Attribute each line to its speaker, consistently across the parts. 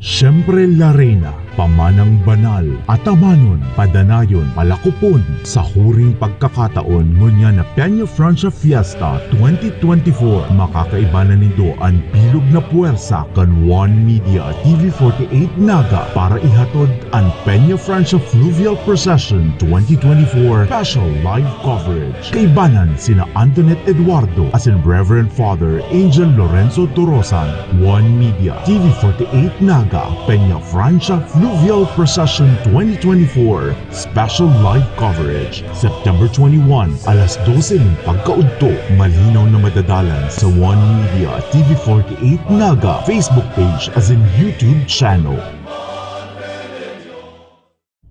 Speaker 1: Siyempre La Reina, pamanang banal, atamanon, padanayon, palakupon, sa huring pagkakataon ngunya na Peña Francia Fiesta 2024. Makakaiba na nito ang bilog na puwersa kan One Media TV48 Naga para ihatod ang Peña Francia Fluvial Procession 2024 special live coverage. Kaibanan sina Antoinette Eduardo as in Reverend Father Angel Lorenzo Torosan. One Media TV48 Naga Peña Francia Fluvial Procession 2024 special live coverage September 21 alas 12 ng pagkaudto. Malinaw na madadalan sa One Media TV48 Naga Facebook page as in YouTube channel.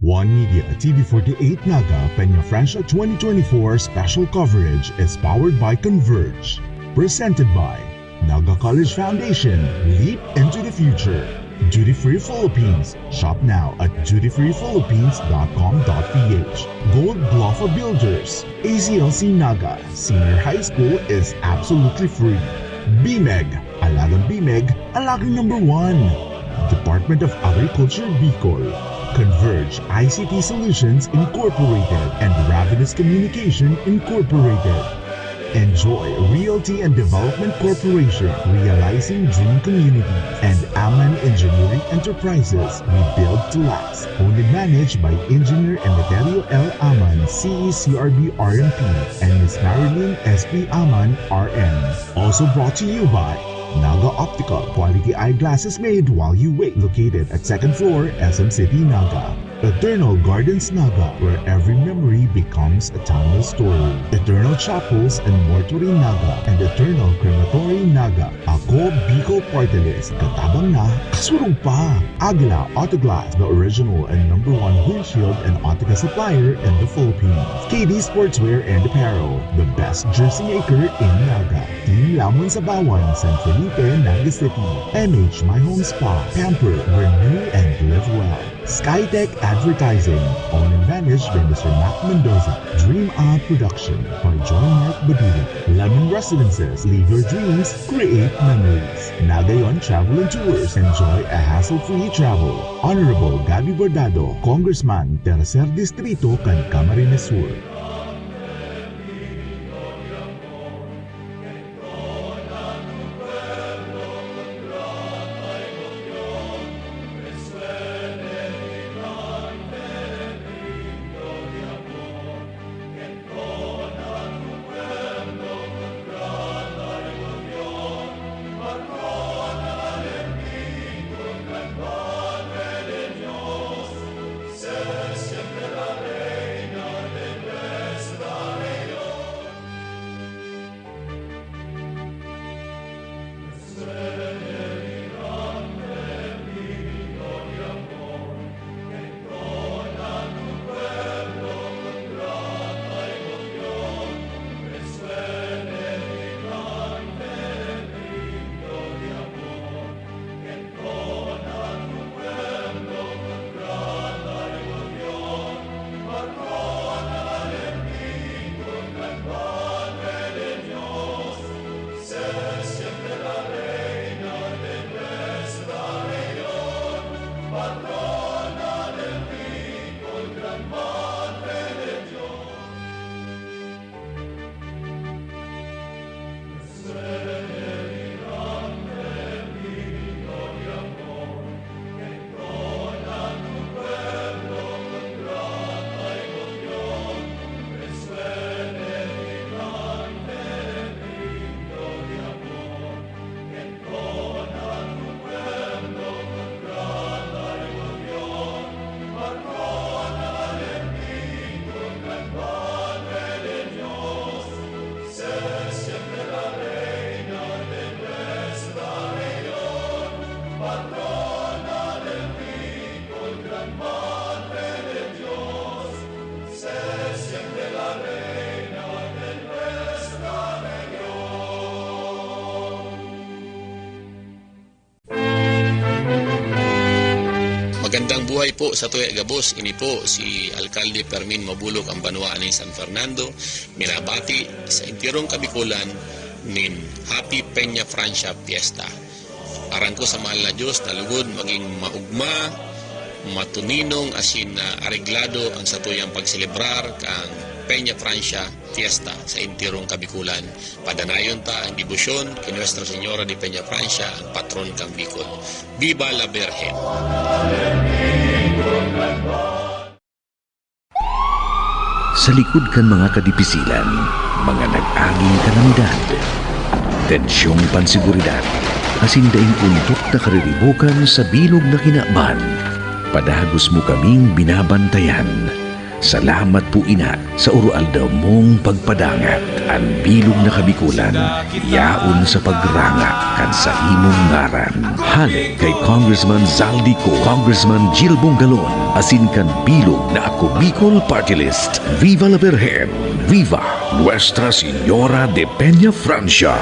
Speaker 1: One Media TV48 Naga Peña Francia 2024 special coverage is powered by Converge, presented by Naga College Foundation. Leap into the future. Duty Free Philippines. Shop now at dutyfreephilippines.com.ph. Gold Bluffa Builders. ACLC Naga Senior High School is absolutely free. BMEG. Alagang BMEG, alagang number 1. Department of Agriculture Bicol. Converge ICT Solutions Incorporated and Ravenous Communication Incorporated. Enjoy Realty and Development Corporation, realizing dream communities, and Aman Engineering Enterprises, we build to last. Owned and managed by Engineer Emeterio L. Aman, CECRB RMP, and Ms. Marilyn S.P. Aman, RM. Also brought to you by Naga Optical, quality eyeglasses made while you wait. Located at 2nd floor, SM City, Naga. Eternal Gardens Naga, where every memory becomes a timeless story. Eternal Chapels and Mortuary Naga and Eternal Crematory Naga. Ako, Bicol Portales, katabang na, kasurong pa. Agla Autoglass, the original and number 1 windshield and Autica supplier in the Philippines. KD Sportswear and Apparel, the best jersey maker in Naga. Team Lamon Sabawan, San Felipe, Naga City. MH My Home Spa, Pamper, renew and live well. Skytech Advertising, owned and managed by Mr. Mac Mendoza. Dream On Production by John Mark Badula. Lemon Residences, live your dreams, create memories. Nagayon Travel and Tours, enjoy a hassle-free travel. Honorable Gabi Bordado, Congressman, Tercer Distrito, kan Camarines Sur.
Speaker 2: Magandang buhay po sa Tuya Gabos. Ini po si Alcalde Fermin Mabulok ang Banwaan ng San Fernando. Minabati sa Impirong Kabikulan nin Happy Peña Francia Fiesta. Aran ko sa mahal na Diyos na lugod maging maugma, matuninong asin areglado ang satuyang pagselebrar kang Peña Francia Fiesta sa Intirong Kabikulan. Padanayon ta ang debosyon kay Nuestra Señora de Peña Francia, ang patron kang Bicol. Viva la Virgen!
Speaker 3: Sa likod kan mga kadipisilan, mga nag-aging kalamidad, tensyong pansiguridad, asin daing untok na kariribukan sa bilog na kinakban, padagos mo kaming binabantayan. Salamat po ina sa urualdaw mong pagpadangat. Ang bilog na kabikulan, yaon sa pagranga kan sa imong ngaran. Halik kay Congressman Zaldico, Congressman Jill Bongalon, asin kan bilog na Ako Bicol Party List. Viva la Virgen! Viva Nuestra Señora de Peña Francia!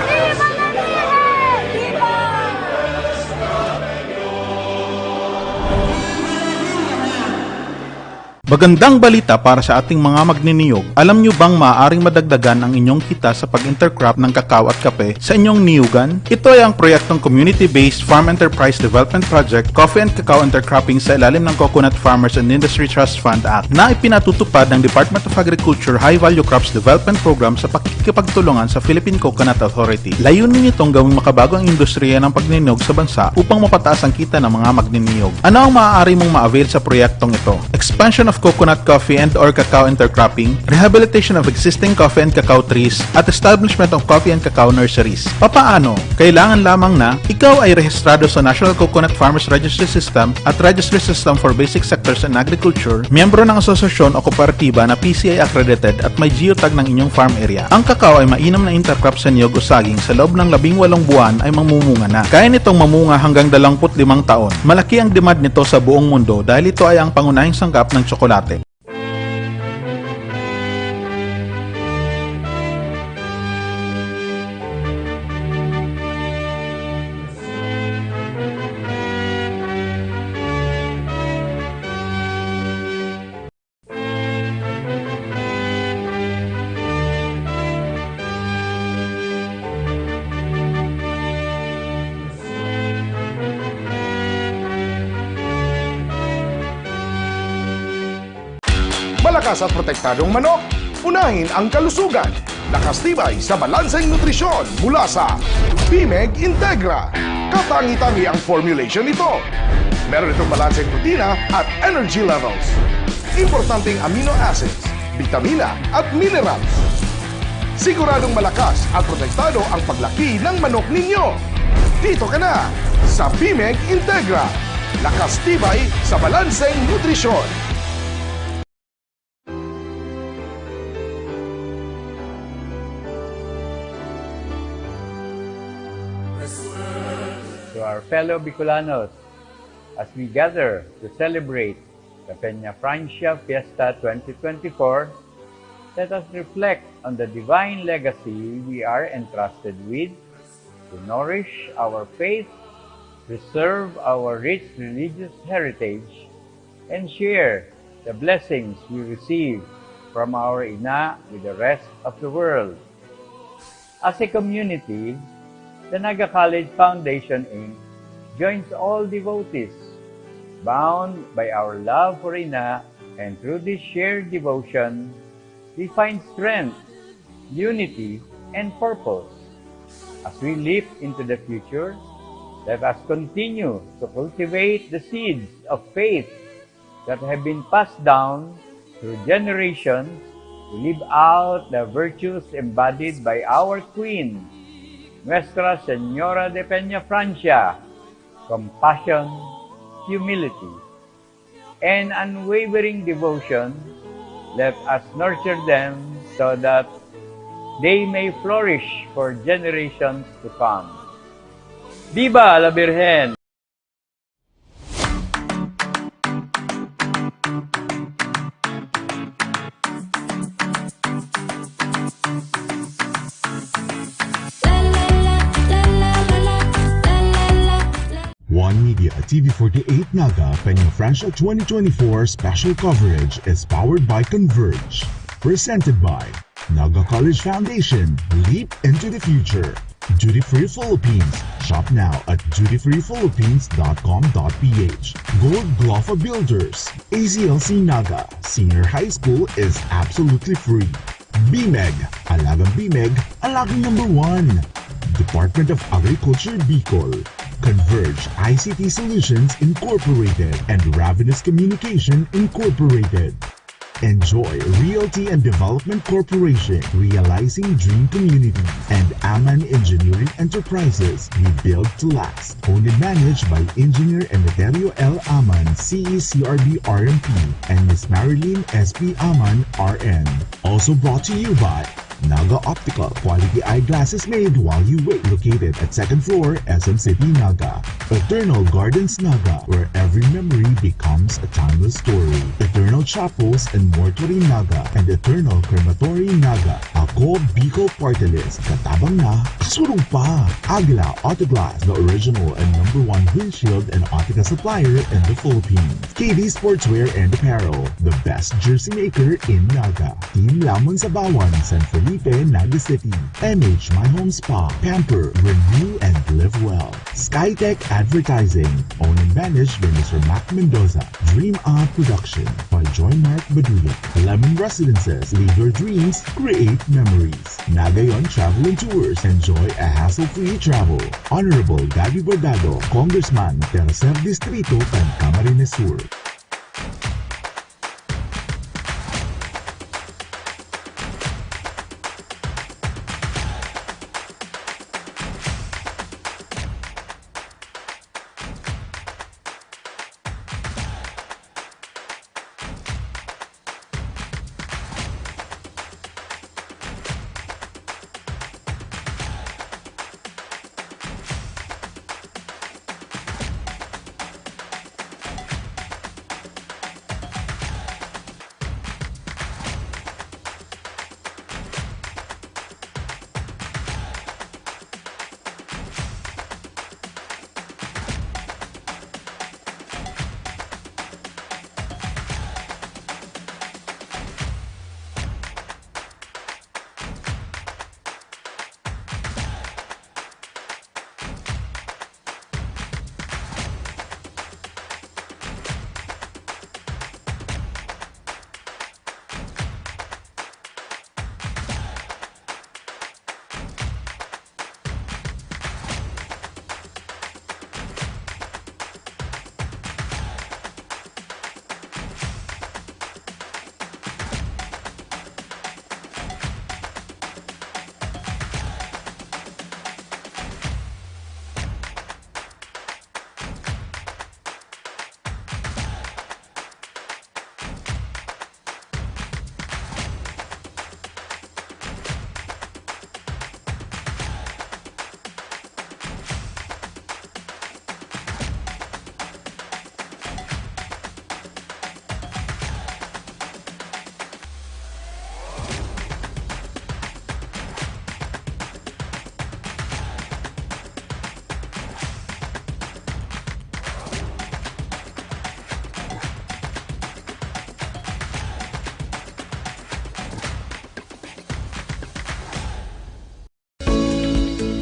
Speaker 4: Magandang balita para sa ating mga magniniyog. Alam nyo bang maaaring madagdagan ang inyong kita sa pag-intercrop ng kakao at kape sa inyong niyugan? Ito ay ang proyektong Community-Based Farm Enterprise Development Project Coffee and Cacao Intercropping sa ilalim ng Coconut Farmers and Industry Trust Fund Act na ipinatutupad ng Department of Agriculture High Value Crops Development Program sa pakikipagtulungan sa Philippine Coconut Authority. Layunin nitong gawing makabago ang industriya ng pagniniyog sa bansa upang mapataas ang kita ng mga magniniyog. Ano ang maaari mong ma-avail sa proyektong ito? Expansion of coconut coffee and or cacao intercropping, rehabilitation of existing coffee and cacao trees, at establishment of coffee and cacao nurseries. Papaano? Kailangan lamang na ikaw ay rehistrado sa National Coconut Farmers Registry System at Registry System for Basic Sectors in Agriculture, miyembro ng asosasyon o kooperatiba na PCI accredited at may geotag ng inyong farm area. Ang cacao ay mainam na intercrop sa niyog o saging sa loob ng 18 buwan ay mamumunga na. Kaya nitong mamunga hanggang 25 taon. Malaki ang demand nito sa buong mundo dahil ito ay ang pangunahing sangkap ng tsokolate.
Speaker 5: Malakas at protektadong manok, unahin ang kalusugan. Nakastibay sa balanseng nutrisyon mula sa Bimeg Integra. Katangi-tangi ang formulation nito. Meron itong balanseng protina at energy levels. Importanteng amino acids, vitamina at minerals. Siguradong malakas at protektado ang paglaki ng manok ninyo. Dito ka na sa Bimeg Integra. Nakastibay sa balanseng nutrisyon.
Speaker 6: To our fellow Bicolanos, as we gather to celebrate the Peña Francia Fiesta 2024, let us reflect on the divine legacy we are entrusted with to nourish our faith, preserve our rich religious heritage, and share the blessings we receive from our Ina with the rest of the world. As a community, the Naga College Foundation, Inc. joins all devotees, bound by our love for Ina, and through this shared devotion, we find strength, unity, and purpose. As we leap into the future, let us continue to cultivate the seeds of faith that have been passed down through generations to live out the virtues embodied by our Queen, Nuestra Señora de Peña Francia: compassion, humility, and unwavering devotion. Let us nurture them so that they may flourish for generations to come. Viva la Virgen!
Speaker 1: One Media TV48 Naga Peña Francia 2024 special coverage is powered by Converge. Presented by Naga College Foundation. Leap into the future. Duty Free Philippines. Shop now at dutyfreephilippines.com.ph. Gold Glafa Builders. ACLC Naga Senior High School is absolutely free. BMEG. Alagang BMEG, alagang number 1. Department of Agriculture Bicol. Converge ICT Solutions Incorporated and Ravenous Communication Incorporated. Enjoy Realty and Development Corporation, Realizing Dream Community, and Aman Engineering Enterprises, we build to last. Owned and managed by Engineer Emeterio L. Aman, CECRB RMP, and Ms. Marilyn S.P. Aman, RN. Also brought to you by Naga Optical, quality eyeglasses made while you wait. Located at 2nd floor, SM City, Naga. Eternal Gardens Naga, where every memory becomes a timeless story. Eternal Chapels and Mortuary Naga, and Eternal Crematory Naga. Ako, Bicol Party List, katabang na, kasurong pa. Agla Autoglass, the original and number 1 windshield and optica supplier in the Philippines. KD Sportswear and Apparel, the best jersey maker in Naga. Team Lamon Sabawan, San Felipe, Naga City. MH My Home Spa, Pamper, Renew, and Live Well. Skytech Advertising, owned and managed by Mr. Mac Mendoza. Dream On Production by Joy Mark Baduya. Lemon Residences, lead your dreams, create memories. Nagayon Travel and Tours, enjoy a hassle-free travel. Honorable Gabi Bordado, Congressman, Tercer Distrito, Camarines Sur.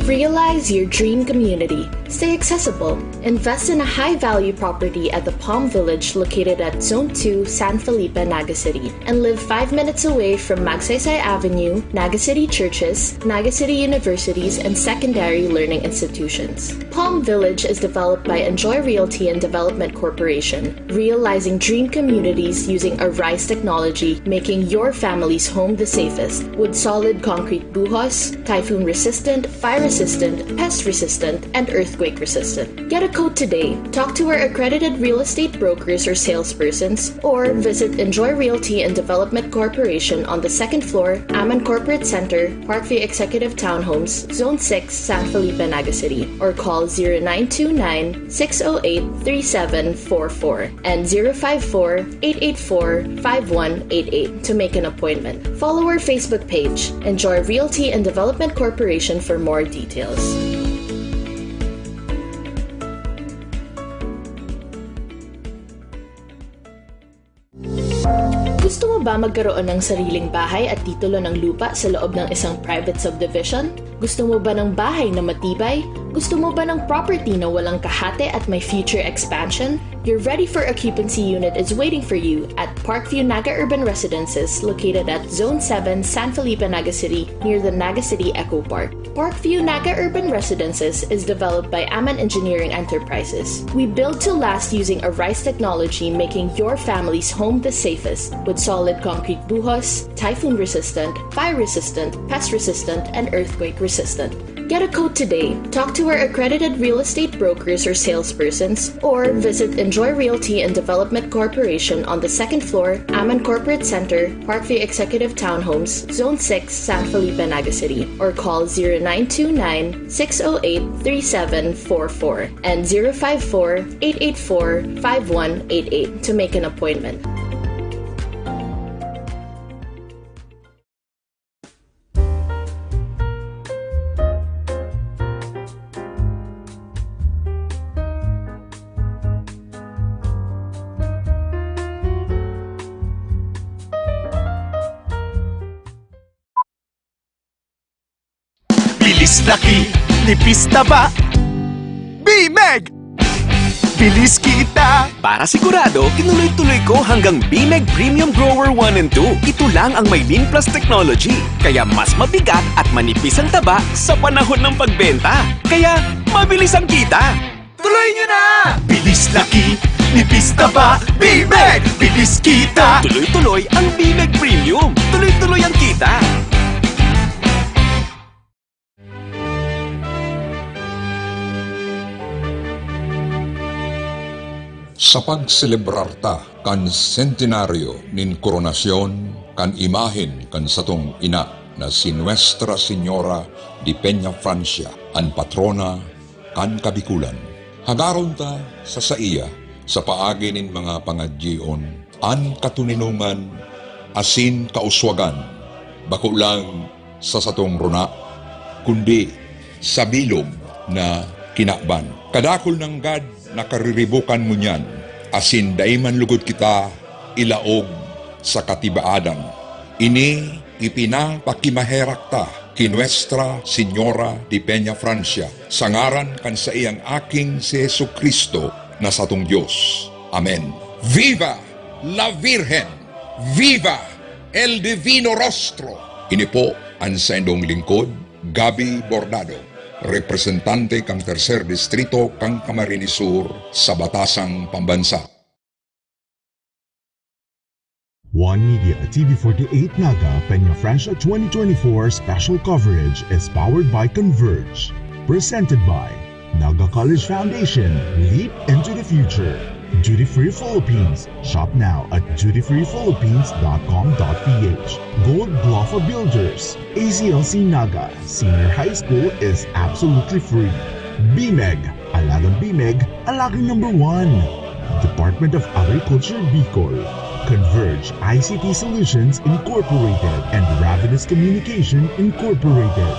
Speaker 7: Realize your dream community. Stay accessible. Invest in a high-value property at the Palm Village located at Zone 2, San Felipe, Naga City, and live 5 minutes away from Magsaysay Avenue, Naga City churches, Naga City universities, and secondary learning institutions. Palm Village is developed by Enjoy Realty and Development Corporation, realizing dream communities using ARISE technology, making your family's home the safest, with solid concrete buhos, typhoon-resistant, fire-resistant, pest-resistant, and earthquake-resistant. Get a quote today. Talk to our accredited real estate brokers or salespersons, or visit Enjoy Realty and Development Corporation on the 2nd floor, Aman Corporate Center, Parkview Executive Townhomes, Zone 6, San Felipe, Naga City, or call 0929-608-3744 and 054-884-5188 to make an appointment. Follow our Facebook page, Enjoy Realty and Development Corporation, for more details. Gusto mo ba magkaroon ng sariling bahay at titulo ng lupa sa loob ng isang private subdivision? Gusto mo ba ng bahay na matibay? Gusto mo ba ng property na walang kahate at may future expansion? Your ready for occupancy unit is waiting for you at Parkview Naga Urban Residences located at Zone 7, San Felipe, Naga City near the Naga City Eco Park. Parkview Naga Urban Residences is developed by Aman Engineering Enterprises. We build to last using a RISE technology, making your family's home the safest with solid concrete buhos, typhoon resistant, fire resistant, pest resistant, and earthquake resistant. Get a quote today. Talk to our accredited real estate brokers or salespersons, or visit Enjoy Realty and Development Corporation on the second floor, Aman Corporate Center, Parkview Executive Townhomes, Zone 6, San Felipe, Naga City, or call 0929-608-3744 and 054-884-5188 to make an appointment.
Speaker 8: Bilis laki, nipis taba, BMEG! Bilis kita! Para sigurado, tinuloy-tuloy ko hanggang BMEG Premium Grower 1 and 2. Ito lang ang may Lean Plus technology. Kaya mas mabigat at manipis ang taba sa panahon ng pagbenta. Kaya mabilis ang kita. Tuloy nyo na! Bilis laki, nipis taba, BMEG! Bilis kita! Tuloy-tuloy ang BMEG Premium. Tuloy-tuloy ang kita.
Speaker 9: Sa pagselebrar kan sentenaryo nin koronasyon kan imahen kan satong ina na si Nuestra Señora de Peña Francia, ang patrona kan Kabikulan. Hagaron ta sa saiya sa paagi nin mga pangadyion an katuninungan asin kauswagan bako lang sa satong runa kundi sa bilog na kinakban. Kadakol ng God nakariribukan mo niyan, asin dayman lugod kita ilaog sa katibaadan. Ini ipinapakimaherak ta ki Nuestra Señora de Peña Francia, sa ngaran kan sa iyang aking si Jesucristo na satong Diyos. Amen. Viva la Virgen! Viva el Divino Rostro! Ini po ang sa indong lingkod, Gabi Bordado, representante kang Tercer Distrito kang Camarines Sur sa Batasang Pambansa.
Speaker 1: One Media TV48 Naga Peña Francia 2024 special coverage is powered by Converge. Presented by Naga College Foundation. Leap into the future. Duty Free Philippines. Shop now at dutyfreephilippines.com.ph. Gold Blafa Builders. ACLC Naga Senior High School is absolutely free. BMEG. Alagang BMEG, alagang number 1. Department of Agriculture Bicol. Converge ICT Solutions Incorporated and Ravenous Communication Incorporated.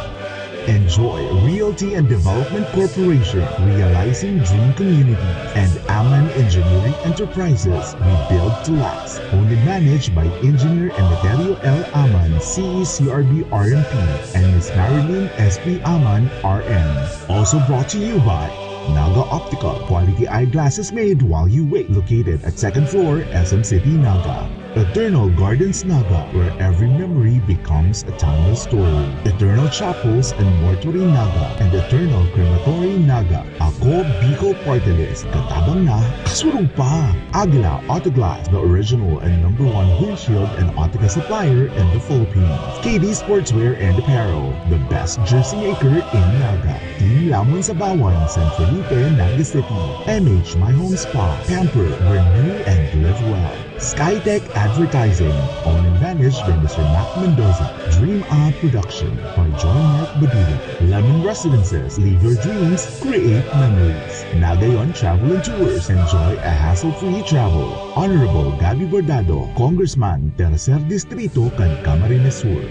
Speaker 1: Enjoy Realty and Development Corporation, realizing dream communities, and Aman Engineering Enterprises, we build to last. Only managed by Engineer Emeterio L. Aman, CECRB RMP, and Ms. Marilyn S.P. Aman, RM. Also brought to you by Naga Optical, quality eyeglasses made while you wait, located at 2nd floor, SM City, Naga. Eternal Gardens Naga, where every memory becomes a timeless story. Eternal Chapels and Mortuary Naga, and Eternal Crematory Naga. Ako, Bicol Party List, katabang na, kasurong pa. Agila Autoglass, the original and #1 windshield and Autica supplier in the Philippines. KD Sportswear and Apparel, the best jersey maker in Naga. Team Lamon sa Bawan, San Felipe, Naga City. MH My Home Spa, Pamper, renew and live well. Skytech Advertising, owned and managed by Mr. Mac Mendoza. Dream On Production by John Mark Badula. Lemon Residences, live your dreams, create memories. Nagayon Travel and Tours, enjoy a hassle-free travel. Honorable Gabi Bordado, Congressman, Tercer Distrito, kan Camarines Sur.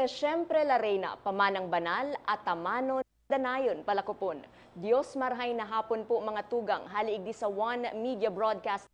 Speaker 10: Se siyempre la reina, pamanang banal at tamano danayon palakupon. Dios marhay na hapon po mga tugang, haliigdi sa One Media Broadcast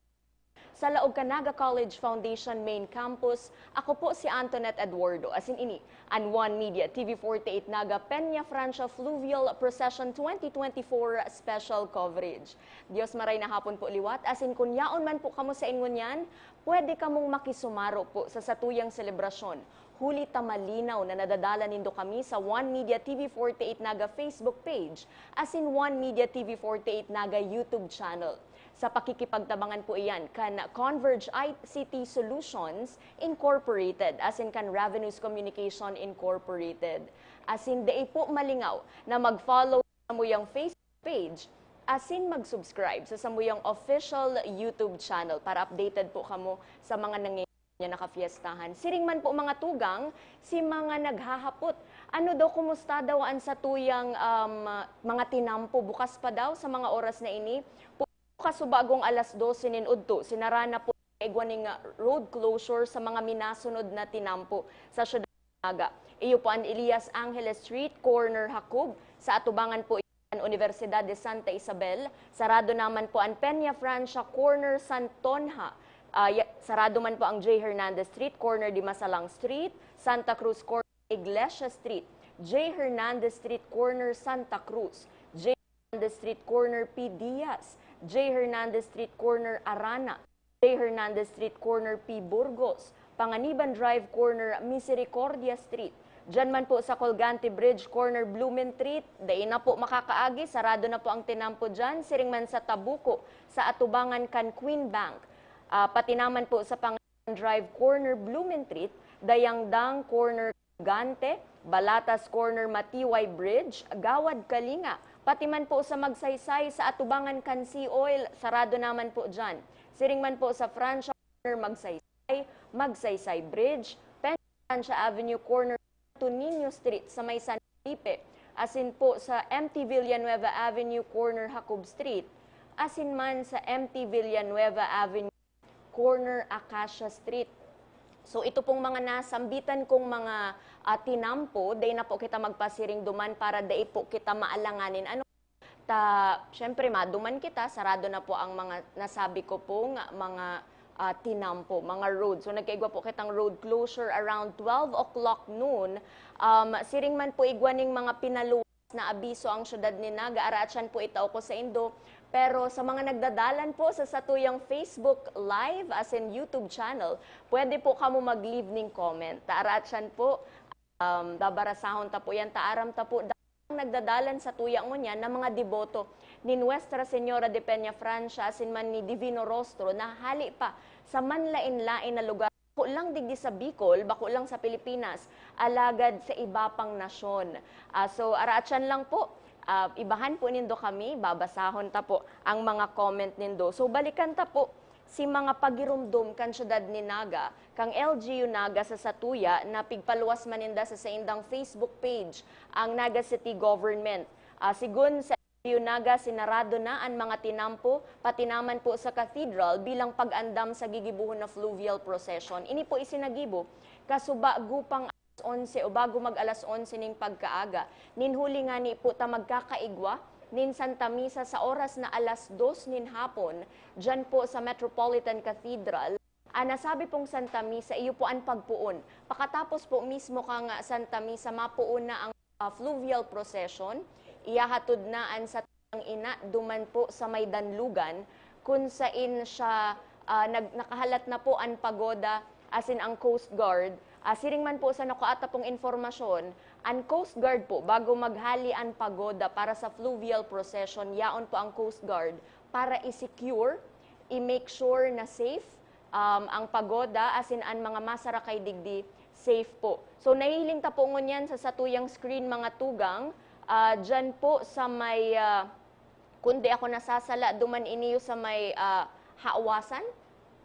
Speaker 10: sa Laog Canaga College Foundation Main Campus. Ako po si Antoinette Eduardo, asin ini, ang One Media TV48 Naga Peña Francia Fluvial Procession 2024 Special Coverage. Dios maray na hapon po liwat, asin kunyaon man po kamo sa ingon yan, pwede kamong makisumaro po sa satuyang selebrasyon. Huli tamalinaw na nadadala nindo kami sa One Media TV48 Naga Facebook page, asin One Media TV48 Naga YouTube channel. Sa pakikipagtabangan po iyan kan Converge ICT Solutions Incorporated, asin kan Revenues Communication Incorporated. Asin dai po malingaw na mag-follow sa muyang Facebook page, asin mag-subscribe sa samuyang official YouTube channel para updated po kamo sa mga nangyayari nakafiestahan. Siring man po mga tugang, si mga naghahapot. Ano daw, kumusta daw ang sa tuyang mga tinampo? Bukas pa daw sa mga oras na ini. Kasubagong alas 12 ninudto, sinarana po igwaning road closure sa mga minasunod na tinampo sa syudad ng Naga. Iyo po ang Elias Angeles Street, corner Hakob, sa atubangan po ang Universidad de Santa Isabel. Sarado naman po ang Peña Francia, corner Santonja. Sarado man po ang J. Hernandez Street, corner Di Masalang Street, Santa Cruz, corner Iglesia Street, J. Hernandez Street, corner Santa Cruz, J. Hernandez Street, corner P. Diaz, J. Hernandez Street, corner Arana, J. Hernandez Street, corner P. Burgos, Panganiban Drive, corner Misericordia Street. Diyan man po sa Colgante Bridge, corner Blumen Street, dain na po makakaagi, sarado na po ang tinampo dyan. Siring man sa Tabuco, sa atubangan kan Queen Bank. Pati naman po sa Panganiban Drive, corner Blumen Street, Dayangdang, corner Gante, Balatas, corner Matiway Bridge, Gawad Kalinga. Pati man po sa Magsaysay, sa atubangan kan Sea Oil, sarado naman po dyan. Siring man po sa Francia, corner Magsaysay Bridge, Francia Avenue, corner Tunino Street sa may San Felipe, asin po sa MT Villanueva Avenue, corner Hakob Street, asin man sa MT Villanueva Avenue, corner Acacia Street. So ito pong mga nasambitan kong mga tinampo, day na po kita magpasiring duman para day po kita maalanganin. Siyempre maduman kita, sarado na po ang mga nasabi ko pong mga tinampo, mga road. So nagkaigwa po kitang road closure around 12 o'clock noon. Siring man po igwaning mga pinaluwas na abiso ang syudad ni Naga, araatsan po itaw ko sa Indo. Pero sa mga nagdadalan po sa satuyang Facebook Live as in YouTube channel, pwede po kamo mag-leave ning comment. Taaraatsan po, dabarasahon ta po yan, taaram ta po, nagdadalan sa tuyang mo niyan na mga deboto ni Nuestra Señora de Peña Francia asin man ni Divino Rostro na hali pa sa manlain-lain na lugar. Bako lang digdi sa Bicol, bako lang sa Pilipinas, alagad sa iba pang nasyon. So araatsan lang po, ibahan po nindo kami, babasahon ta po ang mga comment nindo. So balikan ta po si mga pagirumdum kan syudad ni Naga, kang LGU Naga sa Satuya na pigpaluwas maninda sa indang Facebook page ang Naga City Government. Sigun sa LGU Naga, sinarado na ang mga tinampo, pati naman po sa cathedral bilang pag-andam sa gigibuhon na fluvial procession. Ini po isinagibo, kasuba gupang 11 o bago mag alas 11 ning pagkaaga. Ninhuli nga ni po ta magkakaigwa nin Santa Misa sa oras na alas 2 nin hapon, dyan po sa Metropolitan Cathedral. Nasabi pong Santa Misa, iyo po ang pagpuon. Pakatapos po mismo kang Santa Misa, mapuon na ang fluvial procession. Iyahatod na an sa ina, duman po sa may Danlugan, kung sain siya nakahalat na po ang pagoda, asin ang Coast Guard. Siring man po sa nakaata pong informasyon, ang Coast Guard po, bago maghali ang pagoda para sa fluvial procession, yaon po ang Coast Guard para i-secure, i-make sure na safe ang pagoda, asin ang mga masarakay digdi, safe po. So nahihiling ta po ngunyan sa satuyang screen mga tugang, dyan po sa may, kundi ako nasasala, duman iniyo sa may Haawasan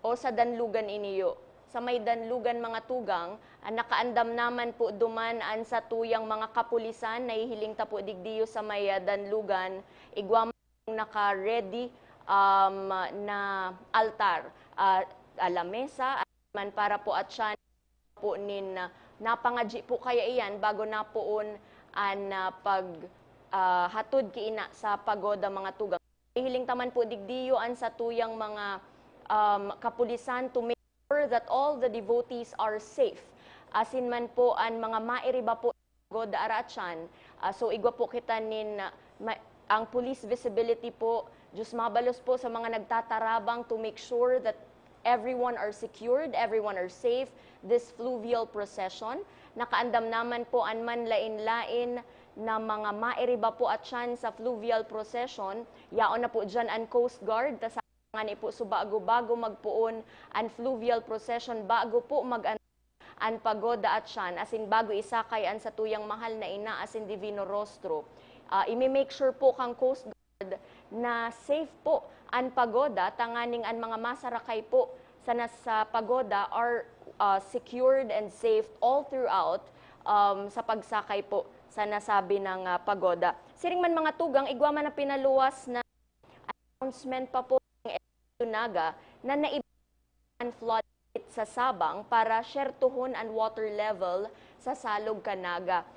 Speaker 10: o sa Danlugan iniyo. Sa may Danlugan mga tugang, nakaandam naman po duman an sa tuyang mga kapulisan, nahihiling ta po digdiyo sa may Danlugan, igwa naka-ready na altar, lamesa, man para po at siya po nin napangadji po kaya iyan bago na poon an hatod kiina sa pagoda mga tugang. Hiling taman po digdiyo an sa tuyang mga kapulisan to make sure that all the devotees are safe. Asin man po ang mga mairiba po pagoda aratsan. So igwa po kita nin ang police visibility po, Diyos mabalos po sa mga nagtatarabang to make sure that everyone are secured, everyone are safe. This fluvial procession, nakaandam naman po an man lain-lain na mga mairiba po at siyan sa fluvial procession. Yaon na po dyan ang Coast Guard, tas nga ni po so bago magpuon ang fluvial procession, bago po an pagoda at siyan, asin bago isakay an sa tuyang mahal na ina, asin Divino Rostro. Imi-make sure po kang Coast Guard na safe po ang pagoda, tanganing ang mga masarakay po sa nasa pagoda are secured and safe all throughout sa pagsakay po sa nasabi ng pagoda. Siring man mga tugang, igwa man na pinaluwas na announcement pa po ng Naga na naibahan flood sa Sabang para syertuhon ang water level sa Salog Canaga.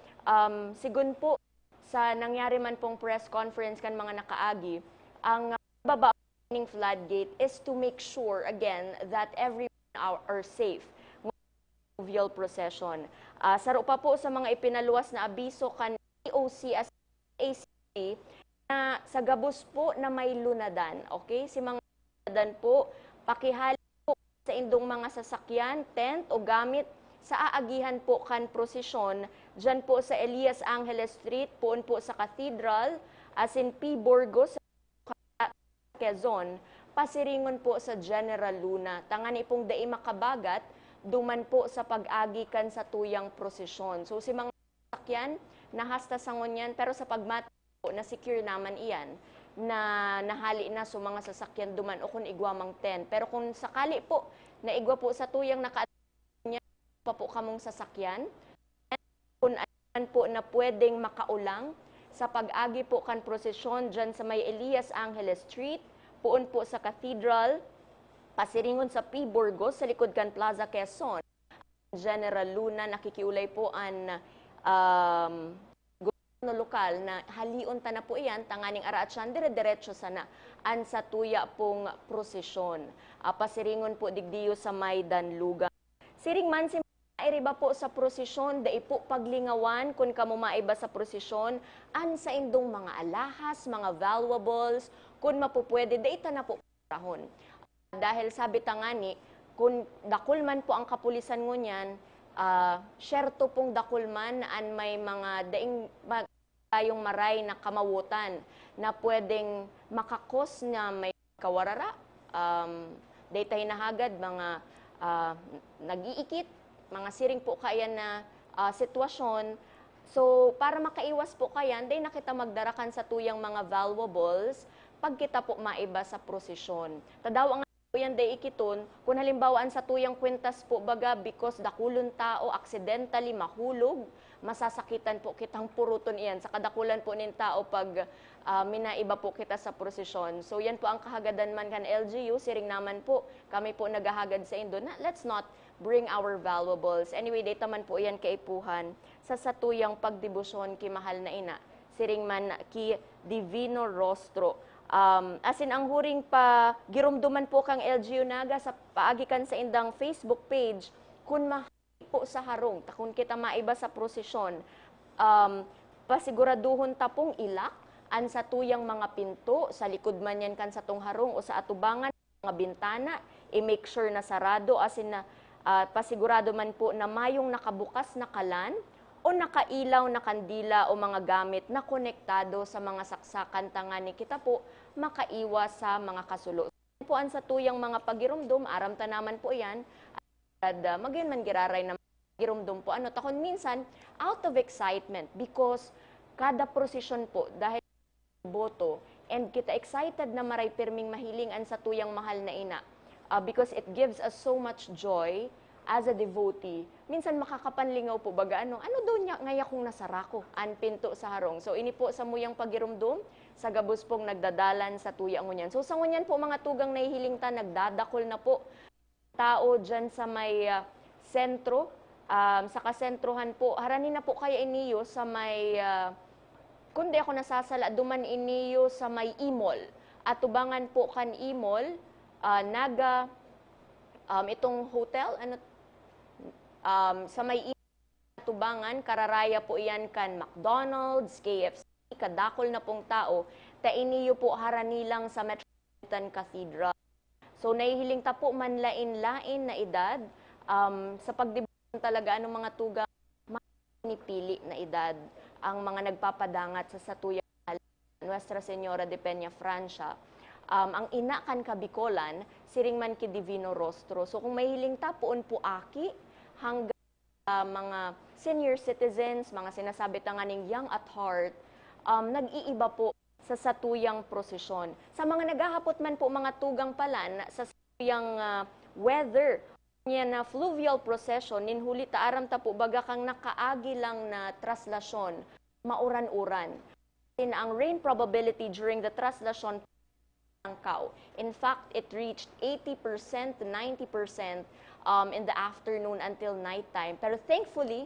Speaker 10: Sigun po, sa nangyari man pong press conference kan mga nakaagi, ang baba ng floodgate is to make sure again that everyone are safe ng fluvial procession. Saro pa po sa mga ipinaluwas na abiso kan EOC as ACT na sa gabos po na may lunadan. Okay? Si mga lunadan po, pakihali po sa indong mga sasakyan, tent o gamit sa aagihan po kan prosesyon, dyan po sa Elias Angeles Street, poon po sa Cathedral, asin P. Burgos, sa Quezon, pasiringon po sa General Luna. Tangani pong dai makabagat, duman po sa pag-agi kan sa tuyang prosesyon. So si mga sasakyan, nahasta sangon yan, pero sa pagmati po, na-secure naman iyan, na nahali na so mga sasakyan duman o kung igwamang 10. Pero kung sakali po, na igwa po sa tuyang pa po kamong sasakyan, kung ayan po na pwedeng makaulang sa pag-agi po kan prosesyon dyan sa may Elias Angeles Street, puon po sa Cathedral, pasiringon sa P. Burgos, sa likod kan Plaza Quezon. General Luna, nakikiulay po ang gobyerno lokal na halion ta na po iyan, tanganing aratsyan, dire-diretso sana an sa tuya pong prosesyon. Pasiringon po digdiyo sa Maydan Lugan. Siring man si mairiba po sa prosesyon, dai po paglingawan kung kamo maiba sa prosesyon, an sa indong mga alahas, mga valuables, kung mapupwede, dai ta na po parahon. Dahil sabi tangani, kung dakulman po ang kapulisan ngunyan, syerto pong dakulman an may mga daing tayong maray na kamawutan na pwedeng makakos na may kawarara, dai tayo nahagad, mga nag-iikit, mga siring po kaya na sitwasyon. So, para makaiwas po kayan, day nakita magdarakan sa tuyang mga valuables pag kita po maiba sa prosesyon. Tadaw ang yan day ikiton, kung halimbawaan sa tuyang kwintas po baga because dakulon tao accidentally mahulog, masasakitan po kitang puruton iyan sa kadakulan po nin tao pag minaiba po kita sa prosesyon. So yan po ang kahagadan man kan LGU, siring naman po kami po naghahagad sa Indo na let's not bring our valuables. Anyway, data man po yan kaipuhan sa satuyang pagdibusyon ki mahal na ina, siring man ki Divino Rostro. Asin ang huring pa girumduman po kang LGU Naga sa paagikan sa indang Facebook page, kung mahali po sa harong, takun kita maiba sa prosesyon, pasiguraduhon tapong ilak an sa tuyang mga pinto, sa likod man yan kan sa tong harong o sa atubangan, mga bintana, i-make sure na sarado, asin na pasigurado man po na mayong nakabukas na kalan o nakailaw na kandila o mga gamit na konektado sa mga saksakan tangani kita po makaiwas sa mga kasulo. Po an sa tuyang mga pagirumdum, aramta naman po yan, at magyan man giraray na girumdum po. Ano, takon minsan, out of excitement because kada prosesyon po, dahil boto, and kita excited na maray pirming mahilingan sa tuyang mahal na ina. Because it gives us so much joy as a devotee. Minsan makakapanlingaw po baga, ano daw niya ngaya kong nasarako, an pinto sa harong. So ini po sa muyang pagirumdum, sa gabos pong nagdadalan sa tuya ngunyan. So sa ngunyan po mga tugang nahihiling ta, nagdadakol na po tao dyan sa may sentro sa kasentruhan po, harani na po kaya iniyo sa may, kundi ako nasasala, duman iniyo sa may imol. At tubangan po kan imol, naga, itong hotel, sa may tubangan, kararaya po iyan kan McDonald's, KFC, kadakol na pong tao, ta iniyo po harani lang sa Metropolitan Cathedral. So nahihiling ta po manlain-lain na edad, sa pagdibuhan talaga ng mga tugang manipili na edad ang mga nagpapadangat sa satuyang Nuestra Señora de Peña Francia. Ang ina kan Kabikolan, siring man ki Divino Rostro. So kung mahiling ta poon po aki, hanggang mga senior citizens, mga sinasabi tanganing young at heart, nag-iiba po sa satuyang prosesyon. Sa mga naghahapot man po mga tugang palan, sa satuyang weather, niya na fluvial procession, ninhuli taaram ta po baga kang nakaagi lang na traslasyon, mauran-uran. Ang rain probability during the traslasyon, in fact, it reached 80% to 90% in the afternoon until nighttime. Pero thankfully,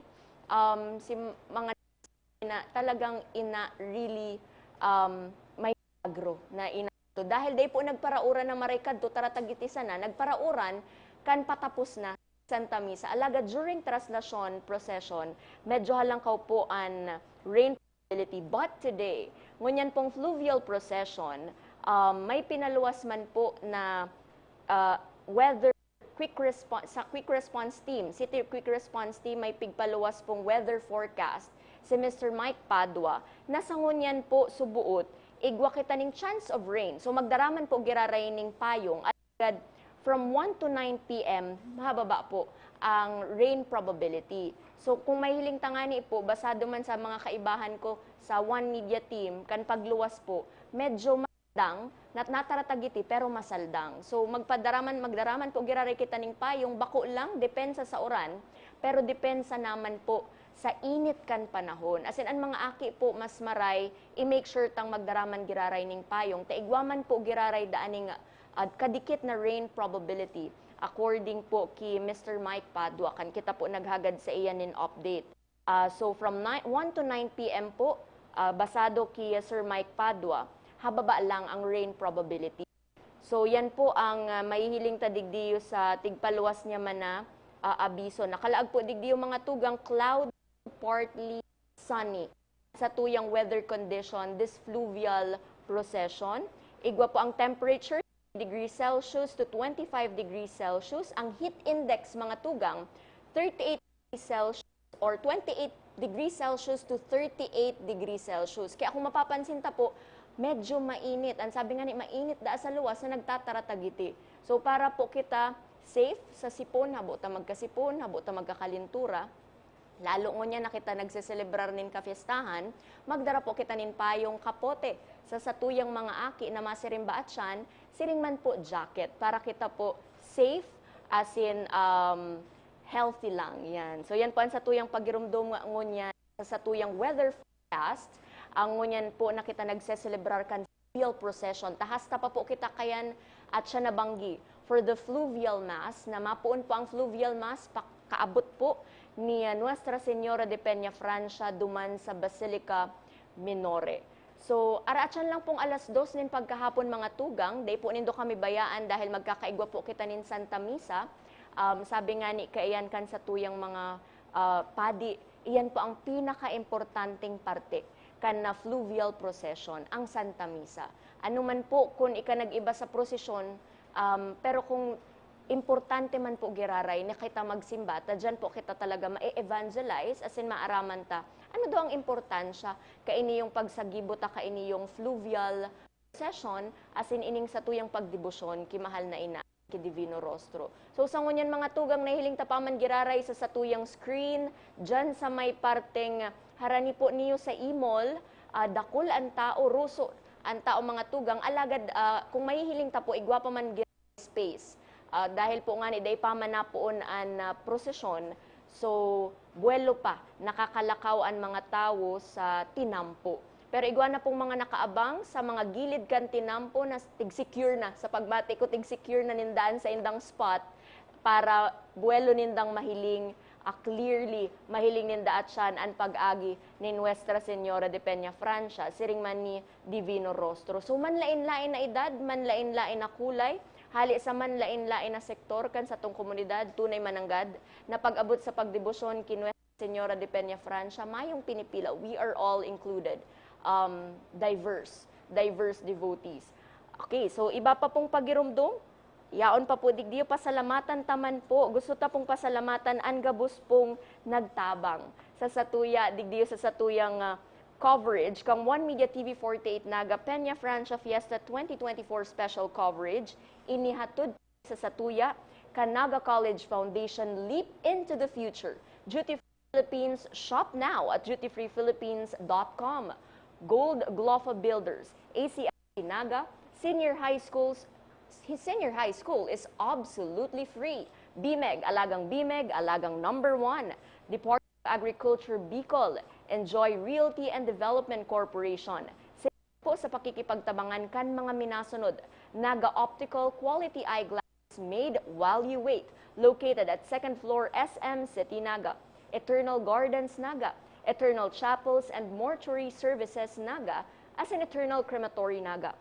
Speaker 10: si mga talagang really may agro na inato. Dahil day po nagparauran na marikad to taratagitisan na, nagparauran kan patapos na Santa Misa. Alaga during traslasyon procession, medyo halang po an rain probability. But today, ngunyan pong fluvial procession, may pinaluwas man po na weather quick response team, City Quick Response Team, may pigpaluwas pong weather forecast si Mr. Mike Padua. Nasangunyan po subuot, igwa kita ning chance of rain. So magdaraman po giraraining payong agad from 1 to 9 p.m. mahababa po ang rain probability. So kung mahiling tangani po, basado man sa mga kaibahan ko sa One Media team, kan pagluwas po, medyo masaldang, nataratagiti pero masaldang. So magdaraman po giraray kita ning payong, bako lang, depensa sa oran, pero depensa naman po sa init kan panahon. As in, ang mga aki po, mas maray, i-make sure tang magdaraman giraray ning payong, taigwaman po giraray daaning kadikit na rain probability according po ki Mr. Mike Padua, kan kita po naghagad sa iyan in update. So from 1 to 9 p.m. po, basado ki Sir Mike Padua, hababa lang ang rain probability. So yan po ang mahihiling ta digdiyo sa tigpaluwas niya man na abiso. Nakalaag po digdiyo mga tugang cloud, partly sunny. Sa tuyang weather condition, this fluvial procession, igwa po ang temperature, degrees Celsius to 25 degrees Celsius. Ang heat index mga tugang, 38 degrees Celsius or 28 degrees Celsius to 38 degrees Celsius. Kaya kung mapapansin ta po, medyo mainit. Ang sabi nga ni, mainit da sa luwas na nagtataratagiti. So para po kita safe sa sipon, habo ta magkasipon, habo ta magkakalintura, lalo ngunya na kita nagseselebrar nin kafiestahan, magdara po kita nin payong kapote sa satuyang mga aki na masirimba at siyan, siring man po jacket para kita po safe as in healthy lang. Yan. So yan po ang satuyang pagirumdum ngunya sa satuyang weather forecast, ang ngunyan po na kita nagseselebrar kan fluvial procession. Tahasta pa po kita kayan at siya nabanggi for the fluvial mass, na mapuon po ang fluvial mass, kaabot po ni Nuestra Señora de Peña Francia duman sa Basilica Minore. So, araatsan lang pong alas 2 nin pagkahapon mga tugang, day po nindo kami bayaan dahil magkakaigwa po kita nin Santa Misa. Sabi nga ni kaiyan kan sa tuyang mga padi, iyan po ang pinaka-importanting parte kan na fluvial procession, ang Santa Misa. Ano man po kung nag-iba sa prosesyon, pero kung importante man po giraray na kita magsimba, dyan po kita talaga ma-evangelize, as in maaraman ta. Ano daw ang importansya? Kaini yung pagsagibot, kaini yung fluvial procession, as in ining sa tuyang pagdibusyon, kimahal na ina, ki Divino Rostro. So sa ngunyan mga tugang nahiling tapaman giraray sa satuyang screen, dyan sa may parteng harani po niyo sa imol, dakul ang tao, ruso, ang tao mga tugang, alagad kung mahihiling ta po, igwa pa man giraray space. Dahil po nga ni day pa man na poon ang prosesyon, so buwelo pa, nakakalakaw ang mga tao sa tinampo. Pero igwa na pong mga nakaabang sa mga gilid kan tinampo na tig-secure na, sa pagbati ko tig-secure na nindaan sa indang spot para buwelo nindang mahiling clearly mahiling ninda at siyan ang pag-agi ni Nuestra Señora de Peña Francia, siring man ni Divino Rostro. So manlain-lain na edad, manlain-lain na kulay, hali sa manlain-lain na sektor kan sa tong komunidad, tunay mananggad na pag-abot sa pagdebosyon kay Nuestra Señora de Peña Francia, mayong pinipila. We are all included. Diverse devotees. Okay, so iba pa pong pagirumdum, yaon pa po digdiyo pasalamatan taman po. Gusto ta pong pasalamatan ang gabos pong nagtabang sa satuya, digdiyo sa satuyang coverage kang One Media TV 48 Naga Peña Francia Fiesta 2024 special coverage inihatod sa satuya kan Naga College Foundation Leap into the Future. Duty Free Philippines, shop now at dutyfreephilippines.com. Gold Glofa Builders, ACIC Naga, Senior High School is absolutely free. BMEG, alagang number 1. Department of Agriculture Bicol, Enjoy Realty and Development Corporation. Po sa pakikipagtabangan kan mga minasunod, Naga Optical Quality Eyeglasses made while you wait. Located at 2nd floor SM City Naga. Eternal Gardens Naga. Eternal Chapels and Mortuary Services Naga as an Eternal Crematory Naga.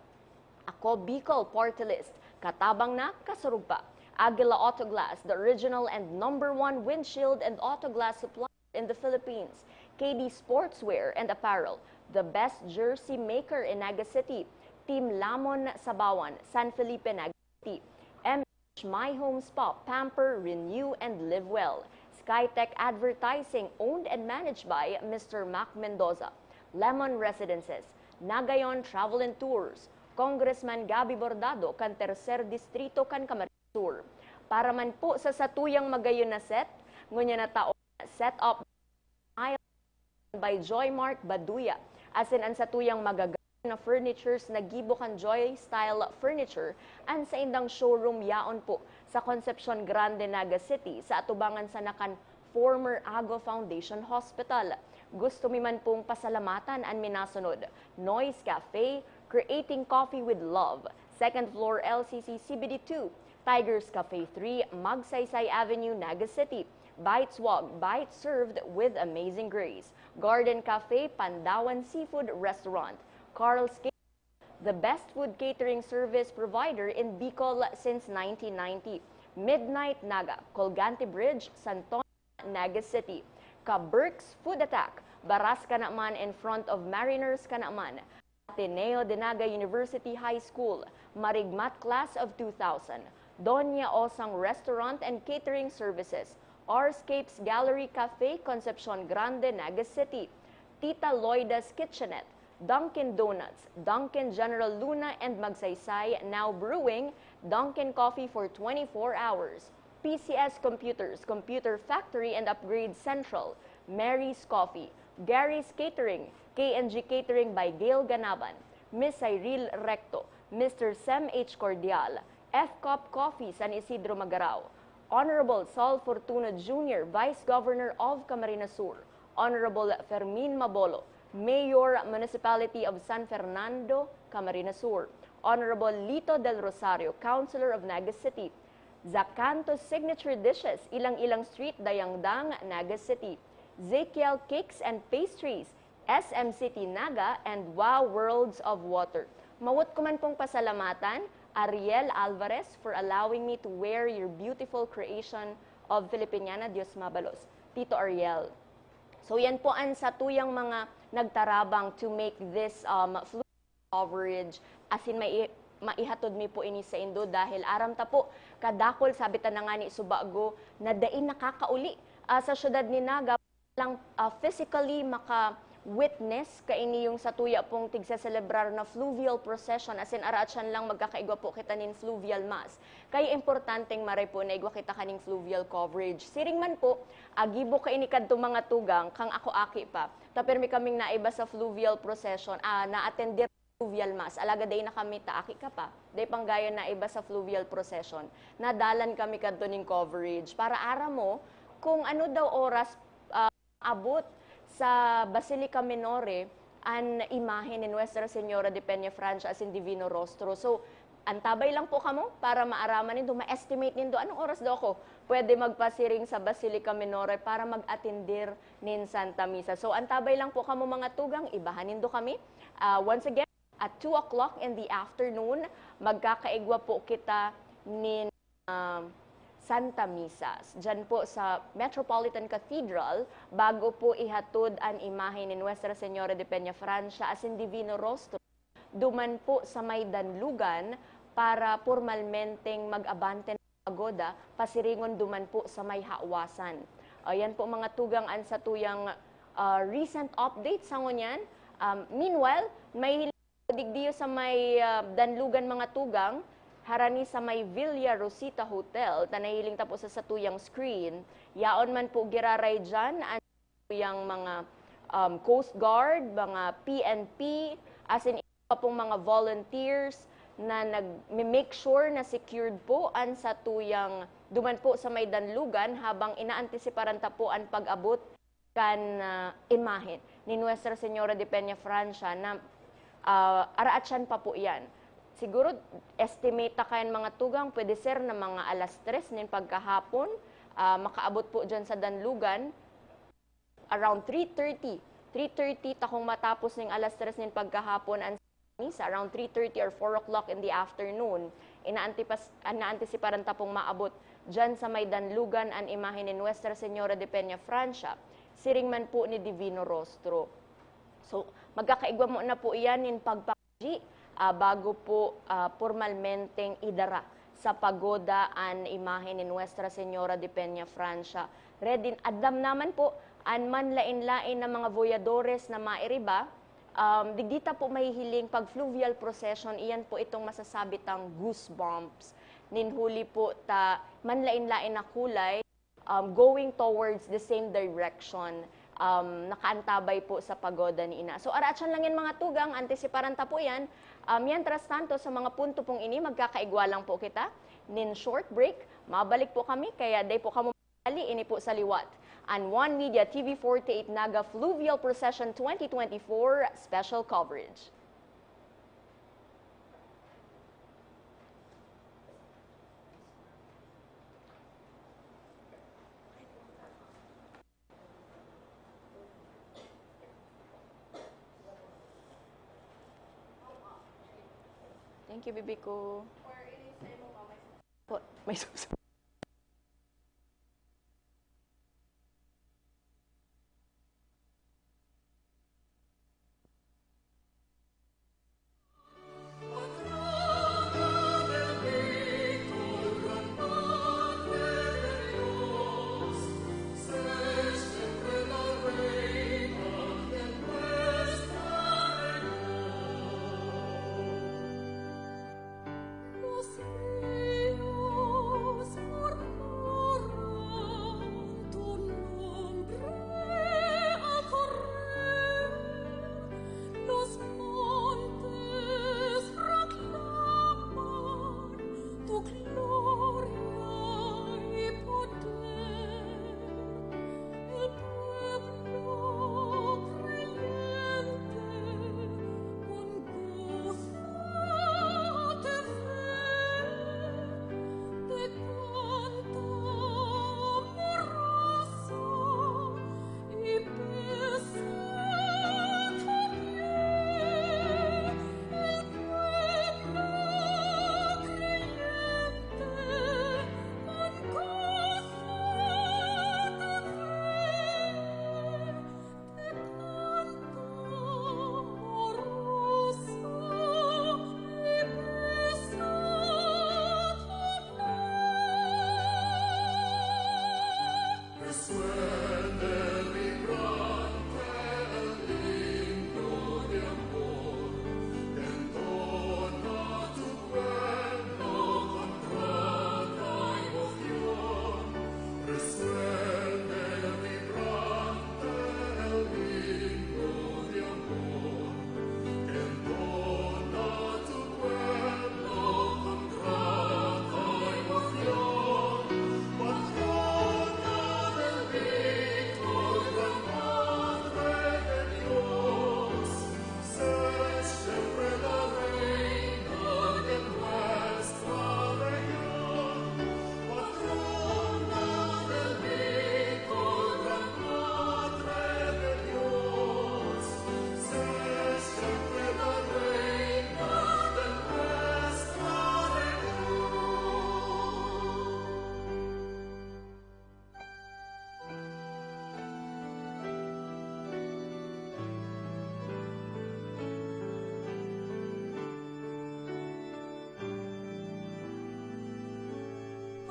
Speaker 10: Ako Bicol Party List, katabang na kasurug pa. Aguila Autoglass, the original and number 1 windshield and autoglass supplier in the Philippines. KD Sportswear and Apparel, the best jersey maker in Naga City. Team Lamon Sabawan, San Felipe, Naga City. MH My Home Spa, Pamper, Renew, and Live Well. Skytech Advertising, owned and managed by Mr. Mac Mendoza. Lemon Residences, Nagayon Travel and Tours, Congressman Gabi Bordado, kan Tercer Distrito, kan Camarines Sur. Para man po sa satuyang magayon na set, ngunya na tao, set up by Joy Mark Baduya, as in ang satuyang magagawin na furnitures na gibo kan Joy Style Furniture, ang sa indang showroom yaon po sa Concepcion Grande, Naga City, sa atubangan sa nakan former Ago Foundation Hospital. Gusto mi man pong pasalamatan ang minasunod. Noise Cafe, Creating Coffee with Love, 2nd floor LCC CBD 2, Tigers Cafe 3, Magsaysay Avenue, Naga City. Bites Wag, Bites served with amazing grace. Garden Cafe, Pandawan Seafood Restaurant. Carl's Catering, the best food catering service provider in Bicol since 1990. Midnight Naga, Colgante Bridge, Santon, Naga City. Ka-Berks Food Attack, Baras ka naman in front of Mariners ka naman. Ateneo de Naga University High School, Marigmat Class of 2000. Doña Osang Restaurant and Catering Services. Arscapes Gallery Cafe, Concepcion Grande, Naga City. Tita Loida's Kitchenette. Dunkin Donuts, Dunkin General Luna and Magsaysay, now brewing Dunkin Coffee for 24 hours. PCS Computers, Computer Factory and Upgrade Central, Mary's Coffee, Gary's Catering, KNG Catering by Gail Ganaban, Miss Cyril Recto, Mr. Sem H. Cordial, F-Cop Coffee, San Isidro Magarao, Honorable Sol Fortuna Jr., Vice Governor of Camarines Sur, Honorable Fermin Mabolo, Mayor, Municipality of San Fernando, Camarines Sur. Honorable Lito Del Rosario, Councilor of Naga City. Zacanto's Signature Dishes, Ilang-Ilang Street, Dayangdang, Naga City. Zekiel Cakes and Pastries, SM City, Naga, and Wow Worlds of Water. Mawat ko man pong pasalamatan, Ariel Alvarez, for allowing me to wear your beautiful creation of Filipiniana Dios Mabalos. Tito Ariel. So yan po ang satuyang mga nagtarabang to make this flu coverage as in maihatod mi po ini sa Indo dahil aram ta po kadakol sabi ta na nga ni Subago na dain nakakauli sa syudad ni Naga lang physically maka-witness kaini yung satuya pong tigsa-celebrar na fluvial procession as in araatsan lang magkakaigwa po kita nin fluvial mass. Kaya importanteng maray po na igwa kita kaning fluvial coverage. Siring man po, agibo ka ini kadto mga tugang kang ako aki pa. Tapirmi kaming naiba sa fluvial procession, na-attend fluvial mass. Alaga day na kami taaki ka pa. Day panggayon na iba sa fluvial procession. Nadalan kami kadto ning coverage para ara mo kung ano daw oras abot sa Basilica Minore ang imahe ni Nuestra Señora de Peña Francia as in Divino Rostro. So, Antabay lang po kamo para maaraman nindo, ma-estimate nindo anong oras daw ako pwede magpasiring sa Basilica Minore para mag-atindir nin Santa Misa. So antabay lang po kamo mga tugang, ibahan nindo kami. Once again, at 2 o'clock in the afternoon, magkakaigwa po kita nin Santa Misa. Diyan po sa Metropolitan Cathedral, bago po ihatod ang imahe ni Nuestra Señora de Peñafrancia as in Divino Rostro, duman po sa may Danlugan para formalmenteng mag-abante ng pagoda, pasiringon duman po sa may Hawasan. Ayan po mga tugang an sa tuyang recent update sa ngunyan. Meanwhile, may digdiyo sa may Danlugan mga tugang, harani sa may Villa Rosita Hotel, tanahiling tapos sa tuyang screen, yaon man po giraray dyan, ang tuyang mga Coast Guard, mga PNP, as in pa pong mga volunteers na nag-make sure na secured po ang sa tuyang duman po sa may Danlugan habang inaantisiparan ta po ang pag-abot kan imahe ni Nuestra Señora de Peñafrancia na araatsan pa po yan. Siguro, estimate kayan mga tugang, pwede ser na mga alas 3 nin pagkahapon, makaabot po dyan sa Danlugan, around 3:30. 3:30 takong matapos ning alas 3 nin pagkahapon ang Misa, around 3:30 or 4 o'clock in the afternoon, inaantisiparan tapong maabot dyan sa may Danlugan ang imahe ni Nuestra Señora de Peñafrancia, siring man po ni Divino Rostro. So, magkakaigwa mo na po iyan in pagpapaji bago po formalmenteng idara sa pagoda ang imahe ni Nuestra Señora de Peñafrancia. Ready, adam naman po, ang manlain-lain na mga voyadores na mairiba, digdita po may hiling pag fluvial procession, iyan po itong masasabitang goosebumps. Ninhuli po ta manlain-lain na kulay going towards the same direction. Nakaantabay po sa pagoda ni Ina. So aratsyan lang yan mga tugang, antisiparan ta po yan. Mientras tanto, sa mga punto pong ini, magkakaigwa lang po kita. Nin short break, mabalik po kami, kaya day po kamo ini po sa liwat. And One Media TV 48 Naga Fluvial Procession 2024 special coverage. Thank you, bibi ko. May susunod.
Speaker 11: Los ríos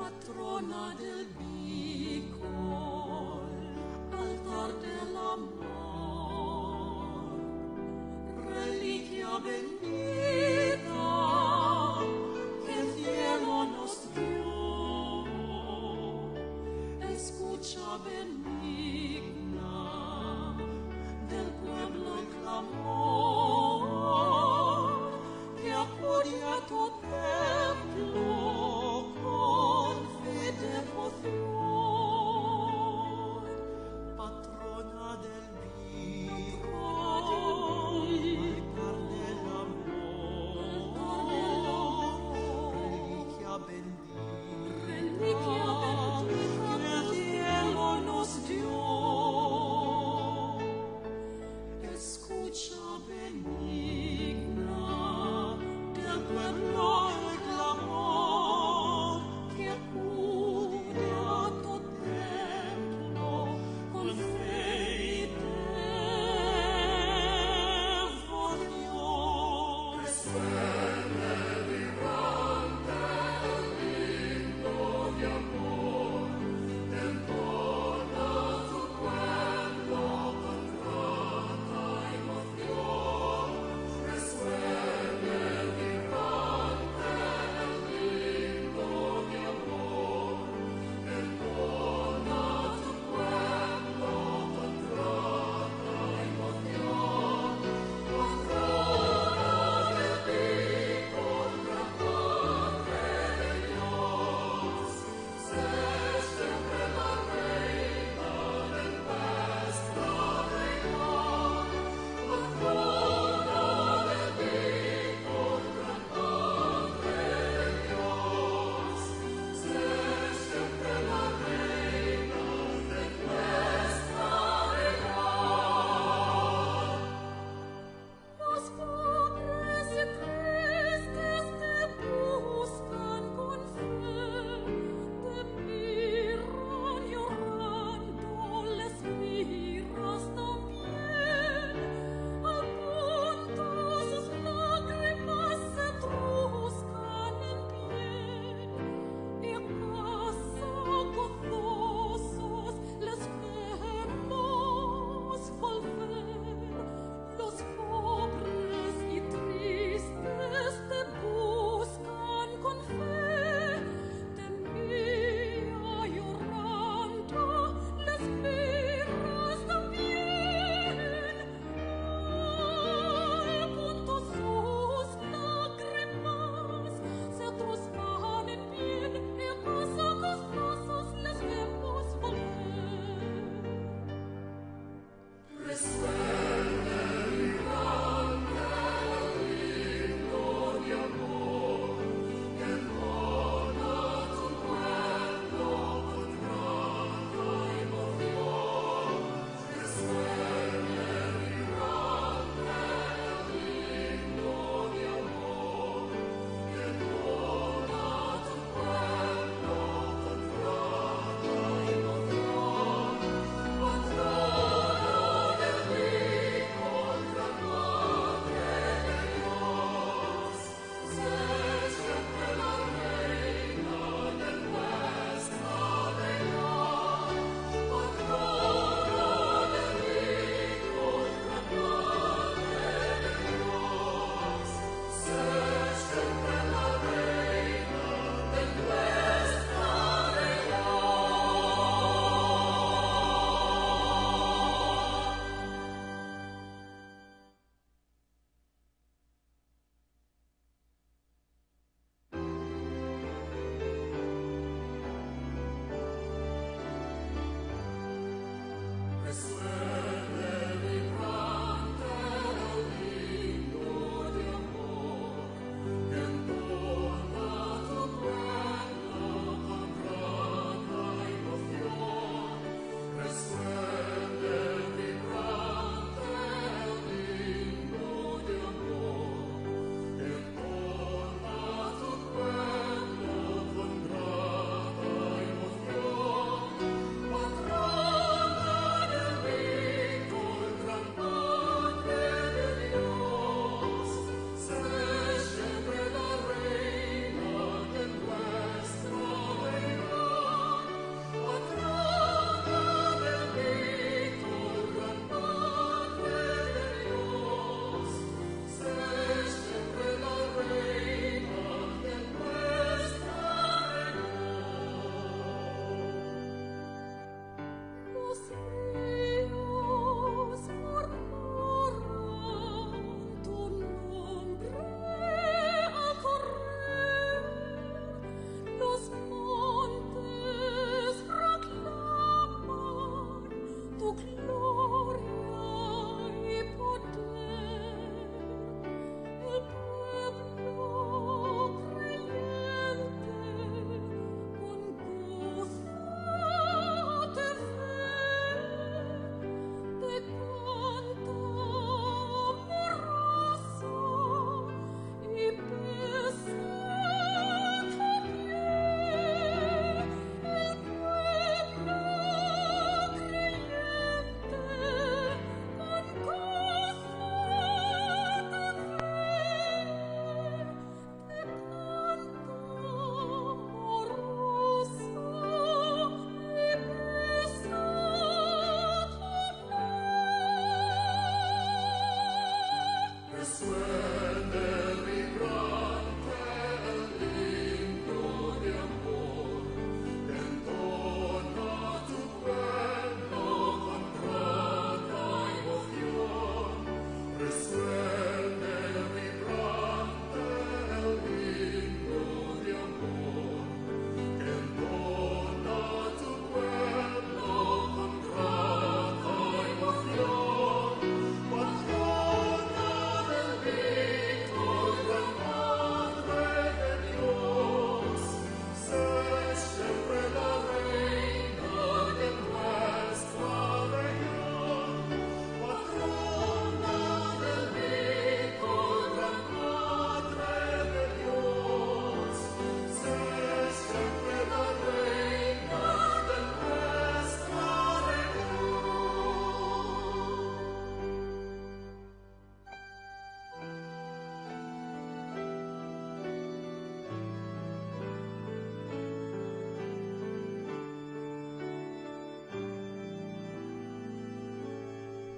Speaker 11: patrona del Bicol, altar del amor, reliquia bendita que el cielo nos dio, escucha benigna del pueblo el clamor, que acude a tu templo con fe y devoción, patrona del Bicol, altar del amor.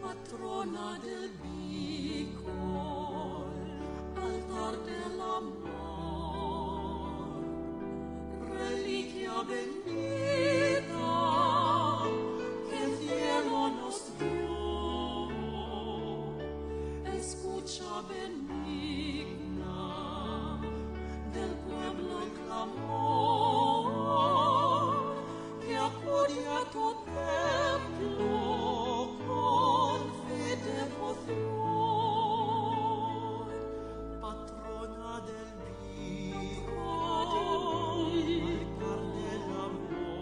Speaker 11: patrona del Bicol, altar del amor, reliquia bendita que el cielo nos dio, escucha benigna del pueblo el clamor, que acude a tu templo con fe y devoción, patrona del Bicol, altar del amor.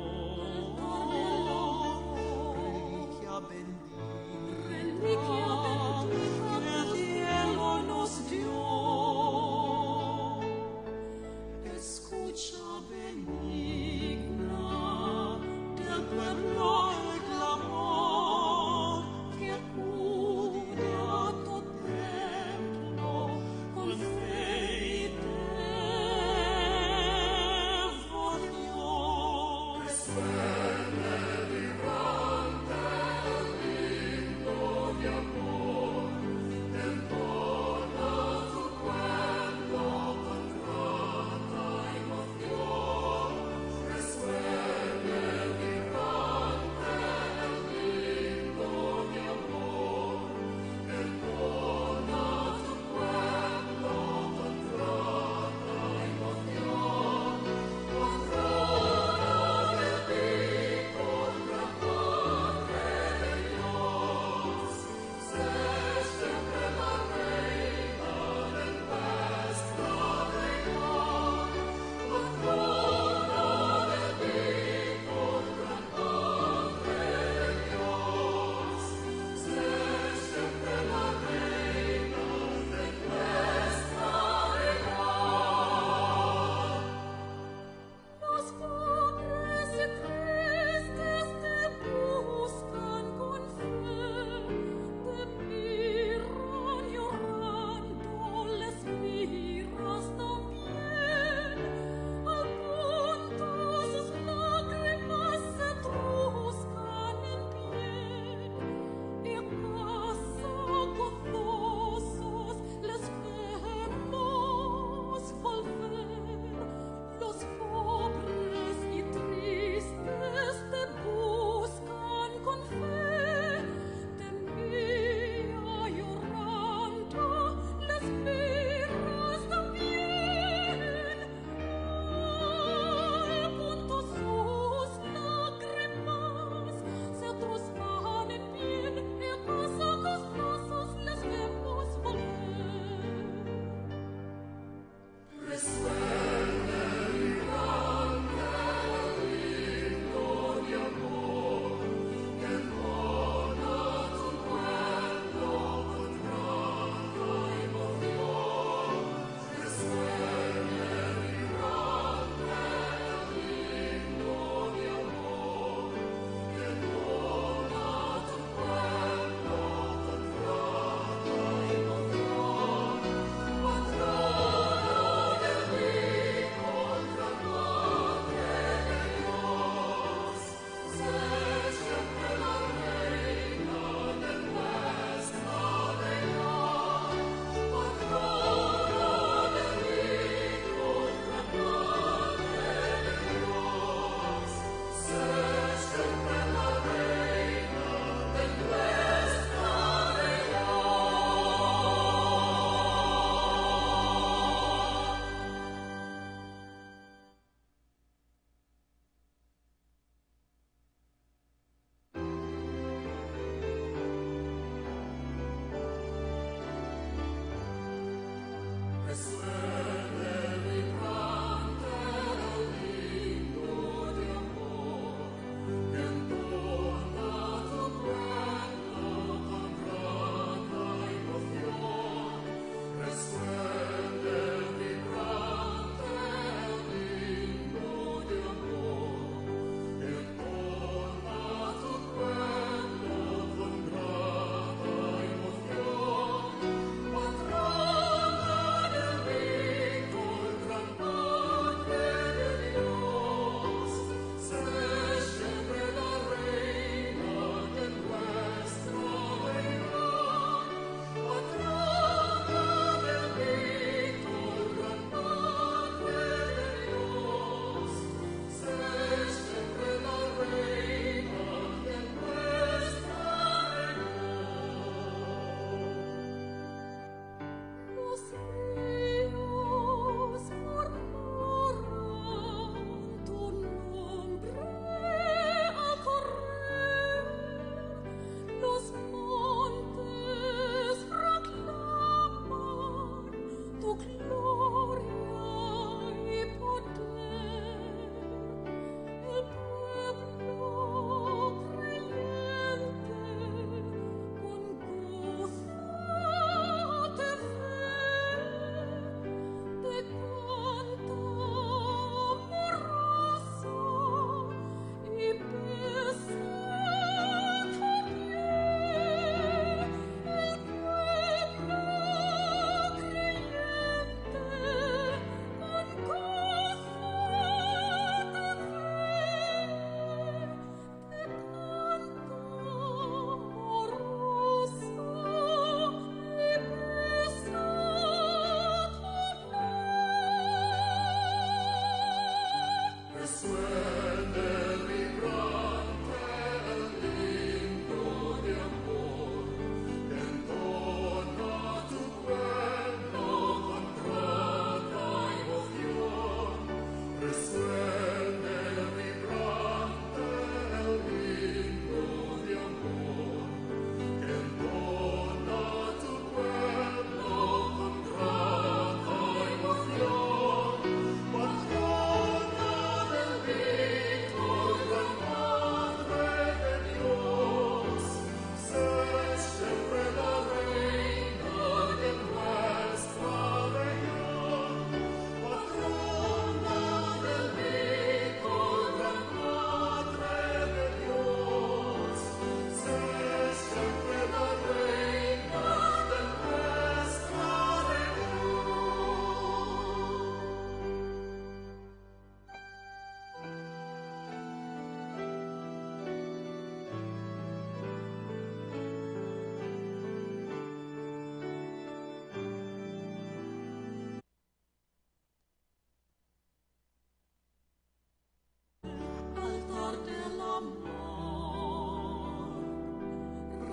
Speaker 11: altar del amor,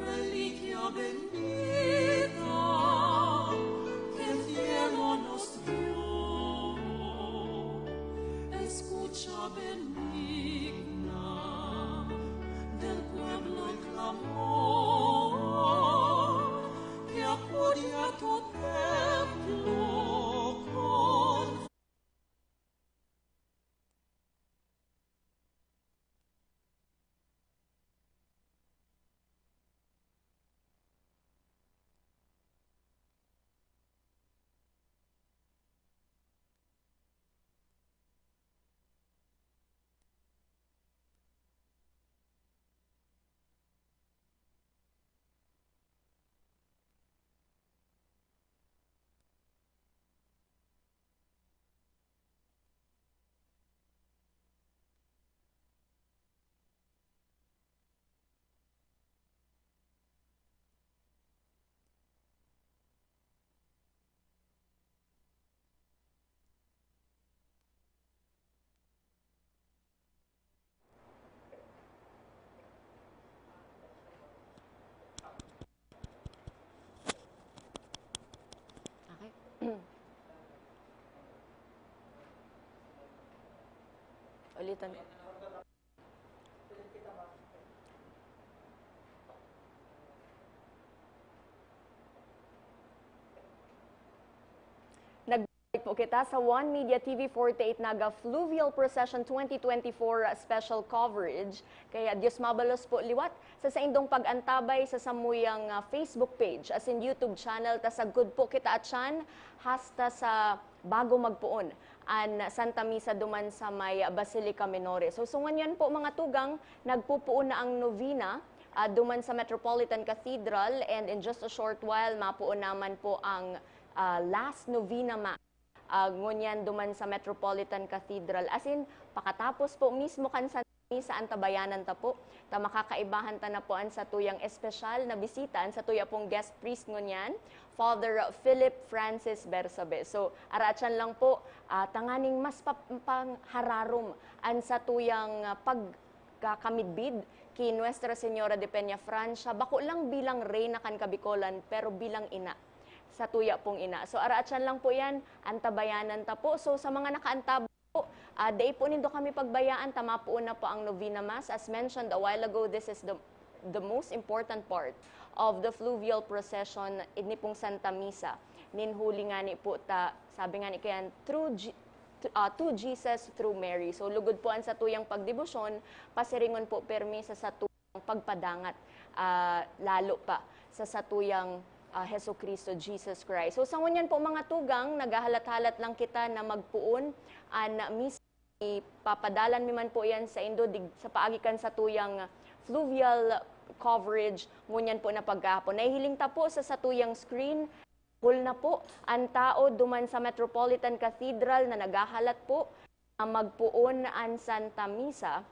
Speaker 11: reliquia bendita que el cielo nos dio. Escucha benigna del pueblo el clamor que acude a tu templo con
Speaker 10: Ulitan. Nagbalik po kita sa One Media TV 48 Naga Fluvial Procession 2024 special coverage. Kaya Diyos mabalos po liwat sa indong pag-antabay sa samuyang Facebook page as in YouTube channel ta sa good po kita at siyan hasta sa bago magpuon an Santa Misa duman sa may Basilica Minore. So nganyan po mga tugang nagpupuon na ang novena duman sa Metropolitan Cathedral, and in just a short while mapuon naman po ang last novena mass ngunyan duman sa Metropolitan Cathedral. As in, pakatapos po mismo kan sa Misa antabayanan ta po, ta makakaibahan ta na po an sa tuyang espesyal na bisita, an sa tuya pong guest priest ngunyan, Father Philip Francis Bersabe. So, arachan lang po, tanganing mas panghararom an sa tuyang pagkakamidbid kay Nuestra Señora de Peña Francia, bako lang bilang reyna kan Kabikolan, pero bilang ina sa tuya pong ina. So araatsan lang po yan, antabayanan ta po. So sa mga nakaantab po, day po nindo kami pagbayaan, tama po na po ang Novena Mass. As mentioned a while ago, this is the most important part of the fluvial procession ini pong Santa Misa. Ninhuli nga ni po ta, sabi nga ni kayan, to Jesus through Mary. So lugod po ang sa tuyang pagdebosyon, pasiringon po permi sa tuyang pagpadangat, lalo pa sa satuyang Heso Kristo, Jesus Christ. So sa ngunyan po mga tugang, nagahalat-halat lang kita na magpuon na misa. Ipapadalan mi man po yan sa Indo sa paagikan sa tuyang fluvial coverage ngunyan po na paghapon. Nahihiling ta po sa tuyang screen. Full na po ang tao duman sa Metropolitan Cathedral na nagahalat po na magpuon ang Santa Misa.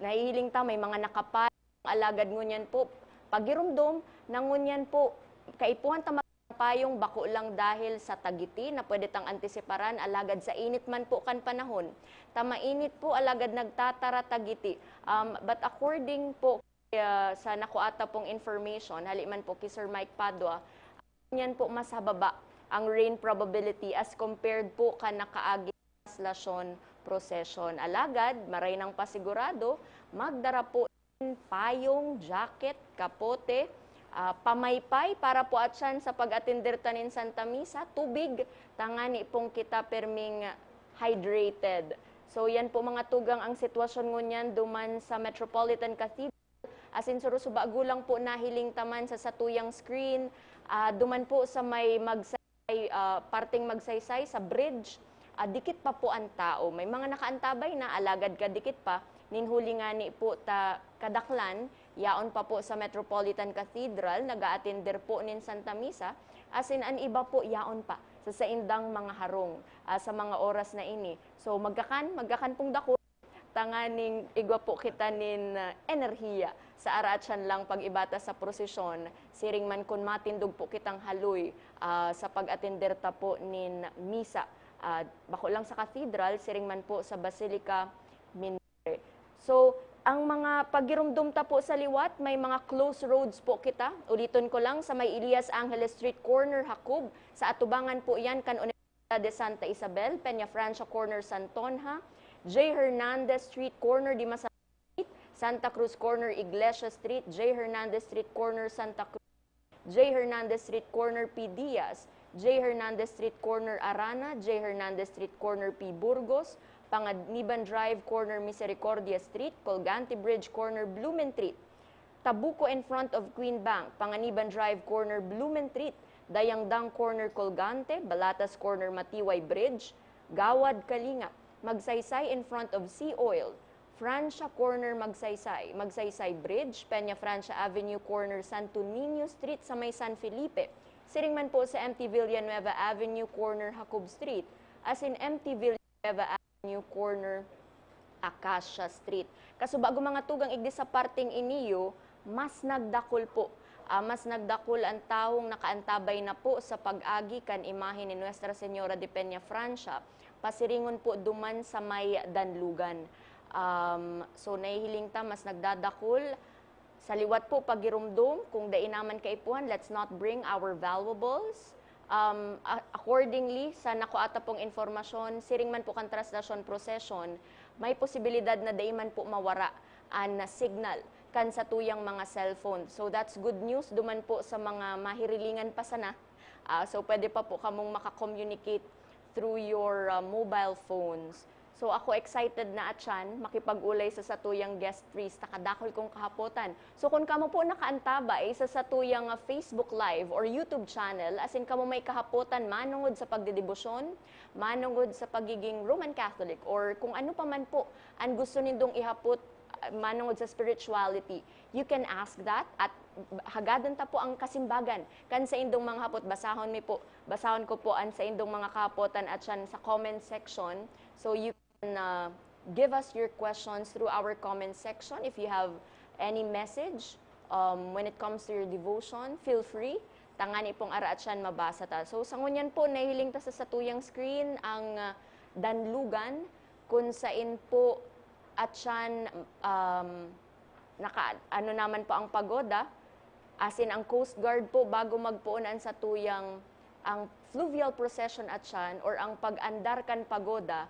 Speaker 10: Nahihiling ta may mga nakapal alagad ngunyan po. Pagirumdom, nangunyan po, kaipuhan ta magpayong bako lang dahil sa tagiti na pwede tang antisiparan, alagad sa init man po kan panahon. Tamainit po, alagad nagtatara tagiti. But according po sa nakuata pong information, haliman po kay Sir Mike Padua, yan po mas hababa ang rain probability as compared po kan nakaagi translasyon procession. Alagad, maray ng pasigurado, magdara po payong, jacket, kapote, pamaypay para po atyan sa pag-atender tanin Santa Misa, tubig, tangani pong kita perming hydrated. So yan po mga tugang ang sitwasyon ngunyan duman sa Metropolitan Cathedral. Asin surusubago lang po nahiling taman sa satuyang screen, duman po sa may parting magsaysay sa bridge, dikit pa po ang tao. May mga nakaantabay na alagad ka dikit pa, ninhuli nga ni po ta kadaklan, yaon pa po sa Metropolitan Cathedral, nag-aatender po nin Santa Misa, asin an iba po yaon pa sa saindang mga harong sa mga oras na ini. So magkakan pong dako, tanganing igwa po kita nin enerhiya sa aratsyan lang pag-ibata sa prosesyon, siring man kun matindog po kitang haluy sa pag-atender ta po nin misa. Bako lang sa cathedral, siring man po sa Basilica Mindre. So, ang mga pagirumdum ta po sa liwat, may mga close roads po kita. Ulitin ko lang, sa may Elias Angeles Street Corner, Hakob. Sa atubangan po yan, kan Universidad de Santa Isabel, Peña Francia Corner, Santonja, J. Hernandez Street Corner, Dimasal Street, Santa Cruz Corner, Iglesia Street, J. Hernandez Street Corner, Santa Cruz, J. Hernandez Street Corner, P. Diaz, J. Hernandez Street Corner, Arana, J. Hernandez Street Corner, P. Burgos, Panganiban Drive Corner, Misericordia Street, Colgante Bridge Corner, Blumentritt, Tabuco in front of Queen Bank, Panganiban Drive Corner, Blumentritt, Dayangdang Corner, Colgante, Balatas Corner, Matiway Bridge, Gawad, Kalingap, Magsaysay in front of Sea Oil, Francia Corner, Magsaysay, Magsaysay Bridge, Peña Francia Avenue Corner, Santo Niño Street sa may San Felipe, siring man po sa MT Villanueva Avenue Corner, Hakob Street, as in MT Villanueva Avenue Corner, Acacia Street. Kaso bago mga tugang igdi sa parting iniyo, mas nagdakol po. Mas nagdakol ang taong nakaantabay na po sa pag-agi kan imahe ni Nuestra Señora de Peña Francia. Pasiringon po duman sa may Danlugan. So nahihiling ta, mas nagdadakol. Sa liwat po, pagirumdum, kung dai naman kaipuhan, let's not bring our valuables. Accordingly, sa nakuata pong informasyon, siring man po kan translasyon procession, may posibilidad na dai man po mawara ang signal kan sa tuyang mga cellphone. So that's good news duman po sa mga mahirilingan pa sana. So pwede pa po kamong makakommunicate through your mobile phones. So ako excited na atyan, makipag-ulay sa satuyang guest priest, nakadakol kong kahapotan. So kung kamo po nakaantabay sa satuyang Facebook Live or YouTube channel, as in kamo may kahapotan manungod sa pagdedebosyon, manungod sa pagiging Roman Catholic, or kung ano pa man po ang gusto nindong ihapot manungod sa spirituality, you can ask that at hagadan ta po ang kasimbagan kan sa indong mga hapot. Basahon ko po ang sa indong mga kahapotan at yan sa comment section. So you can give us your questions through our comment section. If you have any message when it comes to your devotion, feel free. Tangani pong ara at yan mabasa ta. So sa ngunyan po, nahiling ta sa satuyang screen ang Danlugan, kung sain po at yan, ano naman po ang pagoda, as in ang Coast Guard po, bago magpuunan sa tuyang ang fluvial procession at yan, or ang pag-andar kan pagoda,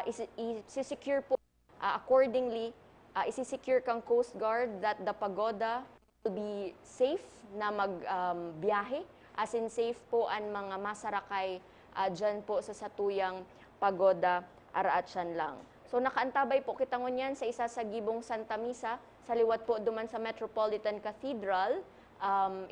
Speaker 10: isi-secure po, accordingly, isi-secure kang Coast Guard that the pagoda will be safe na magbiyahe, as in safe po ang mga masarakay dyan po sa satuyang pagoda, araat yan lang. So nakaantabay po kita ngunyan sa isa sa gibong Santa Misa, sa liwat po duman sa Metropolitan Cathedral.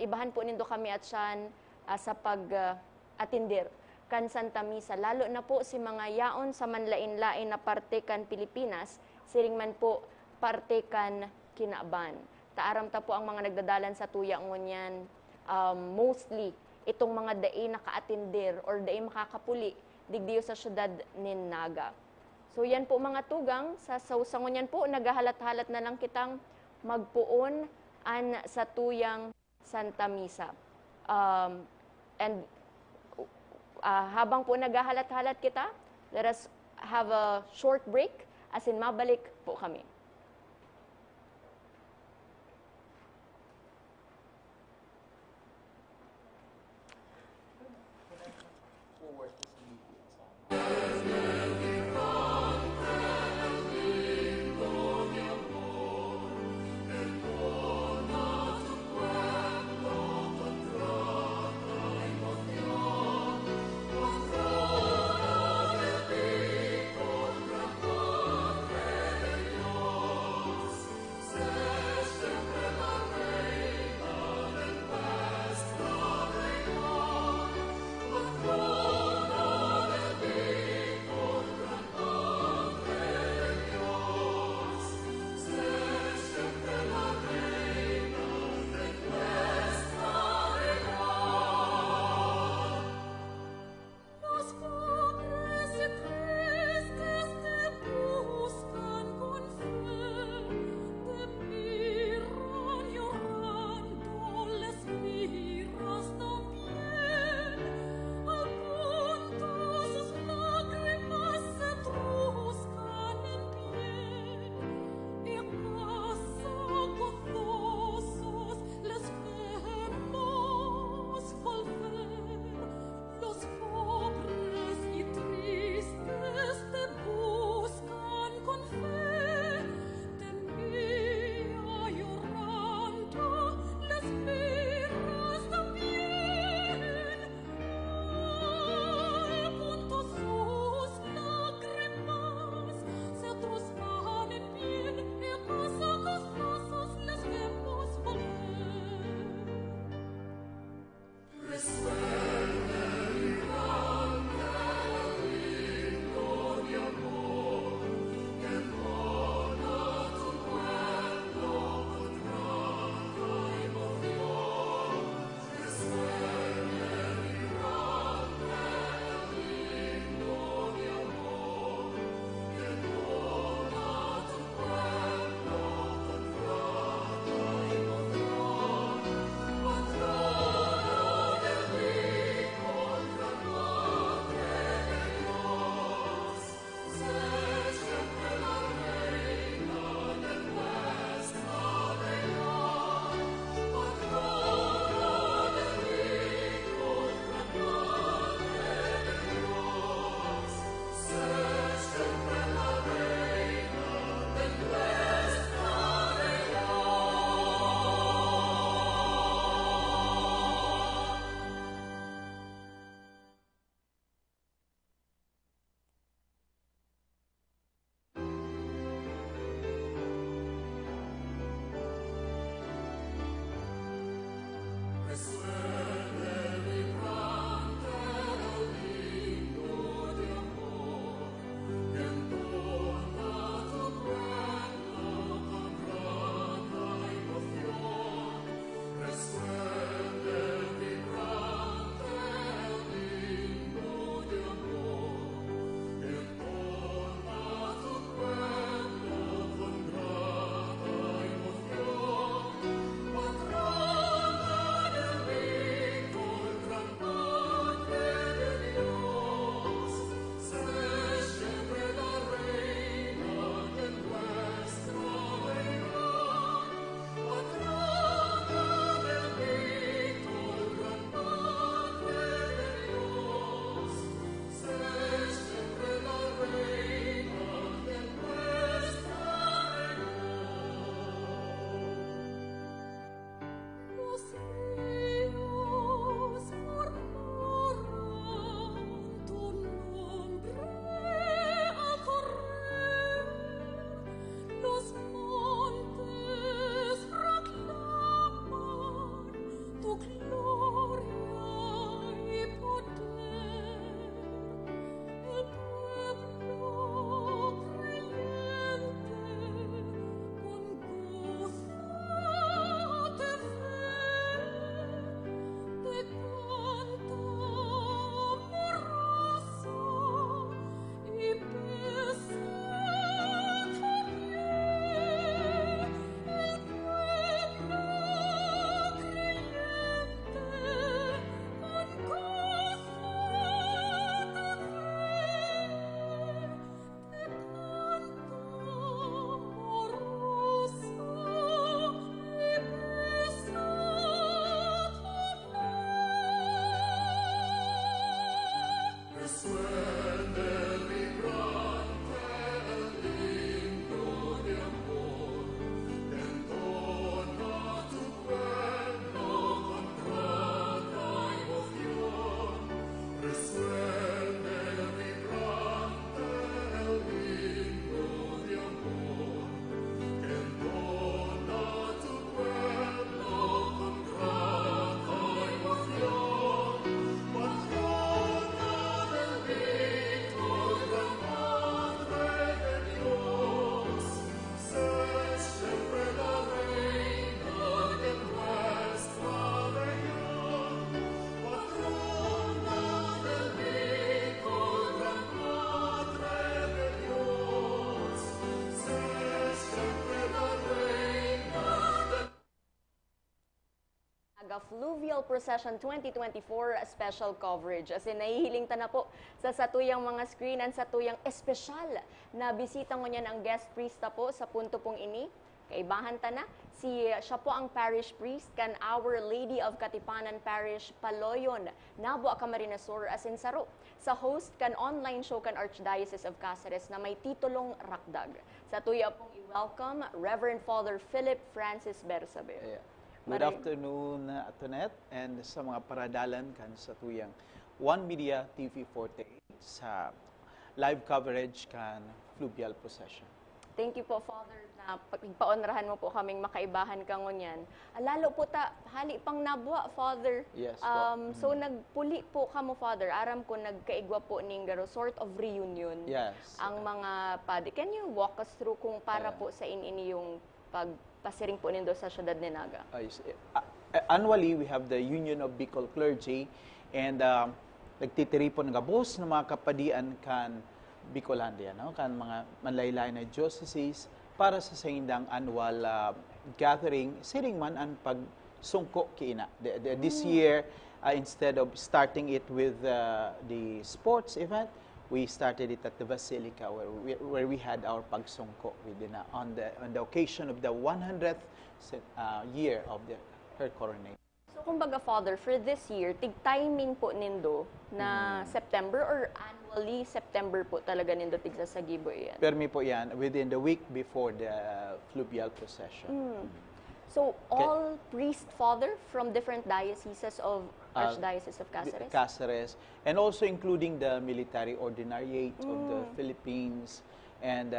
Speaker 10: Ibahan po nindo kami at siyan sa pag-atindir kan Santa Misa. Lalo na po si mga yaon sa manlain-lain na parte kan Pilipinas, siring man po parte kan Kinaban. Taaram ta po ang mga nagdadalan sa tuya ngunyan, mostly itong mga dai naka-atindir or dai makakapuli digdiyo sa syudad nin Naga. So yan po mga tugang, sa sausangon yan po, nagahalat-halat na lang kitang magpuon sa tuyang Santa Misa. And habang po nagahalat-halat kita, let us have a short break, as in mabalik po kami. Fluvial Procession 2024 special coverage. As in, nahihiling ta na po sa satuyang mga screen and satuyang espesyal na bisita mo niyan ang guest priest ta po sa punto pong ini. Kaibahan ta na, siya po ang parish priest kan Our Lady of Katipanan Parish, Paloyon, Nabo Camarines Sur, as in saro. Sa host kan online show kan Archdiocese of Cáceres na may titulong Rakdag. Sa tuya pong i-welcome Reverend Father Philip Francis Bersabe.
Speaker 12: Yeah. Good afternoon, Atonet, and sa mga paradalan kan sa tuyang One Media TV 48 sa live coverage kan Fluvial Procession.
Speaker 10: Thank you po, Father, na pagpaonrahan mo po kaming makaibahan ka ngunyan. Lalo po ta, hali pang nabwa, Father.
Speaker 12: Yes po.
Speaker 10: So, nagpuli po ka mo, Father. Aram ko, nagkaigwa po ning garo, sort of reunion.
Speaker 12: Yes.
Speaker 10: Ang mga padi. Can you walk us through kung para po sa ini yung pagpasiring po nindo sa syudad ni Naga?
Speaker 12: Annually, we have the Union of Bicol Clergy, and nagtitiripon nga bus ng mga kapadian kan Bicolandia, no? Kan mga manlaylay na dioceses para sa sindang annual gathering, siring man ang pagsungko kiina. This year, instead of starting it with the sports event, we started it at the Basilica where we had our pagsungko on the occasion of the 100th year of her coronation.
Speaker 10: So, kumbaga, Father, for this year, tig-timing po nindo na September or annually September po talaga nindo tigsasagibo yan?
Speaker 12: Permi po yan, within the week before the Fluvial Procession.
Speaker 10: So, all priest, Father, from different dioceses of Archdiocese of Cáceres?
Speaker 12: Cáceres, and also including the military ordinariate of the Philippines, and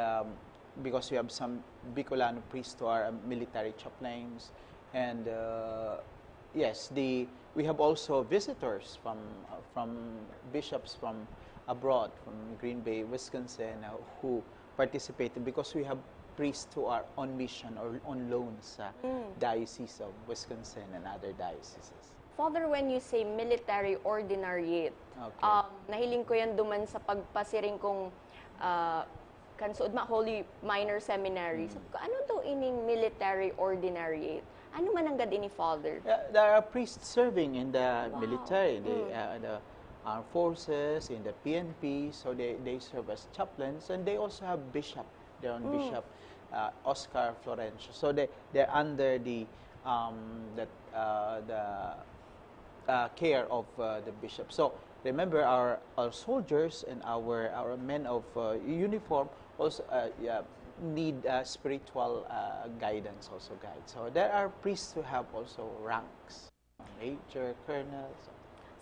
Speaker 12: because we have some Bicolano priests who are military chaplains, and yes, we have also visitors from bishops from abroad, from Green Bay, Wisconsin, who participated because we have priests who are on mission or on loan sa Diocese of Wisconsin and other dioceses.
Speaker 10: Father, when you say military ordinariate, nahiling ko yan duman sa pagpasiring kong kansuod ma Holy Minor Seminary. So, ano daw ining military ordinariate? Ano man ang gadi ni Father?
Speaker 12: There are priests serving in the military, the armed forces, in the PNP, so they serve as chaplains, and they also have bishop, their own bishop, Oscar Florencio. So they're under the care of the bishop. So remember, our soldiers and our men of uniform also need spiritual guidance, also guide. So there are priests who have also ranks, major, colonels.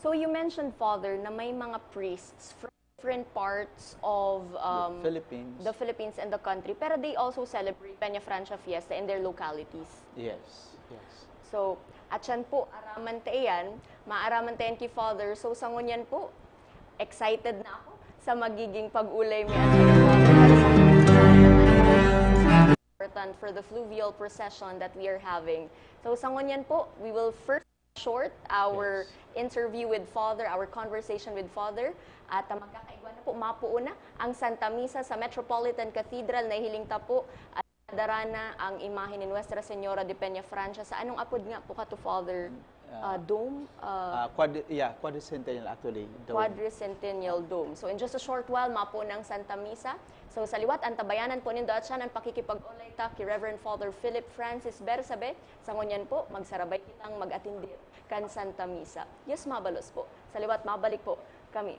Speaker 10: So you mentioned, Father, na may mga priests from different parts of
Speaker 12: the
Speaker 10: Philippines and the country, pero they also celebrate Peña Francia Fiesta in their localities.
Speaker 12: Yes, yes.
Speaker 10: So, at yan po, araman tayan, maaraman tayan kay Father. So, sa ngunyan po, excited na ako sa magiging pag-ulay mi important for the fluvial procession that we are having. So, sa ngunyan po, we will first short our interview with Father, our conversation with Father, at magkakaigwa na po, mapuuna ang Santa Misa sa Metropolitan Cathedral na hiling po at darana ang imahe ni Nuestra Señora de Peña Francia. Sa anong apod nga po ka to, Father? Dome?
Speaker 12: Quadricentennial actually.
Speaker 10: Dome. Quadricentennial Dome. So in just a short while, mapuuna ang Santa Misa. So sa liwat, ang tabayanan po nindo at siya ng pakikipag-ulay ta kay Reverend Father Philip Francis Bersabe. Sa ngunyan po, magsarabay kitang mag-atindir kan Santa Misa. Yes, mabalos po. Sa liwat, mabalik po kami.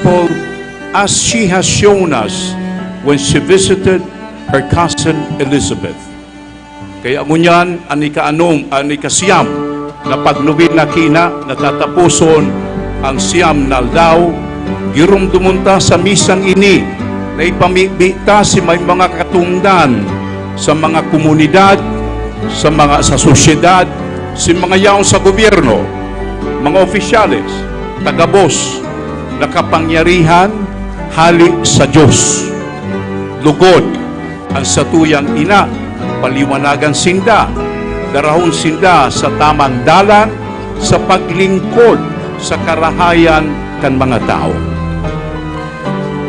Speaker 13: example as she has shown us when she visited her cousin Elizabeth. Kaya ngunyan, ikasiyam na pagnubina kina, natatapuson ang siyam na aldaw, girumdumunta sa misang ini, na ipamibita si may mga katungdan sa mga komunidad, sa sosyedad, si mga yaong sa gobyerno, mga opisyales, tagabos, na kapangyarihan, hali sa Diyos. Lugod ang satuyang ina, paliwanagan sinda, darahon sinda sa tamang dalan, sa paglingkod sa karahayan kan mga tao.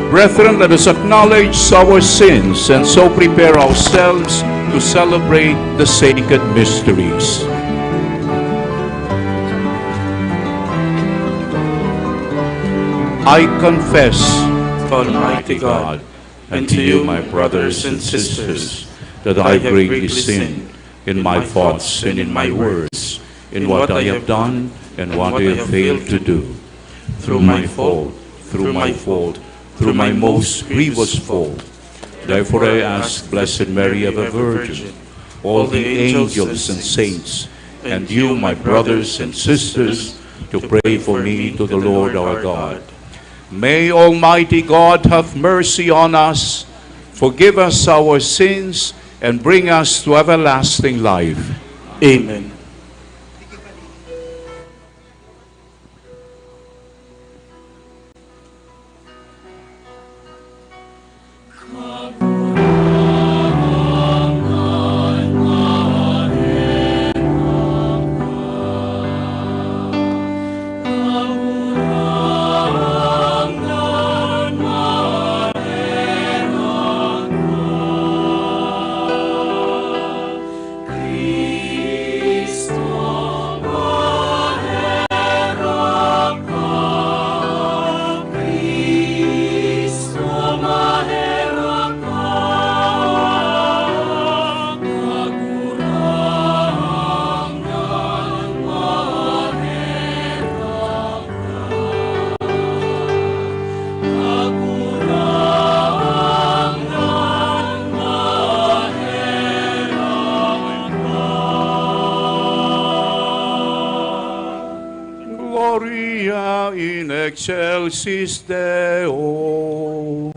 Speaker 13: Brethren, let us acknowledge our sins and so prepare ourselves to celebrate the sacred mysteries. I confess, Almighty God, and to you, my brothers and sisters, that I have greatly sinned in my thoughts and in my words, in what I have done and what I have failed to do. Through my fault, through my most grievous fault. Therefore I ask Blessed Mary, ever Virgin, all the angels and saints, and you, my brothers and sisters, to pray for me to the Lord our God. May Almighty God have mercy on us, forgive us our sins, and bring us to everlasting life. Amen. Gloria in excelsis Deo.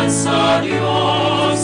Speaker 11: Sa Diyos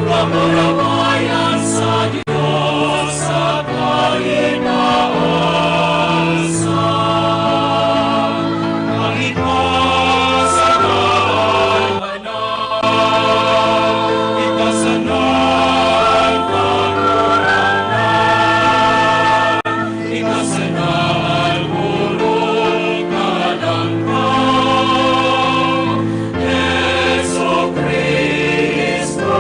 Speaker 11: Ramarabayan sa Diyos sa kalinaosan. Langit mo sa kaalaman, ikasanang kagurangan, ikasanang bulong kadangkang, Yeso Cristo.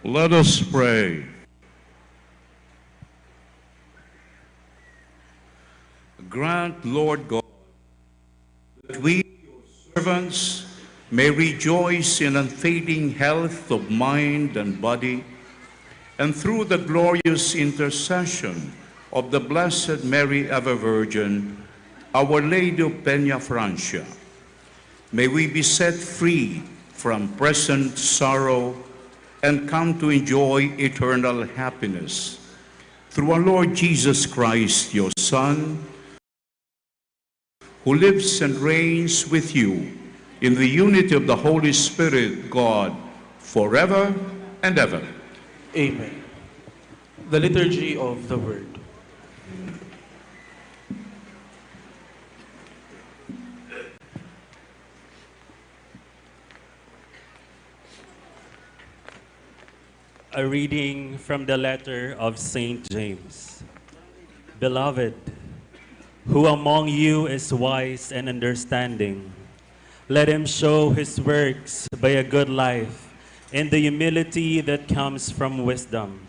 Speaker 13: Let us pray. Grant, Lord God, that we, your servants, may rejoice in unfading health of mind and body, and through the glorious intercession of the Blessed Mary, ever Virgin, Our Lady of Peña Francia, may we be set free from present sorrow and come to enjoy eternal happiness. Through our Lord Jesus Christ, your Son, who lives and reigns with you in the unity of the Holy Spirit, God, forever and ever.
Speaker 14: Amen. The Liturgy of the Word.
Speaker 15: A reading from the letter of St. James. Beloved, who among you is wise and understanding? Let him show his works by a good life in the humility that comes from wisdom.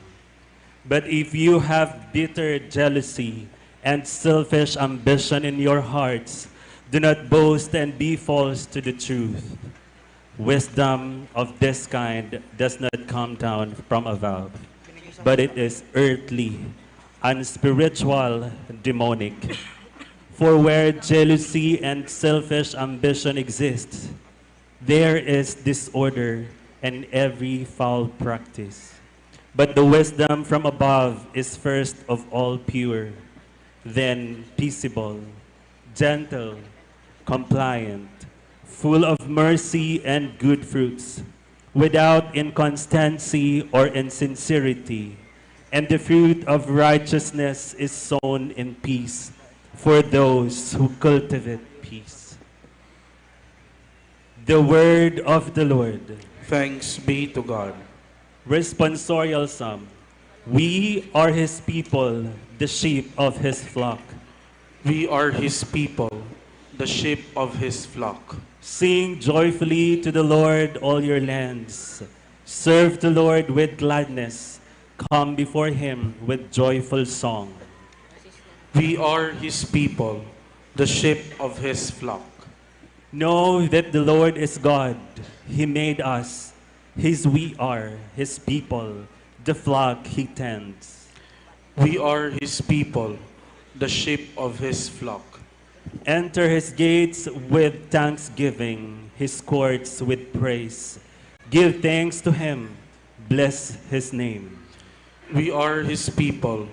Speaker 15: But if you have bitter jealousy and selfish ambition in your hearts, do not boast and be false to the truth. Wisdom of this kind does not come down from above, but it is earthly, unspiritual, demonic. For where jealousy and selfish ambition exist, there is disorder and every foul practice. But the wisdom from above is first of all pure, then peaceable, gentle, compliant, full of mercy and good fruits, without inconstancy or insincerity. And the fruit of righteousness is sown in peace for those who cultivate peace. The word of the Lord.
Speaker 14: Thanks be to God.
Speaker 15: Responsorial Psalm. We are his people, the sheep of his flock.
Speaker 14: We are his people, the sheep of his flock.
Speaker 15: Sing joyfully to the Lord, all your lands. Serve the Lord with gladness. Come before him with joyful song.
Speaker 14: We are his people, the sheep of his flock.
Speaker 15: Know that the Lord is God. He made us. We are his people, the flock he tends.
Speaker 14: We are his people, the sheep of his flock.
Speaker 15: Enter his gates with thanksgiving, his courts with praise. Give thanks to him. Bless his name.
Speaker 14: We are his people,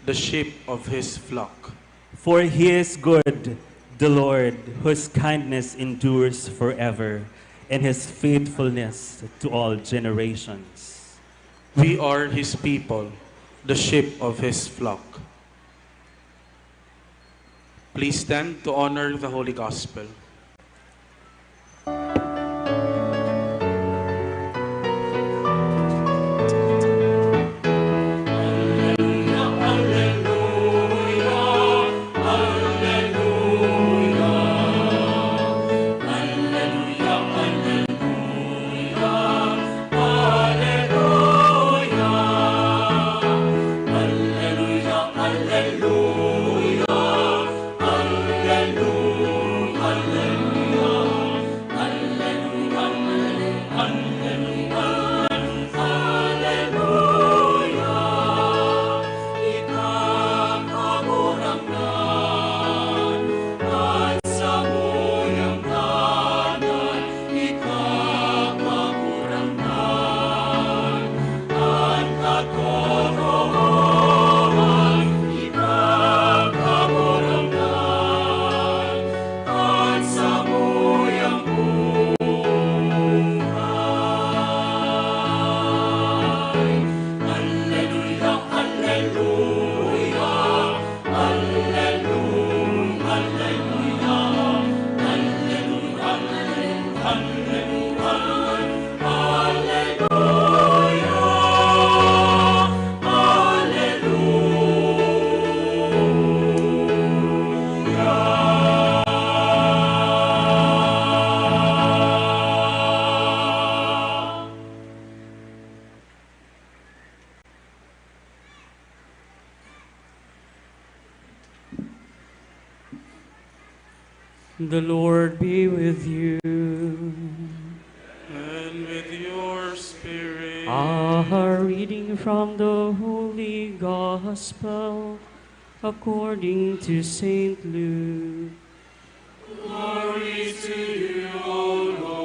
Speaker 14: the sheep of his flock.
Speaker 15: For he is good, the Lord, whose kindness endures forever, and his faithfulness to all generations.
Speaker 14: We are his people, the sheep of his flock. Please stand to honor the Holy Gospel.
Speaker 16: The Lord be with you.
Speaker 14: And with your spirit.
Speaker 16: A reading from the Holy Gospel according to Saint Luke.
Speaker 11: Glory to you, O Lord.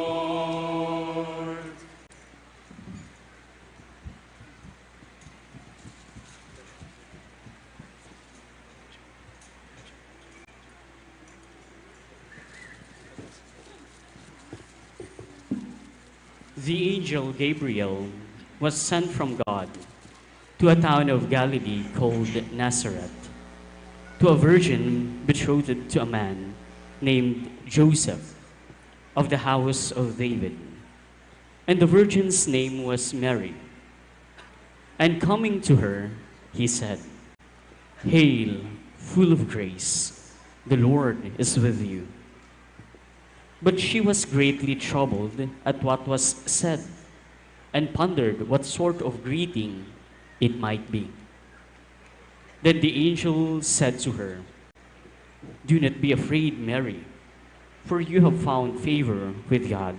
Speaker 16: The angel Gabriel was sent from God to a town of Galilee called Nazareth, to a virgin betrothed to a man named Joseph of the house of David. And the virgin's name was Mary. And coming to her, he said, "Hail, full of grace, the Lord is with you." But she was greatly troubled at what was said, and pondered what sort of greeting it might be. Then the angel said to her, "Do not be afraid, Mary, for you have found favor with God.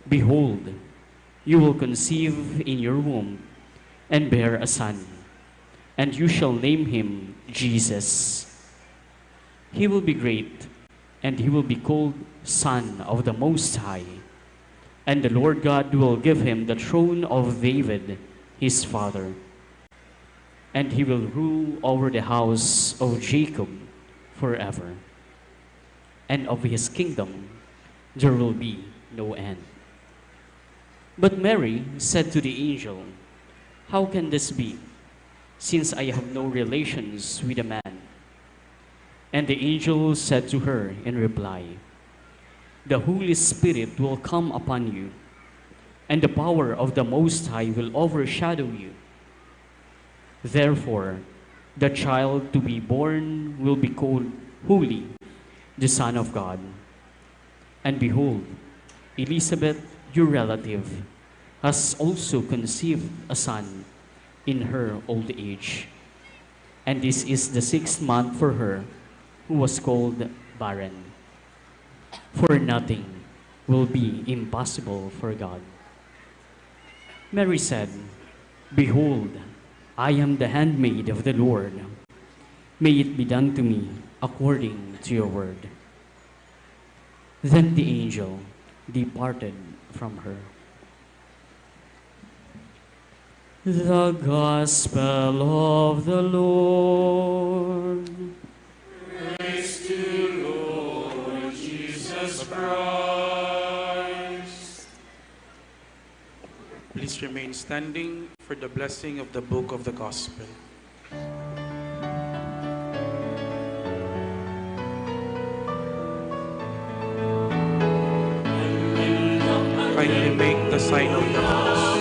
Speaker 16: Behold, you will conceive in your womb and bear a son, and you shall name him Jesus. He will be great, and he will be called Son of the Most High. And the Lord God will give him the throne of David, his father. And he will rule over the house of Jacob forever. And of his kingdom there will be no end." But Mary said to the angel, "How can this be, since I have no relations with a man?" And the angel said to her in reply, "The Holy Spirit will come upon you, and the power of the Most High will overshadow you. Therefore, the child to be born will be called Holy, the Son of God. And behold, Elizabeth, your relative, has also conceived a son in her old age. And this is the 6th month for her who was called barren. For nothing will be impossible for God." Mary said, "Behold, I am the handmaid of the Lord. May it be done to me according to your word." Then the angel departed from her. The Gospel of the Lord.
Speaker 11: Praise to Lord Jesus Christ.
Speaker 14: Please remain standing for the blessing of the book of the Gospel. Kindly make the sign of the cross.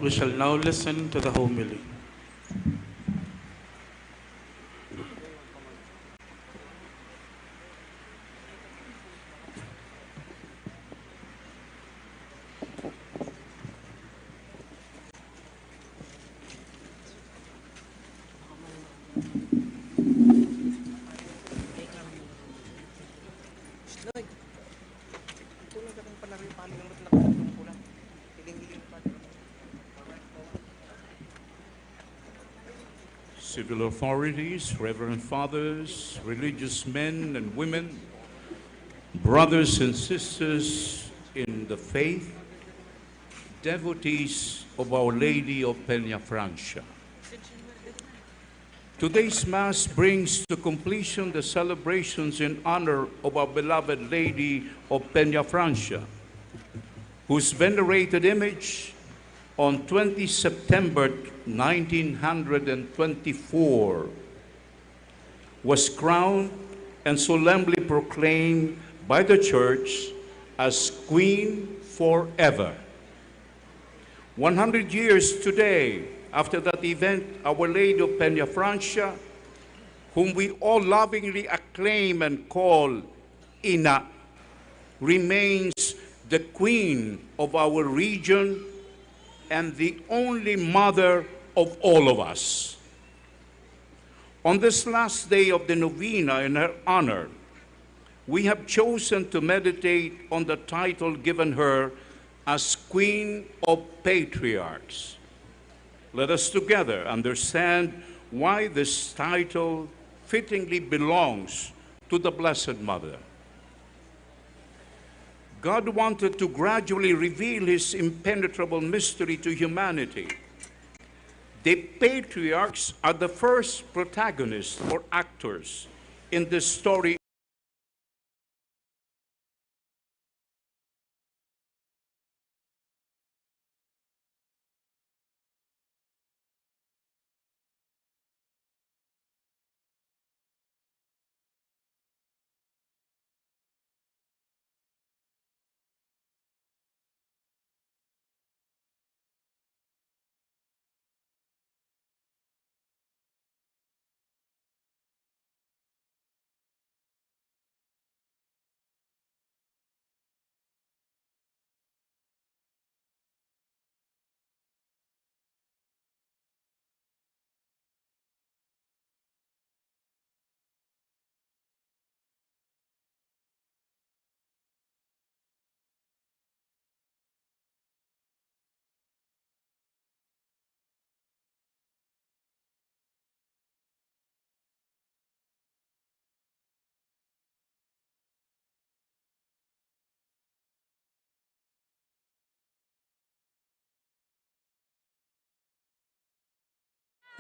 Speaker 14: We shall now listen to the homily. Civil authorities, reverend fathers, religious men and women, brothers and sisters in the faith, devotees of Our Lady of Peñafrancia. Today's Mass brings to completion the celebrations in honor of our beloved Lady of Peñafrancia, whose venerated image on 20 September 1924 was crowned and solemnly proclaimed by the Church as Queen forever. 100 years today after that event, Our Lady of Peñafrancia, whom we all lovingly acclaim and call Ina, remains the queen of our region and the only mother of all of us. On this last day of the novena in her honor, we have chosen to meditate on the title given her as Queen of Patriarchs. Let us together understand why this title fittingly belongs to the Blessed Mother. God wanted to gradually reveal his impenetrable mystery to humanity. The patriarchs are the first protagonists or actors in this story.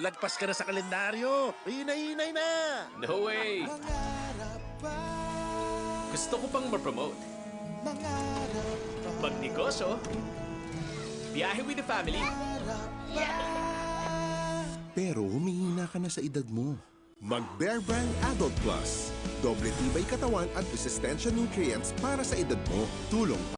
Speaker 17: Lagpas ka na sa kalendaryo. Hinay-hinay na.
Speaker 18: No way! Gusto ko pang ma-promote. Magnegosyo. Biyahe with the family.
Speaker 17: Pero humihina ka na sa edad mo. Mag-Bear Brand Adult Plus. Doble tibay katawan at resistensya nutrients para sa edad mo. Tulong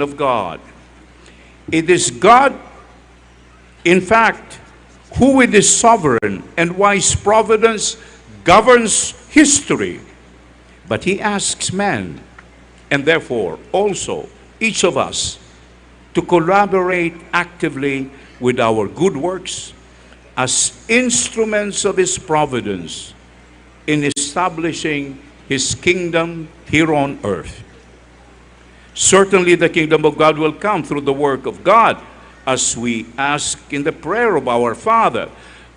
Speaker 14: of God. It is God, in fact, who with his sovereign and wise providence governs history. But he asks man, and therefore also each of us, to collaborate actively with our good works as instruments of his providence in establishing his kingdom here on earth. Certainly the kingdom of God will come through the work of God, as we ask in the prayer of our Father.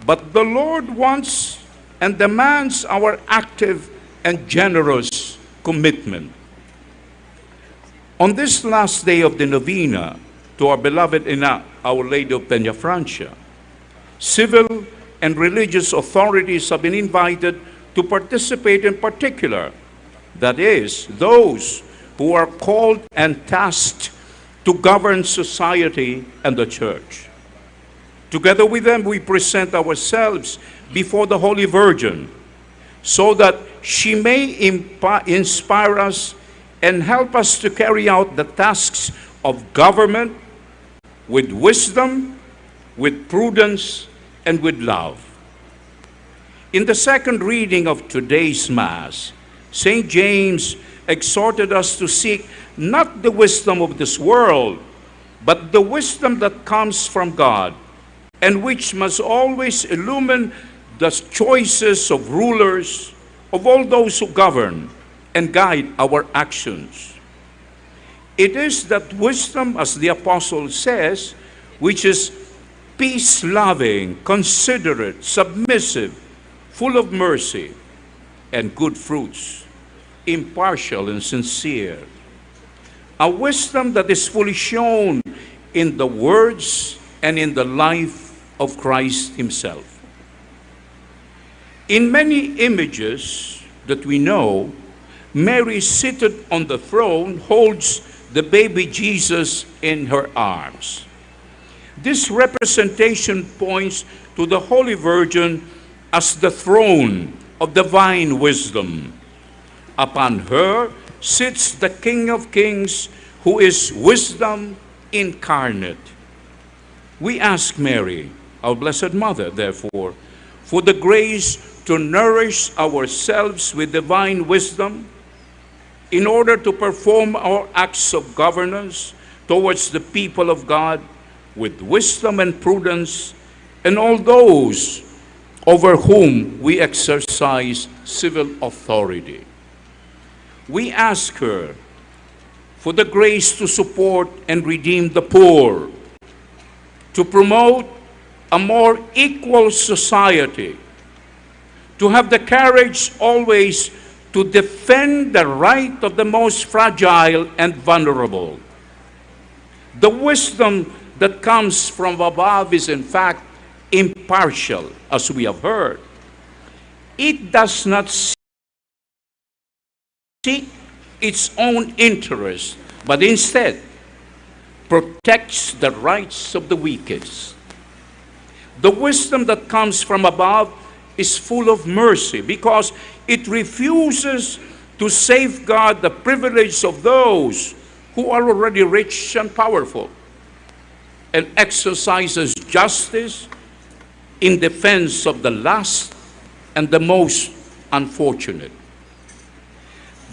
Speaker 14: But the Lord wants and demands our active and generous commitment. On this last day of the novena to our beloved Ina, Our Lady of Peñafrancia, civil and religious authorities have been invited to participate in particular. That is, those who are called and tasked to govern society and the church. Together with them, we present ourselves before the Holy Virgin so that she may inspire us and help us to carry out the tasks of government with wisdom, with prudence, and with love. In the second reading of today's Mass, St. James exhorted us to seek not the wisdom of this world, but the wisdom that comes from God, and which must always illumine the choices of rulers, of all those who govern, and guide our actions. It is that wisdom, as the Apostle says, which is peace-loving, considerate, submissive, full of mercy and good fruits, impartial and sincere. A wisdom that is fully shown in the words and in the life of Christ himself. In many images that we know, Mary seated on the throne holds the baby Jesus in her arms. This representation points to the Holy Virgin as the throne of divine wisdom. Upon her sits the King of Kings, who is wisdom incarnate. We ask Mary, our Blessed Mother, therefore, for the grace to nourish ourselves with divine wisdom in order to perform our acts of governance towards the people of God with wisdom and prudence, and all those over whom we exercise civil authority. We ask her for the grace to support and redeem the poor, to promote a more equal society, to have the courage always to defend the right of the most fragile and vulnerable. The wisdom that comes from above is in fact impartial, as we have heard. It does not seek its own interest, but instead protects the rights of the weakest. The wisdom that comes from above is full of mercy because it refuses to safeguard the privilege of those who are already rich and powerful, and exercises justice in defense of the last and the most unfortunate.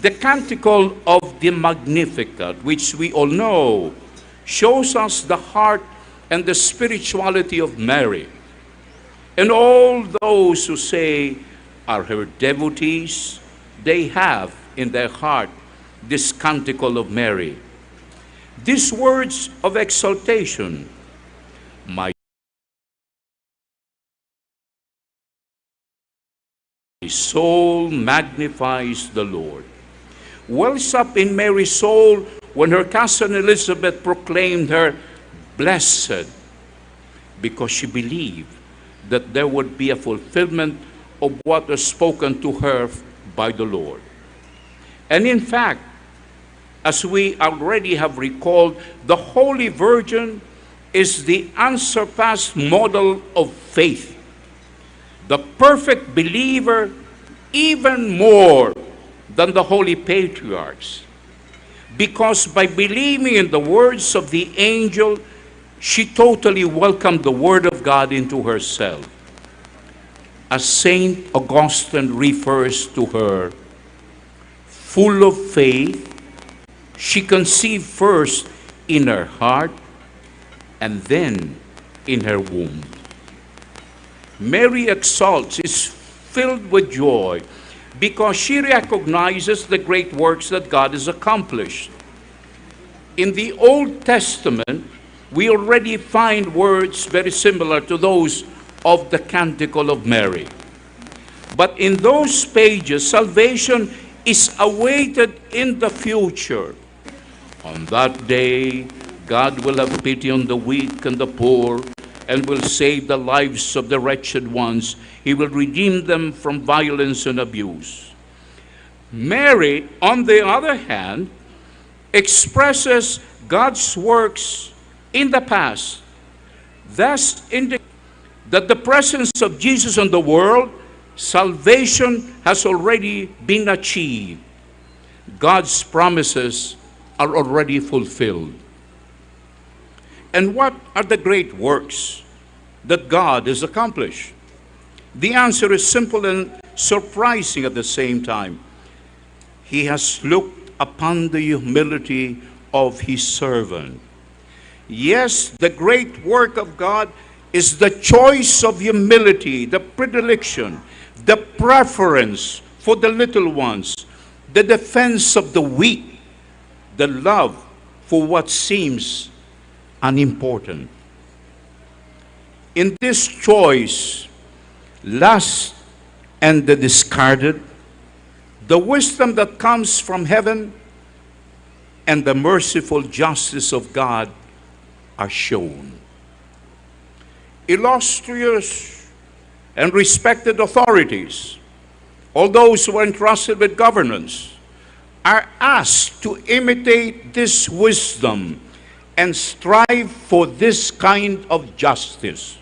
Speaker 14: The Canticle of the Magnificat, which we all know, shows us the heart and the spirituality of Mary. And all those who say are her devotees, they have in their heart this Canticle of Mary. These words of exaltation, my soul magnifies the Lord, wells up in Mary's soul when her cousin Elizabeth proclaimed her blessed, because she believed that there would be a fulfillment of what was spoken to her by the Lord. And in fact, as we already have recalled, the Holy Virgin is the unsurpassed model of faith, the perfect believer, even more than the holy patriarchs. because by believing in the words of the angel, she totally welcomed the Word of God into herself. As Saint Augustine refers to her, full of faith, she conceived first in her heart and then in her womb. Mary exalts, is filled with joy because she recognizes the great works that God has accomplished. In the Old Testament, we already find words very similar to those of the Canticle of Mary. But in those pages, salvation is awaited in the future. On that day, God will have pity on the weak and the poor and will save the lives of the wretched ones. He will redeem them from violence and abuse. Mary, on the other hand, expresses God's works in the past, thus indicating that the presence of Jesus in the world, salvation has already been achieved. God's promises are already fulfilled. And what are the great works that God has accomplished? The answer is simple and surprising at the same time. He has looked upon the humility of His servant. Yes, the great work of God is the choice of humility, the predilection, the preference for the little ones, the defense of the weak, the love for what seems unimportant. In this choice, lust and the discarded, the wisdom that comes from heaven and the merciful justice of God are shown. Illustrious and respected authorities, all those who are entrusted with governance, are asked to imitate this wisdom and strive for this kind of justice.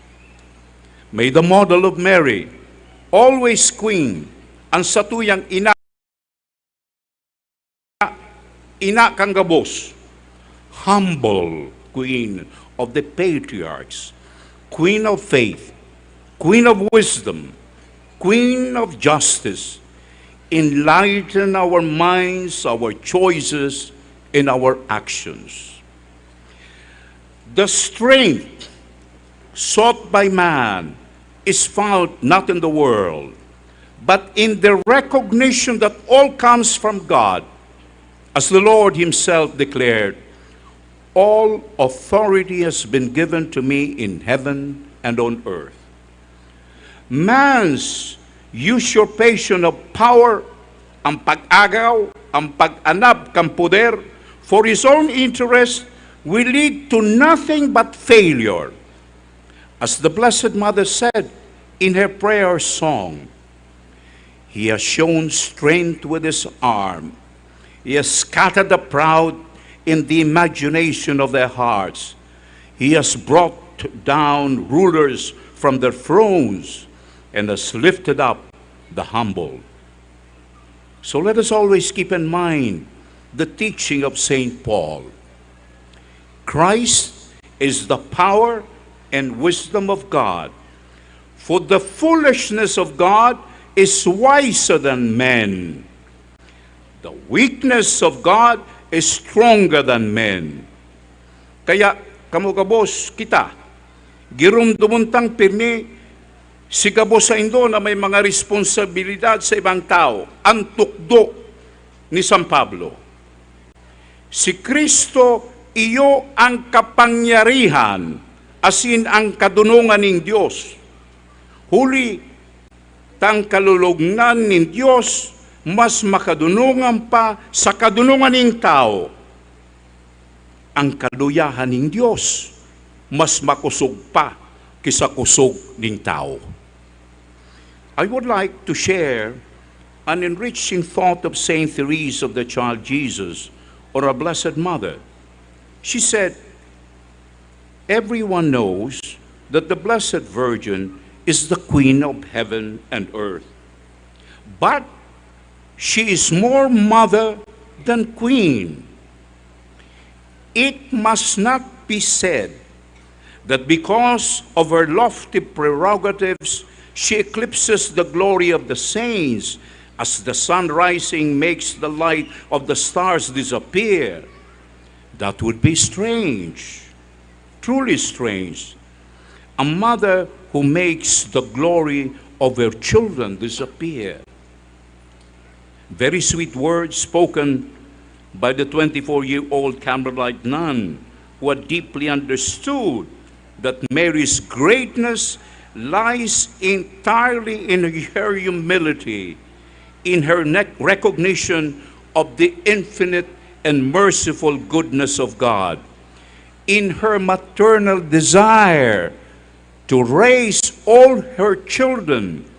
Speaker 14: May the model of Mary, always queen, ang satuyang ina kang gabos, humble queen of the patriarchs, queen of faith, queen of wisdom, queen of justice, enlighten our minds, our choices, and our actions. The strength sought by man is found not in the world, but in the recognition that all comes from God. As the Lord Himself declared, all authority has been given to me in heaven and on earth. Man's usurpation of power, ang pag-agaw, ang pag-anab kang poder for his own interest will lead to nothing but failure. As the Blessed Mother said in her prayer song, He has shown strength with His arm. He has scattered the proud in the imagination of their hearts. He has brought down rulers from their thrones and has lifted up the humble. So let us always keep in mind the teaching of St. Paul. Christ is the power and wisdom of God. For the foolishness of God is wiser than men. The weakness of God is stronger than men. Kaya, kamugabos kita, girumdumuntang pirmi, si kabos sa Indo na may mga responsibilidad sa ibang tao, ang tukdo ni San Pablo. Si Kristo, iyo ang kapangyarihan, asin ang kadunungan ng Diyos. Huli, tang kalulugnan ng Diyos, mas makadunungan pa sa kadunungan ng tao. Ang kaluyahan ng Diyos, mas makusog pa kisa kusog ng tao. I would like to share an enriching thought of Saint Therese of the Child Jesus, or our Blessed Mother. She said, everyone knows that the Blessed Virgin is the Queen of heaven and earth. But she is more mother than queen. It must not be said that because of her lofty prerogatives, she eclipses the glory of the saints, as the sun rising makes the light of the stars disappear. That would be strange, truly strange. A mother who makes the glory of her children disappear. Very sweet words spoken by the 24-year-old Carmelite nun who had deeply understood that Mary's greatness lies entirely in her humility, in her recognition of the infinite and merciful goodness of God, in her maternal desire to raise all her children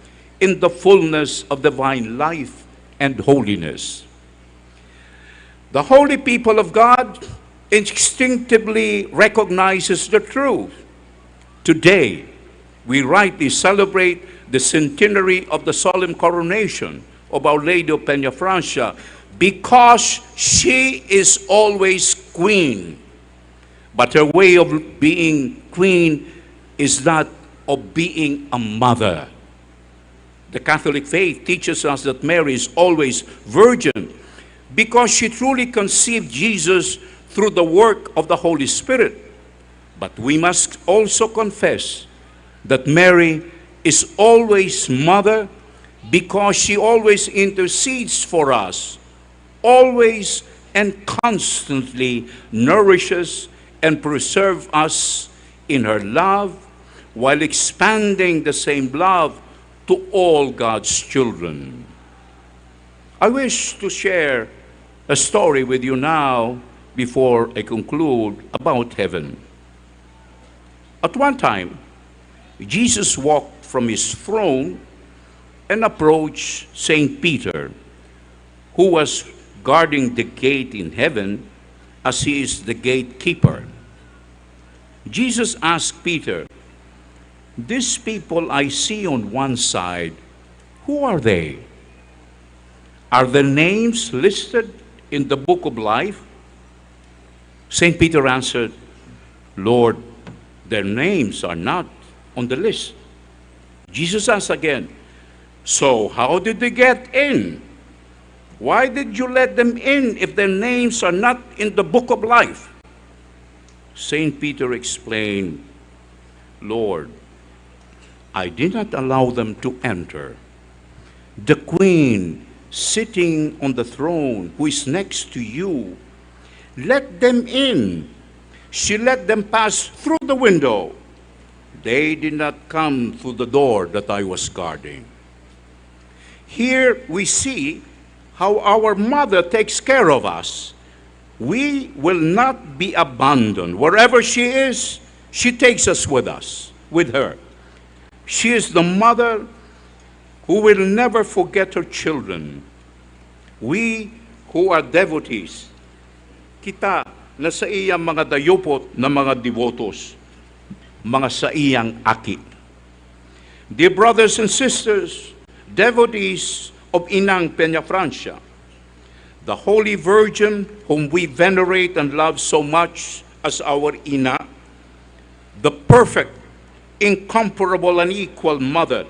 Speaker 14: in the fullness of divine life and holiness. The holy people of God instinctively recognizes the truth. Today, we rightly celebrate the centenary of the solemn coronation of Our Lady of Peñafrancia because she is always queen. But her way of being queen is that of being a mother. The Catholic faith teaches us that Mary is always virgin because she truly conceived Jesus through the work of the Holy Spirit. But we must also confess that Mary is always mother because she always intercedes for us, always and constantly nourishes and preserves us in her love while expanding the same love to all God's children. I wish to share a story with you now before I conclude about heaven. At one time, Jesus walked from his throne and approached St. Peter, who was guarding the gate in heaven as he is the gatekeeper. Jesus asked Peter, "These people I see on one side, who are they? Are their names listed in the book of life?" St. Peter answered, "Lord, their names are not on the list." Jesus asked again, "So how did they get in? Why did you let them in if their names are not in the book of life?" St. Peter explained, "Lord, I did not allow them to enter. The queen sitting on the throne, who is next to you, let them in. She let them pass through the window. They did not come through the door that I was guarding." Here we see how our mother takes care of us. We will not be abandoned. Wherever she is, she takes us, with her. She is the mother who will never forget her children. We who are devotees, kita na sa iyang mga dayupot na mga devotos, mga sa iyang aki. Dear brothers and sisters, devotees of Inang Peñafrancia, the Holy Virgin whom we venerate and love so much as our Ina, the perfect, incomparable, and equal mother.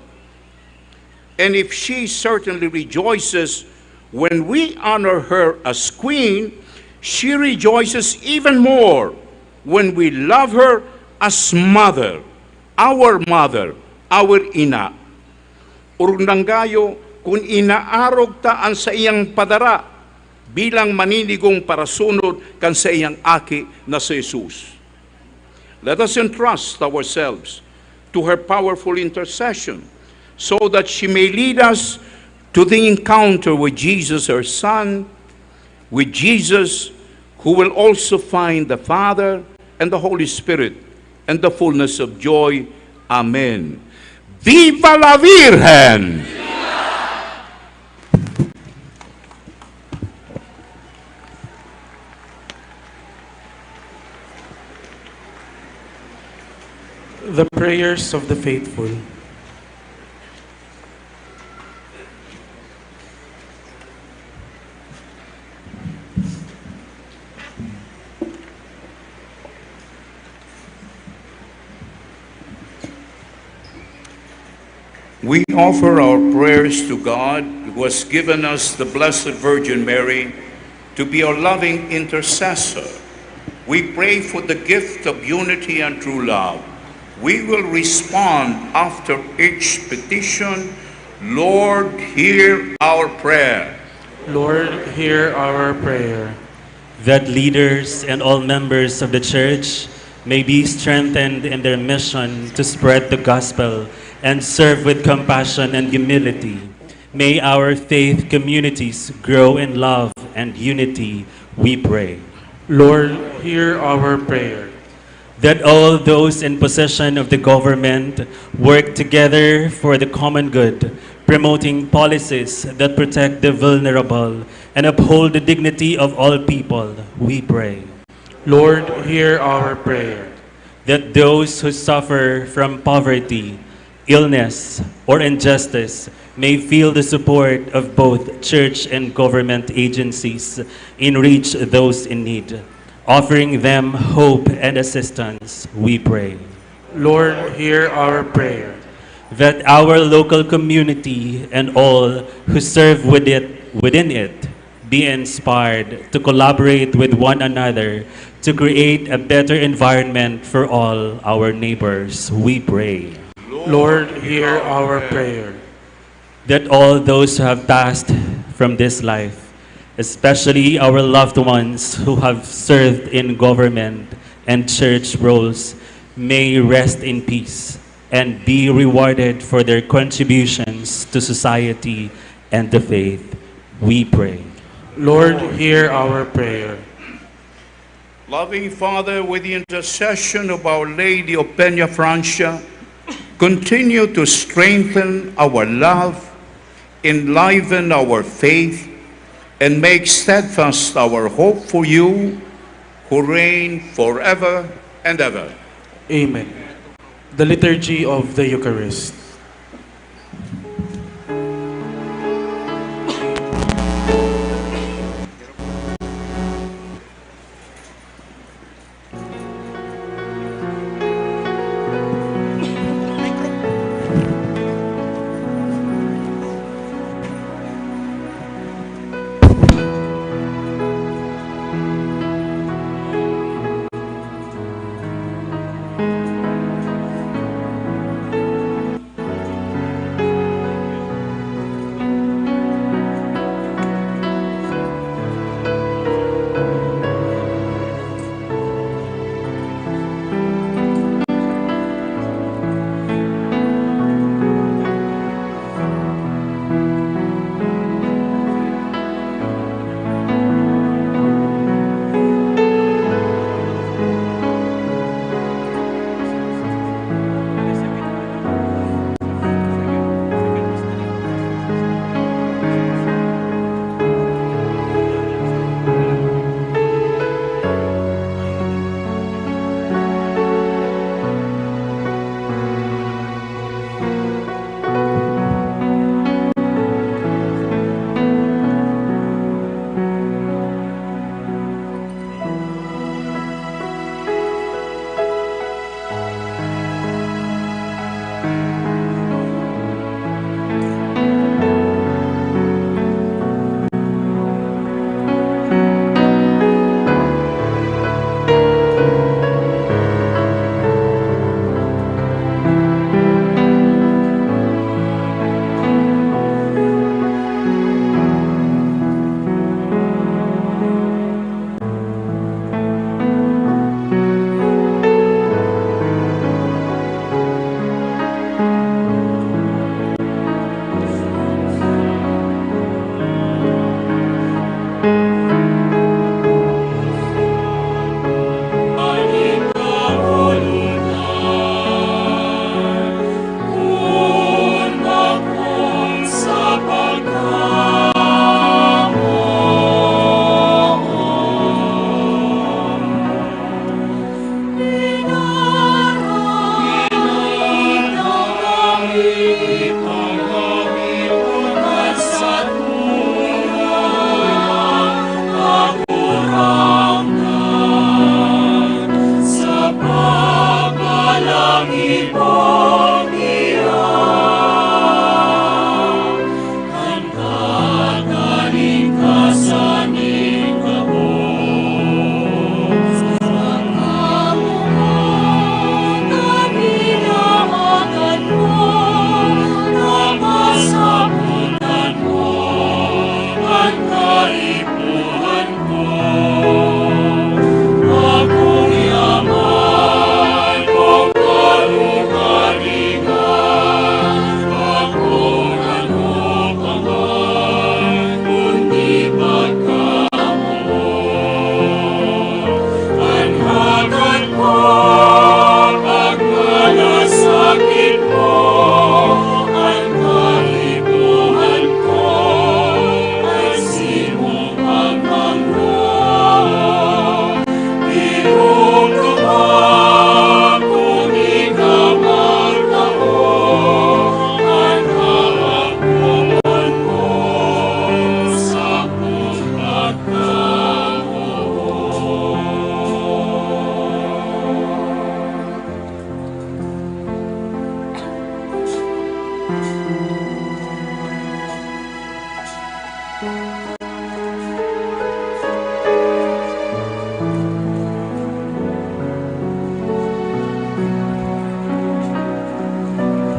Speaker 14: And if she certainly rejoices when we honor her as queen, she rejoices even more when we love her as mother, our Ina. Urunanggayo, kung inaarog taan sa iyang padara, bilang maninigong parasunod kan sa iyang aki na si Jesus. Let us entrust ourselves to her powerful intercession so that she may lead us to the encounter with Jesus, her Son, with Jesus, who will also find the Father and the Holy Spirit and the fullness of joy. Amen. Viva la Virgen!
Speaker 19: The prayers of the faithful.
Speaker 14: We offer our prayers to God, who has given us the Blessed Virgin Mary to be our loving intercessor. We pray for the gift of unity and true love. We will respond after each petition. Lord, hear our prayer.
Speaker 19: Lord, hear our prayer.
Speaker 15: That leaders and all members of the Church may be strengthened in their mission to spread the gospel and serve with compassion and humility. May our faith communities grow in love and unity, we pray.
Speaker 19: Lord, hear our prayer.
Speaker 15: That all those in possession of the government work together for the common good, promoting policies that protect the vulnerable and uphold the dignity of all people, we pray.
Speaker 19: Lord, hear our prayer.
Speaker 15: That those who suffer from poverty, illness, or injustice may feel the support of both church and government agencies in reach those in need, offering them hope and assistance, we pray.
Speaker 19: Lord, hear our prayer.
Speaker 15: That our local community and all who serve within it be inspired to collaborate with one another to create a better environment for all our neighbors, we pray.
Speaker 19: Lord, hear our prayer.
Speaker 15: That all those who have passed from this life, especially our loved ones who have served in government and church roles, may rest in peace and be rewarded for their contributions to society and the faith, we pray.
Speaker 19: Lord, hear our prayer.
Speaker 14: Loving Father, with the intercession of Our Lady of Peña Francia, continue to strengthen our love, enliven our faith, and make steadfast our hope for you, who reign forever and ever.
Speaker 19: Amen. The Liturgy of the Eucharist.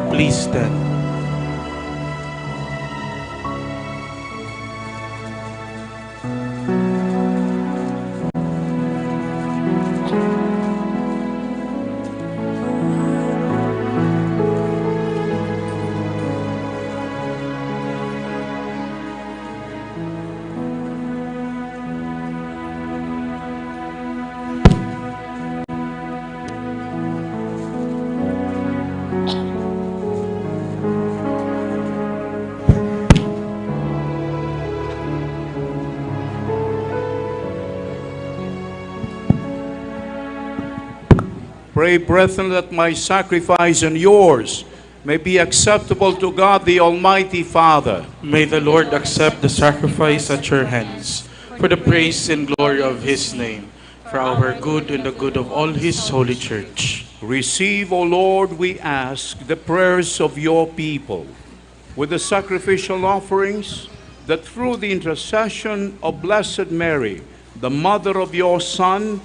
Speaker 19: Please stand.
Speaker 14: Pray, brethren, that my sacrifice and yours may be acceptable to God the Almighty Father.
Speaker 19: May the Lord accept the sacrifice at your hands for the praise and glory of his name, for our good and the good of all his holy church.
Speaker 14: Receive, O Lord, we ask, the prayers of your people with the sacrificial offerings, that through the intercession of Blessed Mary, the mother of your Son,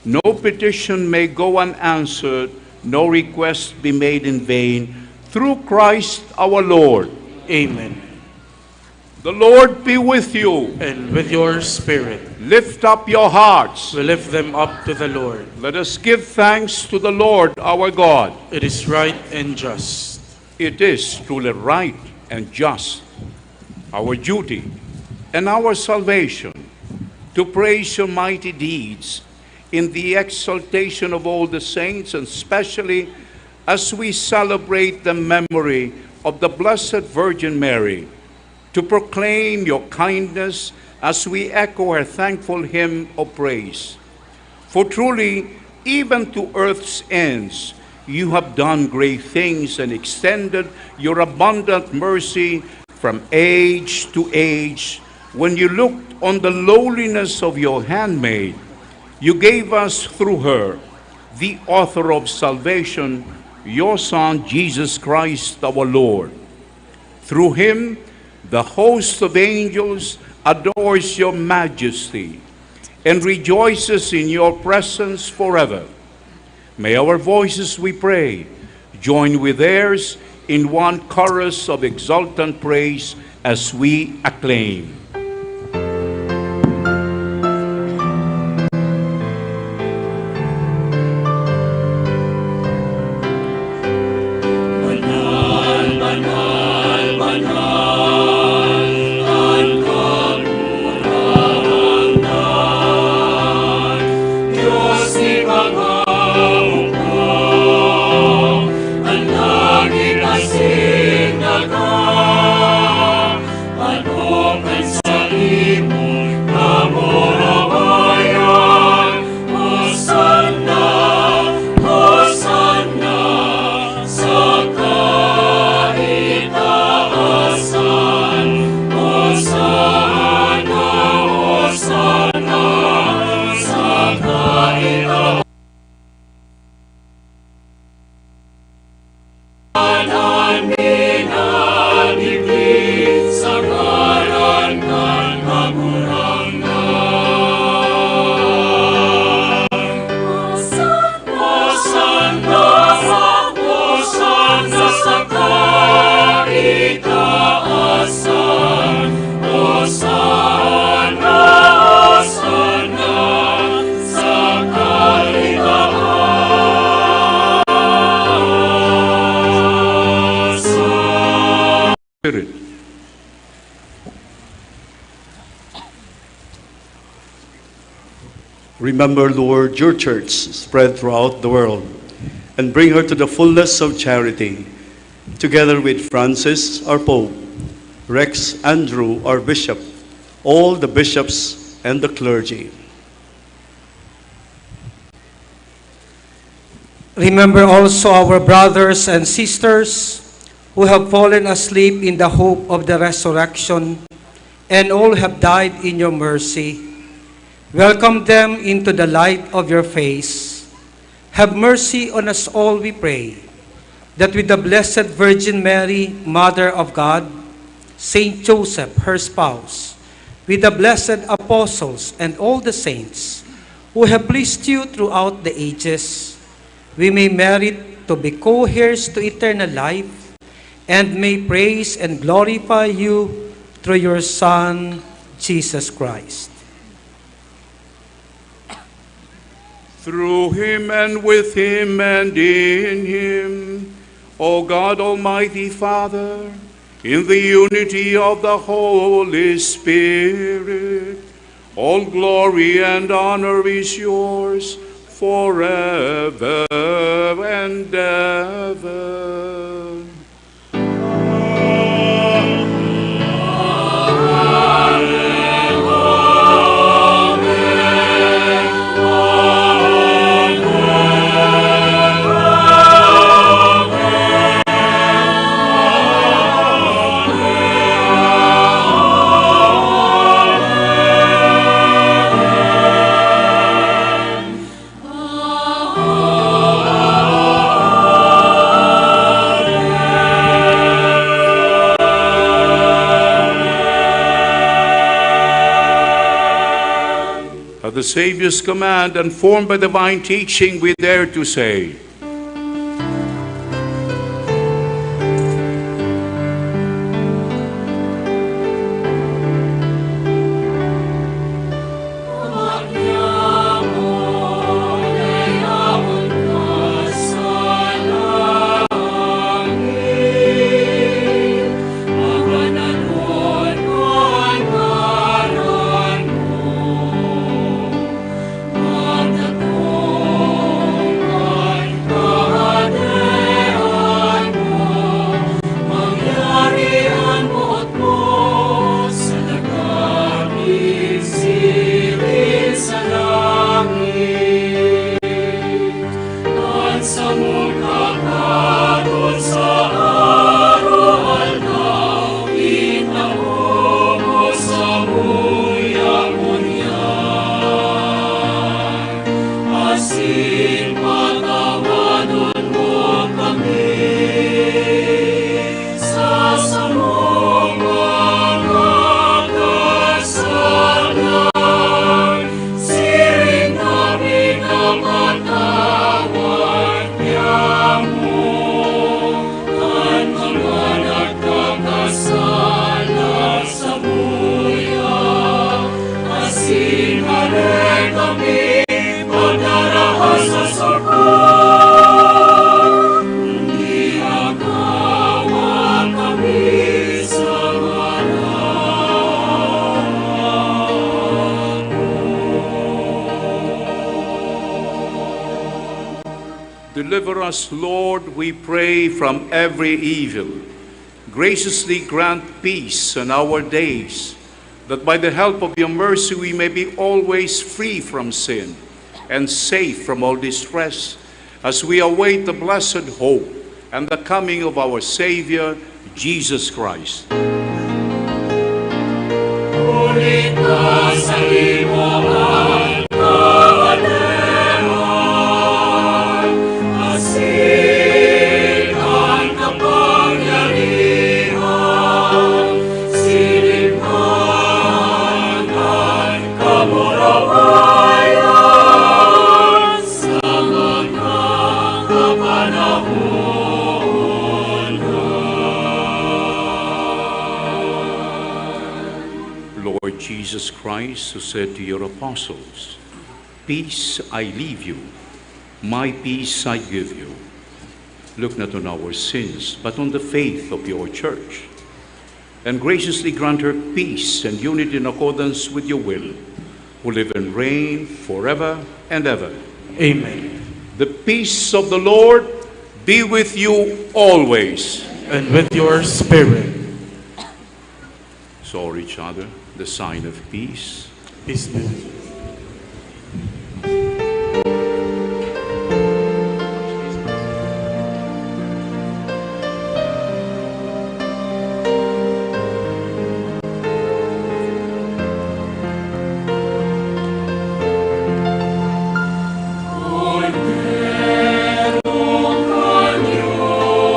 Speaker 14: no petition may go unanswered, no request be made in vain. Through Christ our Lord.
Speaker 19: Amen.
Speaker 14: The Lord be with you.
Speaker 19: And with your spirit.
Speaker 14: Lift up your hearts.
Speaker 19: We lift them up to the Lord.
Speaker 14: Let us give thanks to the Lord our God.
Speaker 19: It is right and just.
Speaker 14: It is truly right and just, our duty and our salvation, to praise your mighty deeds in the exaltation of all the saints, and especially as we celebrate the memory of the Blessed Virgin Mary, to proclaim your kindness as we echo her thankful hymn of praise. For truly, even to earth's ends, you have done great things and extended your abundant mercy from age to age. When you looked on the lowliness of your handmaid, you gave us through her, the author of salvation, your Son, Jesus Christ our Lord. Through him, the host of angels adores your majesty and rejoices in your presence forever. May our voices, we pray, join with theirs in one chorus of exultant praise as we acclaim. Spirit.
Speaker 20: Remember, Lord, your church spread throughout the world and bring her to the fullness of charity, together with Francis, our Pope, Rex Andrew, our Bishop, all the bishops and the clergy.
Speaker 21: Remember also our brothers and sisters who have fallen asleep in the hope of the resurrection, and all have died in your mercy. Welcome them into the light of your face. Have mercy on us all, we pray, that with the Blessed Virgin Mary, Mother of God, Saint Joseph, her spouse, with the blessed apostles and all the saints who have pleased you throughout the ages, we may merit to be co-heirs to eternal life and may praise and glorify you through your Son, Jesus Christ.
Speaker 14: Through him and with him and in him, O God, Almighty Father, in the unity of the Holy Spirit, all glory and honor is yours forever and ever. The Savior's command and formed by divine teaching, we dare to say, deliver us, Lord, we pray, from every evil. Graciously grant peace in our days, that by the help of your mercy we may be always free from sin and safe from all distress, as we await the blessed hope and the coming of our Savior, Jesus Christ. Jesus Christ, who said to your apostles, "Peace I leave you, my peace I give you." Look not on our sins, but on the faith of your church, and graciously grant her peace and unity in accordance with your will, who live and reign forever and ever.
Speaker 19: Amen.
Speaker 14: The peace of the Lord be with you always.
Speaker 19: And with your spirit.
Speaker 14: So each other the sign of peace.
Speaker 19: Peace be with you.
Speaker 11: Cordero,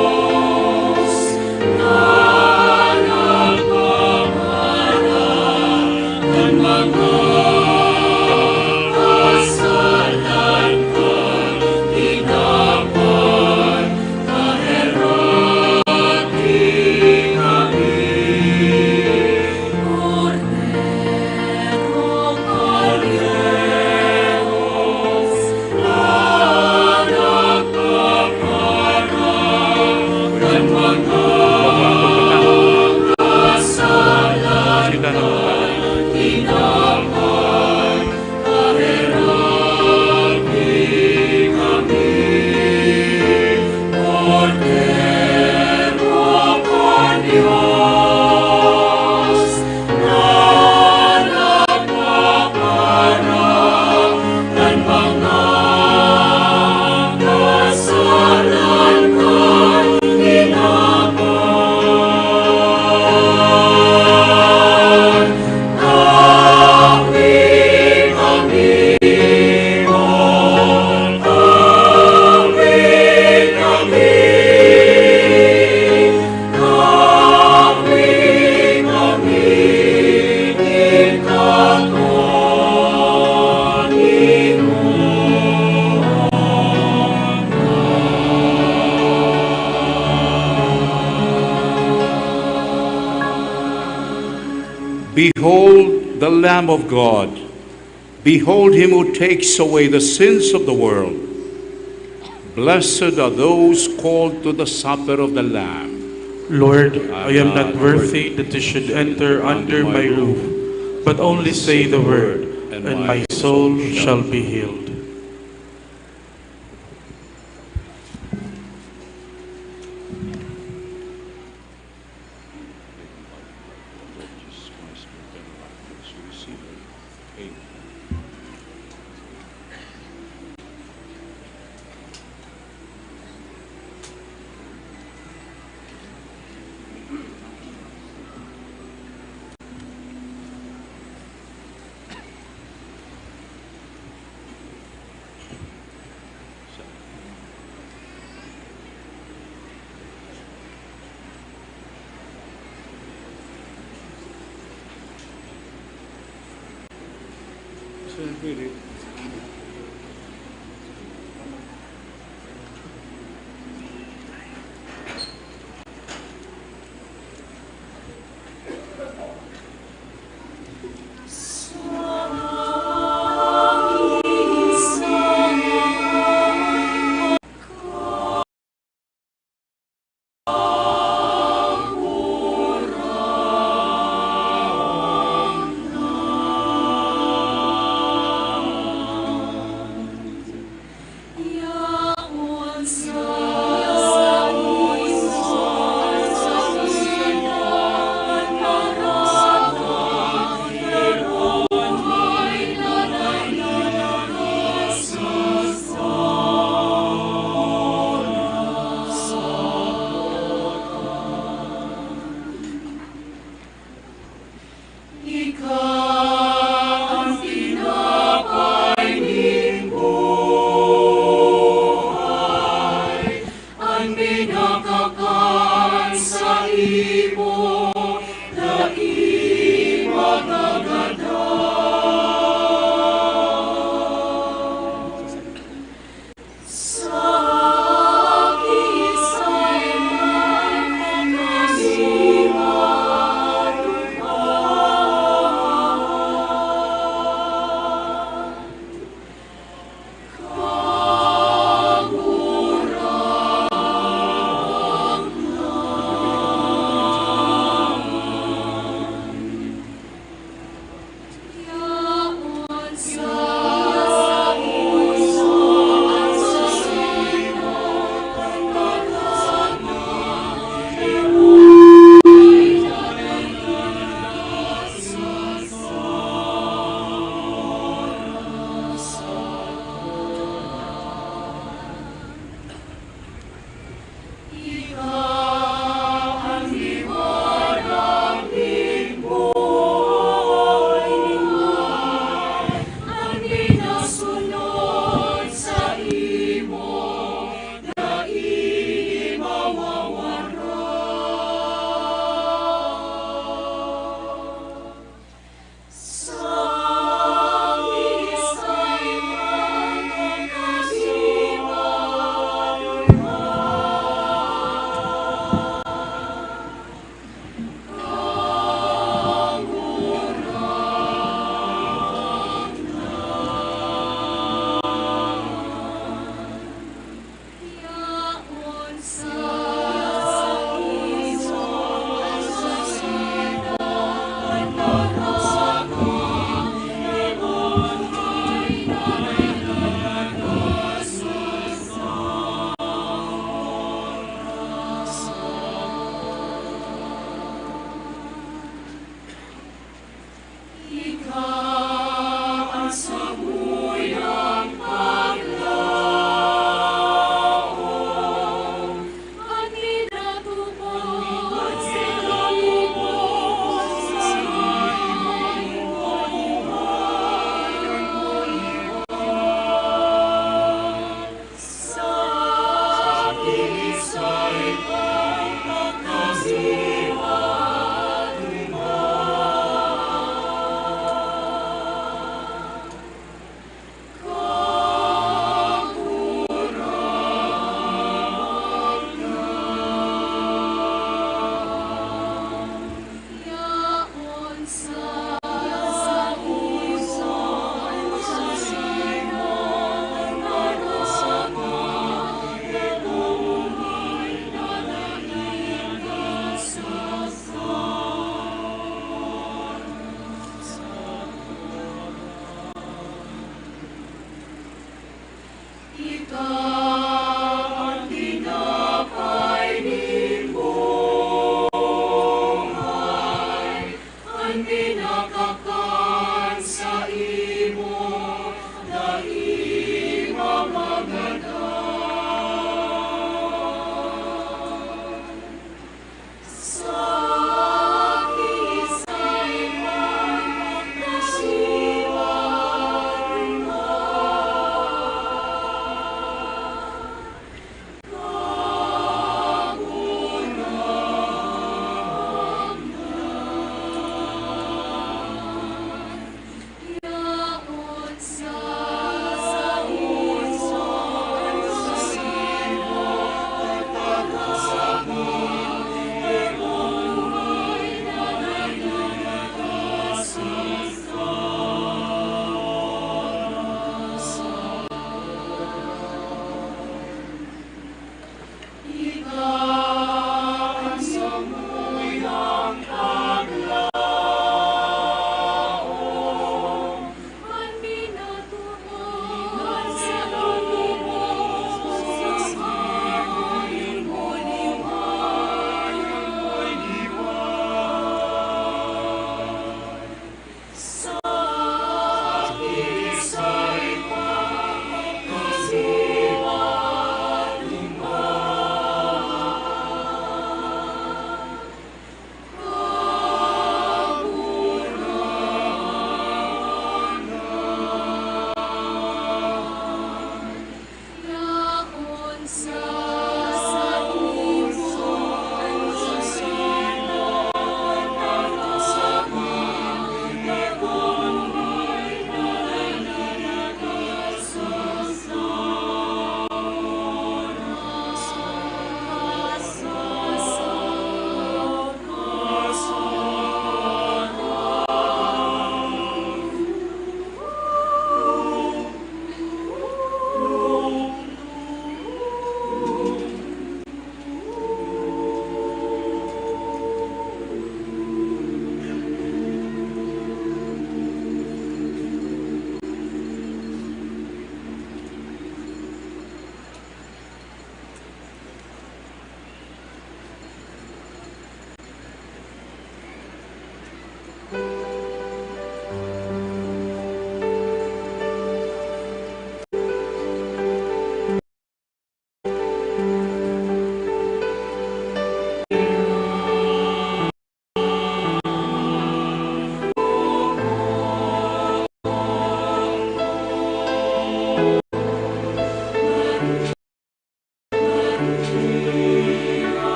Speaker 14: Behold the Lamb of God. Behold him who takes away the sins of the world. Blessed are those called to the supper of the Lamb.
Speaker 19: Lord, I am not worthy that you should enter under my roof, but only say the word, and my soul shall be healed.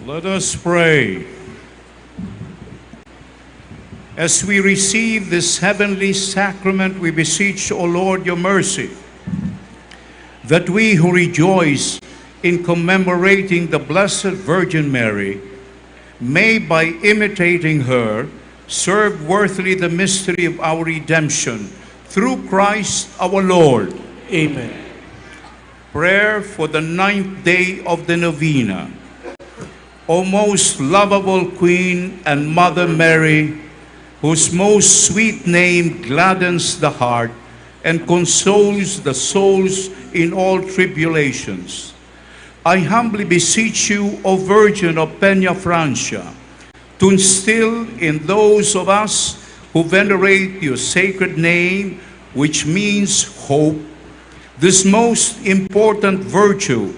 Speaker 14: Let us pray. As we receive this heavenly sacrament, we beseech, O Lord, your mercy, that we who rejoice in commemorating the Blessed Virgin Mary may, by imitating her, serve worthily the mystery of our redemption through Christ our Lord.
Speaker 19: Amen.
Speaker 14: Prayer for the 9th day of the novena. O most lovable Queen and Mother Mary, whose most sweet name gladdens the heart and consoles the souls in all tribulations, I humbly beseech you, O Virgin of Peña Francia, to instill in those of us who venerate your sacred name, which means hope, this most important virtue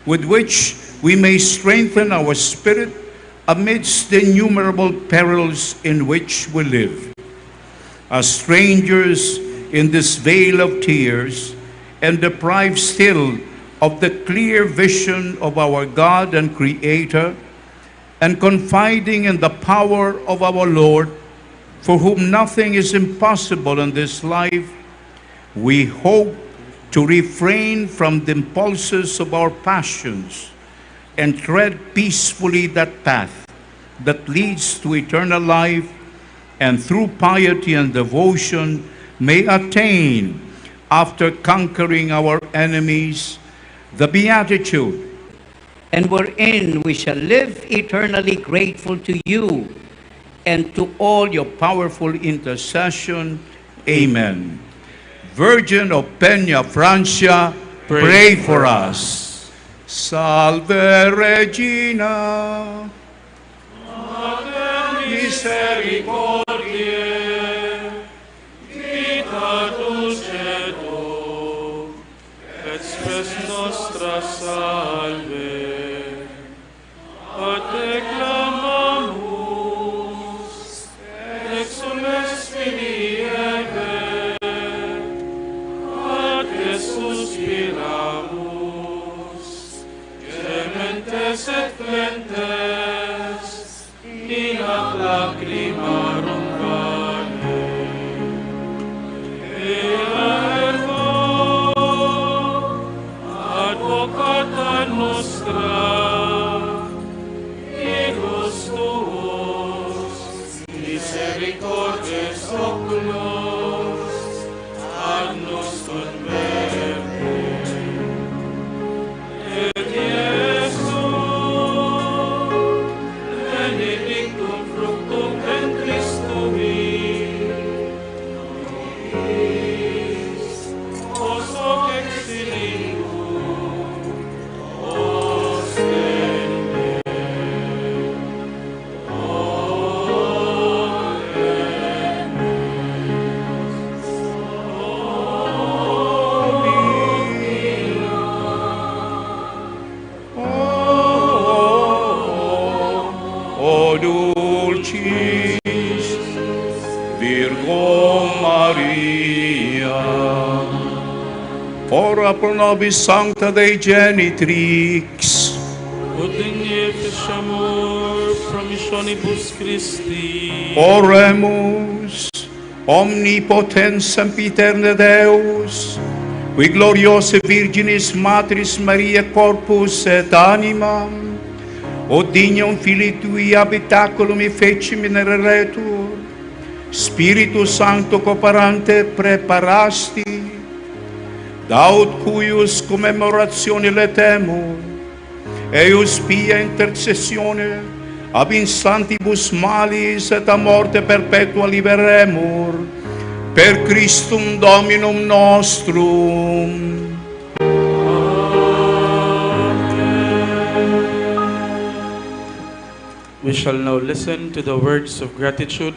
Speaker 14: with which we may strengthen our spirit amidst the innumerable perils in which we live. As strangers in this vale of tears, and deprived still of the clear vision of our God and Creator, and confiding in the power of our Lord, for whom nothing is impossible in this life, we hope to refrain from the impulses of our passions and tread peacefully that path that leads to eternal life, and through piety and devotion may attain, after conquering our enemies, the beatitude,
Speaker 2: and wherein we shall live eternally grateful to you and to all your powerful intercession.
Speaker 14: Amen. Virgin of Peña Francia, pray for us. Salve Regina,
Speaker 11: Mater misericordiae, vita dulcedo, et spes nostra salve, a te clamamus, exules filiebe, a te suspiramus, gementes et flentes, in ac lacrimarum vale. Ergo, advocata nostra, Ius tuus, misericordes oculos, agnus converte. Et Iesu, benedictum fructum ventris tui, nobis, os hoc exilium, ostende.
Speaker 14: O dulcis Virgo Maria, ora pro nobis sancta Dei genitrix,
Speaker 19: ut digne amor promissionibus Christi.
Speaker 14: oremus. Omnipotens sempiterne Deus, qui gloriose Virginis Matris Maria corpus et animam, o dignum Filii Tui habitaculum fecim in reretur, Spiritus Sancto cooperante preparasti, daut cuius commemoratione letemur, eius pia intercessione ab instantibus malis et a morte perpetua liberemur, per Christum Dominum nostrum.
Speaker 19: We shall now listen to the words of gratitude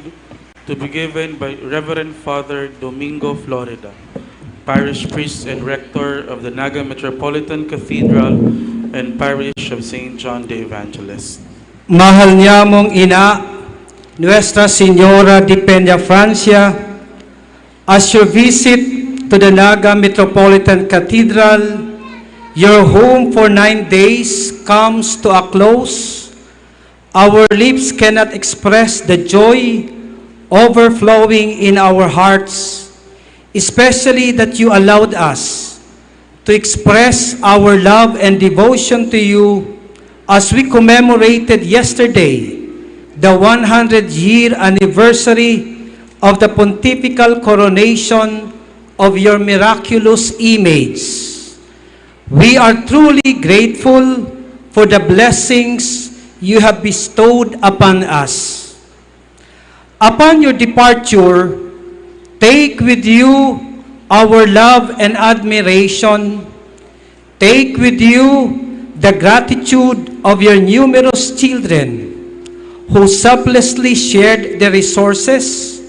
Speaker 19: to be given by Reverend Father Domingo Florida, Parish Priest and Rector of the Naga Metropolitan Cathedral and Parish of St. John the Evangelist.
Speaker 21: Mahal niya mong ina, Nuestra Señora de Peña Francia, as you visit to the Naga Metropolitan Cathedral, your home for 9 days comes to a close Our lips cannot express the joy overflowing in our hearts, especially that you allowed us to express our love and devotion to you as we commemorated yesterday the 100-year anniversary of the pontifical coronation of your miraculous image. We are truly grateful for the blessings you have bestowed upon us. Upon your departure, take with you our love and admiration. Take with you the gratitude of your numerous children who selflessly shared their resources,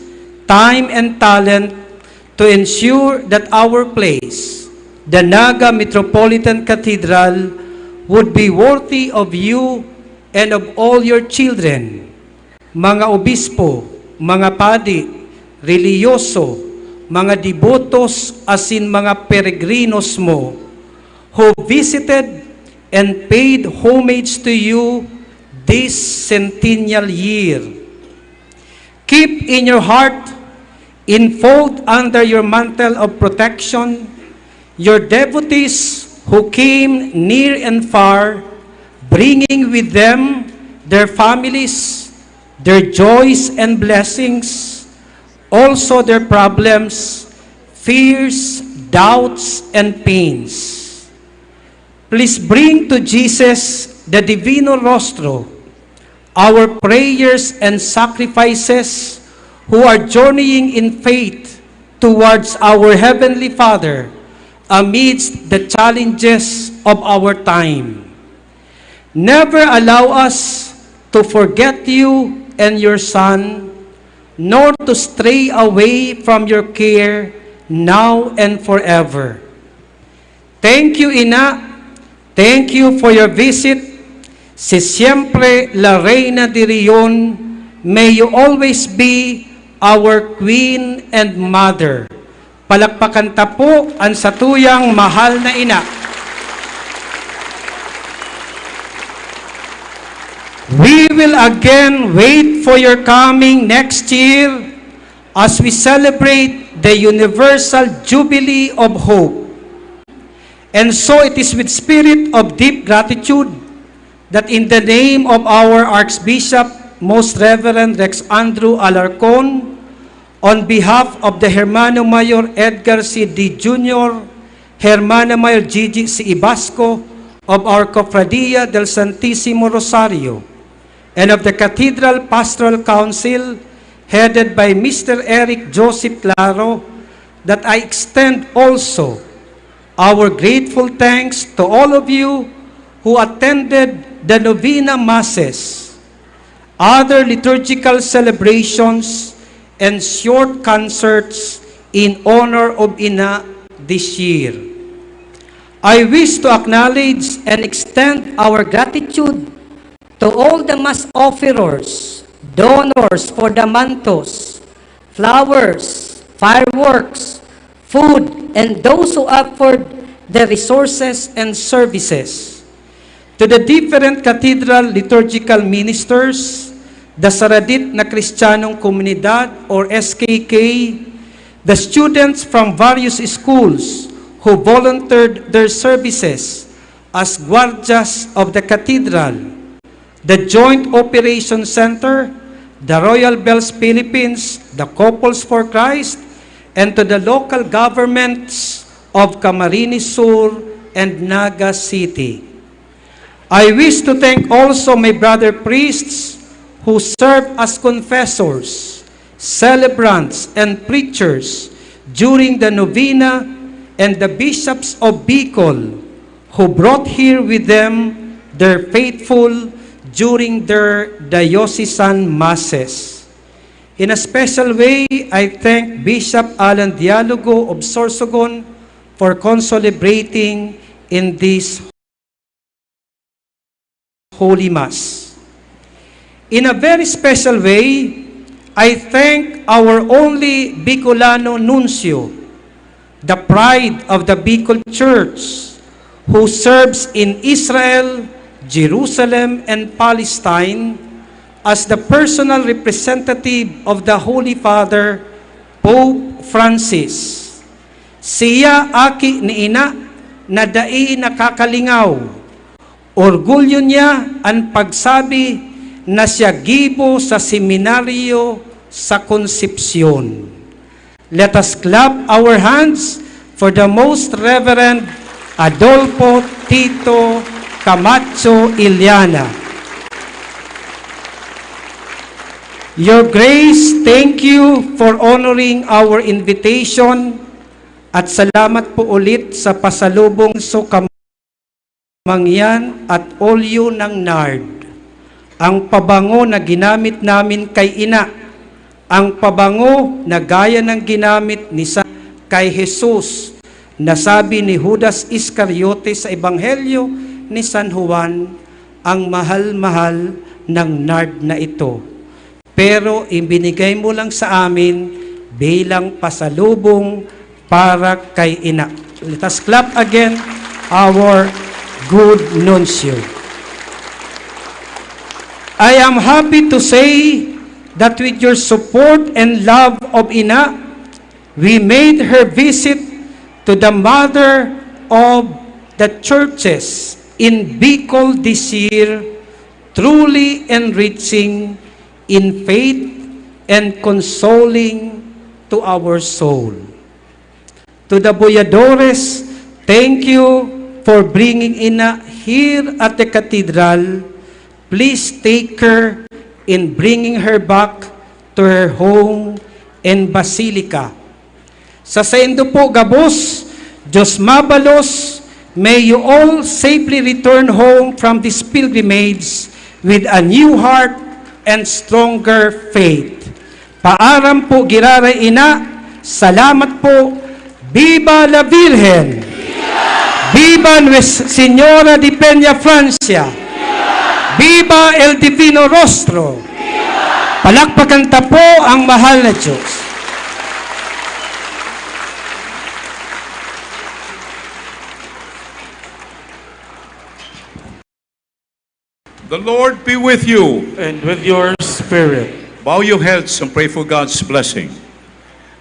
Speaker 21: time, and talent to ensure that our place, the Naga Metropolitan Cathedral, would be worthy of you and of all your children, mga obispo, mga padi, religyoso, mga devotos, as in mga peregrinos mo, who visited and paid homage to you this centennial year. Keep in your heart, enfold under your mantle of protection, your devotees who came near and far, bringing with them their families, their joys and blessings, also their problems, fears, doubts, and pains. Please bring to Jesus the Divino Rostro our prayers and sacrifices who are journeying in faith towards our Heavenly Father amidst the challenges of our time. Never allow us to forget you and your Son, nor to stray away from your care now and forever. Thank you, Ina. Thank you for your visit. Si siempre la Reina de Rion, may you always be our Queen and Mother. Palakpakan ta po ang satuyang mahal na ina. We will again wait for your coming next year as we celebrate the Universal Jubilee of Hope. And so it is with spirit of deep gratitude that in the name of our Archbishop, Most Reverend Rex Andrew Alarcon, on behalf of the Hermano Mayor Edgar C. D. Jr., Hermana Mayor Gigi C. Ibasco of our Cofradia del Santissimo Rosario, and of the Cathedral Pastoral Council, headed by Mr. Eric Joseph Claro, that I extend also our grateful thanks to all of you who attended the Novena Masses, other liturgical celebrations, and short concerts in honor of Ina this year. I wish to acknowledge and extend our gratitude to all the mass offerers, donors for the mantos, flowers, fireworks, food, and those who offered the resources and services. To the different cathedral liturgical ministers, the Saradit na Kristiyanong Komunidad or SKK, the students from various schools who volunteered their services as guardias of the cathedral, the Joint Operations Center, the Royal Bells Philippines, the Couples for Christ, and to the local governments of Camarines Sur and Naga City. I wish to thank also my brother priests who serve as confessors, celebrants, and preachers during the novena, and the bishops of Bicol who brought here with them their faithful during their diocesan masses. In a special way, I thank Bishop Alan Dialogo of Sorsogon for concelebrating in this Holy Mass. In a very special way, I thank our only Bicolano Nuncio, the pride of the Bicol Church, who serves in Israel, Jerusalem, and Palestine, as the personal representative of the Holy Father, Pope Francis. Siya aki ni ina na dai nakakalingaw. Orgulyo niya ang pagsabi na siya gibo sa seminaryo sa Konsepsyon. Let us clap our hands for the Most Reverend Adolfo Tito Camacho Iliana. Your Grace, thank you for honoring our invitation at salamat po ulit sa pasalubong so kamangyan at olyo ng nard. Ang pabango na ginamit namin kay ina, ang pabango na gaya ng ginamit ni kay Jesus, na sabi ni Judas Iscariote sa Ebanghelyo ni San Juan, ang mahal-mahal ng nard na ito. Pero ibinigay mo lang sa amin bilang pasalubong para kay ina. Let us clap again our good nuncio. I am happy to say that with your support and love of ina, we made her visit to the mother of the churches in Bicol this year truly enriching in faith and consoling to our soul. To the Boyadores, thank you for bringing ina here at the cathedral. Please take her in bringing her back to her home in Basilica. Sa Sendo po, Gabos, Diyos mabalos, may you all safely return home from this pilgrimage with a new heart and stronger faith. Paaram po, Giraray Ina, salamat po. Viva la Virgen! Viva Nuestra Señora de Peña Francia! Viva el Divino Rostro! Palakpakan ta po ang mahal na Diyos.
Speaker 14: The Lord be with you.
Speaker 19: And with your spirit.
Speaker 14: Bow your heads and pray for God's blessing.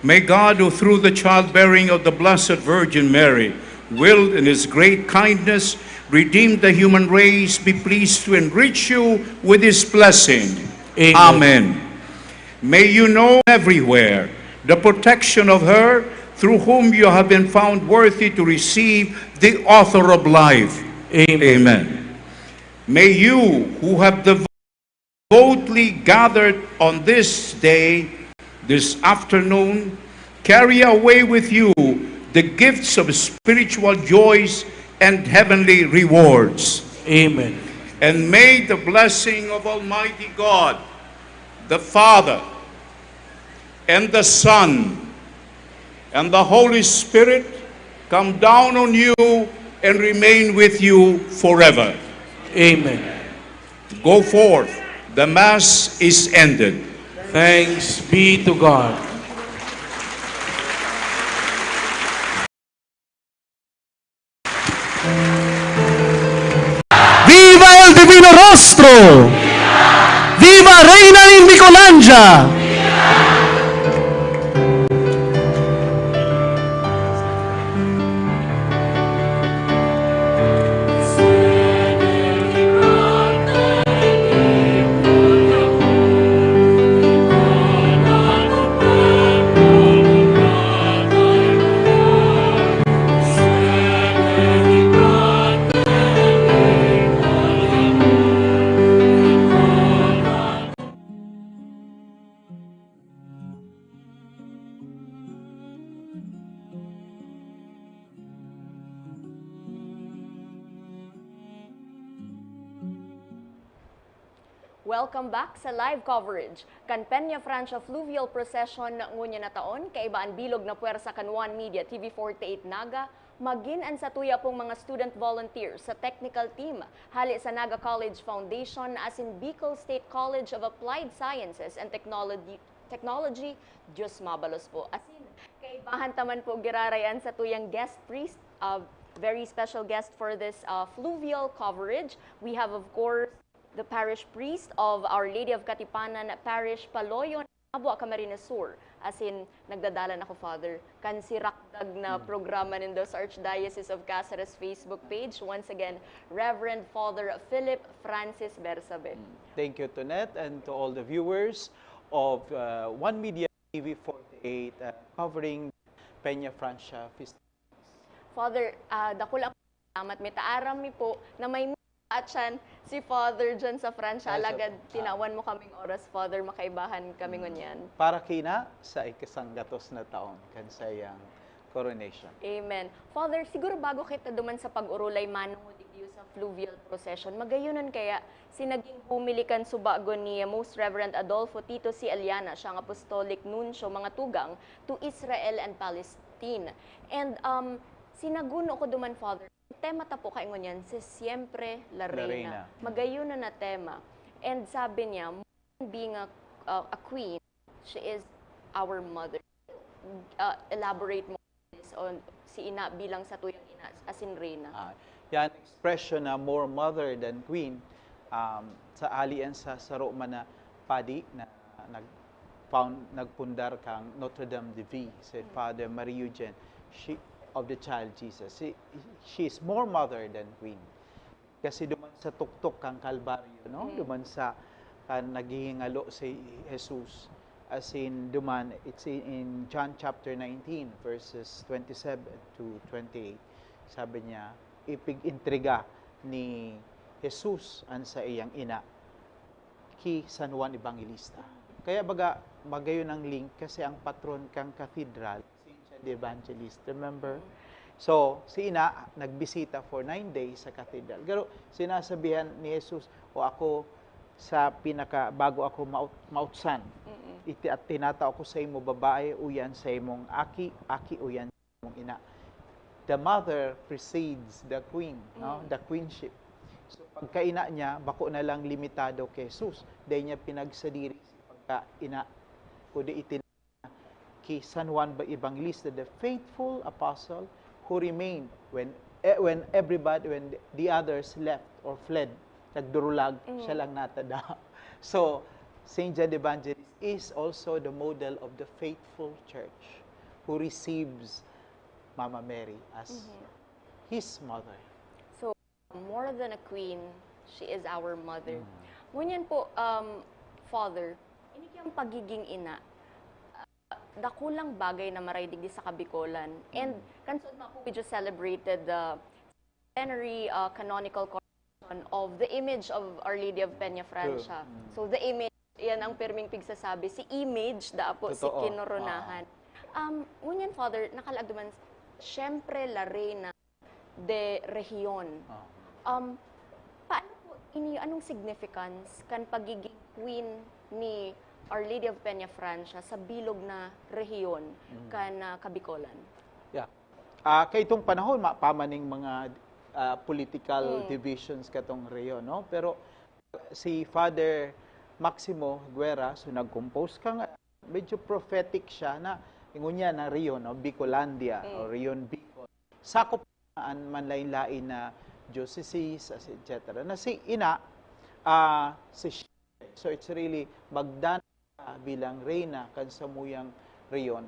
Speaker 14: May God, who through the childbearing of the Blessed Virgin Mary, will in his great kindness redeem the human race, be pleased to enrich you with his blessing.
Speaker 19: Amen.
Speaker 14: Amen. May you know everywhere the protection of her through whom you have been found worthy to receive the author of life.
Speaker 19: Amen.
Speaker 14: Amen. May you, who have devotedly gathered on this day, this afternoon, carry away with you the gifts of spiritual joys and heavenly rewards.
Speaker 19: Amen.
Speaker 14: And may the blessing of Almighty God, the Father, and the Son, and the Holy Spirit come down on you and remain with you forever.
Speaker 19: Amen.
Speaker 14: Go forth. The Mass is ended.
Speaker 19: Thanks be to God.
Speaker 21: Viva el Divino Rostro! Viva Reina in Bicolandia!
Speaker 10: Welcome back sa live coverage. Kan Peña Francia Fluvial Procession ngunya na taon, kaibaan bilog na puwersa kan One Media TV48 Naga, magin an sa tuya pong mga student volunteers sa technical team, hali sa Naga College Foundation as in Bicol State College of Applied Sciences and Technology, Diyos mabalos po. As in, kaibahan taman po girarayan sa tuyang guest priest, very special guest for this fluvial coverage. We have, of course, the parish priest of Our Lady of Katipanan Parish, Paloyon, Abua, Camarines Sur. As in, nagdadala na ko, Father, kan si rakdag na programa nindo sa Archdiocese of Cáceres Facebook page. Once again, Reverend Father Philip Francis Bersabe.
Speaker 12: Thank you, Tonette, and to all the viewers of One Media TV 48 covering Peña Francia Festival.
Speaker 10: Father, dako lang salamat. May taaram mi po na may atyan si Father dyan sa Francia. Alagad, tinawan mo kaming oras, Father, makaibahan kami ngunyan.
Speaker 12: Para kina sa ikasanggatos na taon kan sayang coronation.
Speaker 10: Amen. Father, siguro bago kita duman sa pag-urulay manong diyo sa fluvial procession, magayunan kaya sinaging humilikan subago ni Most Reverend Adolfo Tito C. Eliana, siyang apostolic nuncio mga tugang to Israel and Palestine. And sinaguno ko duman, Father, tema ta po kaingon yan, si Siempre la Reina. Magayunan na tema. And sabi niya, being a queen, she is our mother. Elaborate mo on si ina bilang sa tuyang ina, as in Reina.
Speaker 12: Yan, expression na more mother than queen, sa alian sa Roma na padi na nagpundar kang Notre Dame de Vie, said Father Marie Eugene, of the child Jesus. She is more mother than queen. Kasi duman sa tuktok kang Kalbaryo, no? Duman sa naghihingalo si Jesus. As in, duman, it's in John chapter 19, verses 27 to 28. Sabi niya, ipig-intriga ni Jesus an sa iyang ina, ki San Juan Evangelista. Kaya baga, magayon ang link kasi ang patron kang cathedral, the Evangelist, remember? So, si ina, nagbisita for 9 days sa cathedral. Pero sinasabihan ni Jesus, o ako sa bago ako mautsan, at tinata ako sa imo babae, uyan sa imong aki uyan sa imong ina. The mother precedes the queen, no? The queenship. So, pagkaina niya, bako na lang limitado kay Jesus. Dahil niya pinagsadiri sa pagkaina, kundi itin kay San Juan Evangelista, the faithful apostle who remained when the others left or fled, nagdurulag, siya lang natada. So, Saint John the Evangelist is also the model of the faithful church who receives Mama Mary as his mother.
Speaker 10: So, more than a queen, she is our mother. Ngunyan po, Father, ini kayang pagiging ina, dakulang bagay na maraydig sa Kabikolan. And kansod na po, we just celebrated the centenary canonical coronation of the image of Our Lady of Peña Francia. So the image, yan ang perming pigsasabi, si image da po, si kinoronahan. Ngunyan, Father, nakalagduman, Siempre la Reina de Region. Paano po, anong significance kan pagiging queen ni Our Lady of Peña Francia sa bilog na rehiyon kan Kabikolan?
Speaker 12: Yeah. Kay itong panahon, pamaning mga political divisions katong rehiyon, no? Pero si Father Maximo Guerra, so nag-compose ka nga, medyo prophetic siya na ingunya na rehiyon, no? Bicolandia, o rehiyon Bicol. Sakop man lain-lain na dioceses, etc. Na si ina, so it's really magdan bilang reyna kan sa muyang reyon,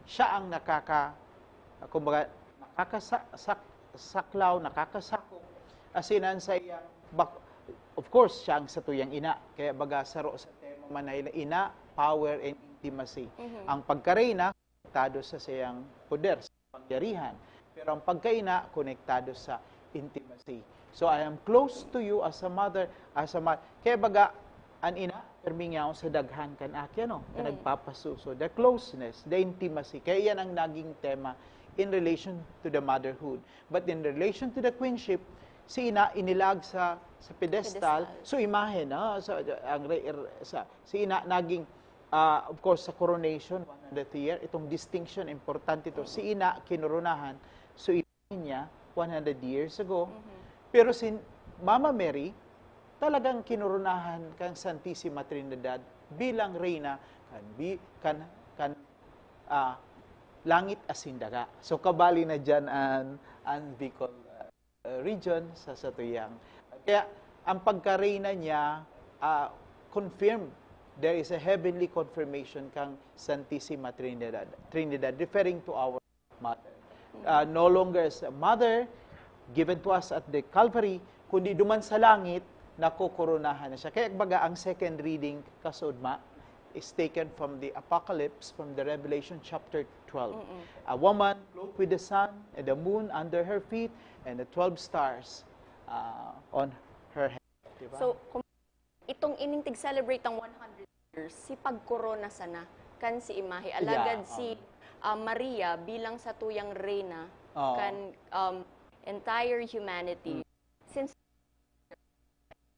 Speaker 12: siya ang nakakasaklaw, nakakasakop, asinan sa iyang, of course, siya ang sa tuyang ina. Kaya baga saro sa tema man na ina, power and intimacy. Ang pagkareyna, konektado sa siyang poder, sa pangyarihan. Pero ang pagkaina, konektado sa intimacy. So, I am close to you as a mother, Kaya baga, an ina, permingyaw sa daghan kan aki, no? Na nagpapasuso. The closeness, the intimacy. Kaya yan ang naging tema in relation to the motherhood. But in relation to the queenship, si ina inilag sa pedestal. So imahe na si ina naging of course sa coronation 100th year, itong distinction importante ito. Si ina kinoronahan. So ina niya 100 years ago. Pero si Mama Mary talagang kinoronahan kang Santissima Trinidad bilang reyna kan langit asindaga. So kabali na diyan ang Bicol region sa Satuyang. Kaya ang pagkareyna niya, confirmed. There is a heavenly confirmation kang Santissima Trinidad, referring to our mother. No longer as a mother, given to us at the Calvary, kundi duman sa langit, nakukoronahan na siya. Kaya baga, ang second reading, kasudma, is taken from the Apocalypse, from the Revelation chapter 12. A woman clothed with the sun and the moon under her feet, and the 12 stars on her head. Diba?
Speaker 10: So, itong inintig celebrate ang 100 years, si pagkorona sana, kan si imahe. Alagad si Maria bilang sa tuyang reyna, kan entire humanity. Since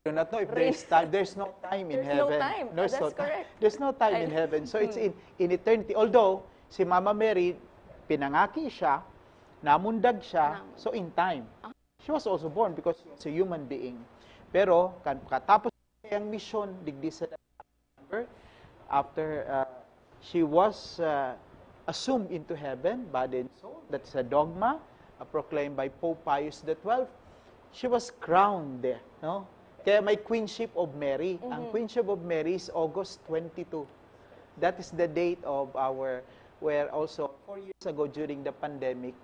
Speaker 12: do not know if there's time. There's no time in heaven.
Speaker 10: No time. Correct.
Speaker 12: There's no time in heaven. So it's in eternity. Although, si Mama Mary, pinangaki siya, namundag siya, so in time. She was also born because she was a human being. Pero, katapos ang mission, digdi sa after she was assumed into heaven, body and soul, that's a dogma proclaimed by Pope Pius XII. She was crowned there, no? Kaya may Queenship of Mary. Ang Queenship of Mary is August 22. That is the date of where also 4 years ago during the pandemic,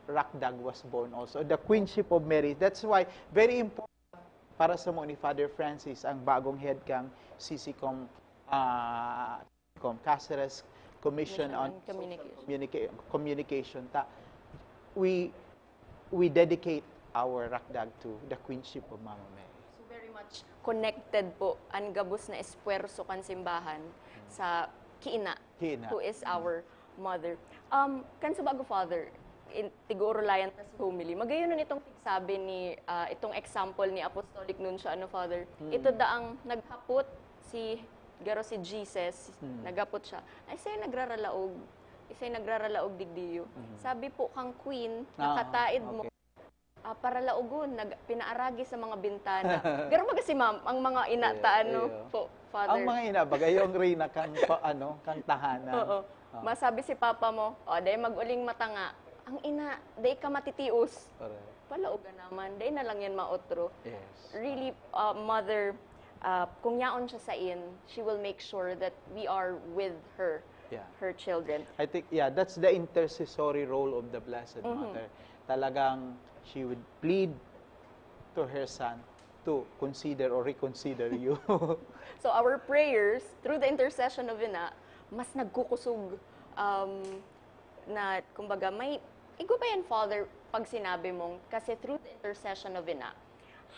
Speaker 12: Rakdag was born also. The Queenship of Mary. That's why, very important para sa mo ni Father Francis, ang bagong head kang CCCOM, Cáceres Commission on Communication. We dedicate our Rakdag to the Queenship of Mama Mary.
Speaker 10: So very much connected po ang gabos na espuerso kan simbahan sa Kiina, who is our mother. Kan sa bago, Father, tiguro layan ta si homily. Magayon nun itong sabi ni, itong example ni Apostolic Nuncio, Father. Ito daang naghapot si Jesus, naghapot siya. Ay, sa'yo nagraralaog digdiyo. Sabi po kang queen, nakataid mo, para laogon, pinaaragi sa mga bintana. Garo ba kasi, ma'am, ang mga inata, po, Father?
Speaker 12: Ang mga ina, bagayong reyna kang tahanan.
Speaker 10: Oo. Masabi si Papa mo, dahil mag-uling mata nga, ang ina, dahil ka matitius. Palaugan naman, dahil na lang yan maotro.
Speaker 12: Yes.
Speaker 10: Really, Mother, kung yaon siya sa she will make sure that we are with her, her children.
Speaker 12: I think, that's the intercessory role of the Blessed Mother. Talagang, she would plead to her son to consider or reconsider you.
Speaker 10: So our prayers, through the intercession of Ina, mas nagkukusog na, kumbaga, may, igo ba yan, Father, pag sinabi mong, kasi through the intercession of Ina,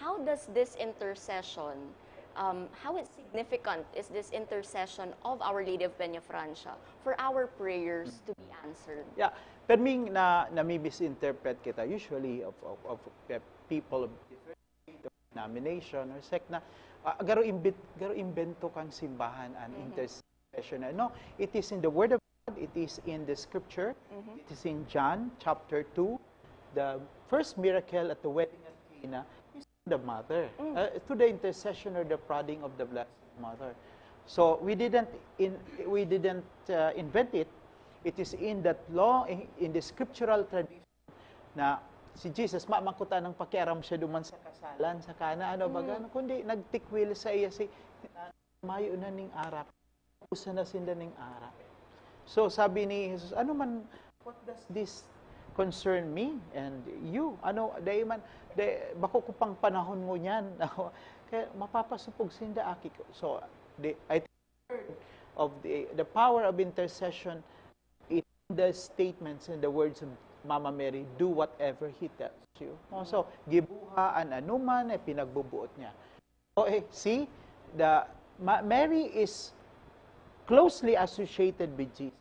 Speaker 10: how does this intercession, how significant is this intercession of Our Lady of Peña Francia for our prayers to be answered?
Speaker 12: Yeah, perming na mi-misinterpret kita usually of people of different denomination or sect na garo imbento kang simbahan and intercession. No, it is in the Word of God, it is in the Scripture, it is in John chapter 2, the first miracle at the wedding at Cana is the Mother, to the intercession or the prodding of the Blessed Mother. So we didn't invent it. It is in that law, in the scriptural tradition, na si Jesus, makuta ng pakiaram siya duman sa kasalan, sa kana, kundi nagtikwil sa iya si, mayo na ning arap, usa na sinda ning arap. So sabi ni Jesus, what does this concern me and you? Bako ko pang panahon mo niyan. Kaya mapapasupog sinda aki ko. So, I think of the power of intercession, the statements and the words of Mama Mary, do whatever He tells you. So, gibuha an anuman ay pinagbubuot niya. So, see, Mary is closely associated with Jesus.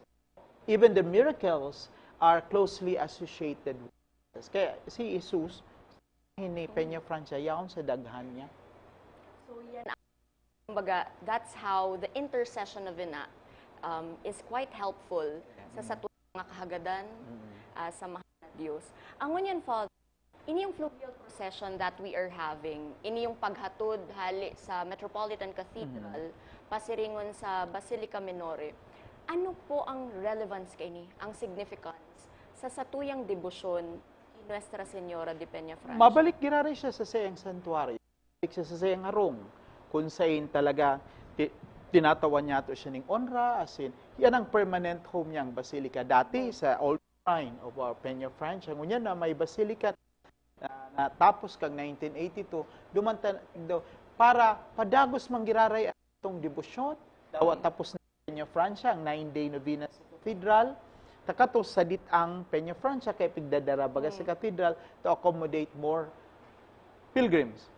Speaker 12: Even the miracles are closely associated with Jesus. Kaya si Jesus, ni Peña Francia, yaon sa daghan niya.
Speaker 10: So, yan, kumbaga, that's how the intercession of Ina is quite helpful sa mga kahagadan sa mahal na Diyos. Ang ngunyan, Father, ini yung fluvial procession that we are having, ini yung paghatod hali sa Metropolitan Cathedral, pasiringon sa Basilica Minore. Ano po ang relevance kay ni, ang significance sa satuyang debosyon ni Nuestra Señora de Peña Francia?
Speaker 12: Mabalik girari siya sa sayang santuario. siya sa sayang harong. Kung sayin talaga, tinatawan niya ito siya ng onra, as in, yan ang permanent home niyang basilica. Dati sa Old Shrine of our Peña Francia, ngunyan na may basilica na tapos kag 1982, dumanta para padagos manggiraray atong debosyon. Dawa tapos na Peña Francia, ang 9-day novena sa cathedral. Takatos sa dit ang Peña Francia kay pigdadara baga sa cathedral to accommodate more pilgrims.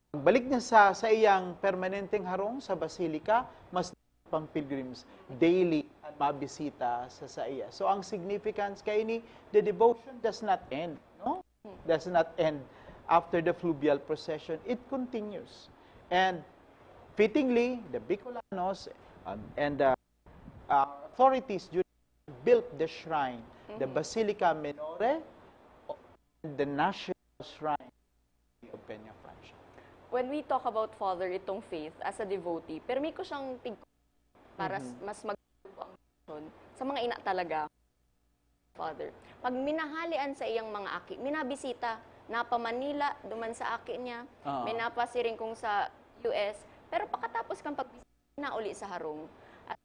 Speaker 12: Balik niya sa iyang permanenteng harong sa basilica, mas pang pilgrims daily at mabisita sa iya. So ang significance kay ni, the devotion does not end, no? Does not end after the fluvial procession. It continues. And fittingly, the Bicolanos and the authorities built the shrine, the Basilica Minore, the national shrine of Peña Francia.
Speaker 10: When we talk about Father, itong faith as a devotee, permi ko siyang para mas magbuo ang devotion sa mga ina talaga, Father. Pag minahalian sa iyang mga aki, minabisita, napa Manila, duman sa aki niya, may napasiring kong sa US, pero pagkatapos kang pagbisita na uli sa harong, at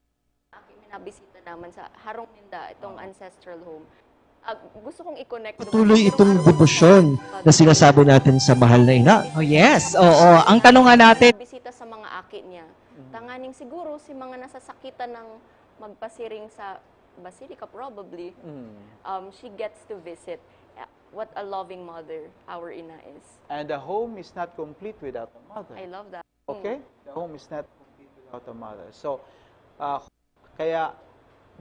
Speaker 10: aki minabisita naman sa harong ninda, itong ancestral home. Gusto kong i-connect.
Speaker 3: Tuloy itong debosyon na sinasabi natin sa mahal na ina.
Speaker 22: Oh yes, oo. Ang tanong nga natin,
Speaker 10: Bisita sa mga aki niya. Tanganing siguro si mga nasasakitan ng magpasiring sa Basilica probably. She gets to visit. What a loving mother our ina is.
Speaker 12: And the home is not complete without a mother.
Speaker 10: I love that.
Speaker 12: Okay? The home is not complete without a mother. So, kaya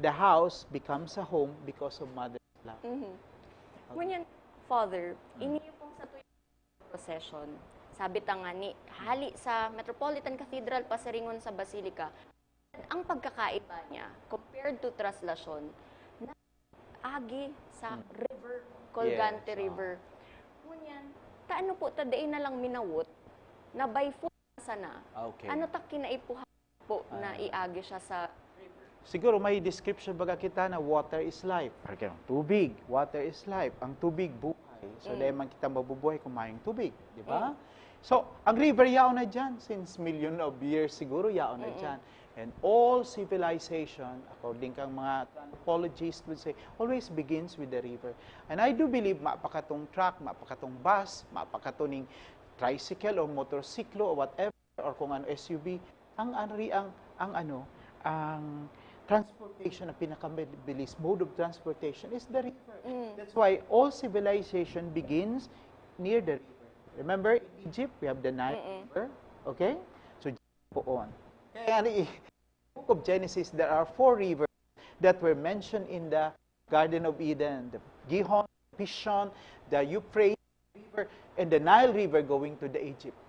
Speaker 12: the house becomes a home because of mother's love.
Speaker 10: Ngunyan, Father, iniyo pong sa tuwing procession, sabi ta nga ni, hali sa Metropolitan Cathedral, pasiringon sa Basilica, ang pagkakaiba niya, compared to traslasyon, na agi sa river, Colgante River. Ngunyan, taano po, tadain na lang minawot, na by foot sana, ano ta kinaipuha po na iagi siya sa river?
Speaker 12: Siguro may description baga kita na water is life. Tubig, water is life. Ang tubig, buhay. So, dahil man kita mabubuhay kung mayroong tubig. Di ba? So, ang river yaon na dyan. Since million of years siguro yaon na dyan. And all civilization, according kang mga anthropologists would say, always begins with the river. And I do believe mapakatong truck, mapakatong bus, mapakatuning tricycle or motorsiklo or whatever, or kung ano SUV, ang transportation na pinakamabilis, mode of transportation is the river. That's why all civilization begins near the river. Remember, in Egypt, we have the Nile River. Okay? So, poon. Kaya in the book of Genesis, there are 4 rivers that were mentioned in the Garden of Eden. The Gihon, Pishon, the Euphrates River, and the Nile River going to the Egypt.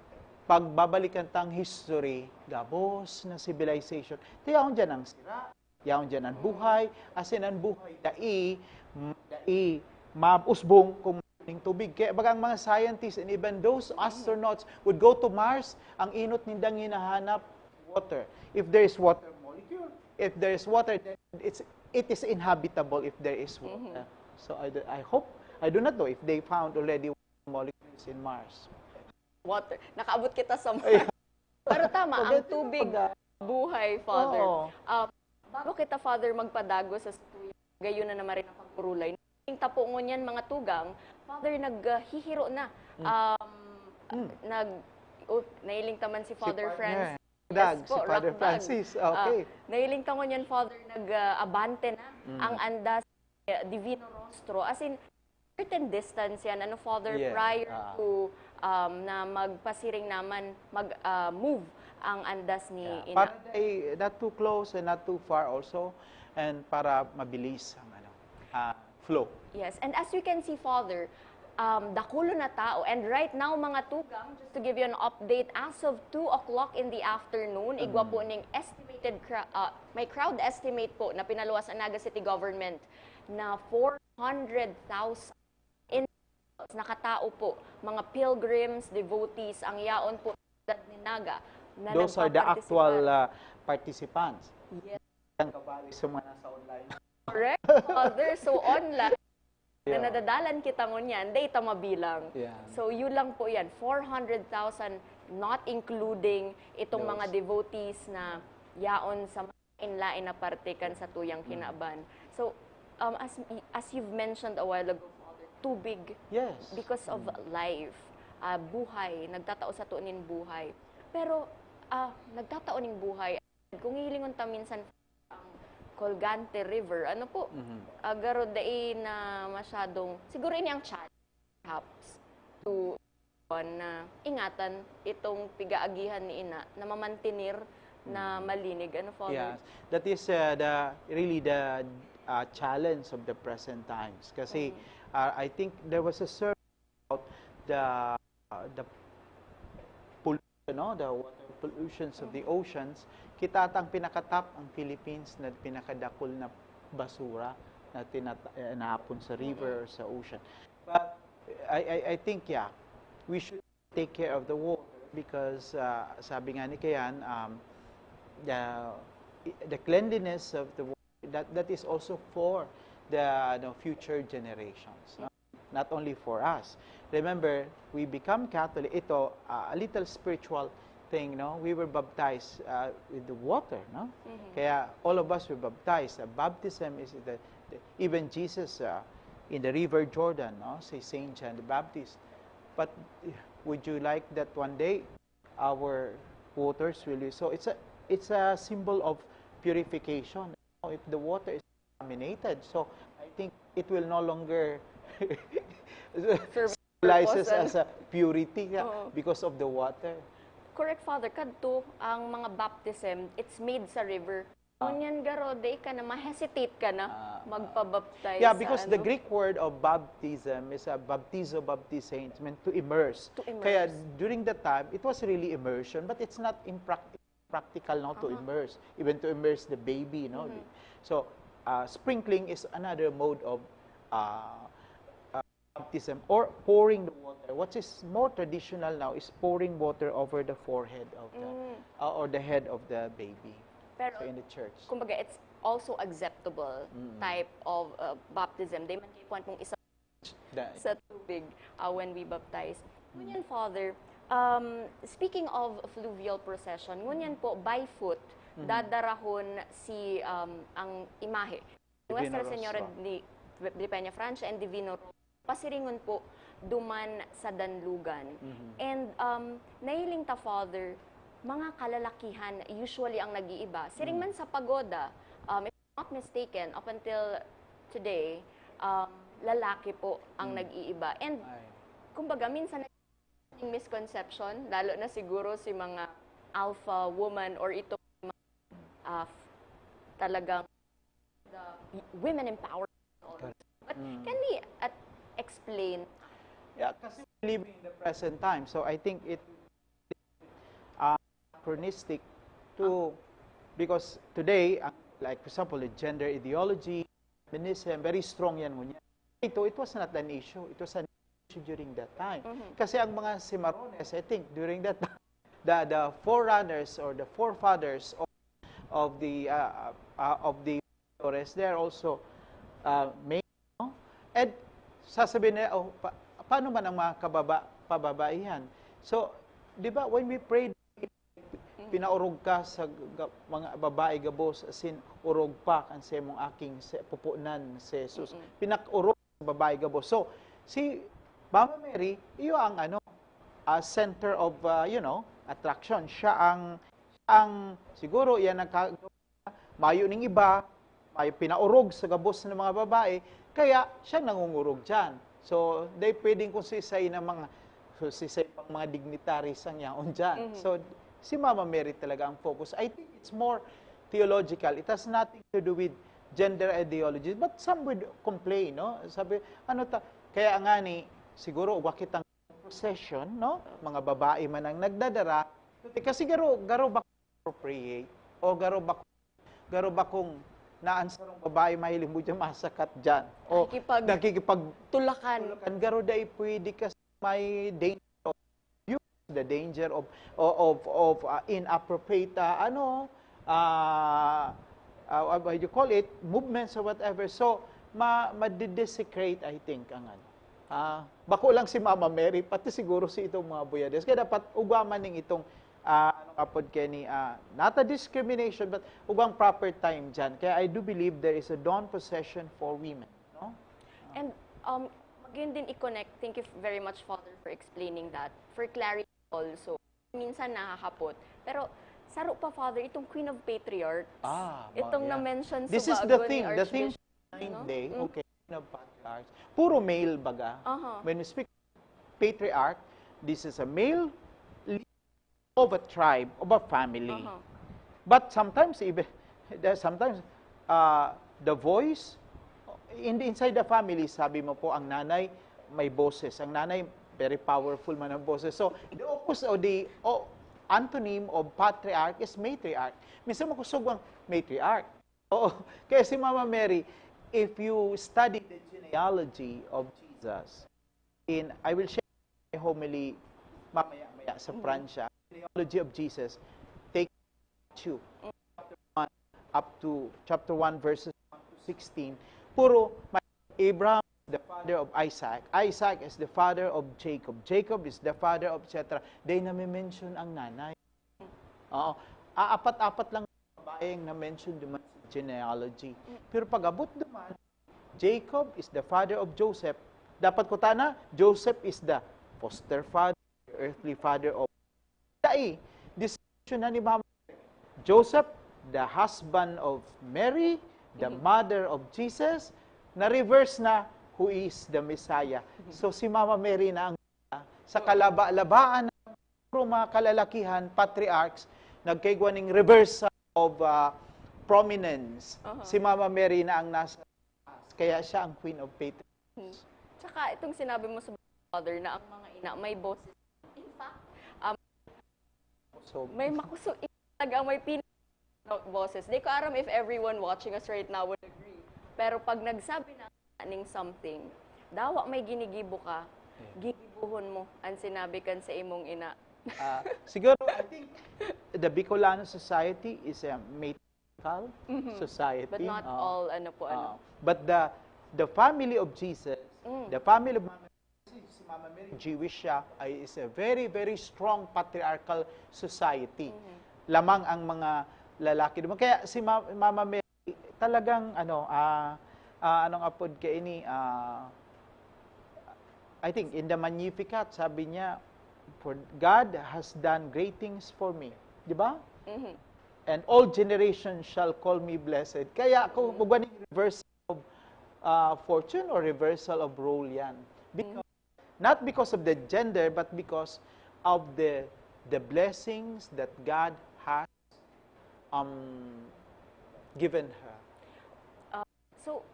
Speaker 12: Pagbabalikan tang history, gabos na civilization, tiyaon dyan ang sira, tiyaon dyan ang buhay, asin ang buhay, dai mabusbong kung ng tubig. Kaya bagang mga scientists and even those astronauts would go to Mars, ang inot nindang hinahanap, water. If there is water molecule, if there is water, then it is inhabitable if there is water. So I hope, I do not know if they found already molecules in Mars.
Speaker 10: Water. Nakaabot kita sa Mars. Pero tama, ang tubig, buhay, Father. Bago kita, Father, magpadago sa stuyo, gayon na naman rin ang pagpurulay. Yung tapo mo niyan, mga tugang, Father, naghihiro na. Nailing taman si Father Francis.
Speaker 12: Si Father Francis. Okay.
Speaker 10: Nailing taman yan, Father, nag-abante na ang andas Divino Rostro. As in, certain distance yan, Father, prior to na magpasiring naman, mag-move ang andas ni Ina.
Speaker 12: Para not too close and not too far also, and para mabilis ang flow.
Speaker 10: Yes, and as you can see, Father, dakulo na tao. And right now, mga tugang, just to give you an update, as of 2 o'clock in the afternoon, igwa po ng estimated, may crowd estimate po na pinaluwas ang Naga City Government na 400,000 nakatao po, mga pilgrims, devotees, ang yaon po ni Naga.
Speaker 12: Those are the actual participants.
Speaker 10: Yes.
Speaker 12: Ang kabali sa mga nasa online.
Speaker 10: Correct, Father. So online, na nadadalan kita ngunyan, data mabilang. So yun lang po yan, 400,000 not including itong mga devotees na yaon sa lain-lain na parte kan sa tuyang kinaban. So, as you've mentioned a while ago, tubig, because of life, buhay, nagtatao sa tunin buhay. Pero, nagtatao ning buhay, kung hilingon ta minsan ang Colgante River, ano po, garo dai na masyadong, siguro ini ang challenge, perhaps, to na ingatan itong pigaagihan ni ina na mamantinir na malinig. Ano, Father?
Speaker 12: Yes, that is really the challenge of the present times. Kasi I think there was a survey about the pollution, no? The water pollutions of the oceans. Kita ang pinakatap ang Philippines na pinakadakol na basura na tinapon sa river or sa ocean. But I think, we should take care of the water because sabi nga ni Kayan, the cleanliness of the water, that is also for the future generations, no? Not only for us. Remember, we become Catholic. Ito a little spiritual thing, no? We were baptized with the water, no? Kaya all of us were baptized. Baptism is even Jesus in the River Jordan, no? Say Saint John the Baptist. But would you like that one day our waters will be so? It's a symbol of purification. If the water is contaminated, so I think it will no longer symbolizes as a purity because of the water.
Speaker 10: Correct, Father. Kadto ang mga baptism, it's made sa river. Ngunyan garo, day ka na, ma-hesitate ka na magpabaptize.
Speaker 12: Yeah, because the Greek word of baptism is a baptizo baptisaint, meant to immerse. Kaya during that time, it was really immersion, but it's not practical now to immerse, even to immerse the baby, no? So, sprinkling is another mode of baptism, or pouring the water. What is more traditional now is pouring water over the forehead of the, or the head of the baby.
Speaker 10: Pero,
Speaker 12: so in the church.
Speaker 10: Kumbaga, it's also acceptable type of baptism. They man point mong isa sa tubig when we baptize. Ngunyan, Father, speaking of fluvial procession, ngunyan po, by foot, dadarahon si ang imahe. Nuestra Señora de Peña Francia and Divino Rosary. Pasiringon po, duman sa Danlugan. And nahiling ta, Father, mga kalalakihan usually ang nag-iiba. Siring man sa pagoda, if I'm not mistaken, up until today, lalaki po ang nag-iiba. And kumbaga, minsan naging misconception, lalo na siguro si mga alpha woman or ito talagang the women empowerment. But can we explain?
Speaker 12: Yeah, kasi we live in the present time. So I think it anachronistic to, because today, like for example, the gender ideology, feminism, very strong yan ngunyan. It was not an issue. It was an issue during that time. Kasi ang mga Cimarrones, I think, during that time, the forerunners or the forefathers of the Flores, they are also male, no? And sasabihin nila, paano man ang mga pababaihan? So, di ba, when we pray, pinaurog ka sa mga babae gabos, asin urog pa kan sa mong aking pupunan si Jesus. Pinakurog sa babae gabos. So, si Mama Mary, iyo ang center of attraction. Siya ang siguro yan mayo ning iba, may pinaurog sa gabos ng mga babae, kaya siya nangungurog diyan. So, they pwedeng kung sisay na pang mga dignitaries ang yaon diyan. So, si Mama Mary talaga ang focus. I think it's more theological. It has nothing to do with gender ideology. But some would complain, no? Sabi, kaya nga ni, siguro, wakit ang procession, no? Mga babae man ang nagdadara. Kasi garo ba appropriate? O garo ba kung naan sa babae mahiling mo dyan, masakat dyan? O nakikipagtulakan. Garo dahil pwede kasi may danger. The danger of inappropriate what you call it, movements or whatever. So ma-desecrate, I think, ang bako lang si Mama Mary, pati siguro si itong mga buyades. Kaya dapat ugaman ning itong apod kani not a discrimination but ugang proper time dyan. Kaya I do believe there is a dawn procession for women, no?
Speaker 10: And magayon din i-connect. Thank you very much, Father, for explaining that. For clarity also, minsan nakakapot. Pero saro pa, Father, itong Queen of Patriarchs, itong na-mention sa
Speaker 12: This is the thing, okay, Queen of Patriarchs. Puro male baga. When we speak patriarch, this is a male of a tribe, of a family. But sometimes even the voice inside the family, sabi mo po, ang nanay may boses. Ang nanay very powerful man ang boses. So the opposite or the antonym of patriarch is matriarch. Minsan mo kusog ang matriarch. Oo. Kaya si Mama Mary, if you study the genealogy of Jesus, I will share my homily mamaya sa Pransya. Genealogy of Jesus, take Matthew chapter 1 up to chapter 1 verses 1 to 16. Puro Abraham is the father of Isaac. Isaac is the father of Jacob. Jacob is the father of etc. They na-mention ang nanay. Apat-apat lang babayang na-mention duman sa genealogy. Pero pag-abot duman, Jacob is the father of Joseph. Dapat ko tana, Joseph is the foster father, earthly father of description na ni Mama Joseph, the husband of Mary, the mother of Jesus, na-reverse na who is the Messiah. So si Mama Mary na ang sa kalaba-labaan ng mga kalalakihan, patriarchs, nagkaigwa ng reversal of prominence. Si Mama Mary na ang nasa kaya siya ang Queen of Patriarchs.
Speaker 10: Tsaka itong sinabi mo sa Father na ang mga ina may boses. In fact, may makusog talaga, may boses. Di ko aram if everyone watching us right now would agree. Pero pag nagsabi na ng something, dawa may ginigibo ka, gigibuhon mo ang sinabi kan sa imong ina.
Speaker 12: Siguro, I think the Bicolano society is a matriarchal society.
Speaker 10: But not all,
Speaker 12: But the family of Jesus, the family of Mama Mary, Jewish siya, is a very, very strong patriarchal society. Lamang ang mga lalaki. Kaya si Mama Mary, talagang, anong apod ka ini, I think, in the Magnificat, sabi niya, for God has done great things for me. Di ba? And all generations shall call me blessed. Kaya kung magwaning reversal of fortune or reversal of role yan. Not because of the gender, but because of the blessings that God has given her.
Speaker 10: So,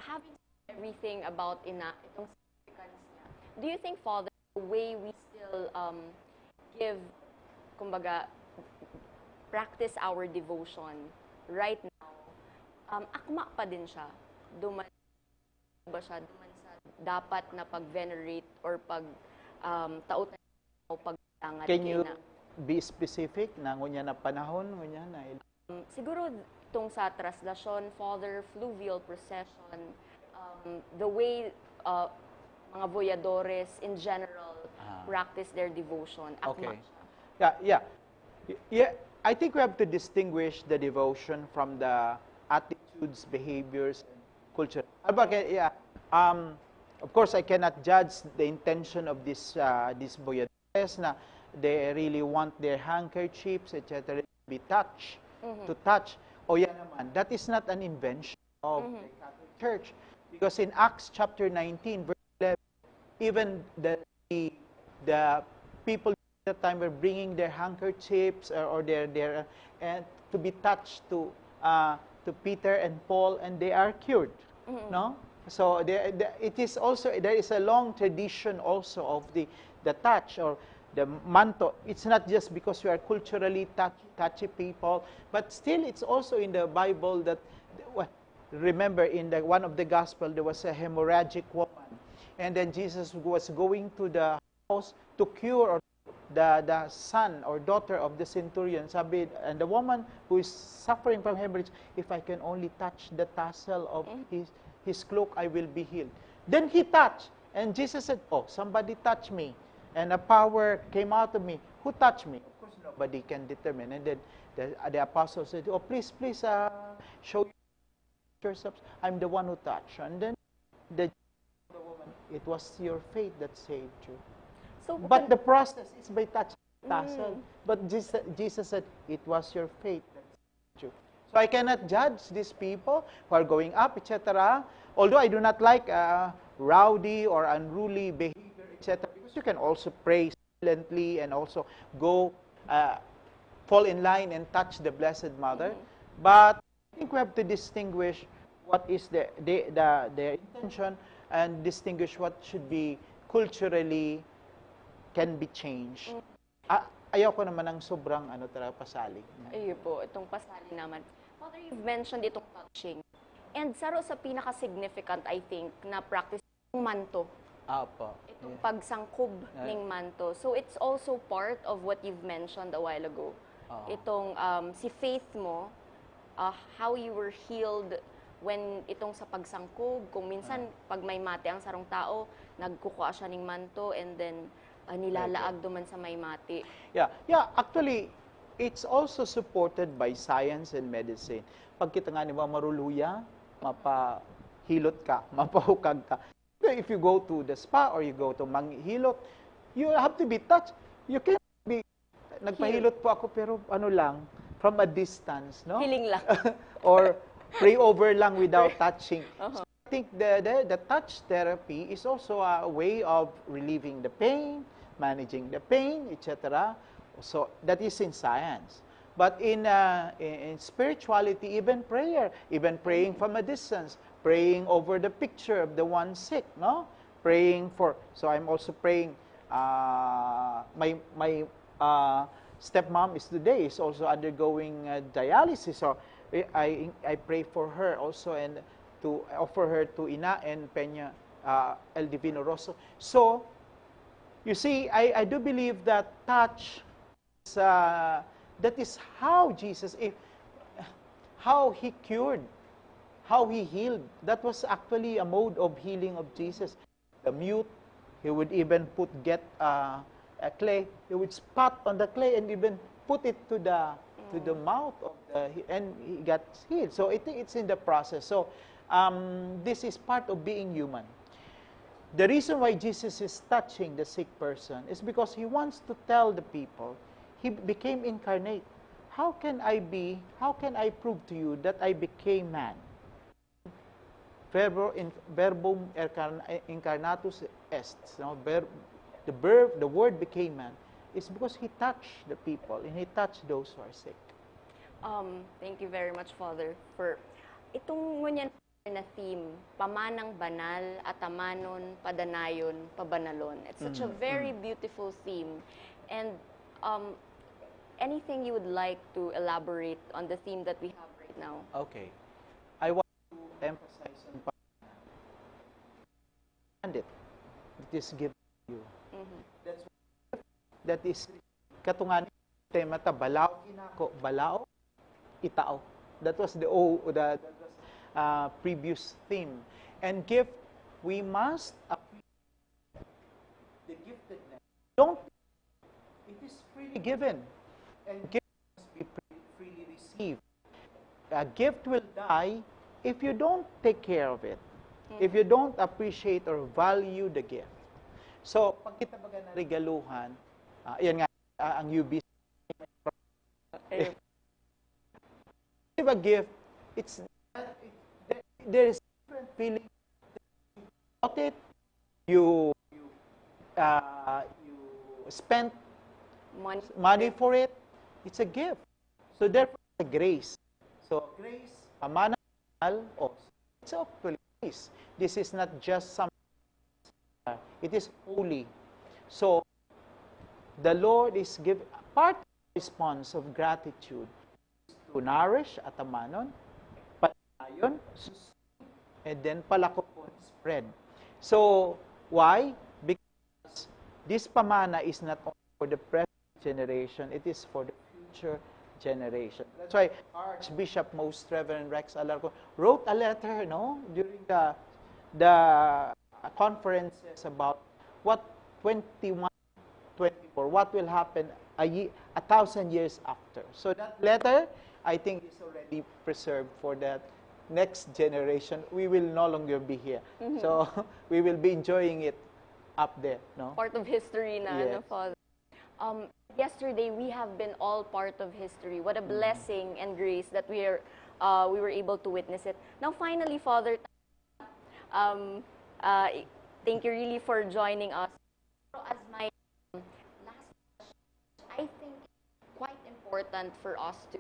Speaker 10: having everything about itong significance niya, do you think, Father, the way we still give, kumbaga, practice our devotion right now, akma pa din siya, duman sa dapat na pag-venerate or pag-tautan o pag-angat.
Speaker 12: Can you be specific na ngunya na panahon? Ngunya na?
Speaker 10: Siguro itong sa traslasyon, Father, fluvial procession, the way mga voyadores in general practice their devotion.
Speaker 12: Okay. Yeah. I think we have to distinguish the devotion from the attitudes, behaviors, and culture. Of course, I cannot judge the intention of these voyadores na they really want their handkerchiefs, etc., to be touched, to touch. O yan naman, that is not an invention of the Catholic Church. Because in Acts chapter 19, verse 11, even the people at that time were bringing their handkerchiefs or their and to be touched to Peter and Paul, and they are cured. No? So it is also, there is a long tradition also of the touch or the manto. It's not just because we are culturally touchy people, but still it's also in the Bible that, remember in one of the gospel, there was a hemorrhagic woman. And then Jesus was going to the house to cure the son or daughter of the centurion. Sabi, and the woman who is suffering from hemorrhage, if I can only touch the tassel of his cloak, I will be healed. Then he touched, And Jesus said, oh, somebody touched me. And a power came out of me. Who touched me? Of course, nobody can determine. And then the apostle said, oh, please, show yourselves. I'm the one who touched. And then the woman, it was your faith that saved you.
Speaker 10: So,
Speaker 12: but the process is by touching the tassel. But Jesus said, it was your faith that saved you. So I cannot judge these people who are going up, etc. Although I do not like rowdy or unruly behavior, etc. Because you can also pray silently and also go fall in line and touch the Blessed Mother. But I think we have to distinguish what is the intention and distinguish what should be culturally can be changed. Ayaw ko naman ng sobrang pasali.
Speaker 10: Ayun po, itong pasali naman. Father, you've mentioned itong touching. And saro sa pinaka-significant, I think, na practice yung manto.
Speaker 12: Apo.
Speaker 10: Itong pagsangkob ng manto. So it's also part of what you've mentioned a while ago. Itong si faith mo, how you were healed when itong sa pagsangkob. Kung minsan, pag may mate ang sarong tao, nagkukuha siya ng manto and then nilalaag duman sa may mati.
Speaker 12: Yeah, actually, it's also supported by science and medicine. Pag kita nga ni maruluya, mapahilot ka, mapahukag ka. If you go to the spa or you go to manghilot, you have to be touched. You can't be, nagpahilot po ako pero from a distance, no?
Speaker 10: Healing lang.
Speaker 12: Or pray over lang without touching. So I think the touch therapy is also a way of relieving the pain, managing the pain, etc. So that is in science. But in spirituality, even prayer, even praying from a distance, praying over the picture of the one sick, no? Praying for, so I'm also praying, my stepmom is also undergoing dialysis, so I pray for her also and to offer her to Ina and Peña El Divino Rosso. So, you see, I do believe that touch is, that is how Jesus, how he cured, how he healed. That was actually a mode of healing of Jesus. The mute, he would even get a clay, he would spot on the clay and even put it to the mouth of and he got healed. So it's in the process. So this is part of being human. The reason why Jesus is touching the sick person is because he wants to tell the people, he became incarnate. How can I prove to you that I became man? Verbum incarnatus est. No? The word became man. It's because he touched the people and he touched those who are sick.
Speaker 10: Thank you very much, Father, for itong ngunyan na theme, pamanang banal, atamanon, padanayon, pabanalon. It's such a very beautiful theme. And anything you would like to elaborate on the theme that we have right now?
Speaker 12: Okay. I want to emphasize on it. It is given to you. That's what, that is katungan tema ta balao inako, balao itao. That was the previous theme. And gift, we must appreciate the giftedness. It is freely given. And gift must be freely received. A gift will die if you don't take care of it. If you don't appreciate or value the gift. So, pag kita baga na regaluhan, yan nga, ang UB, give a gift, there is different feeling. You bought it, you spent money for it. It's a gift. So therefore, it's a grace. So grace, pamana, also. It's actually grace. This is not just something. It is holy. So the Lord is giving part of the response of gratitude to nourish atamanon, palayon, and then palakopon, spread. So why? Because this pamana is not only for the present generation, it is for the future generation. That's why Archbishop Most Reverend Rex Alarcon wrote a letter, no, during the conferences about what 2124, what will happen a 1,000 years after. So that letter, I think, is already preserved for that next generation. We will no longer be here. So we will be enjoying it up there. No?
Speaker 10: Part of history na,
Speaker 12: Yes.
Speaker 10: ano, Father? Yesterday, we have been all part of history. What a blessing and grace that we were able to witness it. Now, finally, Father, thank you really for joining us. As my last question, I think it's quite important for us to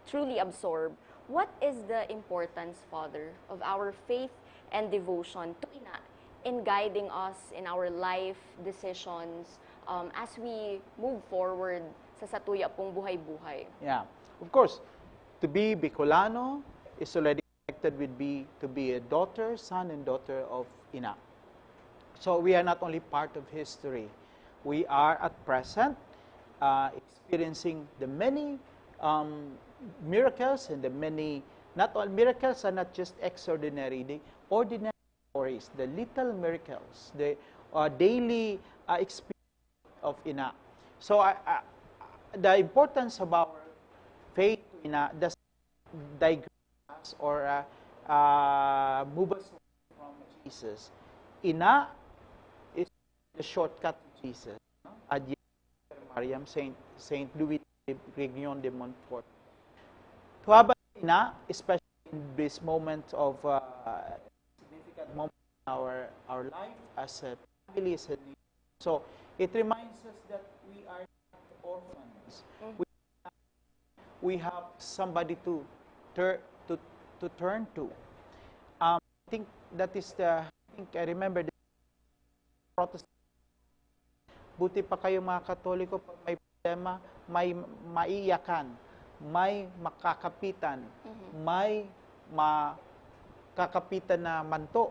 Speaker 10: truly absorb what is the importance, Father, of our faith and devotion to Ina in guiding us in our life decisions as we move forward sa satuya pong buhay-buhay.
Speaker 12: Yeah. Of course, to be Bicolano is already connected with to be a daughter, son, and daughter of Ina. So we are not only part of history. We are at present experiencing the many miracles and the many, not all miracles are not just extraordinary, the ordinary stories, the little miracles, the daily experience of Ina. So the importance of our faith to Ina does not digress us or move us from Jesus. Ina is the shortcut to Jesus. Adieu, Mariam, Saint Louis de Grignon de Montfort. To have an Ina, especially in this moment of significant moment in our life as a family, as a nation. So it reminds us that we are not orphans. We have somebody to turn to. I think that is I remember the Protestant. Buti pa kayo mga Katoliko, pag may problema, may maiiyakan, may makakapitan, may makakapitan na manto.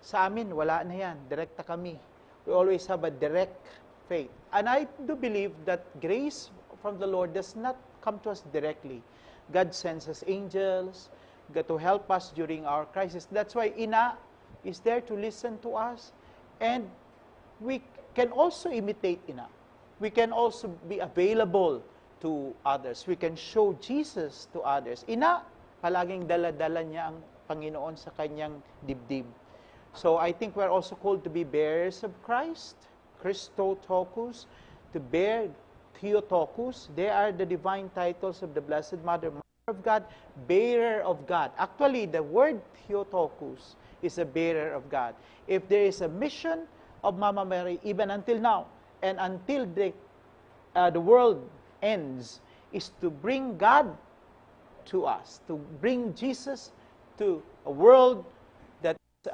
Speaker 12: Sa amin, wala na yan. Direkta kami. We always have a direct faith. And I do believe that grace from the Lord does not come to us directly. God sends us angels to help us during our crisis. That's why Ina is there to listen to us. And we can also imitate Ina. We can also be available to others. We can show Jesus to others. Ina, palaging dala-dala niya ang Panginoon sa kanyang dibdib. So I think we're also called to be bearers of Christ, Christotokos, to bear Theotokos. They are the divine titles of the Blessed Mother, Mother of God, bearer of God. Actually, the word Theotokos is a bearer of God. If there is a mission of Mama Mary, even until now, and until the world ends, is to bring God to us, to bring Jesus to a world that is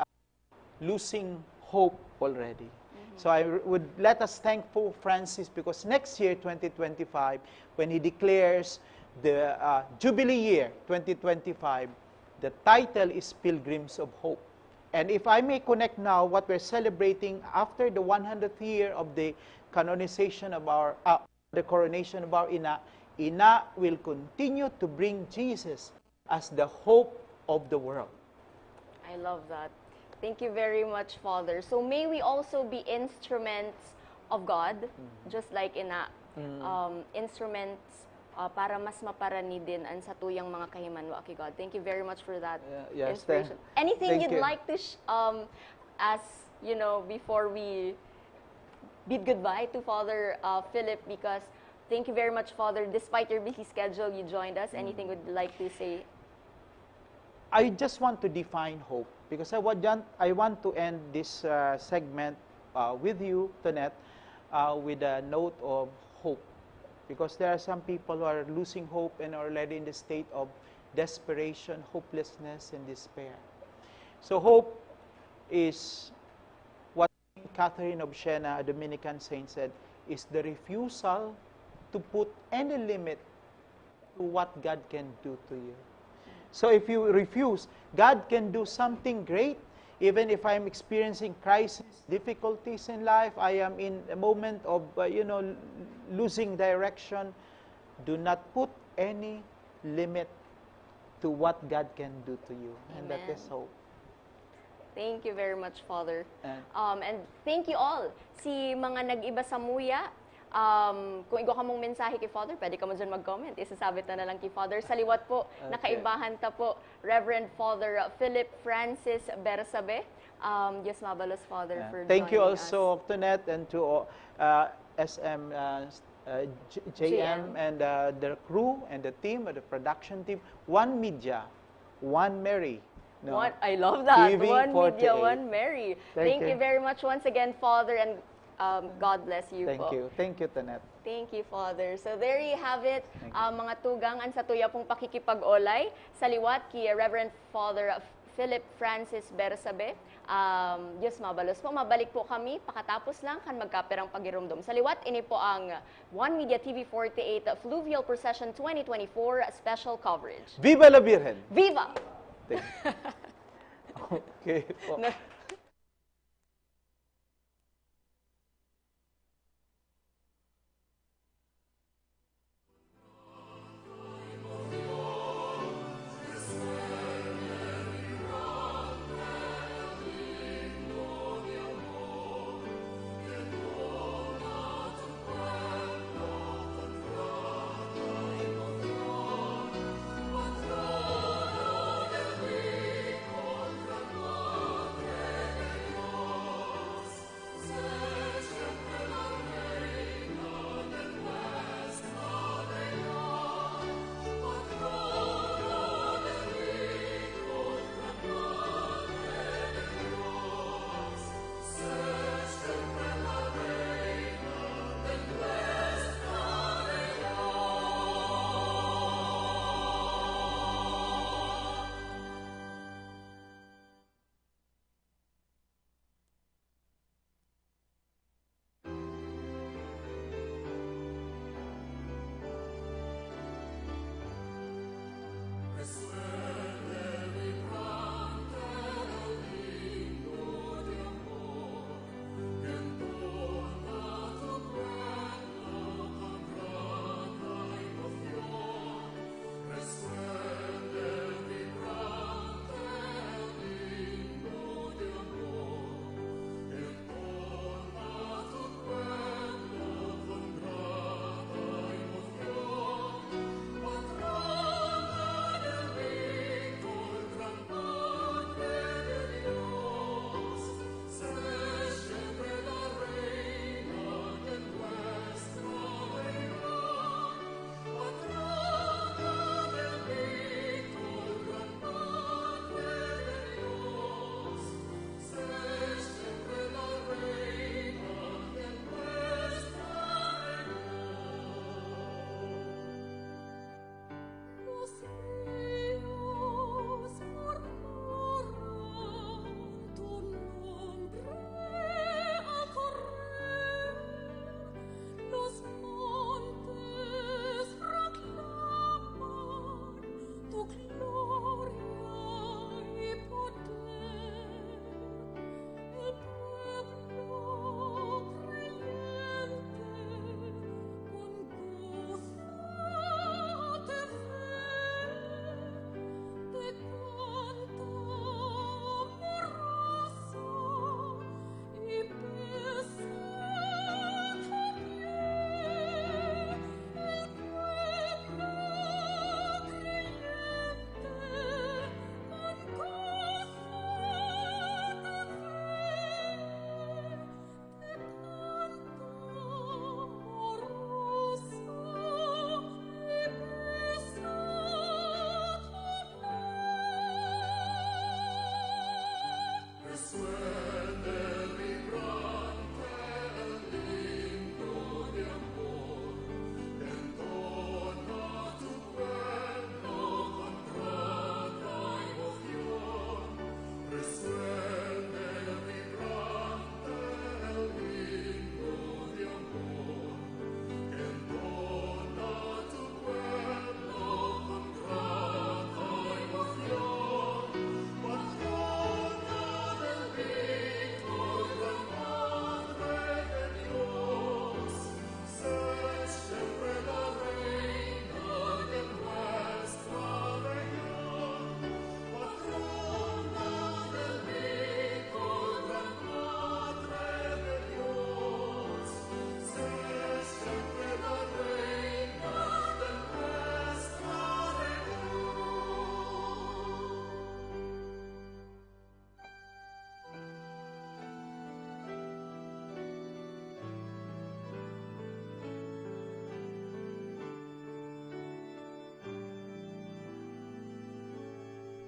Speaker 12: losing hope already. So I would let us thank Pope Francis, because next year, 2025, when he declares the Jubilee year, 2025, the title is Pilgrims of Hope. And if I may connect now what we're celebrating after the 100th year of the canonization of the coronation of our Ina, Ina will continue to bring Jesus as the hope of the world.
Speaker 10: I love that. Thank you very much, Father. So may we also be instruments of God, just like Ina, instruments para mas maparani din ang satuyang mga kahimanwa kay God. Thank you very much for that inspiration. Anything you'd like to as you know, before we bid goodbye to Father Philip, because thank you very much, Father. Despite your busy schedule, you joined us. Anything would like to say?
Speaker 12: I just want to define hope, because I want to end this segment with you, Tonette, with a note of hope. Because there are some people who are losing hope and are already in the state of desperation, hopelessness, and despair. So hope is what Catherine of Siena, a Dominican saint, said, is the refusal to put any limit to what God can do to you. So if you refuse, God can do something great. Even if I'm experiencing crisis, difficulties in life, I am in a moment of, losing direction, do not put any limit to what God can do to you.
Speaker 10: Amen.
Speaker 12: And that is hope.
Speaker 10: Thank you very much, Father.
Speaker 12: And-
Speaker 10: And thank you all. Si mga nag-iba sa muya, kung igo ka mong mensahe kay Father, pwede ka mo dyan mag-comment. Isasabit na lang kay Father. Sa liwat po, nakaibahan ta po, Reverend Father Philip Francis Bersabe. Diyos mabalos, Father, for
Speaker 12: Thank you
Speaker 10: joining
Speaker 12: also, Tonet, and to SM JM and the crew and the team, the production team. One Media, One Mary. No.
Speaker 10: I love that.
Speaker 12: TV
Speaker 10: One Media,
Speaker 12: 48.
Speaker 10: One Mary.
Speaker 12: Thank
Speaker 10: Thank you
Speaker 12: you.
Speaker 10: very much once again, Father, and God bless you
Speaker 12: Thank
Speaker 10: po.
Speaker 12: you. Thank you, Tonet.
Speaker 10: Thank you, Father. So there you have it, mga tugangan sa tuya pong pakikipag-olay. Sa liwat, kay Reverend Father Philip Francis Bersabe. Diyos mabalos po. Mabalik po kami, pakatapos lang kan magkaperang pagirumdum. Sa liwat, ini po ang One Media TV 48 Fluvial Procession 2024 special coverage.
Speaker 12: Viva la Virgen!
Speaker 10: Viva!
Speaker 12: Okay po.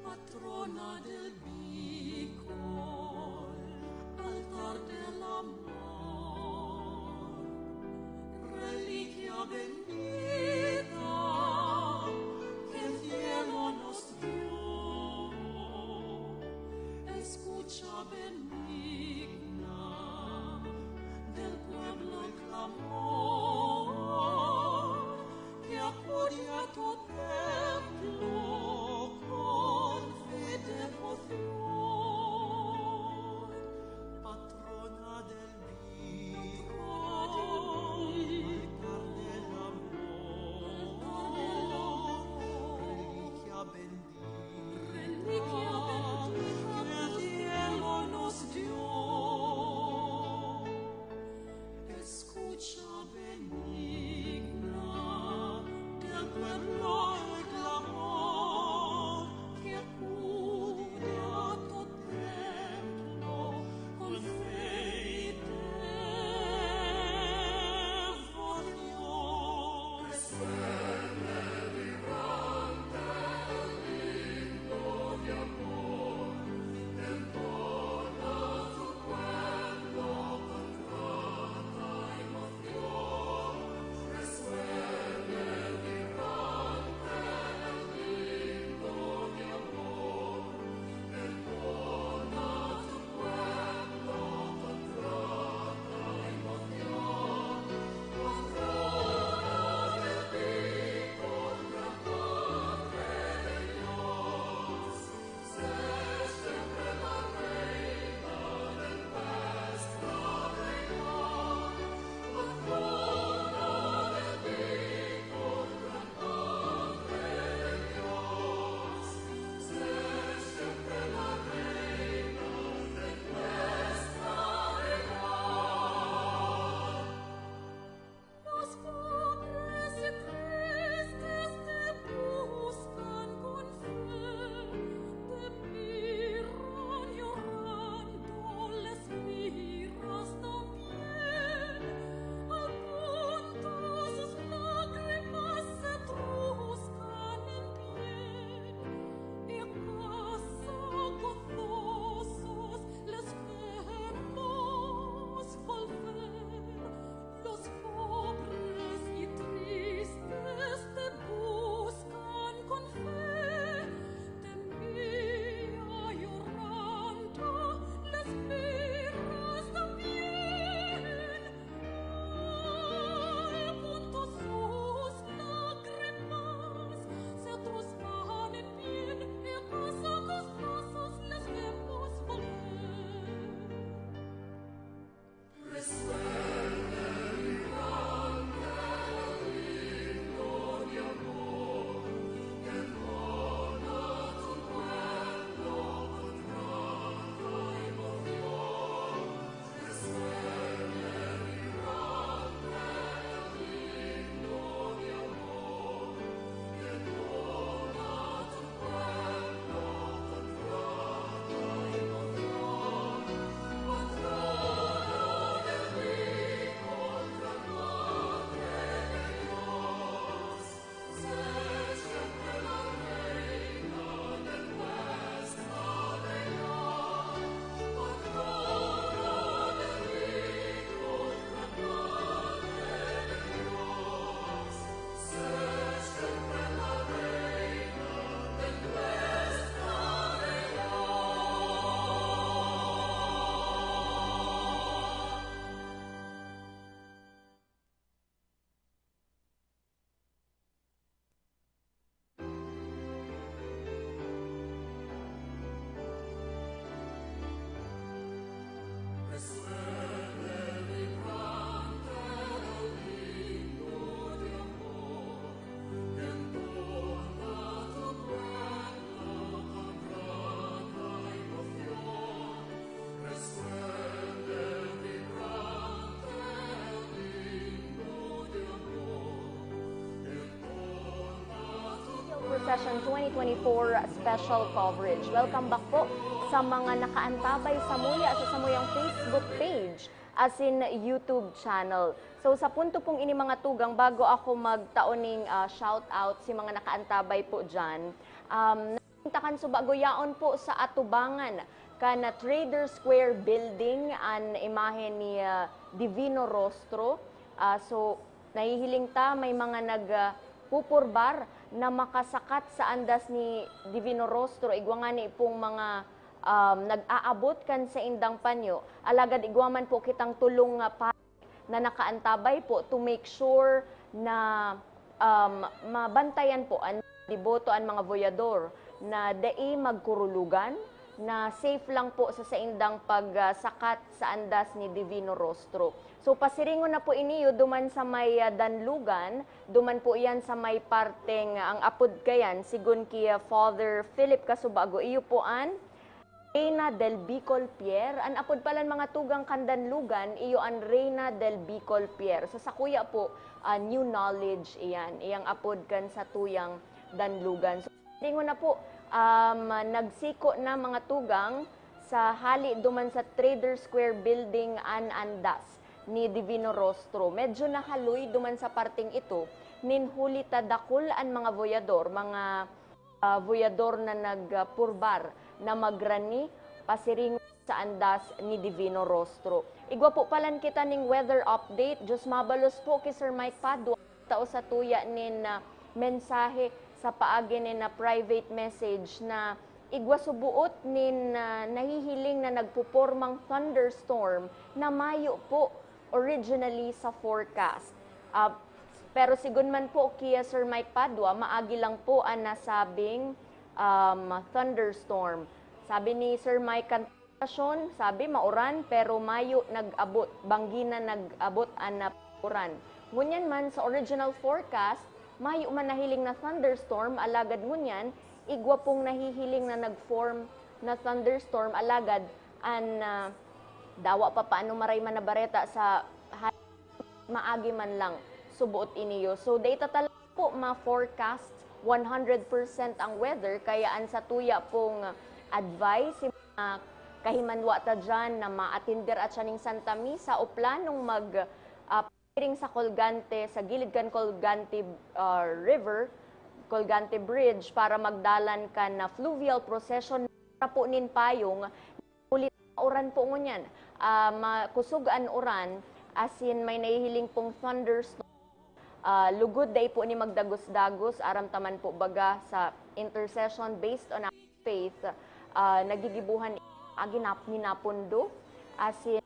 Speaker 11: patrona del Bicol, altar del amor, reliquia bendita que el cielo nos dio, escucha benigna del pueblo clamor, que acude a tu templo con fe y devoción, patrona del Bicol, altar del amor, reliquia bendita que el cielo nos dio, escucha benigna del pueblo el clamor, que acude a tu templo con fe y devoción. Resuelve vibrante el himno de amor, entona tu pueblo con grata emoción. Resuelve vibrante el himno de amor, entona tu pueblo con grata emoción. Patrona del Bicol, gran Madre de Dios, sé siempre la reina de nuestra región. Patrona del Bicol, gran Madre de Dios, sé siempre la reina de nuestra región. Los pobres y tristes te buscan con fe, te miran llorando, les miras también, al punto sus lágrimas se truscan en piel, y a casa gozosos les vemos volver. Los pobres y tristes te buscan con fe, te mira llorando, les miras también, al punto sus lágrimas se truscan en piel, y a casa gozosos les vemos volver. Resuelve vibrante el himno de amor, que entona tu pueblo con grata emoción. Resuelve vibrante el himno de amor, que entona tu pueblo con grata emoción. Patrona del Bicol, gran Madre de Dios, sé siempre la reina de nuestra región. Patrona del Bicol, gran Madre de Dios, sé siempre la reina de nuestra Resuelve vibrante el himno de amor, que entona tu pueblo con grata emoción. Resuelve vibrante el himno de amor, que entona tu
Speaker 10: Procession 2024 special coverage. Welcome back po sa mga nakaantabay sa Muya sa Samuyang Facebook page as in YouTube channel. So sa punto pong ini mga tugang, bago ako magtaoning shout out si mga nakaantabay po dyan, takan subagoyaon po sa atubangan kana Trader Square building an imahe ni Divino Rostro. So nahihiling ta may mga nagpupurbar na makasakat sa andas ni Divino Rostro. Igwa nga ni pong mga nag-aabot kan sa indang panyo. Alagad igwaman po kitang tulong pa na nakaantabay po to make sure na mabantayan po ang deboto ang mga boyador na dai magkurulugan, na safe lang po sa saindang pagsakat sa andas ni Divino Rostro. So pasiringon na po iniyo duman sa may danlugan, duman po iyan sa may parteng ang apod kayan, sigun kay Father Philip Kasubago, iyo po an Reina del Bicol Pier. An apod palan mga tugang kandanlugan, iyo an Reina del Bicol Pier. So sa kuya po, new knowledge iyan, iyang apod kan sa tuyang danlugan. So ringo na po, nagsiko na mga tugang sa hali duman sa Trader Square building an andas ni Divino Rostro. Medyo nahaloy duman sa parting ito, ninhuli tadakul an mga boyador, na nagpurbar na magrani pasiring sa andas ni Divino Rostro. Igwa po palan kita ning weather update. Diyos mabalos po kay Sir Mike Padua. Tao sa tuya nin mensahe sa paagi nin na private message na igwa subuot nin nahihiling na nagpupormang thunderstorm na mayo po originally sa forecast. Pero sigun man po kay Sir Mike Padua, maagi lang po ang nasabing thunderstorm. Sabi ni Sir Mike Cantasyon, sabi mauran pero mayo nag-abot, banggina nag-abot ang uran. Ngunyan man sa original forecast, mayo man nahiling na thunderstorm, alagad ngunyan, igwa pong nahihiling na nag-form na thunderstorm, alagad an dawa pa paano maray man na bareta sa maagi man lang subuot iniyo. So data talaga po ma-forecast 100% ang weather, kaya an sa tuya pong advice kahimanwa ta dyan na maatindir at siya ning Santa Misa o planong piring sa Colgante, sa gilid kan Colgante River, Colgante Bridge, para magdalan ka na fluvial procession para po nin payong ulit uran po ngunyan. Makusugan uran, as in may nahihiling pong thunderstorm. Lugod day po ni magdagos-dagos, aram taman po baga sa intercession based on our faith, nagigibuhan aginap ni napundo, as in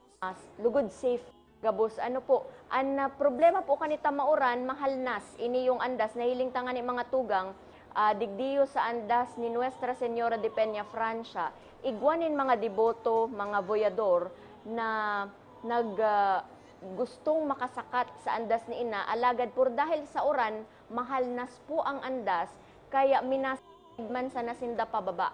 Speaker 10: lugod safe gabos. Ano po, ang problema po kanita mauran, mahalnas, ini yung andas, nahiling tangan ni mga tugang, digdiyo sa andas ni Nuestra Señora de Peña Francia, igwanin mga deboto, mga boyador, na gustong makasakat sa andas ni ina, alagad por dahil sa uran, mahalnas po ang andas, kaya minasigman sa nasinda pababa.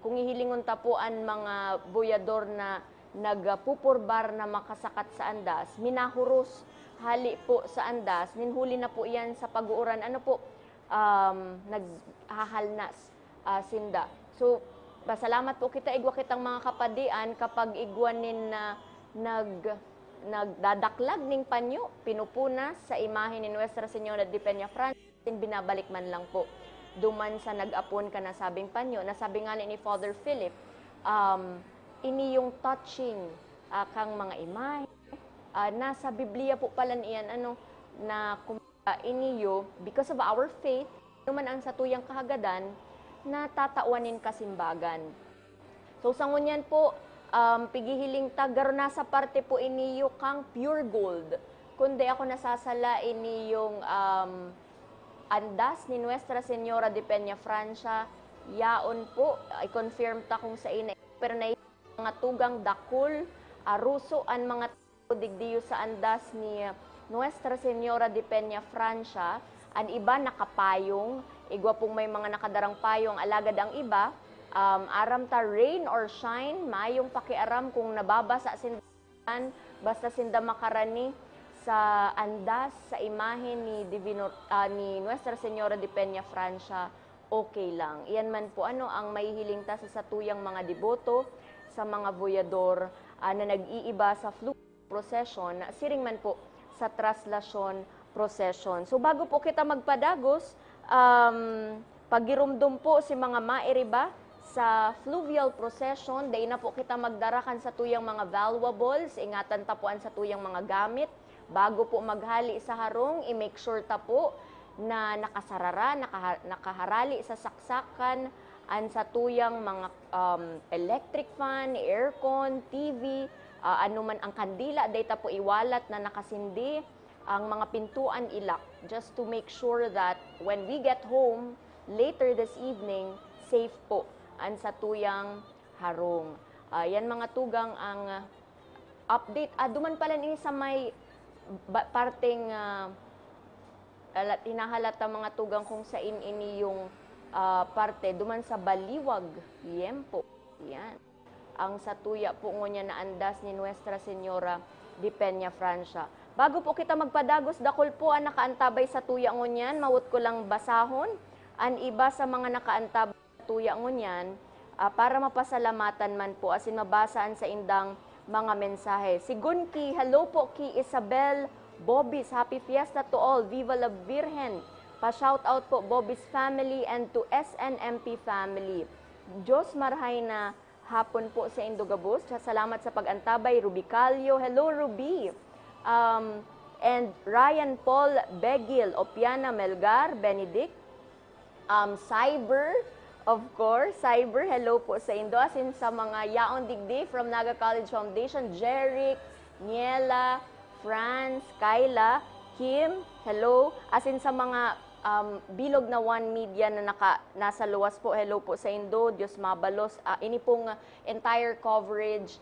Speaker 10: Kung ihilingon ta po ang mga boyador na nagpupurbar na makasakat sa andas, minahuros hali po sa andas, ninhuli na po yan sa pag-uuran, ano po, naghahalnas sinda. So, pasalamat po kita, igwa kitang mga kapadian kapag igwanin na nagdadaklag ning panyo, pinupunas sa imahe ni Nuestra Señora de Peña Francia, binabalik man lang po. Duman sa nag-apon ka na sabing panyo, nasabi nga ni Father Philip, ini yung touching kang mga imahe. Nasa Biblia po pala niyan, na iniyo, because of our faith, naman ang satuyang kahagadan, na tatawanin kasimbagan. So sa ngunyan po, pigihiling tagar nasa parte po iniyo kang pure gold. Kundi ako nasasala iniyong andas ni Nuestra Señora de Peña Francia, yaon po, i-confirm ta kung sa ina, pero na mga tugang dakul, aruso ang mga digdiyo sa andas ni Nuestra Señora de Peña Francia, ang iba nakapayong, igwa pong may mga nakadarang payong, alagad ang iba, aram ta rain or shine, mayong pakiaram kung nababasa sindan, basta sinda makarani sa andas, sa imahe ni Nuestra Señora de Peña Francia, okay lang. Iyan man po ang mahihiling ta sa satuyang mga deboto, sa mga boyador na nag-iiba sa fluvial procession, siring man po sa traslasyon procession. So bago po kita magpadagos, Pagirumdum po si mga mairiba sa fluvial procession, day na po kita magdarakan sa tuyang mga valuables, ingatan tapuan sa tuyang mga gamit. Bago po maghali sa harong, i-make sure ta po na nakasarara, nakaharali sa saksakan, an sa tuyang mga electric fan, aircon, TV, anuman ang kandila, data po iwalat na nakasindi, ang mga pintuan ilak, just to make sure that when we get home later this evening, safe po an sa tuyang harong. Yan mga tugang ang update. Duman pala ini sa may parteng hinahalata mga tugang kung sa ini yung parte duman sa Baliwag, Yempo. Yan. Ang satuya po ngonya na andas ni Nuestra Señora de Peña Francia. Bago po kita magpadagos, dakol po ang nakaantabay sa tuya ngonyan, mawut ko lang basahon. Ang iba sa mga nakaantabay sa tuya ngonyan, para mapasalamatan man po, asin mabasaan sa indang mga mensahe. Si Gunki, hello po ki Isabel Bobis, happy fiesta to all, viva la Virgen. Pa-shout out po Bobby's family and to SNMP family. Diyos marhay na hapon po sa Indogabus. Salamat sa pag-antabay. Ruby Calio, hello Ruby. And Ryan Paul Begil, Opiana Melgar, Benedict. Cyber, of course. Cyber, hello po sa Indo. Asin sa mga yaon digdi from Naga College Foundation, Jeric, Niela, France, Kyla, Kim, hello. Asin sa mga bilog na One Media na nasa luwas po, hello po sa Indo, Diyos mabalos. Ini pong entire coverage,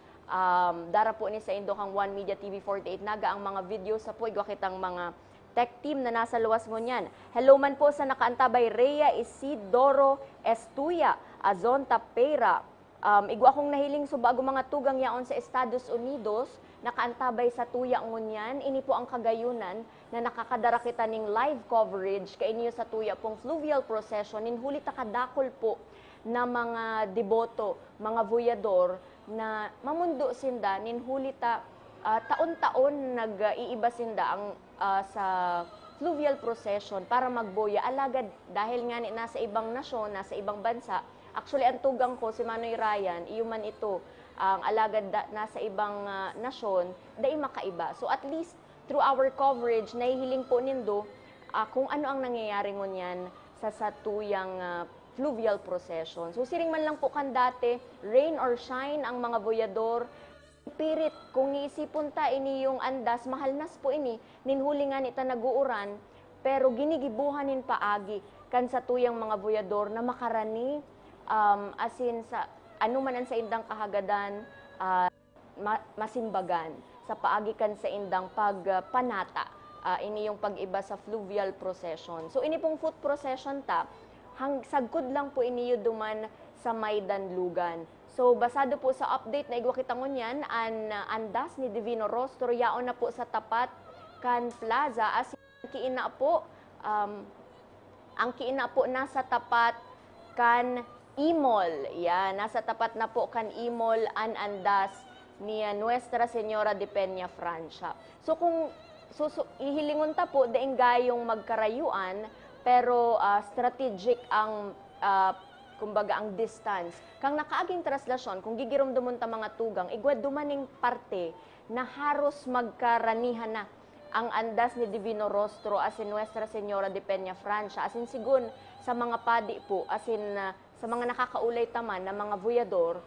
Speaker 10: dara po ni sa Indo kang One Media TV 48, naga ang mga video sa po, igwakitang mga tech team na nasa luwas mo niyan. Hello man po sa nakaantabay, Rhea Isidoro Estuya, Azon Tapera. Igwa akong nahiling so bago mga tugang yaon sa Estados Unidos, nakaantabay sa tuya ngunyan, ini po ang kagayunan na nakakadara kita ning live coverage kay inyo sa tuya pong fluvial procession, ninhuli ta kadakol po na mga deboto, mga voyador na mamundo sinda, ninhuli ta taon-taon nag-iiba sinda ang sa fluvial procession para magboya alagad dahil nga nasa ibang nasyon, nasa ibang bansa. Actually, ang tugang ko, si Manoy Ryan, iyuman ito, ang alagad nasa ibang nasyon, dahil makaiba. So at least, through our coverage, nahihiling po nindo kung ano ang nangyayari ngunyan sa satuyang fluvial procession. So siring man lang po kan dati, rain or shine ang mga boyador, pirit, kung niisipon ta ini yung andas, mahal nas po ini, ninhulingan ita naguuran, pero ginigibuhanin paagi kan sa tuyang mga boyador na makarani, asin sa anuman ang sa indang kahagadan, masimbagan sa paagikan sa indang pagpanata, ini yung pag-iba sa fluvial procession. So ini pong foot procession ta, sagkod lang po ini yung duman sa Maydanlugan. So basado po sa update na igwa kita ngunyan, andas ni Divino Rostro, yaon na po sa tapat kan plaza, asin kiina po, ang kiina po nasa tapat kan Imol. Yan, nasa tapat na po kan Imol an andas ni Nuestra Señora de Peña Francia. So kung ihilingon ta po, daing gayong magkarayuan, pero strategic ang, kumbaga, ang distance. Kang nakaaging traslasyon, kung gigirumdumon ta mga tugang, igwad dumaning parte na haros magkaranihan na ang andas ni Divino Rostro asin Nuestra Señora de Peña Francia, asin sigun sa mga padi po, asin sa mga nakakaulay taman na mga voyador,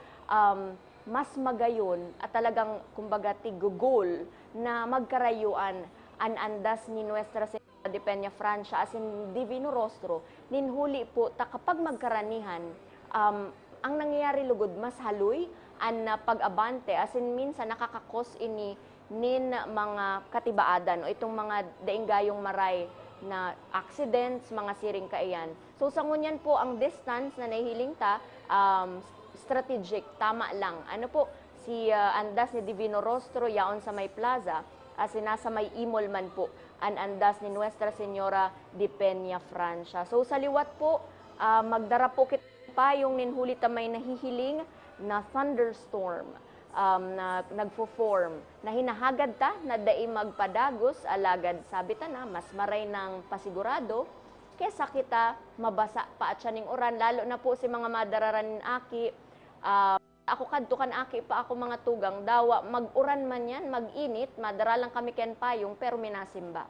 Speaker 10: mas magayon at talagang kumbaga tigugol na magkarayuan ang andas ni Nuestra Señora de Peña Francia asin Divino Rostro, ninhuli po ta kapag magkaranihan, ang nangyayari lugod mas haluy an pag-abante asin minsan nakakakos ini nin mga katibaadan o itong mga dainggayong maray na accidents, mga siring kaiyan. So sa ngunyan po ang distance na nahihiling ta, strategic, tama lang. Ano po, si andas ni Divino Rostro yaon sa may plaza, as nasa may Imol man po, ang andas ni Nuestra Señora de Peña Francia. So sa liwat po, magdara po kita pa yung ninhuli ta may nahihiling na thunderstorm. Na nagfo-form, na hinahagad ta, na dai magpadagos, alagad sabi ta na, mas maray ng pasigurado, kesa kita mabasa pa at siya ning uran, lalo na po si mga madararan aki, ako kadtukan aki pa ako mga tugang, dawa, mag-uran man yan, mag-init, madara lang kami ken payong, pero minasimba.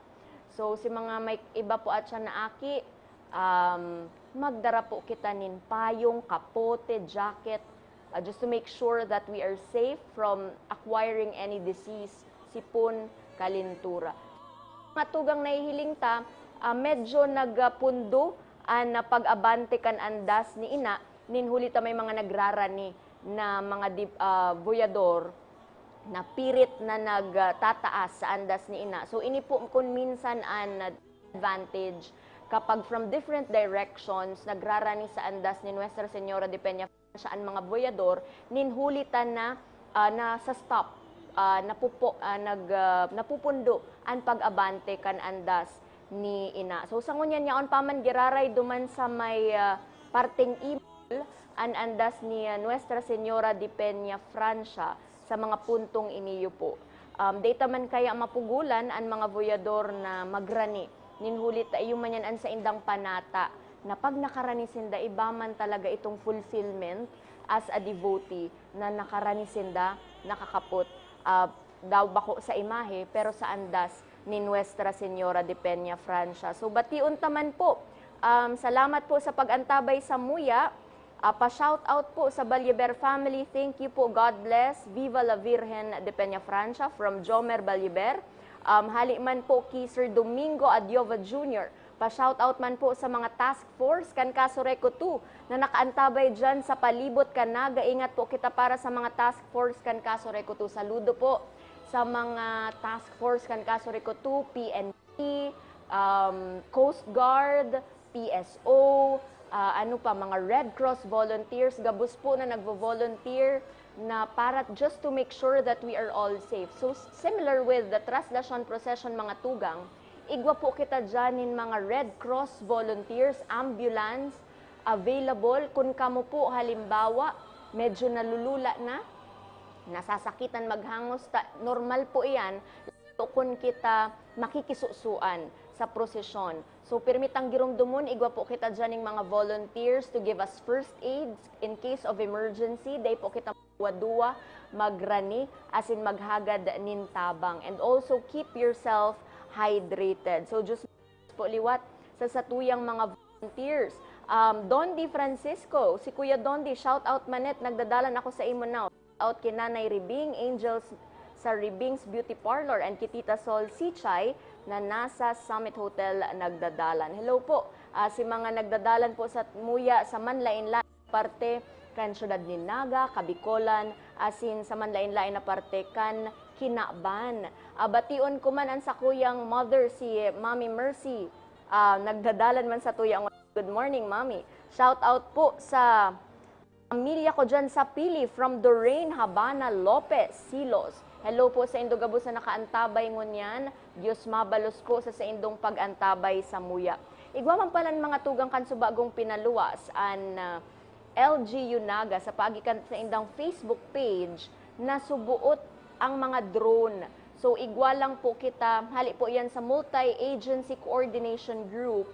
Speaker 10: So si mga may iba po at siya na aki, magdara po kita nin payong, kapote, jacket, just to make sure that we are safe from acquiring any disease, sipon, kalintura. Mga tugang nahihiling ta, medyo nagpundo na pag-abante kan andas ni ina, ninhuli ta may mga nagrarani na mga boyador na pirit na nagtataas sa andas ni ina. So ini po kung minsan an advantage kapag from different directions nagrarani sa andas ni Nuestra Señora de Peña Francia ang mga boyador, ninhuli ta na sa stop, napupundo ang pag-abante kan andas ni ina. So sa ngunyan yaon paman giraray duman sa may parteng email ang andas ni Nuestra Señora de Peña Francia sa mga puntong iniyo po. Data man kaya mapugulan ang mga boyador na magrani. Ninhulit tayo man yan sa indang panata na pag nakaranisinda, iba man talaga itong fulfillment as a devotee na nakaranisinda, nakakapot. Daw bako sa imahe, pero sa andas ni Nuestra Señora de Peña Francia. So batiun taman po, salamat po sa pag-antabay sa Muya. Pa-shout out po sa Balliber family. Thank you po, God bless. Viva la Virgen de Peña Francia from Jomer Balliber. Hali man po kay Sir Domingo Adiova Jr. Pa-shout out man po sa mga task force kan Casureco 2 na nakaantabay dyan sa palibot kan Naga. Ingat po kita para sa mga task force kan Casureco 2. Saludo po sa mga task force kan Casureco 2, PNP, Coast Guard, PSO, mga Red Cross volunteers, gabos po na nagvo-volunteer na para just to make sure that we are all safe. So similar with the Traslasyon Procession mga tugang, igwa po kita dyan in mga Red Cross volunteers, ambulance, available. Kung kamo po halimbawa, medyo nalulula na, nasasakitan maghangos, normal po iyan, kung kita makikisusuan sa prosesyon. So, permitang girumdumon, igwa po kita dyan ng mga volunteers to give us first aid in case of emergency. Day po kita duwa, magrani, as in maghagad nin tabang. And also, keep yourself hydrated. So, just po liwat sa satuyang mga volunteers. Dondi Francisco, si Kuya Dondi, shout out manet, nagdadalan ako sa imo now. Out kay Nanay Ribing, Angels sa Ribing's Beauty Parlor, and Kitita Sol Sichay na nasa Summit Hotel nagdadalan. Hello po, si mga nagdadalan po sa Muya sa manlain-lain parte kan syudad ni Naga, Kabikolan, asin sa manlain-lain na parte kan Kinaban. Bation ko man ang sa kuyang mother, si Mami Mercy, nagdadalan man sa tuyang. Good morning, Mami. Shout out po sa pamilya ko dyan sa Pili from Doreen Habana Lopez, Silos. Hello po sa Indogabos na nakaantabay ngunyan. Diyos mabalos po sa indong pag-antabay sa Muya. Igwa man pala mga tugang kansubagong pinaluwas an LGU Naga sa pagikan sa indang Facebook page na subuot ang mga drone. So igwa lang po kita, hali po yan sa Multi-Agency Coordination Group.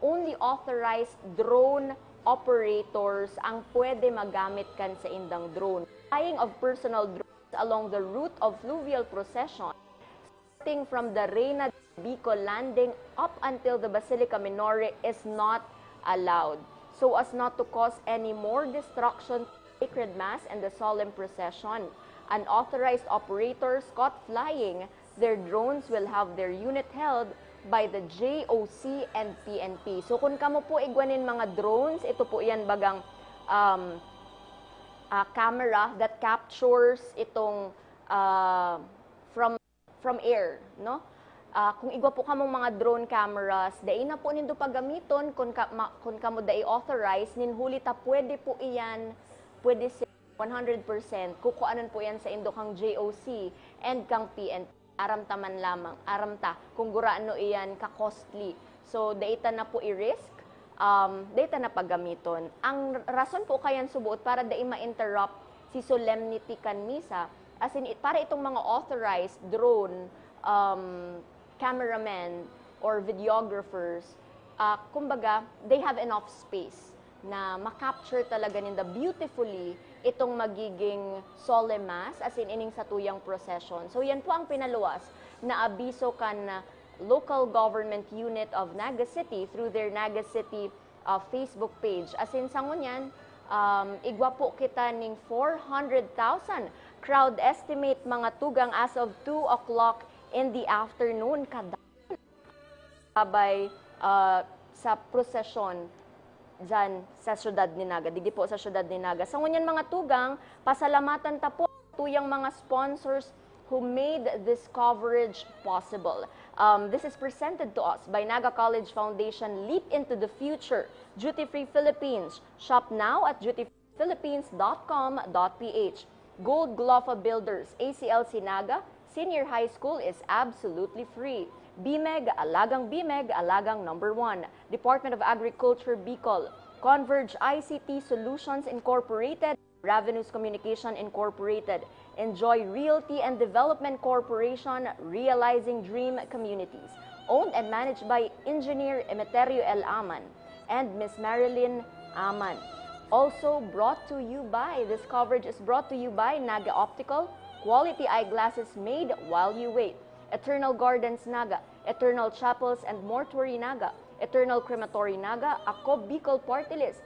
Speaker 10: Only authorized drone operators ang pwede magamit kan sa indang drone. Flying of personal drones along the route of fluvial procession, starting from the Reina de Bicol landing up until the Basilica Minore is not allowed, so as not to cause any more destruction to the sacred mass and the solemn procession. Unauthorized operators caught flying their drones will have their unit held by the JOC and PNP. So kung kamo po igwanin mga drones, ito po yan bagang camera that captures itong from air, no? Kung igwa po kamo mga drone cameras, dai na po nindo paggamiton kung kamo dai authorized, ninhuli ta pwede po iyan, pwede 100%, kukuanan po yan sa indokang JOC and kang PNP. Aramta man lamang, aramta kung guraano iyan ka-costly. So, data na po i-risk, data na paggamiton. Ang rason po kayan subuot para dai ma-interrupt si solemnity kan misa, as in, para itong mga authorized drone cameramen or videographers, kumbaga, they have enough space na makapture talaga ninda beautifully itong magiging solemn mass, as in ining sa tuyang procession. So yan po ang pinaluwas na abiso kan local government unit of Naga City through their Naga City Facebook page. As in sa ngunyan, igwa po kita ning 400,000 crowd estimate mga tugang as of 2 o'clock in the afternoon kada sabay sa prosesyon dyan sa syudad ni Naga, digi po sa syudad ni Naga. Sa ngunyan mga tugang, pasalamatan ta po tuyang mga sponsors who made this coverage possible. This is presented to us by Naga College Foundation, Leap into the Future, Duty Free Philippines. Shop now at dutyfreephilippines.com.ph. Gold Glofa Builders, ACLC Naga, Senior High School is absolutely free. BMEG, alagang number 1. Department of Agriculture, Bicol. Converge ICT Solutions Incorporated, Ravenous Communication Incorporated. Enjoy Realty and Development Corporation, realizing dream communities. Owned and managed by Engineer Emeterio L. Aman and Miss Marilyn Aman. Also brought to you by, this coverage is brought to you by Naga Optical, quality eyeglasses made while you wait. Eternal Gardens Naga, Eternal Chapels and Mortuary Naga, Eternal Crematory Naga, Ako Bicol Party List.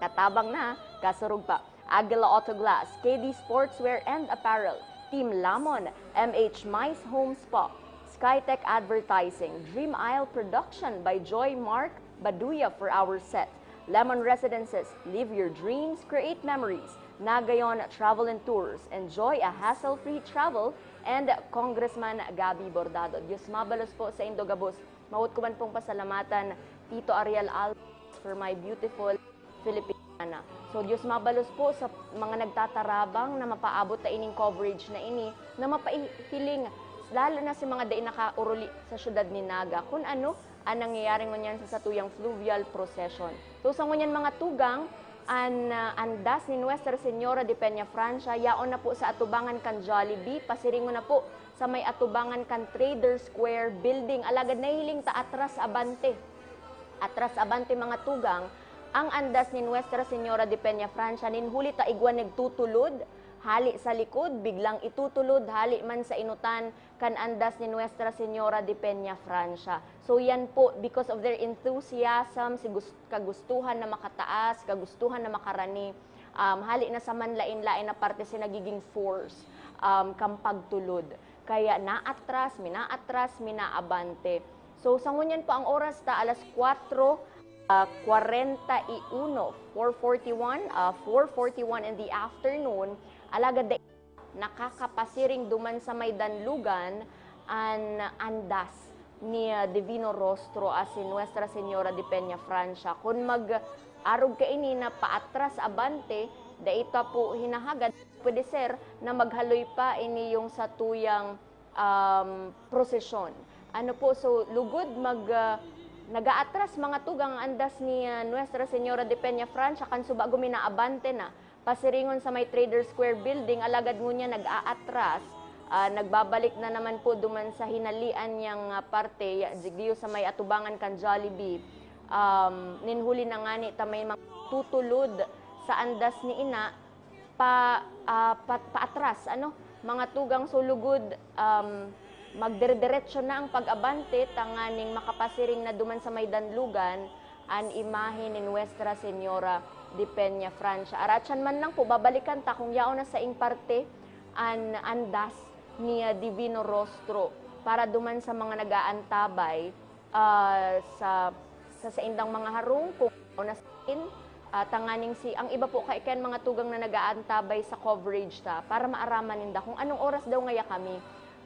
Speaker 10: Katabang na, kasurug pa. Aguila Auto Glass, KD Sportswear and Apparel, Team Lamon, MH Mice Home Spa, Skytech Advertising, Dream Isle Production by Joy Mark Baduya for our set, Lemon Residences, live your dreams, create memories, Nagayon Travel and Tours, enjoy a hassle-free travel, and Congressman Gabi Bordado. Diyos mabalos po sa Indogabos. Mawut ko man pong pasalamatan, Tito Ariel Alves, for my beautiful Filipina. So Diyos mabalos po sa mga nagtatarabang na mapaabot na ining coverage na ini, na mapaihiling, lalo na si mga daing nakauruli sa syudad ni Naga, kung ano ang nangyayari ngunyan sa satuyang fluvial procession. So sa ngunyan mga tugang, andas ni Nuestra Señora de Peña Francia, yaon na po sa atubangan kan Jollibee, pasiringon na po sa may atubangan kan Trader Square building, alagad na hiling ta atras abante. Atras abante mga tugang, ang andas ni Nuestra Señora de Peña Francia, ninhuli ta igwa nagtutulod, hali sa likod, biglang itutulod, hali man sa inutan, kan andas ni Nuestra Señora de Peña Francia. So yan po, because of their enthusiasm, kagustuhan na makataas, kagustuhan na makarani, hali na sa manlain-lain na parte si nagiging force, kampagtulod. Kaya naatras, minaabante. So sa ngunyan po ang oras ta, alas 4:41 in the afternoon, alagad nakakapasiring duman sa may danlugan an andas ni Divino Rostro as in Nuestra Señora de Peña Francia. Kung mag-arog ka ini na paatras abante, daita po hinahagad, pwede sir na maghaloy pa ini yung sa tuyang prosesyon. Ano po, so lugod nag-aatras mga tugang andas ni Nuestra Señora de Peña Francia, kan suba guminaabante na, pasiringon sa may Trader Square building, alagad ngunya nag-aatras, nagbabalik na naman po duman sa hinalian niyang parte, digdiyo sa may atubangan kan Jollibee, ninhuli na nga ni tamay mga tutulod sa andas ni ina, paatras, mga tugang sulugod, magdire-diretso na ang pag-abante, tanganing makapasiring na duman sa may danlugan, an imahe ni Nuestra Señora de Peña Francia. Aratsan man lang po, babalikan ta kung yaon na sa ing parte, an andas ni Divino Rostro, para duman sa mga nag-aantabay, sa indang mga harong, kung yaon na sa in, tanganing ang iba po kay mga tugang na nag-aantabay sa coverage ta, para maaraman ninda kung anong oras daw ngaya kami,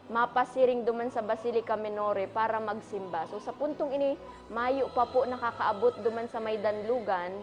Speaker 10: mapasiring duman sa Basilica Minore para magsimba. So sa puntong ini, mayo pa po nakakaabot duman sa may danlugan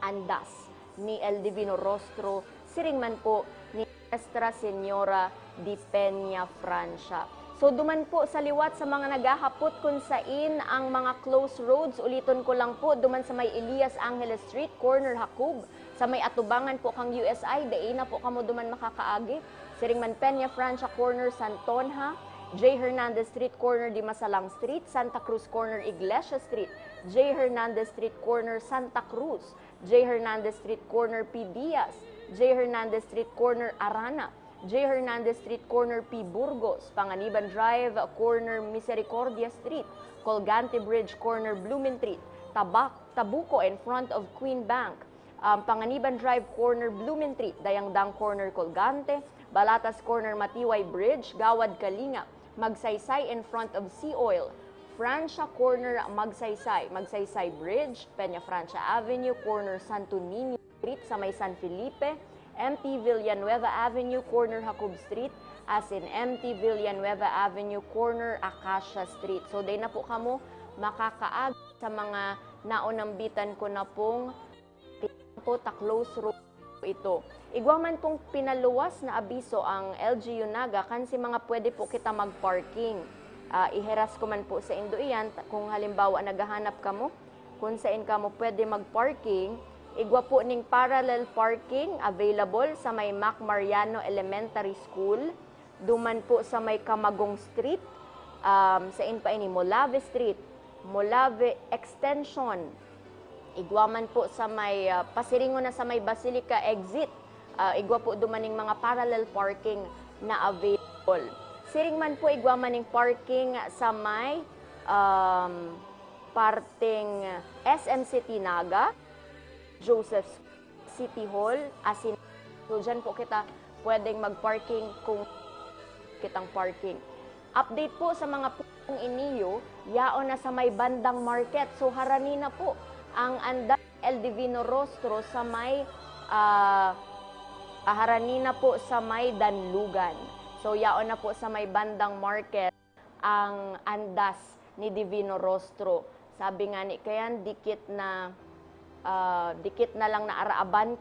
Speaker 10: andas ni El Divino Rostro, siring man po ni Nuestra Señora de Peña Francia. So duman po sa liwat sa mga naghahapot kung sain ang mga close roads, uliton ko lang po, duman sa may Elias Angeles Street, corner Hakub, sa may atubangan po kang USI, daay na po kamo duman makakaagi. Siring man Peña Francia corner Santonja, J. Hernandez Street, corner Dimasalang Street, Santa Cruz corner Iglesia Street, J. Hernandez Street corner Santa Cruz, J. Hernandez Street corner P. Diaz, J. Hernandez Street corner Arana, J. Hernandez Street corner P. Burgos, Panganiban Drive corner Misericordia Street, Colgante Bridge corner Blumentritt, Tabuco in front of Queen Bank, Panganiban Drive corner Blumentritt, Dayangdang corner Colgante, Balatas corner Matiway Bridge, Gawad Kalinga, Magsaysay in front of Sea Oil, Francia corner Magsaysay, Magsaysay Bridge, Peña Francia Avenue, corner Santo Niño Street sa may San Felipe, MT Villanueva Avenue, corner Jacob Street, as in MT Villanueva Avenue, corner Acacia Street. So, day na po kamo makakaag sa mga naunambitan ko na pong po ta-close road ito. Igwaman pong pinaluwas na abiso ang LGU Naga kansi mga pwede po kita mag-parking. Iheras ko man po sa indo iyan kung halimbawa naghahanap kamo kung saan kamo pwede mag-parking. Igwa po ning parallel parking available sa may Mac Mariano Elementary School, duman po sa may Camagong Street, sa in pa ini Molave Street, Molave Extension. Igwa man po sa may pasiringo na sa may Basilica exit. Igwa po dumaning mga parallel parking na available. Siring man po igwa maning parking sa may parteng SM City Naga, Joseph City Hall, asin. So dyan po kita pwedeng mag-parking kung kitang parking. Update po sa mga pong iniyo, yaon na sa may bandang market. So harani na po ang Andas El Divino Rostro sa may harani na po sa may Danlugan. So yaon na po sa may bandang market ang Andas ni Divino Rostro. Sabi nga ni kayan dikit na lang na araaban,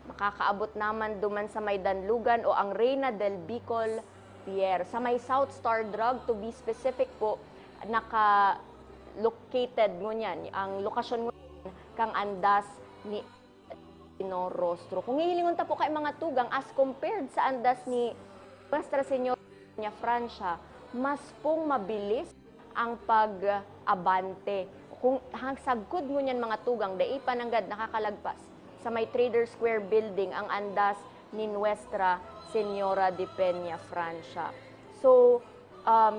Speaker 10: makakaabot naman duman sa may Danlugan o ang Reina del Bicol Pier. Sa may South Star Drug, to be specific po, naka-located ngunyan, ang lokasyon ngunyan kang Andas ni Divino Rostro. Kung hihilingon ta po kay mga tugang, as compared sa Andas ni Nuestra Señora Peña Francia, mas pong mabilis ang pag-abante. Kung hangsagkod ngunyan mga tugang, dai pananggad nakakalagpas sa may Trader Square building ang Andas ni Nuestra Señora de Peña Francia. So,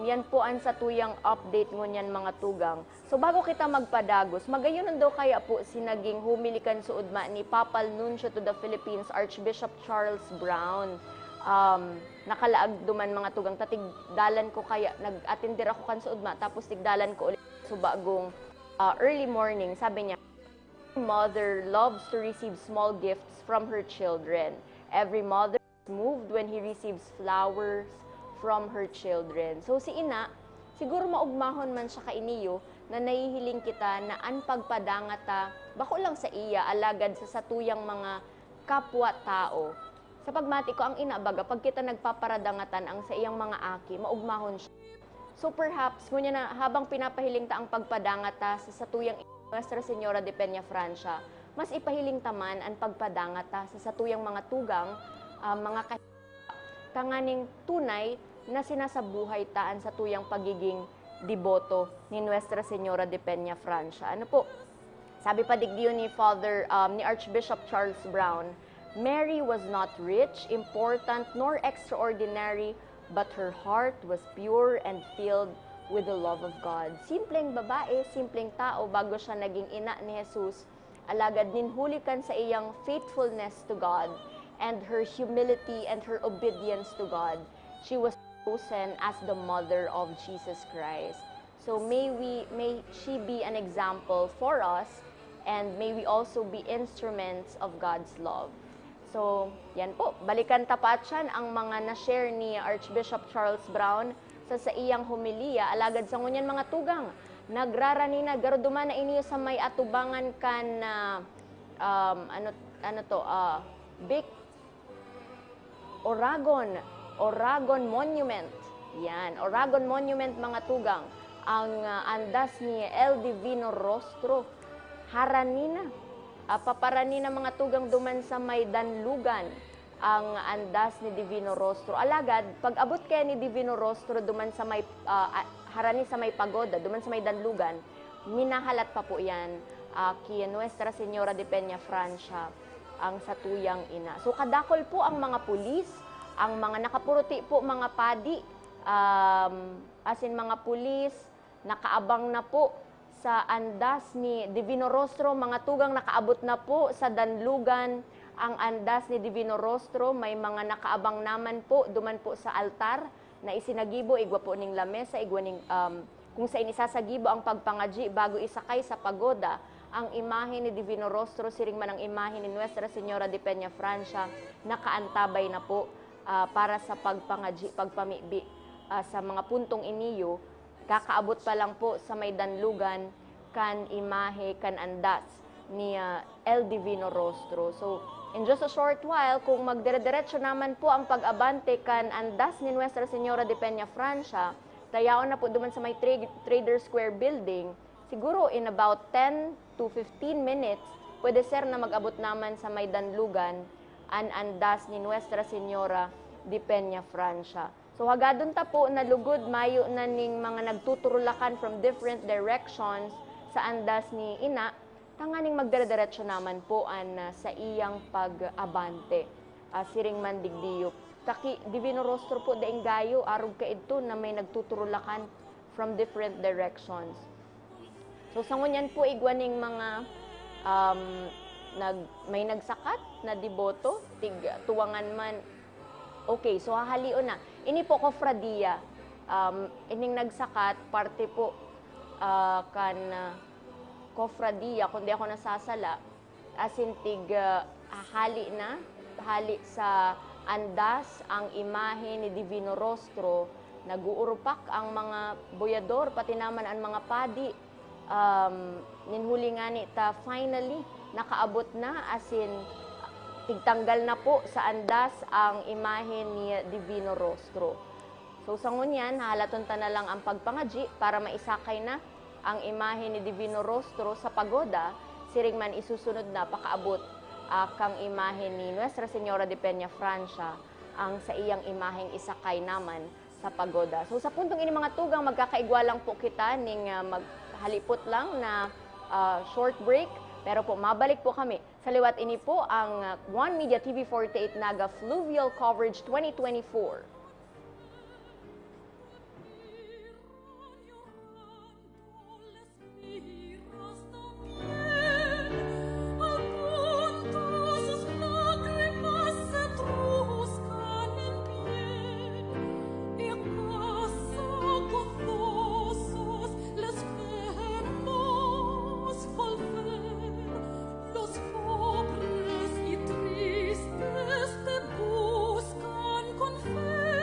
Speaker 10: yan po ang sa tuyang update ngunyan mga tugang. So, bago kita magpadagos, magayon daw kaya po sinaging humilikan suudma ni Papal Nuncio to the Philippines, Archbishop Charles Brown. Nakalaag duman mga tugang, tatigdalan ko kaya, nag-atindir ako kan suudma, tapos tigdalan ko ulit subagong early morning. Sabi niya, mother loves to receive small gifts from her children. Every mother is moved when he receives flowers from her children. So si ina, siguro maugmahon man siya kainiyo na nahihiling kita na an pagpadangata, bako lang sa iya, alagad sa satuyang mga kapwa-tao. Sa pagmati ko ang ina, baga, pag kita nagpaparadangatan ang sa iyang mga aki, maugmahon siya. So perhaps, ngunya na habang pinapahiling ta ang pagpadangata sa satuyang Nuestra Señora de Peña Francia, mas ipahiling taman ang pagpadangata sa satuyang mga tugang, mga kanganing tunay na sinasabuhay taan sa tuyang pagiging deboto ni Nuestra Señora de Peña Francia. Ano po? Sabi pa digdiyo ni ni Archbishop Charles Brown, Mary was not rich, important, nor extraordinary, but her heart was pure and filled with the love of God. Simpleng babae, simpleng tao bago siya naging ina ni Jesus. Alagad ninhulikan sa iyang faithfulness to God and her humility and her obedience to God. She was chosen as the mother of Jesus Christ. So may she be an example for us, and may we also be instruments of God's love. So, yan po. Balikan tapatsan ang mga na-share ni Archbishop Charles Brown sa iyang homilya. Alagad sa ngunyan mga tugang. Nagrarani na, garuduman na iniyo sa may atubangan kan na, Big Oragon Monument. Yan, Oragon Monument mga tugang. Ang andas ni El Divino Rostro. Haranina. Paparani na mga tugang duman sa may Danlugan. ang andas ni Divino Rostro. Alagad, pag abot kaya ni Divino Rostro duman sa may harani sa may pagoda, duman sa may danlugan, minahalat pa po yan kay Nuestra Señora de Peña Francia, ang satuyang ina. So kadakol po ang mga pulis, ang mga nakapuruti po mga padi, as in mga pulis, nakaabang na po sa andas ni Divino Rostro, mga tugang nakaabot na po sa danlugan, ang andas ni Divino Rostro, may mga nakaabang naman po, duman po sa altar, na isinagibo, igwa po ning lamesa, igwa ning, kung sa inisasagibo ang pagpangaji bago isakay sa pagoda, ang imahe ni Divino Rostro, siring man ang imahe ni Nuestra Señora de Peña Francia, nakaantabay na po para sa pagpangaji, pagpamibi sa mga puntong iniyo, kakaabot pa lang po sa may danlugan, kan imahe, kan andas ni El Divino Rostro. So, in just a short while, kung magdire-diretso naman po ang pag-abante kan andas ni Nuestra Señora de Peña Francia, tayaon na po duman sa may Trader Square building, siguro in about 10 to 15 minutes, pwede sir na mag-abot naman sa may danlugan ang andas ni Nuestra Señora de Peña Francia. So hagadon ta po na lugod mayo na ning mga nagtuturulakan from different directions sa andas ni ina, tanganing magdire-diretso naman po sa iyang pag-abante. Siring man digdiyop. Taki Divino Rostro po daing gayo, arog ka ito na may nagtuturulakan from different directions. So sa ngunyan po igwaning mga may nagsakat na deboto, tuwangan man. Okay, so hahalion na. Ini po kofradiya. Ining nagsakat, parte po kan kofradiya, kundi ako nasasala, asintig hali sa andas ang imahe ni Divino Rostro, naguurupak ang mga boyador, pati naman ang mga padi, ninhuli nga ni ta finally, nakaabot na, asin tigtanggal na po sa andas ang imahe ni Divino Rostro. So sa ngunyan, halaton ta na lang ang pagpangaji para maisakay na ang imahe ni Divino Rostro sa pagoda, siring man isusunod na pakaabot kang imahe ni Nuestra Señora de Peña Francia ang sa iyang imaheng isakay naman sa pagoda. So sa puntong ini mga tugang, magkakaigwa lang po kita ning maghalipot lang na short break, pero po mabalik po kami. Sa liwat ini po ang One Media TV 48 Naga Fluvial Coverage 2024.
Speaker 11: Pobres y tristes te buscan con fe.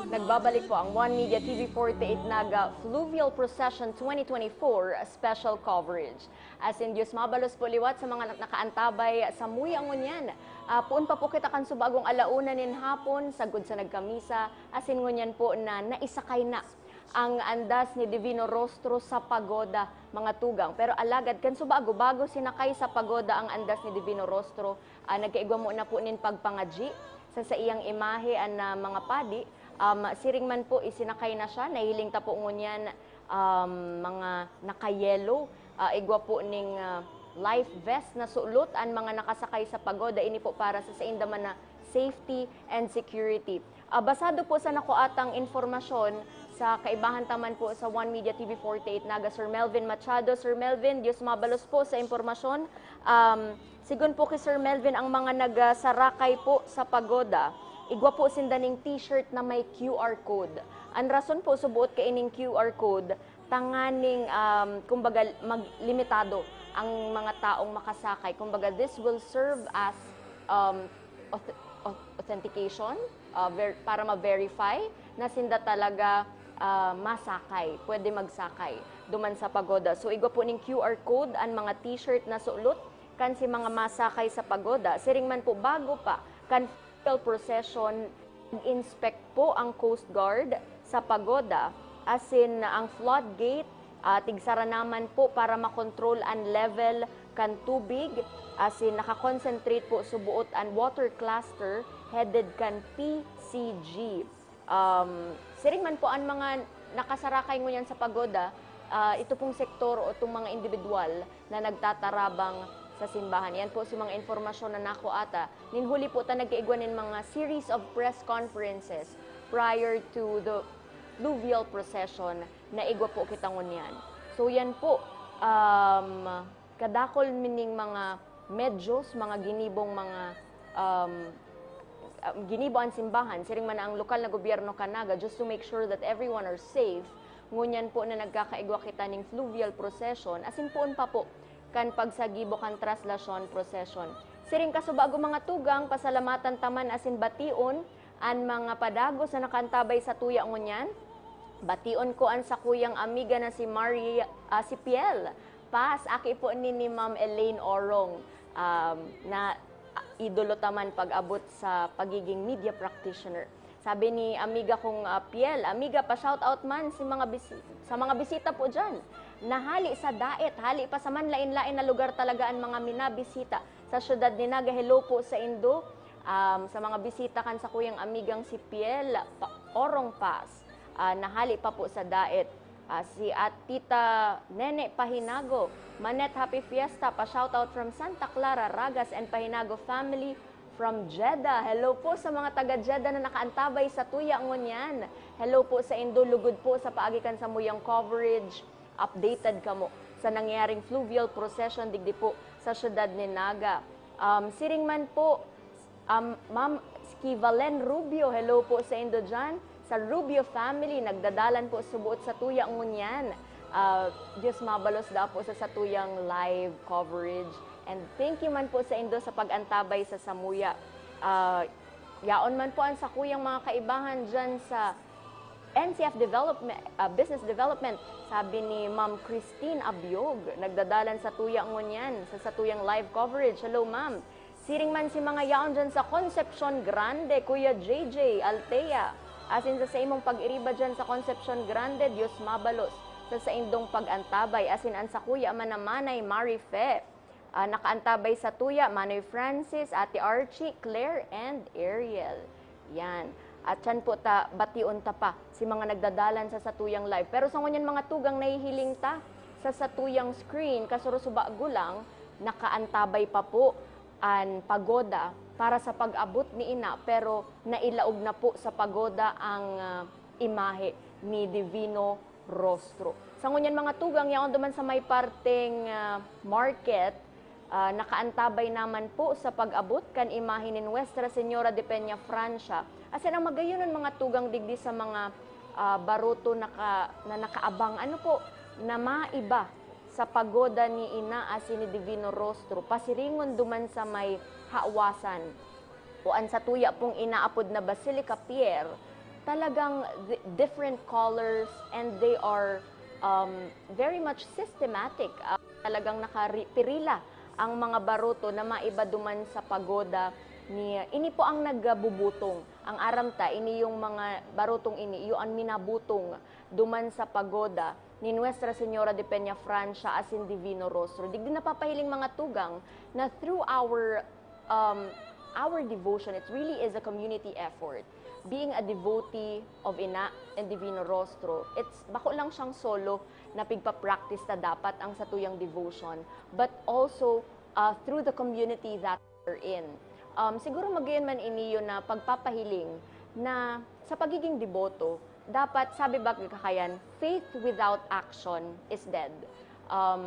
Speaker 10: Nagbabalik po ang One Media TV 48 Naga Fluvial Procession 2024 special coverage. As in Diyos mabalos po liwat sa mga nakaantabay sa muyang ngunyan. Puun pa po kita kan subagong alauna nin hapon, sagod sa nagkamisa, asin ngunyan po na naisakay na ang andas ni Divino Rostro sa pagoda, mga tugang. Pero alagad, kan subago, bago sinakay sa pagoda ang andas ni Divino Rostro, nagkaigwa mo na po nin pagpangadji sa iyang imahe na mga padi. Siring man po isinakay na siya, nahiling ta po ngunyan mga nakayelo, igwa po ning life vest na sulot ang mga nakasakay sa pagoda, ini po para sa indaman na safety and security. Basado po sa nakuatang informasyon sa kaibahan taman po sa One Media TV 48 Naga, Sir Melvin Machado. Sir Melvin, Diyos mabalos po sa impormasyon. Sigun po kay Sir Melvin ang mga nagsarakay po sa pagoda. Igwa po sindaning t-shirt na may QR code. Ang rason po subuot kay ining QR code, tanganing kumbaga maglimitado ang mga taong makasakay. Kumbaga this will serve as authentication para ma-verify na sinda talaga masakay, pwede magsakay duman sa pagoda. So igwa po ning QR code ang mga t-shirt na sulot kan si mga masakay sa pagoda. Siring man po bago pa kan procession, inspect po ang Coast Guard sa pagoda, asin ang floodgate, tigsara naman po para makontrol ang level kan tubig, asin nakakonsentrate po subuot ang water cluster headed kan PCG. Siring man po ang mga nakasarakay ngunyan sa pagoda, ito pong sektor o itong mga individual na nagtatarabang sa simbahan. Yan po si mga informasyon na nakuata. Ninhuli po ta nag-iigwanin mga series of press conferences prior to the fluvial procession na igwa po kita ngunyan. So yan po, kadakol mining mga medyos, mga ginibong mga ginibo ang simbahan, siring man ang lokal na gobyerno kanaga, just to make sure that everyone are safe. Ngunyan po na nagkakaigwa kita ning fluvial procession, asin poon pa po kan pagsagibo kan traslasyon procession. Siring kasubago mga tugang, pasalamatan taman asin bation an mga padagos na nakantabay sa tuya ngunyan. Bation ko an sa kuyang amiga na si si Piel. Aki po ni Ma'am Elaine Orong na idolo taman pag-abot sa pagiging media practitioner. Sabi ni amiga kong Piel, amiga pa shout out man sa mga bisita po dyan. Nahali sa daet, hali pa sa man lain-lain na lugar talaga ang mga minabisita sa syudad ni Naga. Hello po sa Indo, sa mga bisita kan sa kuyang amigang si Piel Orong Paz. Nahali pa po sa daet. Si Tita Nene Pahinago, Manet Happy Fiesta, pa shout out from Santa Clara, Ragas and Pahinago family from Jeddah. Hello po sa mga taga Jeddah na nakaantabay sa tuya ngunyan. Hello po sa Indo, lugod po sa paagikan sa muyang coverage. Updated kamo sa nangyaring fluvial procession digdi po sa syudad ni Naga. Siring man po, Ma'am Skivalen Rubio, hello po sa Indo dyan. Sa Rubio family, nagdadalan po subuot sa tuya ngunyan. Diyos mabalos da po sa tuyang live coverage. And thank you man po sa Indo sa pag-antabay sa Samuya. Yaon man po ang sa kuyang mga kaibahan dyan sa NCF Business Development. Sabi ni Ma'am Christine Abiog, nagdadalan sa tuya ngunyan, sa tuyang live coverage. Hello ma'am. Siring man si mga yaon dyan sa Concepcion Grande, Kuya JJ Altea. Asin sa imong pag-iriba dyan sa Concepcion Grande, Diyos mabalos. Sa indong pag-antabay, asin an sa kuya manamanay Marife. Nakaantabay sa tuya, Manoy Francis, Ate Archie, Claire, and Ariel. Yan. At yan po bation ta pa si mga nagdadalan sa satuyang live. Pero sa ngunyan mga tugang nahihiling ta sa satuyang screen, kasurusuba gulang, nakaantabay pa po ang pagoda para sa pag-abot ni ina, pero nailaog na po sa pagoda ang imahe ni Divino Rostro. Sa ngunyan mga tugang, yaon duman sa may parteng market, nakaantabay naman po sa pag-abot kan imahe ni Nuestra Señora de Peña Francia. Asin ang magayunan mga tugang digdi sa mga baruto na nakaabang na maiba sa pagoda ni ina asin ni Divino Rostro. Pasiringon duman sa may hawasan o an sa tuya pong inaapod na Basilica Pier talagang different colors, and they are very much systematic. Talagang nakapirila ang mga baruto na maiba duman sa pagoda ni ini po ang nagbubutong. Ang aramta ini yung mga barutong ini, yung minabutong duman sa pagoda ni Nuestra Señora de Peña Francia as in Divino Rostro. Digdi napapahiling mga tugang na through our devotion, it really is a community effort. Being a devotee of Ina and Divino Rostro, it's bako lang siyang solo na pigpa-practice na dapat ang satuyang devotion, but also through the community that we're in. Siguro magayon man iniyo na pagpapahiling na sa pagiging deboto, dapat, sabi ba kakayan, faith without action is dead.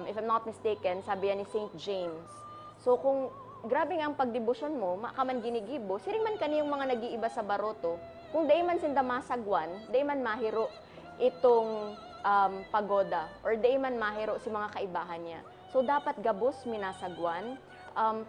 Speaker 10: If I'm not mistaken, sabi yan ni St. James. So kung grabe nga ang pagdebosyon mo, makaman ginigibo, siring man kaniyong mga nag-iiba sa baroto, kung day man sinda masagwan, day man mahiro itong pagoda, or day man mahiro si mga kaibahan niya. So dapat gabos minasagwan.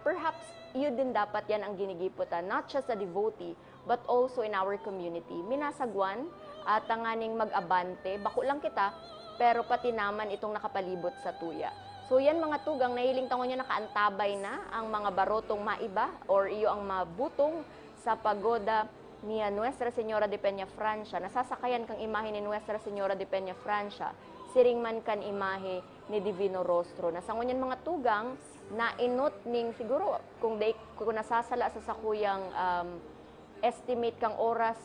Speaker 10: Perhaps yun din dapat yan ang ginigiputan, not just a devotee, but also in our community. Minasagwan at tanganing mag-abante, bako lang kita, pero pati naman itong nakapalibot sa tuya. So yan mga tugang, nahiling tangon nyo nakaantabay na ang mga barotong maiba or iyo ang mabutong sa pagoda ni Nuestra Señora de Peña Francia. Nasasakayan kang imahe ni Nuestra Señora de Peña Francia, siring man kan imahe ni Divino Rostro. Nasangon yan mga tugang na inot ning siguro kung nasasala sa sakuyang estimate kang oras,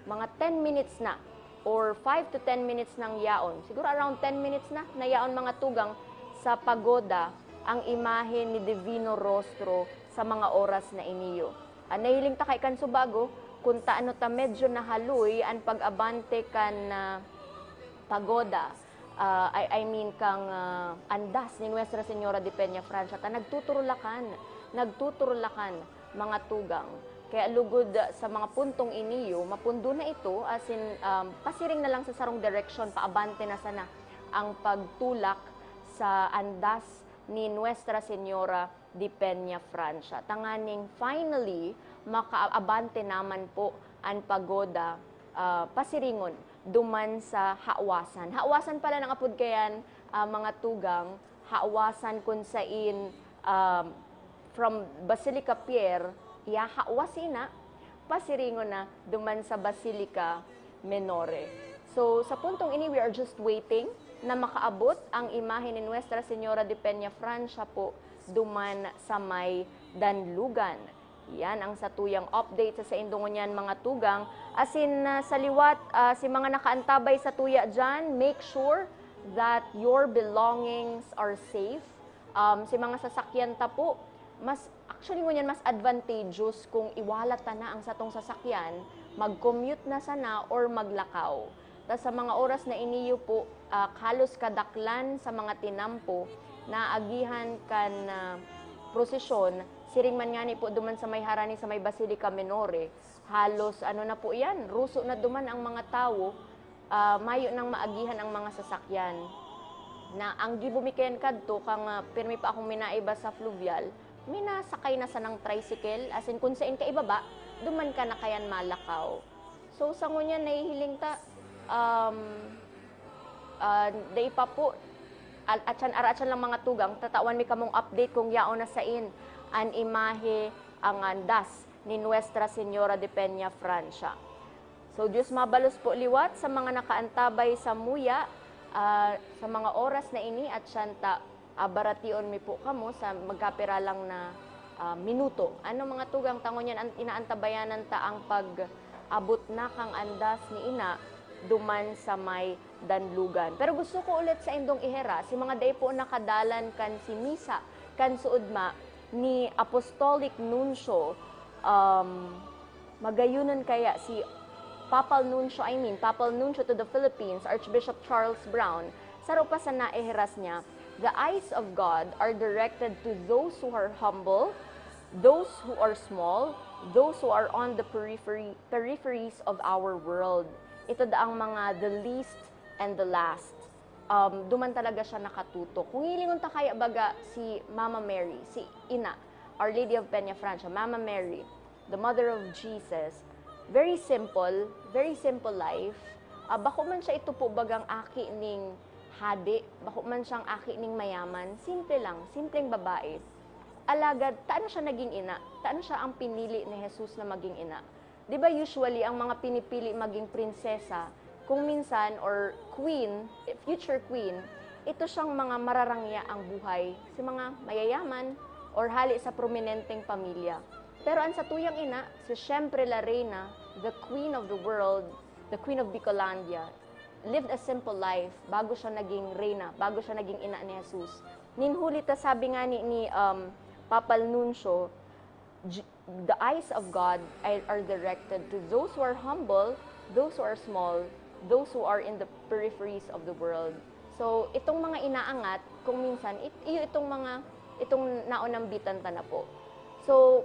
Speaker 10: mga 10 minutes na or 5 to 10 minutes ng yaon. Siguro around 10 minutes na yaon mga tugang sa pagoda ang imahe ni Divino Rostro sa mga oras na iniyo. Nahiling ta kay kan subago, kung taano ta medyo nahaloy ang pag-abante kan pagoda, I mean kang andas ni Nuestra Señora de Peña Francia, ta nagtuturulakan mga tugang. Kaya lugod sa mga puntong iniyo, mapundo na ito, as in pasiring na lang sa sarong direction, paabante na sana ang pagtulak sa andas ni Nuestra Señora de Peña Francia. Tanganing finally, makaabante naman po ang pagoda pasiringon duman sa Hawasan. Hawasan pala ng apod kayan, mga tugang, Hawasan kung sain from Basilica Pierre, Hawasina, pasiringon na duman sa Basilica Menore. So sa puntong ini, we are just waiting na makaabot ang imahe ni Nuestra Señora de Peña Francia po duman sa may Danlugan. Yan ang satuyang update sa indungon yan mga tugang. As in, sa liwat, si mga nakaantabay sa tuya dyan, make sure that your belongings are safe. Si mga sasakyan ta po, actually ngunyan mas advantageous kung iwalat ta na ang satong sasakyan, mag-commute na sana or maglakaw. Tas sa mga oras na iniyo po, kalos kadaklan sa mga tinampo na agihan kan prosesyon, siring man nga ni po duman sa may harani sa may Basilica Menore, halos ano na po yan, ruso na duman ang mga tao, mayo nang maagihan ang mga sasakyan. Na ang gibumikayan kadto kang pirmi pa akong minaiba sa fluvial, minasakay na sa ng tricycle, as in kung saan ka ibaba, duman ka na kayan malakaw. So sa ngunyan nahihiling ta, day pa po, atsan lang mga tugang, tatawan mi kamong update kung yaon na sain an imahe ang andas ni Nuestra Señora de Peña Francia. So Diyos mabalos po liwat sa mga nakaantabay sa muya, sa mga oras na ini at siyanta, baration mi po kamo sa magkapira lang na minuto. Ano mga tugang tangon yan, inaantabayanan ta ang pag-abot na kang andas ni ina duman sa may Danlugan. Pero gusto ko ulit sa indong ihera, si mga day po nakadalan kan si Misa, kan suudma ni Apostolic Nuncio, magayunan kaya si Papal Nuncio to the Philippines, Archbishop Charles Brown, saro pa sa naiheras niya, the eyes of God are directed to those who are humble, those who are small, those who are on the peripheries of our world. Ito daang mga the least and the last. Duman talaga siya nakatutok. Kung hilingon ta kaya baga si Mama Mary, si Ina, Our Lady of Peña Francia, Mama Mary, the Mother of Jesus, very simple life. Bako man siya ito po bagang aki ning hadi, bako man siyang aki ning mayaman, simple lang, simpleng babae. Alagad, taan siya naging ina, taan siya ang pinili ni Jesus na maging ina. Di ba usually ang mga pinipili maging prinsesa, kung minsan, or queen, future queen, ito siyang mga mararangya ang buhay, si mga mayayaman, or hali sa prominenteng pamilya. Pero ang sa tuyang ina, si Siyempre La Reina, the queen of the world, the queen of Bicolandia, lived a simple life bago siya naging reyna, bago siya naging ina ni Jesus. Ninhulita sabi nga ni Papal Nuncio, the eyes of God are directed to those who are humble, those who are small, those who are in the peripheries of the world. So, itong mga inaangat, kung minsan, itong naunambitan ta na po. So,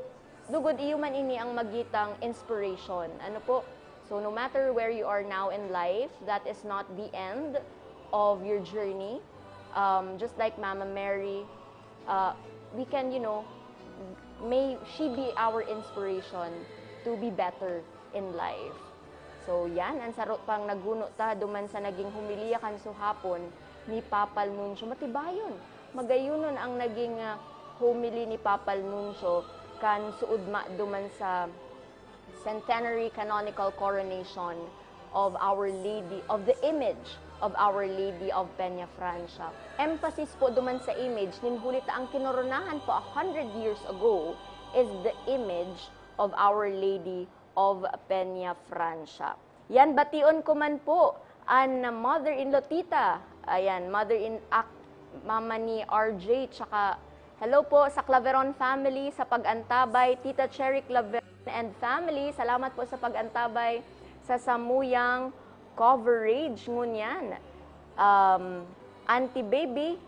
Speaker 10: dugod iyo man ini ang magitang inspiration. Ano po? So, no matter where you are now in life, that is not the end of your journey. Just like Mama Mary, we can, may she be our inspiration to be better in life. So, yan, ang sarot pang naguno ta, duman sa naging humiliya kan suhapon ni Papal Nuncio. Matibayon. Magayunon ang naging homily ni Papal Nuncio kan suudma duman sa centenary canonical coronation of Our Lady, of the image of Our Lady of Peña Francia. Emphasis po duman sa image, ninhulita ang kinoronahan po 100 years ago is the image of Our Lady of Peña Francia. Yan, bation ko man po ang mother-in-law tita. Ayan, mama ni RJ, tsaka hello po sa Claveron family, sa pag-antabay, Tita Cherry Claveron and family, salamat po sa pag-antabay sa samuyang coverage ngunyan. Auntie Baby,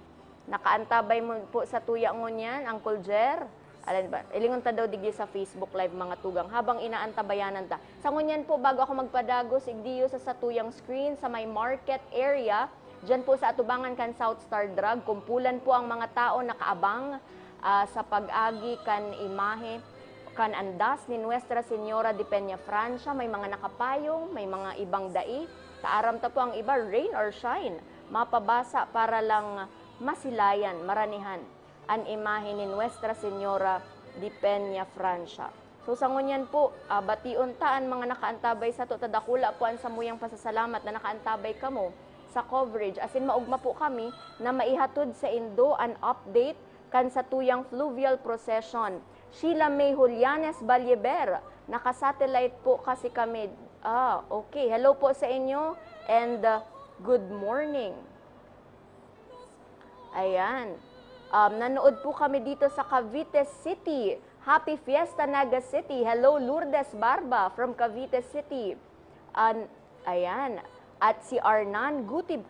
Speaker 10: nakaantabay mo po sa tuya ngunyan, Uncle Jer. Alam ba, ilingon ta daw digdi sa Facebook Live mga tugang habang inaantabayanan ta. Sa ngunyan po, bago ako magpadagos, igdiyo sa satuyang screen sa may market area, dyan po sa atubangan kan South Star Drug, kumpulan po ang mga tao nakaabang sa pag-agi kan imahe, kan andas ni Nuestra Señora de Peña Francia. May mga nakapayong, may mga ibang dai. Kaaram ta po ang iba, rain or shine. Mapabasa para lang masilayan, maranihan ang imahe ni Nuestra Señora de Peña Francia. So sa ngunyan po, bation taan mga nakaantabay sa to, tadakula po ang samuyang pasasalamat na nakaantabay kamo sa coverage. As in, maugma po kami na maihatod sa Indo an update kan sa tuyang fluvial procession. Sheila May Julianes Balyeber, naka-satellite po kasi kami. Okay. Hello po sa inyo and good morning. Ayan. Nanood po kami dito sa Cavite City. Happy Fiesta Naga City. Hello Lourdes Barba from Cavite City. Ayan. At si Arnan Gutib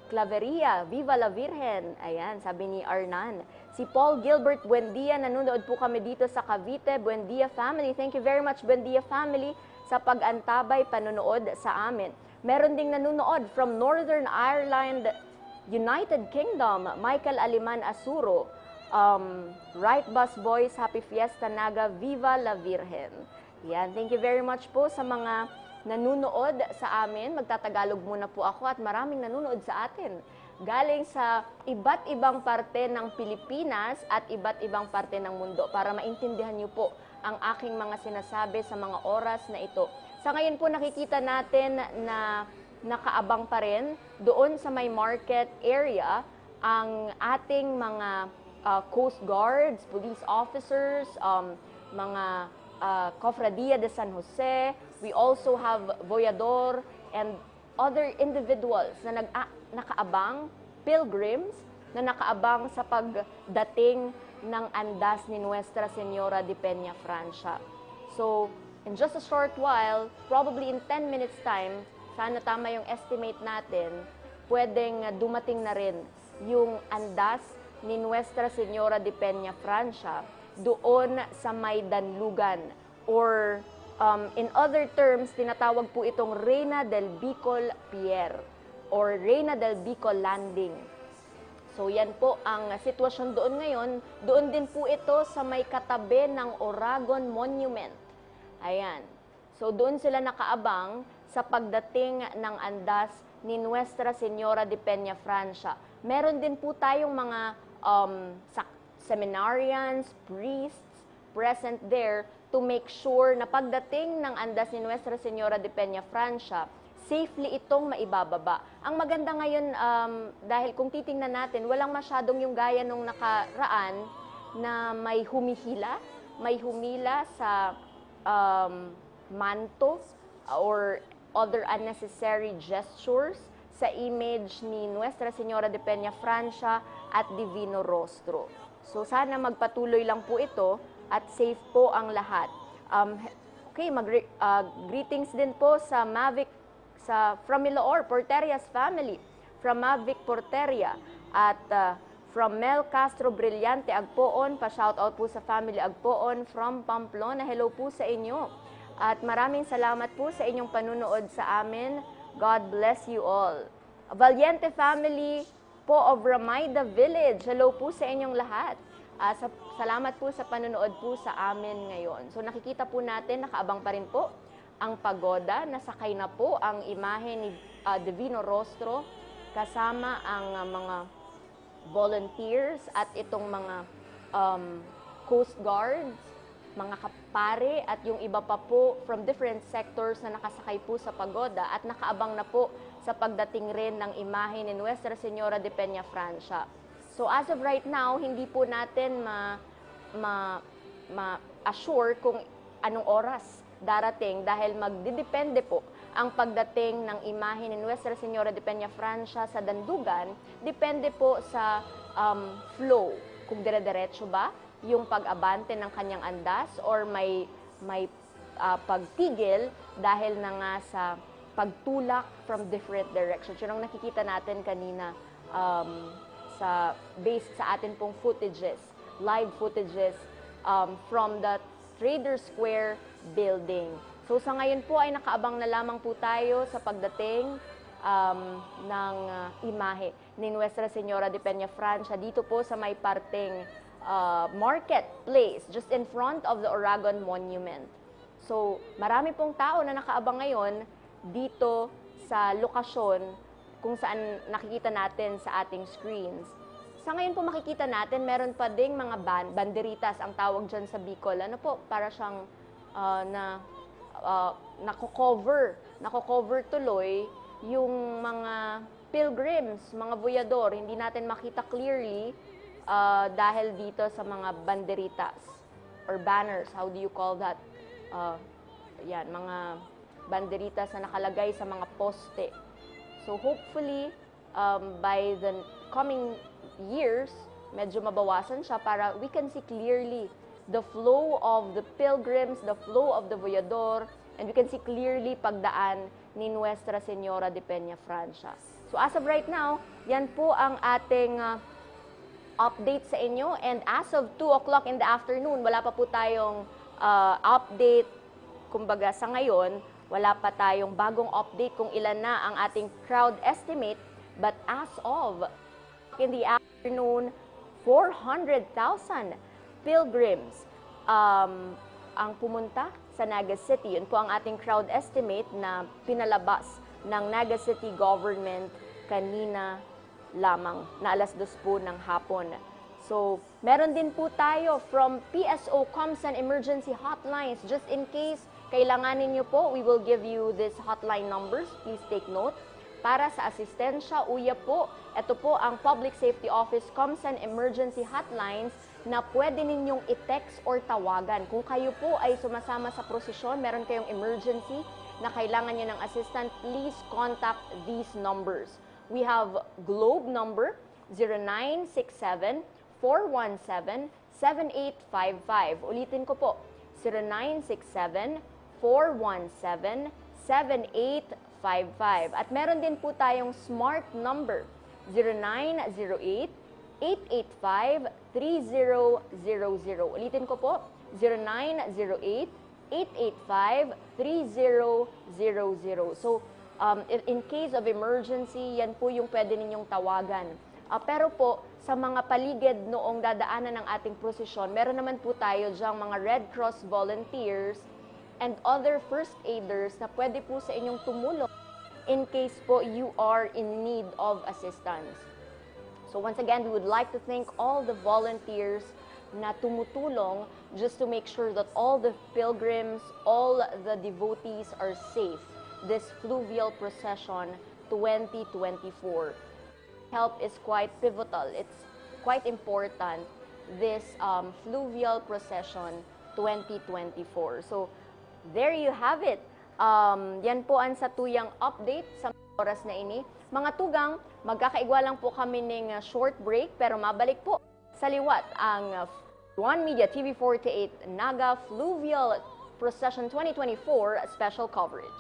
Speaker 10: Claveria, Viva la Virgen. Ayan, sabi ni Arnan. Si Paul Gilbert Buendia, nanonood po kami dito sa Cavite. Buendia family. Thank you very much, Buendia family, sa pag-antabay, panonood sa amin. Meron ding nanonood from Northern Ireland, United Kingdom, Michael Aliman Asuro. Right Bus Boys, Happy Fiesta Naga, Viva la Virgen. Yan, thank you very much po sa mga nanunood sa amin. Magtatagalog muna po ako at maraming nanunood sa atin. Galing sa iba't ibang parte ng Pilipinas at iba't ibang parte ng mundo para maintindihan niyo po ang aking mga sinasabi sa mga oras na ito. Sa ngayon po nakikita natin na nakaabang pa rin doon sa may market area ang ating mga Coast Guards, police officers, mga Cofradia de San Jose. We also have Voyador and other individuals na nakaabang, pilgrims, na nakaabang sa pagdating ng andas ni Nuestra Señora de Peña Francia. So, in just a short while, probably in 10 minutes time, sana tama yung estimate natin, pwedeng dumating na rin yung andas ni Nuestra Señora de Peña Francia doon sa may Danlugan, or in other terms, tinatawag po itong Reina del Bicol Pier or Reina del Bicol Landing. So yan po ang sitwasyon doon ngayon. Doon din po ito sa may katabi ng Oragon Monument. Ayan. So doon sila nakaabang sa pagdating ng andas ni Nuestra Señora de Peña Francia. Meron din po tayong mga seminarians, priests present there to make sure na pagdating ng andas ni Nuestra Señora de Peña Francia, safely itong maibababa. Ang maganda ngayon, dahil kung titingnan natin, walang masyadong yung gaya nung nakaraan na may humihila sa manto or other unnecessary gestures sa image ni Nuestra Señora de Peña Francia at Divino Rostro. So sana magpatuloy lang po ito at safe po ang lahat. Greetings din po sa Mavic, from Miloor, Porteria's family, from Mavic Porteria, at from Mel Castro Brillante Agpoon, pa-shoutout po sa family Agpoon from Pamplona. Hello po sa inyo. At maraming salamat po sa inyong panunood sa amin. God bless you all. Valiente family po of Ramayda Village. Hello po sa inyong lahat. Salamat po sa panunood po sa amin ngayon. So nakikita po natin, nakaabang pa rin po ang pagoda. Nasakay na po ang imahe ni Divino Rostro kasama ang mga volunteers at itong mga Coast Guards, mga kapare at yung iba pa po from different sectors na nakasakay po sa pagoda at nakaabang na po sa pagdating rin ng imahe ni Nuestra Señora de Peña Francia. So as of right now, hindi po natin ma-assure kung anong oras darating dahil magdidepende po ang pagdating ng imahe ni Nuestra Señora de Peña Francia sa Dandugan, depende po sa flow. Kung dire-diretso ba yung pag-abante ng kanyang andas or may pagtigil dahil na nga sa pagtulak from different directions. Yun ang nakikita natin kanina based sa atin pong footages, live footages from the Trader Square building. So sa ngayon po ay nakaabang na lamang po tayo sa pagdating ng imahe ni Nuestra Señora de Peña Francia dito po sa may parteng marketplace just in front of the Oragon Monument. So marami pong tao na nakaabang ngayon dito sa lokasyon kung saan nakikita natin sa ating screens. Sa ngayon po makikita natin, meron pa ding mga banderitas ang tawag dyan sa Bicol. Ano po, para siyang nako-cover tuloy yung mga pilgrims, mga buyador. Hindi natin makita clearly dahil dito sa mga banderitas or banners. How do you call that? Yan, mga banderitas na nakalagay sa mga poste. So hopefully, by the coming years, medyo mabawasan siya para we can see clearly the flow of the pilgrims, the flow of the voyador, and we can see clearly pagdaan ni Nuestra Señora de Peña Francia. So as of right now, yan po ang ating update sa inyo. And as of 2 o'clock in the afternoon, wala pa po tayong update. Kumbaga sa ngayon, wala pa tayong bagong update kung ilan na ang ating crowd estimate. But as of in the afternoon, 400,000 pilgrims ang pumunta sa Naga City. Yun po ang ating crowd estimate na pinalabas ng Naga City government kanina lamang na 2:00 po ng hapon. So, meron din po tayo from PSO Comsan Emergency Hotlines. Just in case kailanganin nyo po, we will give you these hotline numbers. Please take note. Para sa asistensya, uya po, ito po ang Public Safety Office Comsan Emergency Hotlines na pwede ninyong i-text or tawagan. Kung kayo po ay sumasama sa prosesyon, meron kayong emergency na kailangan nyo ng assistant, please contact these numbers. We have Globe number 0967-417-7855. Ulitin ko po, 0967-417-7855. At meron din po tayong smart number 0908-885-3000. Ulitin ko po, 0908-885-3000. So, in case of emergency, yan po yung pwede ninyong tawagan. Pero po, sa mga paligid noong dadaanan ng ating prosesyon, meron naman po tayo dyang mga Red Cross volunteers and other first aiders na pwede po sa inyong tumulong in case po you are in need of assistance. So once again, we would like to thank all the volunteers na tumutulong just to make sure that all the pilgrims, all the devotees are safe this fluvial procession 2024. Help is quite pivotal. It's quite important, this fluvial procession 2024. So there you have it. Yan po ang satuyang update sa oras na ini. Mga tugang, magkakaigwa lang po kami ng short break, pero mabalik po sa liwat ang One Media TV48 Naga Fluvial Procession 2024 special coverage.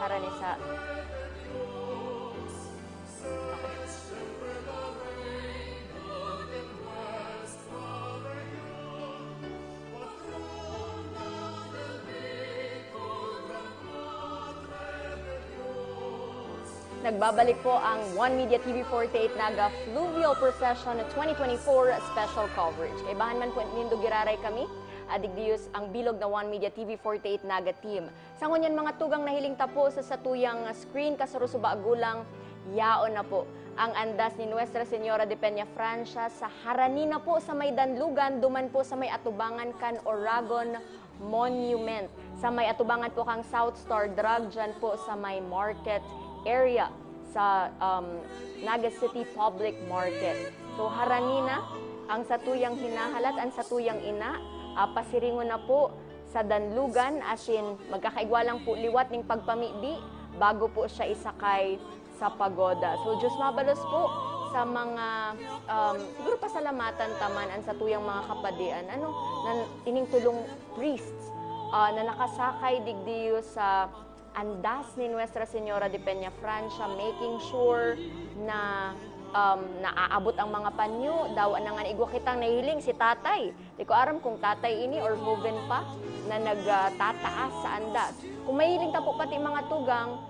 Speaker 10: Haranisa. Nagbabalik po ang One Media TV48 Naga Fluvial Procession 2024 special coverage. Kay bahan man po nindo giraray kami, adigdius ang bilog na One Media TV48 Naga team. Sa ngunyan mga tugang nahiling tapo sa satuyang screen kasarusuba agulang, yaon na po ang andas ni Nuestra Señora de Peña Francia sa Haranina po sa may Danlugan, duman po sa may Atubangan kan Oragon Monument. Sa may Atubangan po kang South Star Drug, dyan po sa may market area sa Naga City Public Market. So Haranina, ang satuyang hinahalat, ang satuyang ina, pasiringon na po sa Danlugan, as in magkakaigwalang po liwat ng pagpamibi bago po siya isakay sa pagoda. So Diyos mabalos po sa mga siguro pasalamatan taman ang satuyang mga kapadian, ining tulong priests na nakasakay digdiyo sa andas ni Nuestra Señora de Peña Francia, making sure na naaabot ang mga panyo. Daw na nga igwa kitang nahiling si tatay. Di ko aram kung tatay ini or Hoven pa na nagtataas sa andas. Kung mahiling ta po pati mga tugang,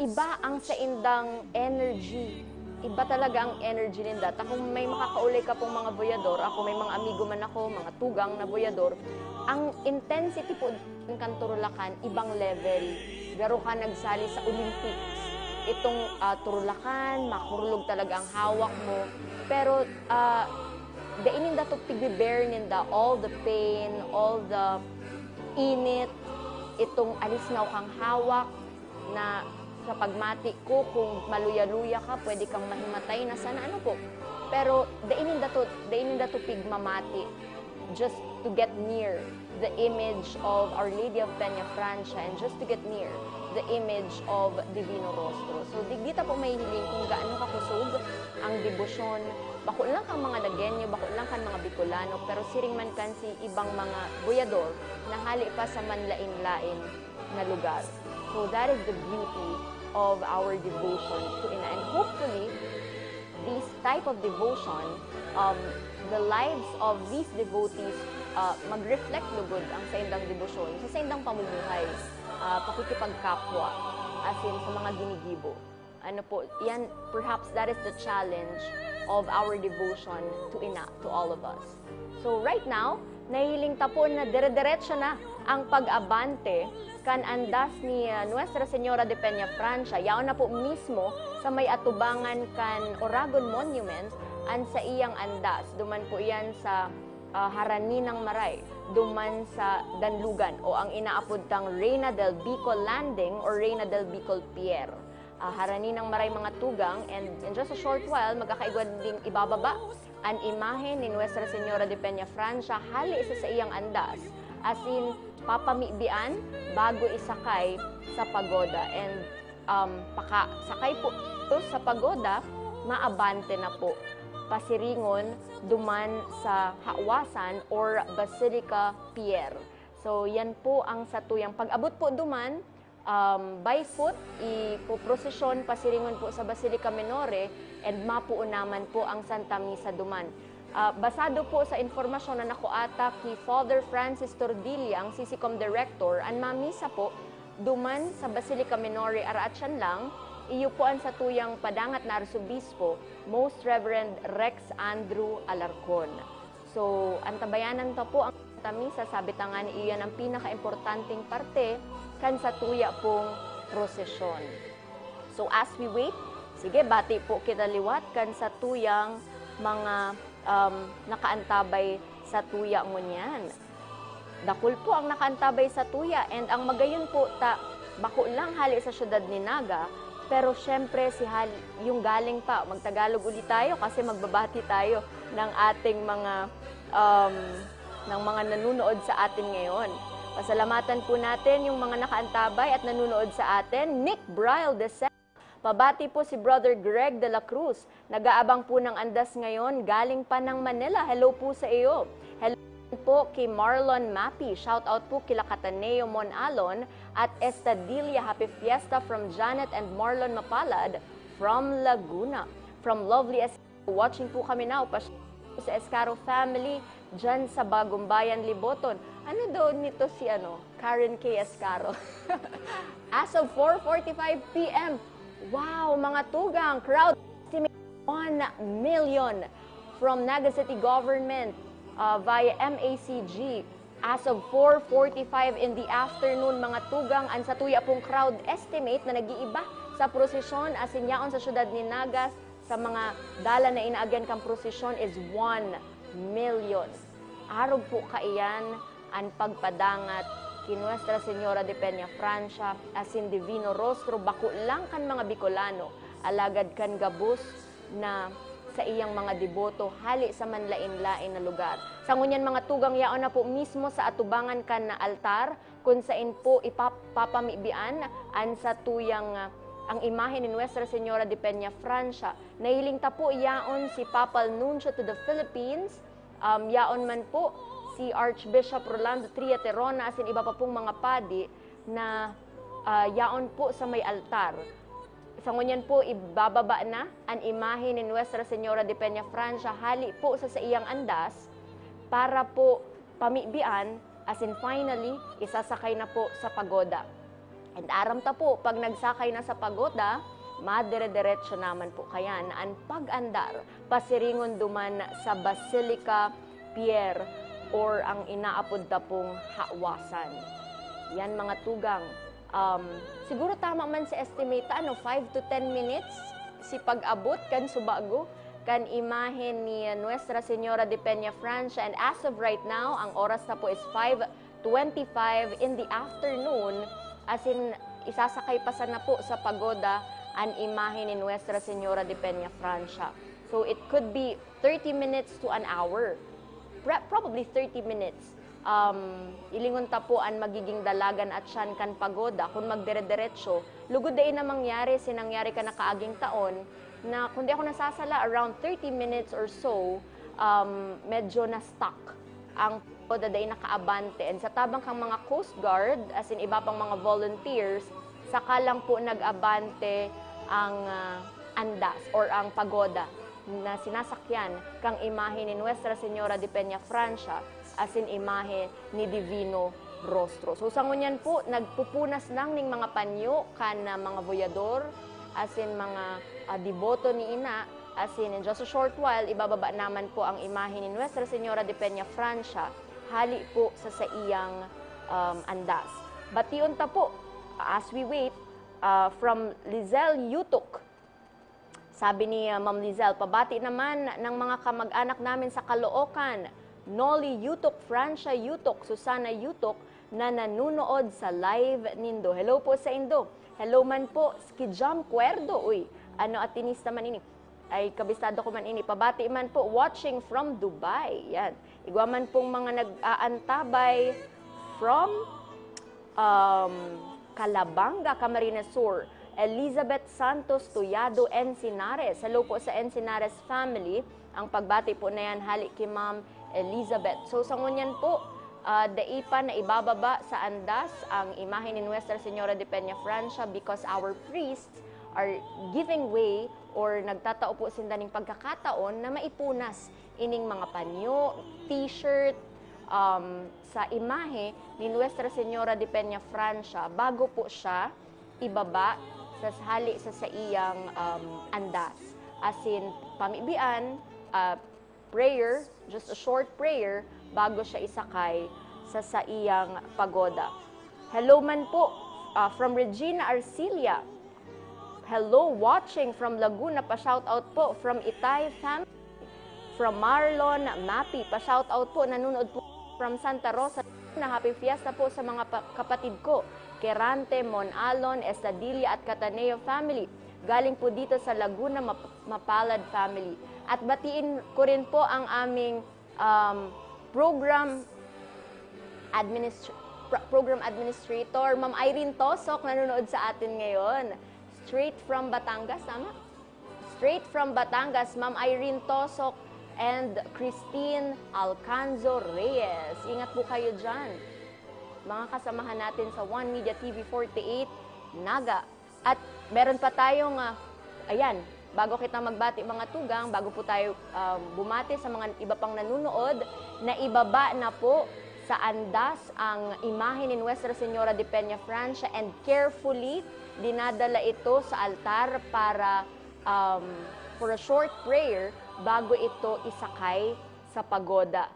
Speaker 10: iba ang sa indang energy. Iba talaga ang energy ninda. Kung may makakaulay ka pong mga boyador, ako may mga amigo man ako, mga tugang na boyador, ang intensity po ng Turulacan, ibang level. Garo ka nagsali sa Olympics. Itong Turulacan, makurulog talaga ang hawak mo. Pero, dainin da to tigbe-bear ninda all the pain, all the init, itong alisnaw kang hawak na sa pagmati ko, kung maluya-luya ka, pwede kang mahimatay na sana ano po. Pero dainin da to pigmamati just to get near the image of Our Lady of Peña Francia and just to get near the image of Divino Rostro. So digdita po may hiling kung gaano kakusog ang debosyon. Bako lang kang mga Dagenyo, bako lang kang mga Bicolano, pero siring man kan si ibang mga boyador na hali pa sa manlain-lain na lugar. So that is the beauty of our devotion to Ina. And hopefully, this type of devotion, the lives of these devotees mag-reflect lugod ang sa indang debosyon, sa indang pamumuhay, pakikipagkapwa, as in sa mga ginigibo. Ano po, yan, perhaps that is the challenge of our devotion to Ina, to all of us. So right now, nahiling ta po na dire-diretso na ang pag-abante kan andas ni Nuestra Señora de Peña Francia. Yaon na po mismo sa may atubangan kan Oragon Monument an sa iyang andas. Duman po yan sa Harani ng Maray, duman sa Danlugan o ang inaapod tang Reina del Bicol Landing or Reina del Bicol Pier. Harani ng Maray mga tugang, and in just a short while magkakaigwad ding ibababa ang imahe ni Nuestra Señora de Peña Francia hali isa sa iyang andas, as in papamibian bago isakay sa pagoda. And sakay po ito sa pagoda, maabante na po pasiringon duman sa Hawasan or Basilica Pier. So yan po ang satuyang pag-abot po duman, by foot, ipoprosesyon pasiringon po sa Basilica Minore and mapuunaman po ang Santa Misa duman. Basado po sa informasyon na nakuata kay Father Francis Tordilla, ang CCCOM Director, ang mamisa po duman sa Basilica Minore Araatyan lang, iyupuan sa tuyang padangat na Arsobispo, Most Reverend Rex Andrew Alarcon. So, antabayanan ta po ang Santa Misa, sabi tangan iyan ang pinaka-importanting parte kan sa tuya pong prosesyon. So, as we wait, sige, bati po kita liwat kan sa tuyang mga nakaantabay sa tuya ngunyan. Dakul po ang nakaantabay sa tuya, and ang magayon po bako lang hali sa syudad ni Naga. Pero syempre, yung galing pa, magtagalog ulit tayo kasi magbabati tayo ng ating mga nanunood sa atin ngayon. Pasalamatan po natin yung mga nakaantabay at nanunood sa atin. Nick Bryle de Sel. Pabati po si Brother Greg de la Cruz. Nag-aabang po ng andas ngayon, galing pa ng Manila. Hello po sa iyo. Hello po kay Marlon Mapi. Shout out po kila Cataneo Monalon at Estadilla. Happy Fiesta from Janet and Marlon Mapalad from Laguna. From lovely Escaro. Watching po kami now sa Escaro family dyan sa Bagong Bayan, Liboton. Ano doon nito si Karen K. Escaro? As of 4:45 p.m. Wow, mga tugang, crowd estimate 1 million from Naga City Government via MACG. As of 4:45 in the afternoon, mga tugang, ang sa tuya pong crowd estimate na nag-iiba sa prosesyon as inyaon sa syudad ni Nagas sa mga dala na inaagyan kang prosesyon is 1 million. Arog po kaiyan ang pagpadangat kay Nuestra Señora de Peña Francia as in Divino Rostro, bako lang kan mga Bicolano, alagad kan gabos na sa iyang mga deboto hali sa manlain-lain na lugar. Sa ngunyan mga tugang yaon na po mismo sa atubangan kan na altar kung sain po ipapamibian an sa tuyang ang imahe ni Nuestra Señora de Peña Francia. Nahiling ta po yaon si Papal Nuncio to the Philippines, yaon man po si Archbishop Rolando Tria Terona as in iba pa pong mga padi na yaon po sa may altar. Sa ngunyan po, ibababa na ang imahe ni Nuestra Señora de Peña Francia hali po sa iyang andas para po pamibian as in finally, isasakay na po sa pagoda. And aram ta po, pag nagsakay na sa pagoda, madire-diretso naman po kaya na ang pag-andar pasiringon duman sa Basilica Pier or ang inaapod ta pong Hawasan. Yan mga tugang. Siguro tama man sa estimate, 5 to 10 minutes si pag-abot kan subago kan imahe ni Nuestra Señora de Peña Francia. And as of right now, ang oras na po is 5:25 in the afternoon, as in isasakay pa sana po sa pagoda ang imahe ni Nuestra Señora de Peña Francia. So it could be 30 minutes to an hour, probably 30 minutes. Ilingon ta po ang magiging dalagan at siyan kan pagoda kung magdire-diretso. Lugod day na mangyari, sinangyari ka na kaaging taon, na kung di ako nasasala, around 30 minutes or so, medyo na-stuck ang pagoda day nakaabante. And sa tabang kang mga Coast Guard, as in iba pang mga volunteers, saka lang po nag-abante ang andas or ang pagoda na sinasakyan kang imahe ni Nuestra Señora de Peña Francia as in imahe ni Divino Rostro. So sa ngunyan po, nagpupunas lang ning mga panyo kan mga boyador as in mga deboto ni Ina, as in just a short while, ibababa naman po ang imahe ni Nuestra Señora de Peña Francia, hali po sa iyang andas. Bation ta po, as we wait, from Lizelle Yutok. Sabi ni Ma'am Lizelle, pabati naman ng mga kamag-anak namin sa Caloocan, Nolly Yutok, Francia Yutok, Susana Yutok, na nanunood sa live nindo. Hello po sa Indo. Hello man po, Skijam Cuerdo. Uy, ano atinista man ini? Ay kabistado ko man ini. Pabati man po, watching from Dubai. Yan. Igwa man pong mga nag-aantabay from Calabanga, Camarines Sur. Elizabeth Santos Tuyado, Encinares. Hello po sa Encinares family. Ang pagbati po na yan, halik kay Ma'am Elizabeth. So sa ngunyan po, daipa na ibababa sa andas ang imahe ni Nuestra Señora de Peña Francia because our priests are giving way or nagtatao po sinda ng pagkakataon na maipunas ining mga panyo, t-shirt, sa imahe ni Nuestra Señora de Peña Francia bago po siya ibaba sa hali sa iyang andas. As in, pamibian, prayer, just a short prayer, bago siya isakay sa iyang pagoda. Hello man po from Regina Arcilia. Hello, watching from Laguna, pa-shoutout po. From Itay family, from Marlon Mapi, pa-shoutout po. Nanonood po from Santa Rosa. Na happy fiesta po sa mga kapatid ko. Kerante, Monalon, Estadilla at Cataneo family. Galing po dito sa Laguna, Mapalad family. At batiin ko rin po ang aming program administrator, Ma'am Irene Tosok, nanonood sa atin ngayon. Straight from Batangas, tama? Straight from Batangas, Ma'am Irene Tosok and Christine Alcanzo Reyes. Ingat po kayo dyan. Mga kasamahan natin sa One Media TV 48, Naga. At meron pa tayong, ayan, bago kita magbati mga tugang, bago po tayo bumati sa mga iba pang nanonood, na ibaba na po sa andas ang imahe ni Nuestra Señora de Peña Francia and carefully dinadala ito sa altar para for a short prayer bago ito isakay sa pagoda.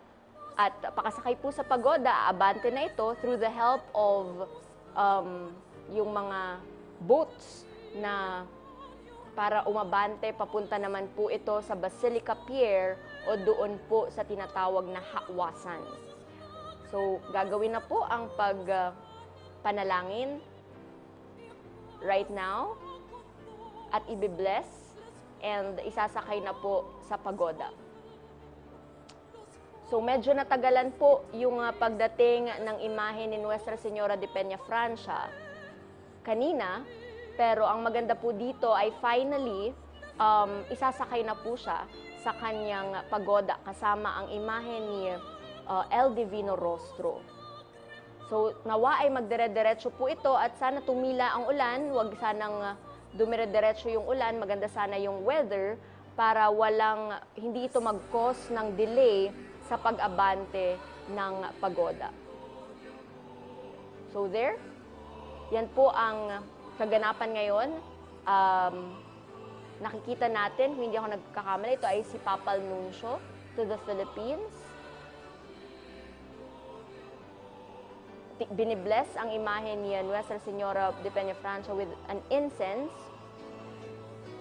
Speaker 10: At pakasakay po sa pagoda, aabante na ito through the help of yung mga boats na para umabante, papunta naman po ito sa Basilica Pier o doon po sa tinatawag na Hakwasan. So, gagawin na po ang pagpanalangin right now at ibibless and isasakay na po sa pagoda. So, medyo natagalan po yung pagdating ng imahe ni Nuestra Señora de Peña Francia kanina, pero ang maganda po dito ay finally, isasakay na po siya sa kanyang pagoda kasama ang imahe ni El Divino Rostro. So, nawa ay magdire-diretso po ito at sana tumila ang ulan, huwag sanang dumire-diretso yung ulan, maganda sana yung weather para hindi ito mag-cause ng delay sa pag-abante ng pagoda. So there, yan po ang kaganapan ngayon. Nakikita natin, kung hindi ako nagkakamali, ito ay si Papal Nuncio to the Philippines. Binibless ang imahe ni Nuestra Señora de Peña Francia with an incense.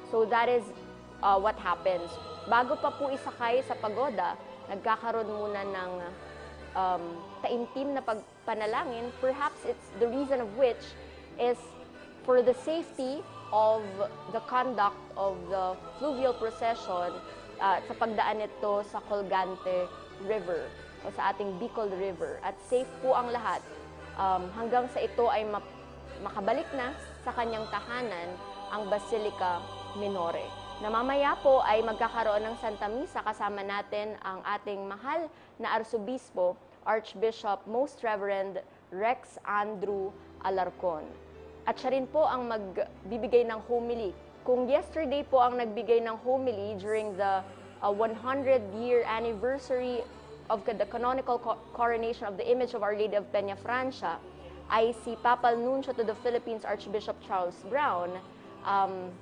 Speaker 10: So that is what happens. Bago pa po isakay sa pagoda, nagkakaroon muna ng taimtim na pagpanalangin. Perhaps it's the reason of which is for the safety of the conduct of the fluvial procession sa pagdaan nito sa Colgante River o sa ating Bicol River. At safe po ang lahat hanggang sa ito ay makabalik na sa kanyang tahanan ang Basilica Minore. Na mamaya po ay magkakaroon ng Santa Misa kasama natin ang ating mahal na Arsobispo, Archbishop Most Reverend Rex Andrew Alarcon. At siya rin po ang magbibigay ng homily. Kung yesterday po ang nagbigay ng homily during the 100-year anniversary of the canonical coronation of the image of Our Lady of Peña Francia, ay si Papal Nuncio to the Philippines, Archbishop Charles Brown,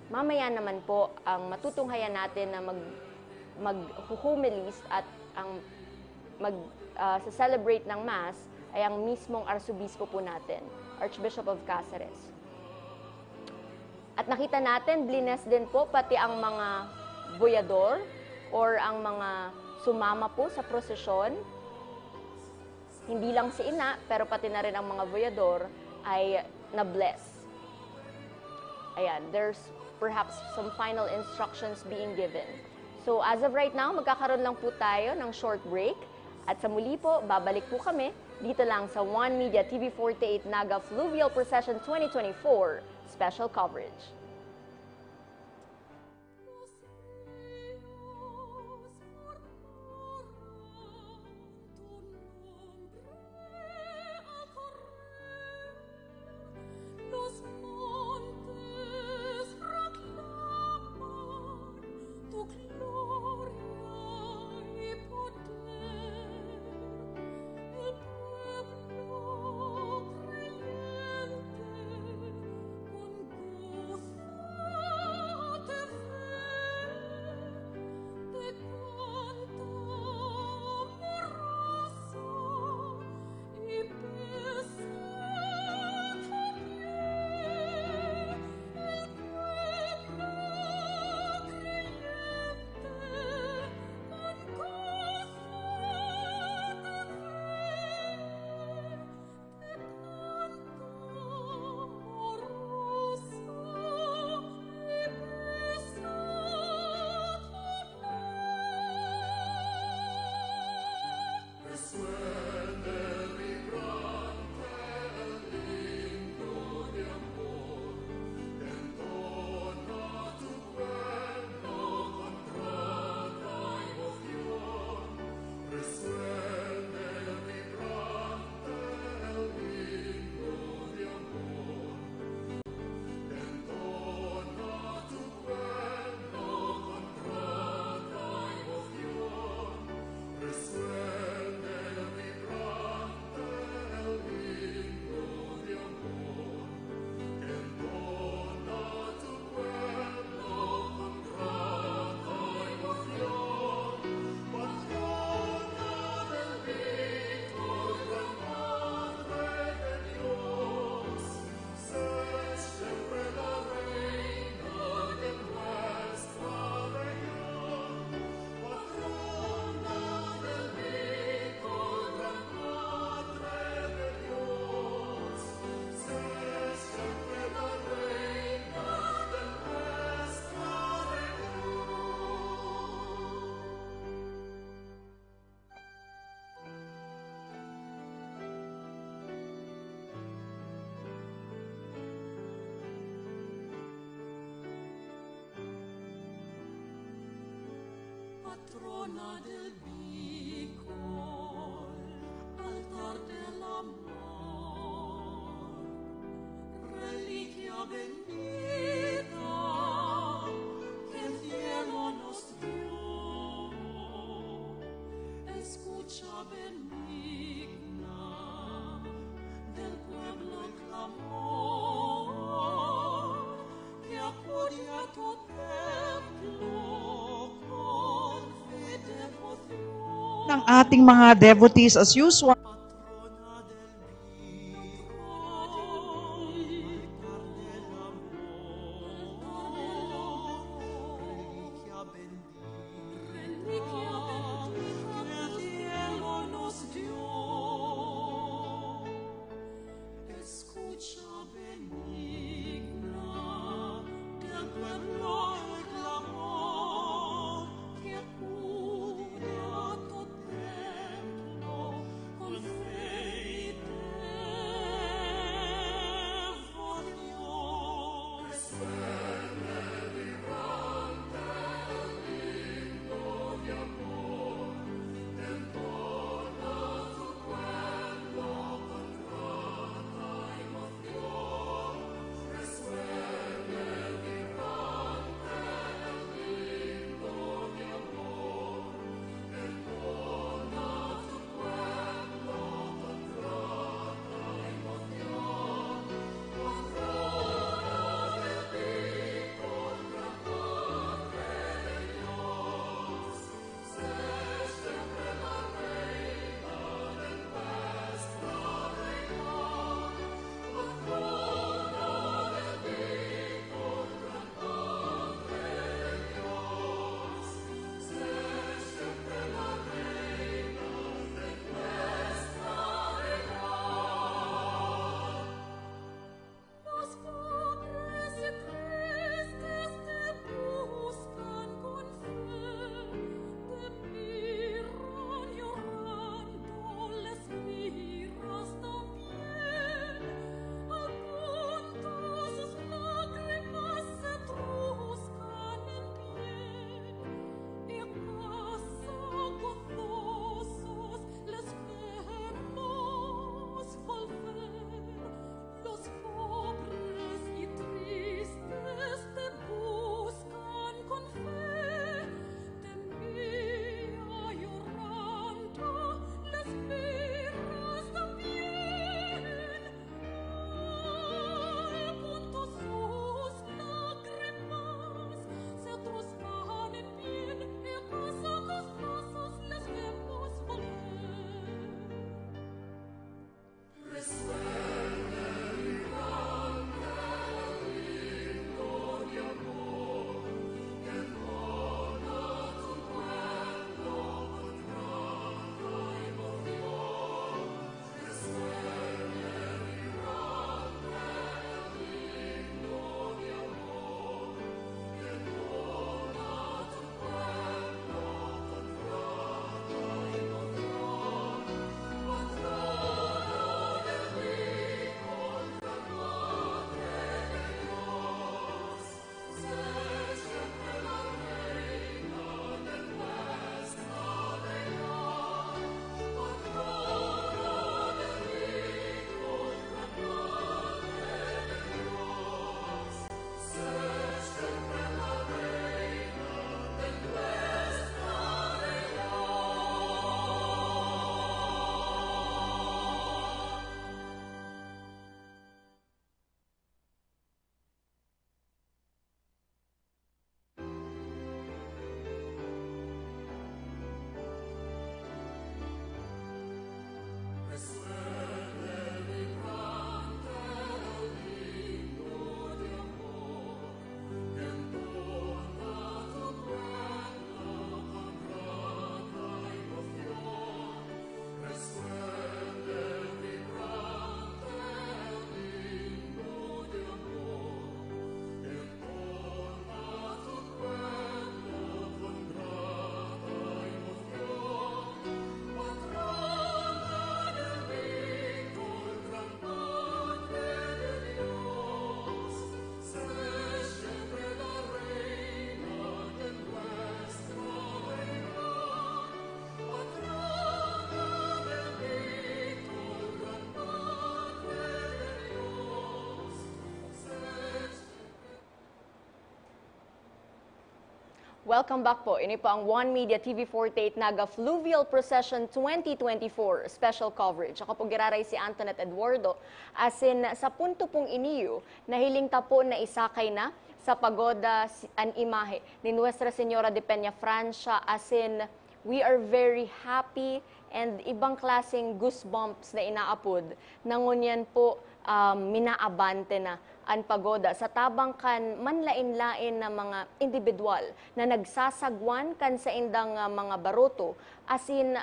Speaker 10: Mamaya naman po, ang matutunghayan natin na mag-humilis at ang sa-celebrate ng Mass ay ang mismong Arsobispo po natin, Archbishop of Cáceres. At nakita natin, blines din po pati ang mga boyador or ang mga sumama po sa prosesyon. Hindi lang si Ina, pero pati na rin ang mga boyador ay na-bless. Ayan, there's perhaps some final instructions being given. So as of right now, magkakaroon lang po tayo ng short break. At sa muli po, babalik po kami dito lang sa One Media TV 48 Naga Fluvial Procession 2024 special coverage.
Speaker 11: Patrona del Bicol, altar del amor, reliquia bendita que el cielo nos dio, escucha benigna del pueblo clamor, que acude a tu templo
Speaker 4: ng ating mga devotees as usual.
Speaker 11: Con
Speaker 10: Welcome back po. Ini po ang One Media TV48 Naga Fluvial Procession 2024 special coverage. Ako po giraray si Antoinette Eduardo. Asin sa punto pong iniyo, nahiling ta po na isakay na sa pagoda an imahe ni Nuestra Señora de Peña Francia. Asin we are very happy and ibang klaseng goosebumps na inaapod. Nangunyan po minaabante na ang pagoda sa tabang kan manlain-lain na mga individual na nagsasagwan kan sa indang mga baroto asin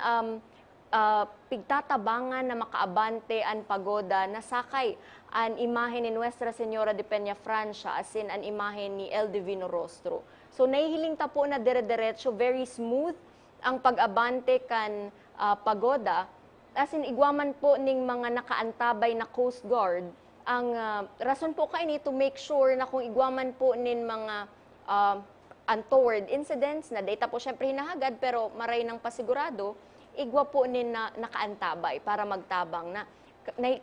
Speaker 10: pigtatabangan na makaabante ang pagoda na sakay ang imahe ni Nuestra Señora de Peña Francia asin ang imahe ni El Divino Rostro. So nahihiling ta po na dire-diretso, very smooth ang pag-abante kan pagoda asin igwaman po ning mga nakaantabay na Coast Guard. Ang rason po kaini to make sure na kung igwaman po nin mga untoward incidents na data po syempre hinahagad pero maray ng pasigurado, igwa po nin na nakaantabay para magtabang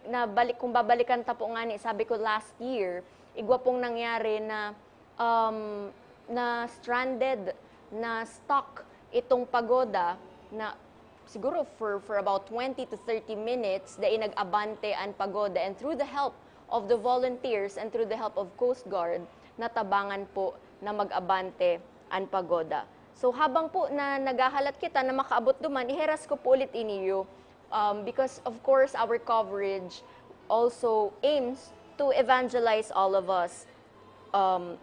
Speaker 10: na balik, kung babalikan ta po nga ni, sabi ko last year, igwa pong nangyari na na stranded, na stuck itong pagoda na siguro for about 20 to 30 minutes dahil nag-abante ang pagoda, and through the help of the volunteers and through the help of Coast Guard, natabangan po na mag-abante ang pagoda. So habang po na naghahalat kita na makaabot duman, iheras ko po ulit iniyo because of course our coverage also aims to evangelize all of us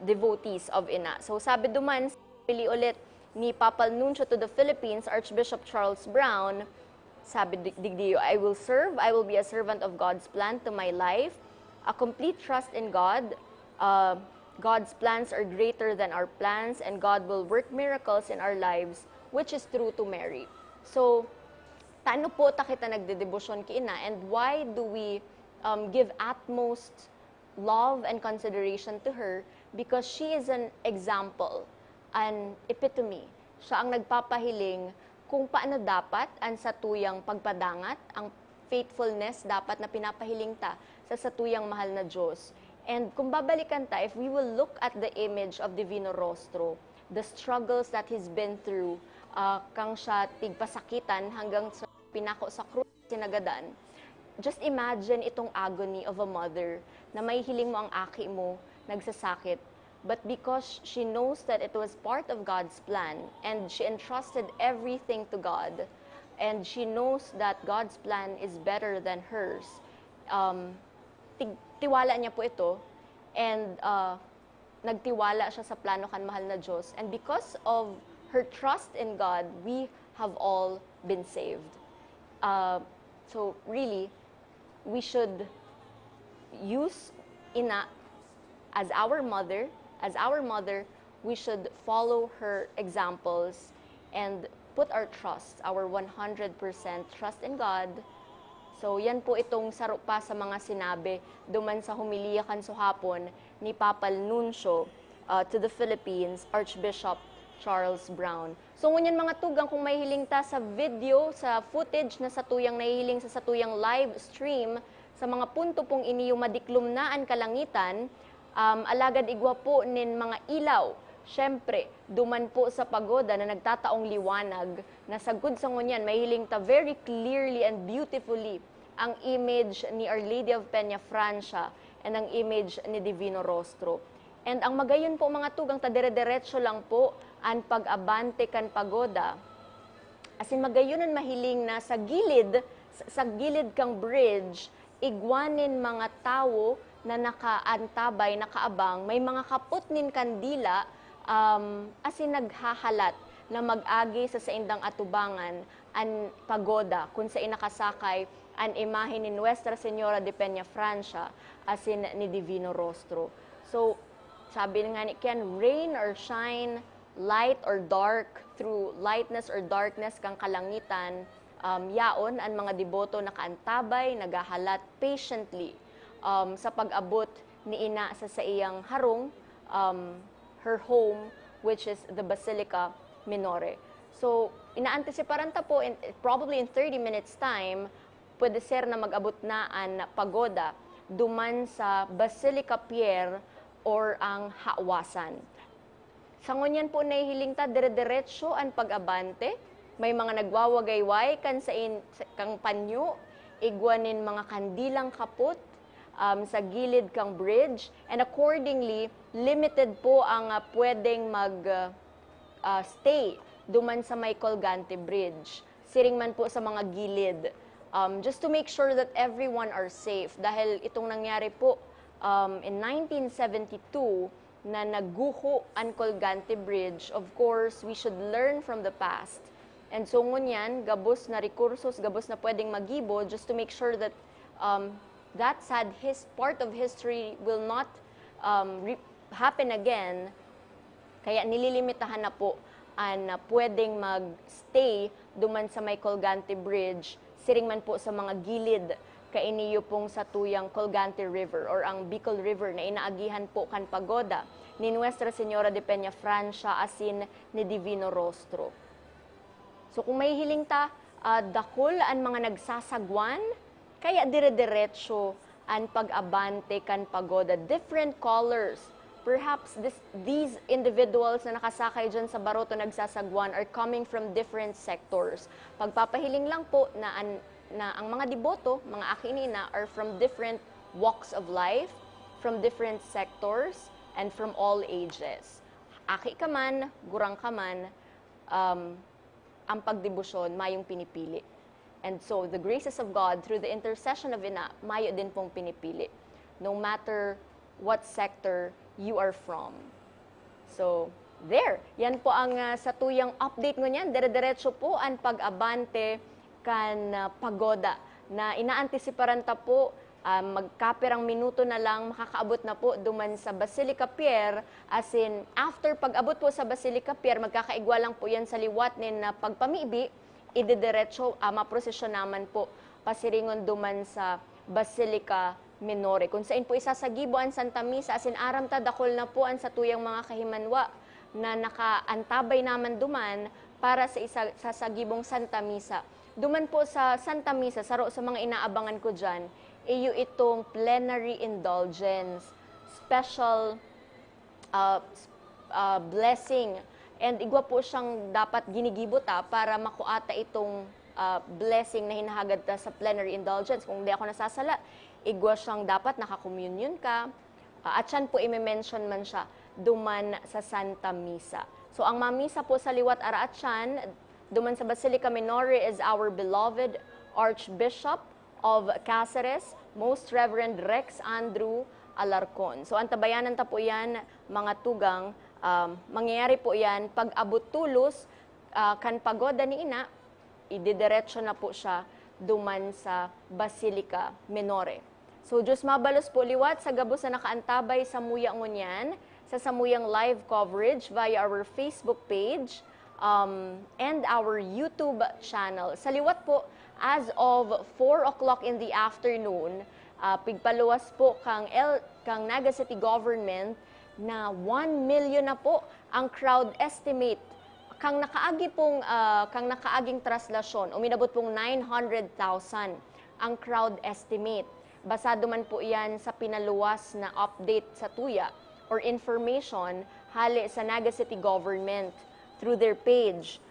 Speaker 10: devotees of Ina. So sabi duman, pili ulit ni Papal Nuncio to the Philippines, Archbishop Charles Brown, sabi digdiyo, I will be a servant of God's plan to my life, a complete trust in God. God's plans are greater than our plans, and God will work miracles in our lives, which is true to Mary. So, taano po ta kita nagdedebosyon ki Ina, and why do we give utmost love and consideration to her? Because she is an example, an epitome. Siya ang nagpapahiling kung paano dapat ang satuyang pagpadangat, ang faithfulness dapat na pinapahiling ta sa satuyang mahal na Diyos. And kung babalikan ta, if we will look at the image of Divino Rostro, the struggles that he's been through, kang siya tigpasakitan hanggang sa pinako sa krus sinagadan, just imagine itong agony of a mother na may hiling mo ang aki mo, nagsasakit, but because she knows that it was part of God's plan and she entrusted everything to God, and she knows that God's plan is better than hers, tiwala niya po ito, and nagtiwala siya sa plano kan mahal na Diyos. And because of her trust in God, we have all been saved. So really, we should use Ina as our mother. As our mother, we should follow her examples and put our trust, our 100% trust in God. So yan po itong saro pa sa mga sinabi duman sa humiliya kan suhapon ni Papal Nuncio to the Philippines, Archbishop Charles Brown. So ngunyan mga tugang, kung may hiling ta sa video, sa footage na satuyang nahihiling sa satuyang live stream, sa mga punto pong iniyo madiklumnaan kalangitan, alagad igwa po nin mga ilaw. Siyempre, duman po sa pagoda na nagtataong liwanag, na sagud sa ngunyan, may hiling ta very clearly and beautifully ang image ni Our Lady of Peña Francia and ang image ni Divino Rostro. And ang magayon po mga tugang, dire-diretso lang po ang pag-abante kan pagoda. As in magayonan mahiling na sa gilid kang bridge, igwanin mga tao na nakaantabay, nakaabang, may mga kaputnin kandila, asin naghahalat na mag-agi sa saindang atubangan ang pagoda kung sa inakasakay ang imahe ni Nuestra Señora de Peña Francia asin ni Divino Rostro. So, sabi nga ni Ken, rain or shine, light or dark, through lightness or darkness kang kalangitan, yaon ang mga deboto nakaantabay, nagahalat patiently sa pag-abot ni Ina sa iyang harong, her home, which is the Basilica Minore. So, inaantisiparan ta po, probably in 30 minutes time, pwede ser na mag-abot na ang pagoda duman sa Basilica Pier or ang Hawasan. Sa ngunyan po nahihiling ta, dire-diretso ang pag-abante. May mga nagwawagayway kan kang panyo, igwanin mga kandilang kaput sa gilid kang bridge. And accordingly, limited po ang pwedeng mag-stay duman sa may Colgante Bridge. Siring man po sa mga gilid. Just to make sure that everyone are safe. Dahil itong nangyari po in 1972, na nagguho ang Colgante Bridge, of course, we should learn from the past. And so ngunyan, gabos na rekursos, gabos na pwedeng magibo just to make sure that that sad part of history will not happen again. Kaya nililimitahan na po na pwedeng mag-stay duman sa may Colgante Bridge, siring man po sa mga gilid kainiyo pong sa tuyang Colgante River or ang Bicol River na inaagihan po kan pagoda ni Nuestra Señora de Peña Francia asin ni Divino Rostro. So kung may hiling ta, dakol ang mga nagsasagwan, kaya dire-diretso ang pag-abante kan pagoda. Different colors. Perhaps these individuals na nakasakay dyan sa baroto nagsasagwan are coming from different sectors. Pagpapahiling lang po na ang mga deboto, mga akinina, are from different walks of life, from different sectors, and from all ages. Aki ka man, gurang ka man, ang pagdebosyon, mayong pinipili. And so, the graces of God, through the intercession of Ina, mayo din pong pinipili. No matter what sector you are from. So, there. Yan po ang sa tuyang update ngunyan. Dire-diretso po ang pag-abante kan pagoda na inaantisiparan ta po magkapirang minuto na lang makakaabot na po duman sa Basilica Pier, as in after pag-abot po sa Basilica Pier magkakaigwa lang po yan sa liwat nin na pagpamibi idediretso maprosesyon naman po pasiringon duman sa Basilica Minore kung saan po isasagibo ang Santa Misa, as in aram ta dakol na po ang sa tuyang mga kahimanwa na nakaantabay naman duman para sa sasagibong Santa Misa. Duman po sa Santa Misa, sa mga inaabangan ko dyan, iyo itong plenary indulgence, special blessing. And igwa po siyang dapat ginigibota para makuata itong blessing na hinahagad ta sa plenary indulgence. Kung di ako nasasala, igwa siyang dapat nakakommunion ka. At yan po i-mention man siya duman sa Santa Misa. So ang mamisa po sa liwat araatyan, duman sa Basilica Minore is our beloved Archbishop of Cáceres, Most Reverend Rex Andrew Alarcon. So antabayanan ta po yan, mga tugang, mangyayari po yan, pag abot tulos, kan pagoda ni Ina, ididiretso na po siya duman sa Basilica Minore. So Diyos mabalos po liwat sa gabos na nakaantabay sa muya ngunyan, sa samuyang live coverage via our Facebook page, and our YouTube channel. Sa liwat po, as of 4 o'clock in the afternoon, pigpaluwas po kang Naga City Government na 1 million na po ang crowd estimate. Kang nakaaging traslasyon, uminabot pong 900,000 ang crowd estimate. Basado man po yan sa pinaluwas na update sa tuya or information hali sa Naga City Government through their page.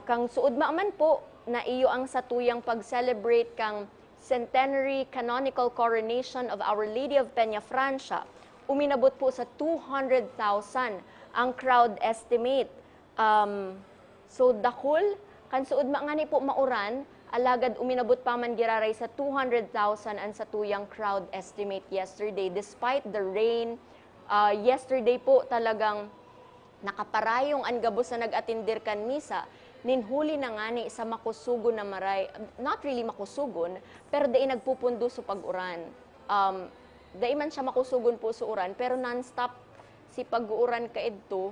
Speaker 10: Kang suod maaman po na iyo ang satuyang pag-celebrate kang centenary canonical coronation of Our Lady of Peña Francia. Uminabot po sa 200,000 ang crowd estimate. So dakol, kan suod maangani po mauran, alagad uminabot pa man giraray sa 200,000 ang satuyang crowd estimate yesterday. Despite the rain, yesterday po talagang nakaparayong ang gabos na nag-atindir kan misa, ninhuli na nga ni sa makusugon na maray, not really makusugon, pero dai nagpupundo sa pag-uran. Dai man siya makusugon po sa uran, pero non-stop si pag-uran kaidto,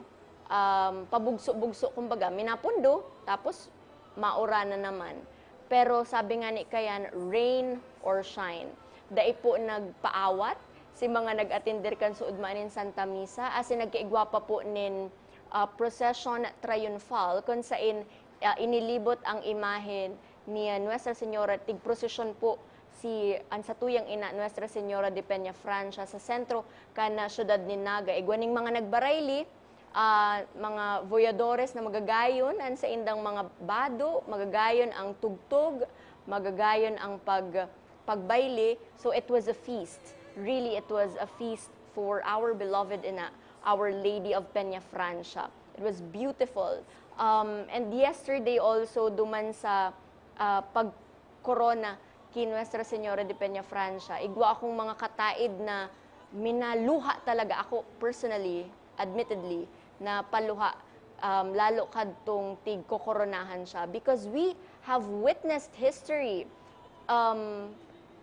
Speaker 10: pabugso-bugso kumbaga, minapundo, tapos mauran na naman. Pero sabi nga ni kayan, rain or shine. Dai po nagpaawat, si mga nag-atindir kan suod maanin Santa Misa, as in nagkaigwa pa po nin procession triumphal, kung saan inilibot ang imahen ni Nuestra Señora, tig-procession po si ang satuyang ina Nuestra Señora de Peña Francia sa sentro kan syudad ni Naga. Igwaning mga nagbarayli, mga voyadores na magagayon an sa indang mga bado, magagayon ang tugtog, magagayon ang pagbayle. So it was a feast. Really, it was a feast for our beloved Ina, Our Lady of Peña Francia. It was beautiful. And yesterday also, duman sa pag-corona kay Nuestra Señora de Peña Francia, igwa akong mga kataid na minaluha talaga ako personally, admittedly, na paluha, lalo kadtong tig-kokoronahan siya. Because we have witnessed history.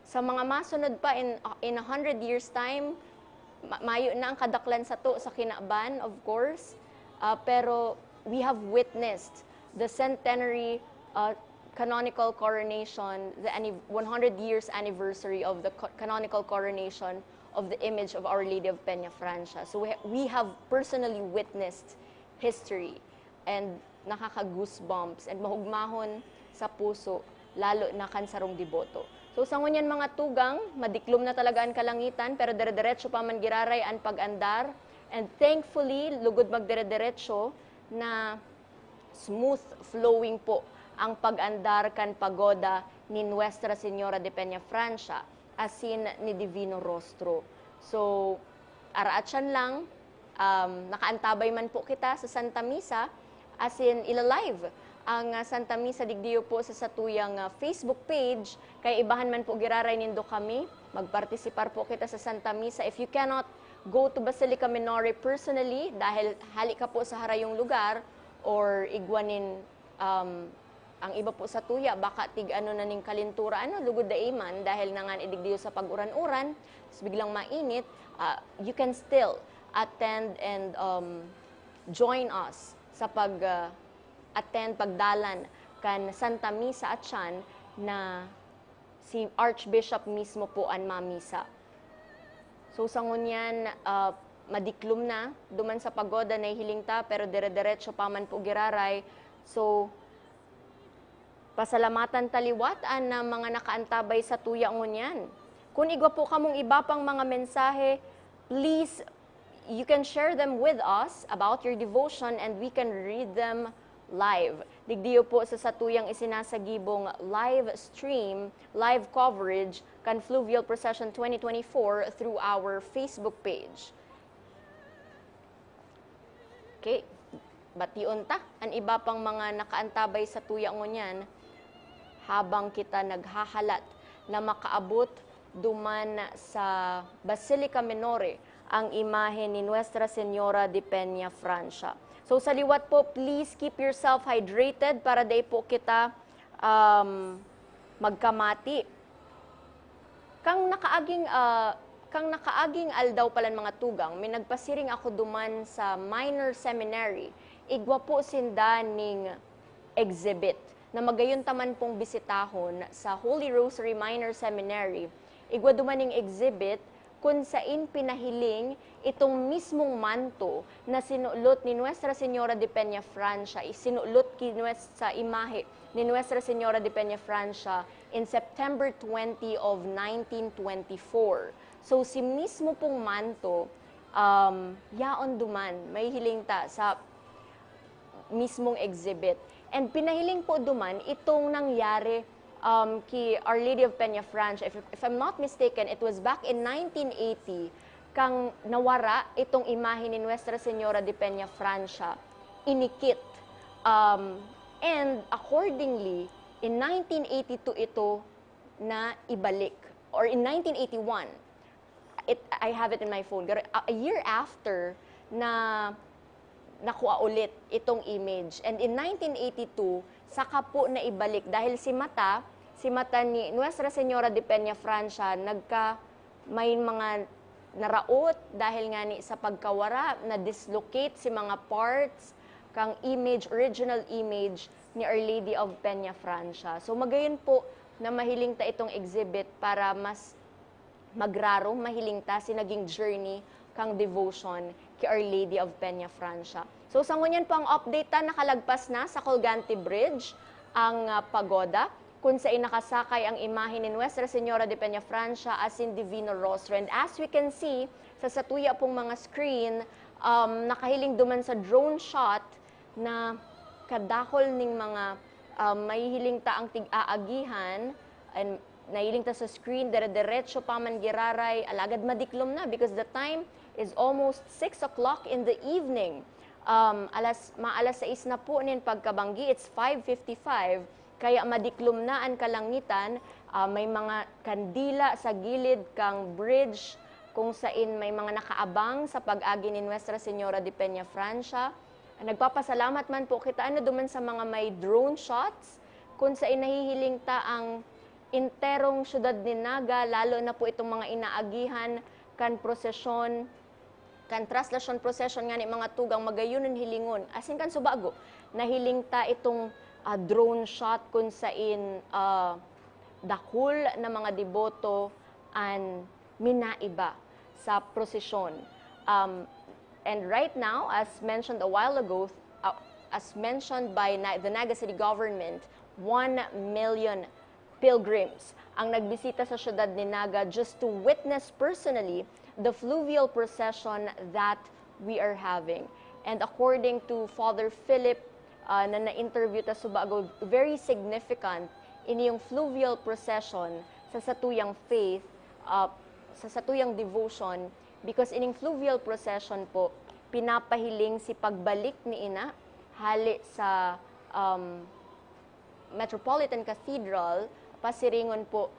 Speaker 10: Sa mga masunod pa, in 100 years time, mayo na ang kadaklan sa to sa kinaban, of course. Pero we have witnessed the centenary canonical coronation, the 100 years anniversary of the canonical coronation of the image of Our Lady of Peña Francia. So we have personally witnessed history and nakaka-goosebumps and mahugmahon sa puso, lalo na kansarong deboto. So sa ngunyan mga tugang, madiklom na talaga ang kalangitan, pero dire-diretso pa man giraray ang pag-andar. And thankfully, lugod magdire-diretso na smooth flowing po ang pag-andar kan pagoda ni Nuestra Señora de Peña Francia, asin ni Divino Rostro. So, araatsan lang, nakaantabay man po kita sa Santa Misa, asin ila-live ang Santa Misa digdiyo po sa satuyang Facebook page, kay ibahan man po giraray nindo kami, magpartisipar po kita sa Santa Misa. If you cannot go to Basilica Minore personally, dahil hali ka po sa harayong lugar, or igwanin ang iba po sa tuya, baka tig-ano na ning kalintura, lugod da iman, dahil nangan idigdiyo sa pag-uran-uran, biglang mainit, you can still attend and join us sa attend pagdalan kan Santa Misa at siyan na si Archbishop mismo po ang mamisa. So sa ngunyan, madiklum na, duman sa pagoda na ihilingta, pero dire-diretso pa man po giraray. So, pasalamatan taliwat na mga nakaantabay sa tuya ngunyan. Kung igwa po kamong iba pang mga mensahe, please, you can share them with us about your devotion and we can read them live. Digdiyo po sa satuyang isinasagibong live stream, live coverage, kan Fluvial Procession 2024 through our Facebook page. Okay, bation ta, ang iba pang mga nakaantabay sa tuya ngunyan, habang kita naghahalat na makaabot duman sa Basilica Minore ang imahe ni Nuestra Señora de Peña Francia. So sa liwat po, please keep yourself hydrated para day po kita magkamati. Kang nakaaging aldaw palan mga tugang, may nagpasiring ako duman sa minor seminary. Igwa po sinda ning exhibit na magayon taman pong bisitahon sa Holy Rosary Minor Seminary. Igwa dumaning exhibit kung saan pinahiling itong mismong manto na sinulot ni Nuestra Señora de Peña Francia, isinulot sa imahe ni Nuestra Señora de Peña Francia in September 20 of 1924. So si mismo pong manto, yaon duman, may hiling ta sa mismong exhibit. And pinahiling po duman itong nangyari kay Our Lady of Peña Francia. If I'm not mistaken, it was back in 1980 kang nawara itong imahe ni Nuestra Señora de Peña Francia, inikit. And accordingly, in 1982 ito na ibalik. Or in 1981, I have it in my phone. A year after na nakuha ulit itong image. And in 1982, saka po na ibalik dahil si mata ni Nuestra Señora de Peña Francia may mga naraot dahil nga ni sa pagkawara na dislocate si mga parts kang original image ni Our Lady of Peña Francia. So magayon po na mahiling ta itong exhibit para mas magraro, mahiling ta sinaging journey kang devotion kay Our Lady of Peña Francia. So sa ngunyan po ang update ta, nakalagpas na sa Colgante Bridge ang pagoda kung saan nakasakay ang imahe ni Nuestra Señora de Peña Francia as in Divino Rostro. And as we can see sa satuya pong mga screen, nakahiling duman sa drone shot na kadakol ning mga mahihiling ta ang tig-aagihan and nahiling ta sa screen, dire-diretso pa man giraray, alagad madiklom na because the time is almost 6 o'clock in the evening. Alas 6 na po nin pagkabanggi, it's 5:55, kaya madiklom na ang kalangitan, may mga kandila sa gilid kang bridge kung sain may mga nakaabang sa pag-agi ni Nuestra Señora de Peña Francia. Nagpapasalamat man po kita ano duman sa mga may drone shots kung sain nahihiling ta ang interong syudad ni Naga, lalo na po itong mga inaagihan kan prosesyon, kan traslasyon procession nga ni mga tugang magayunon hilingon. Asin kan subago, nahiling ta itong drone shot kung sain dakul na mga deboto an minaiba sa prosesyon. And right now, as mentioned a while ago, as mentioned by the Naga City government, 1 million pilgrims ang nagbisita sa syudad ni Naga just to witness personally the fluvial procession that we are having. And according to Father Philip, na na-interview ta subago, very significant ini yung fluvial procession sa satuyang faith, sa satuyang devotion, because ining fluvial procession po, pinapahiling si pagbalik ni ina hali sa Metropolitan Cathedral, pasiringon po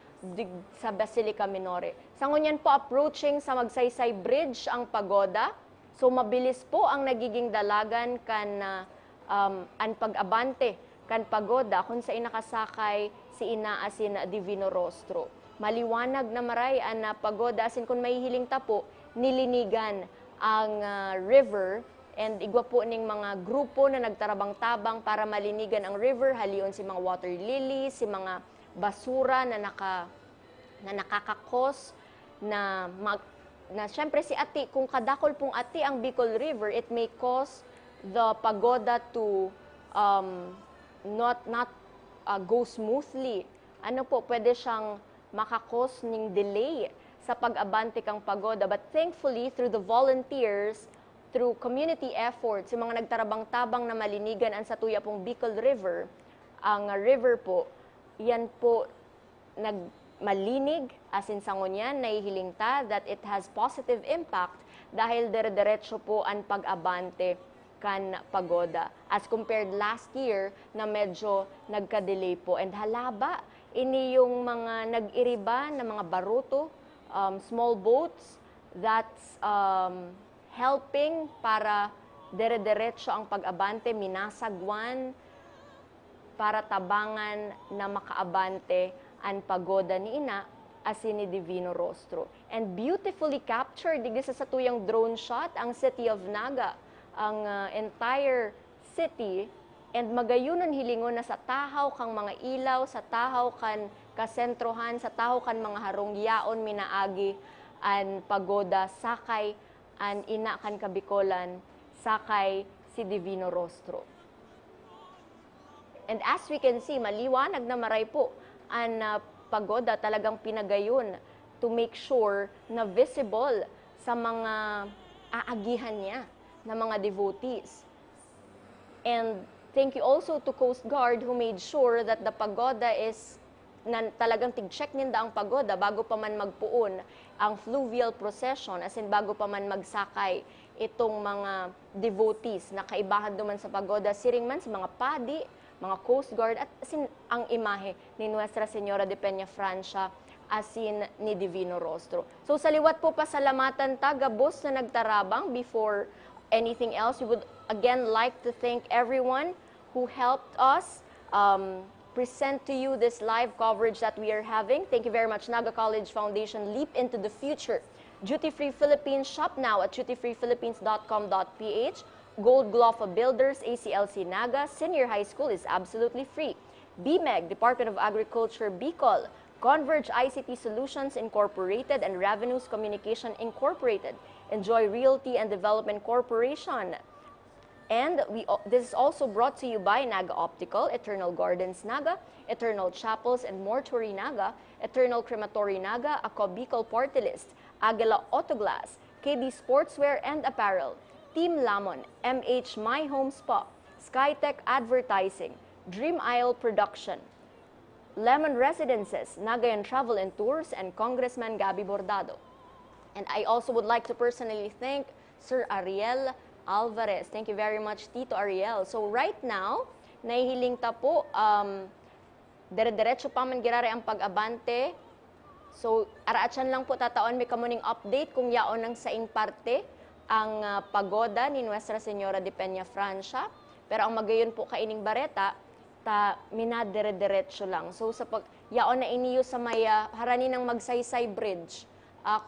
Speaker 10: sa Basilica Minore. Sa ngunyan po approaching sa Magsaysay Bridge ang pagoda, so mabilis po ang nagiging dalagan kan an pag-abante kan pagoda kung sa inakasakay si ina asin Divino Rostro. Maliwanag na maray an pagoda asin kung mahihiling ta po nilinigan ang river and igwa po ning mga grupo na nagtarabang-tabang para malinigan ang river, halion si mga water lilies, si mga basura na nakakakos na syempre si ati, kung kadakol pong ati ang Bicol River, it may cause the pagoda to not go smoothly. Ano po, pwede siyang makakos ng delay sa pag-abante kang pagoda. But thankfully, through the volunteers, through community efforts, yung mga nagtarabang-tabang na malinigan ang satuya pong Bicol River, ang river po, yan po malinig, as in sangonyan, nahihiling ta that it has positive impact dahil dire-diretso po ang pag-abante kan pagoda. As compared last year na medyo nagka-delay po. And halaba, ini yung mga nag-iriba na mga baruto, small boats, that's helping para dire-diretso ang pag-abante, minasagwan, para tabangan na makaabante ang pagoda ni ina asin ni Divino Rostro. And beautifully captured, digdi sa satuyang drone shot, ang city of Naga, ang entire city, and magayunon hilingon na sa tahaw kang mga ilaw, sa tahaw kan kasentrohan, sa tahaw kan mga harong yaon minaagi, ang pagoda, sakay, ang ina kan kabikolan, sakay si Divino Rostro. And as we can see, maliwanag na maray po ang pagoda talagang pinagayon to make sure na visible sa mga aagihan niya na mga devotees. And thank you also to Coast Guard who made sure that the pagoda is talagang tig-check ninda ang pagoda bago pa man magpuon ang fluvial procession, as in bago pa man magsakay itong mga devotees na kaibahan duman sa pagoda, siring man sa mga padi, mga Coast Guard, at asin ang imahe ni Nuestra Señora de Peña Francia asin ni Divino Rostro. So sa liwat po pasalamatan ta gabos na nagtarabang. Before anything else, we would again like to thank everyone who helped us present to you this live coverage that we are having. Thank you very much, Naga College Foundation. Leap into the future. Duty Free Philippines, shop now at dutyfreephilippines.com.ph. Gold Glofa Builders, ACLC Naga, Senior High School is absolutely free. BMEG, Department of Agriculture, Bicol, Converge ICT Solutions Incorporated, and Revenues Communication Incorporated. Enjoy Realty and Development Corporation. And this is also brought to you by Naga Optical, Eternal Gardens Naga, Eternal Chapels and Mortuary Naga, Eternal Crematory Naga, Ako Bicol Party List, Aguila Autoglass, KD Sportswear and Apparel, Team Lamon, MH My Home Spa, Skytech Advertising, Dream Isle Production, Lemon Residences, Nagayan Travel and Tours, and Congressman Gabby Bordado. And I also would like to personally thank Sir Ariel Alvarez. Thank you very much, Tito Ariel. So right now, nahihiling ta po, dire-diretso pa man girare ang pag-abante. So, araatsan lang po tataon may kamuning update kung yaon ng saing parte ang pagoda ni Nuestra Señora de Peña Francia. Pero ang magayon po kaining bareta, ta minadire-diretso lang. So, sa yaon na iniyo sa maya, harani ng Magsaysay Bridge.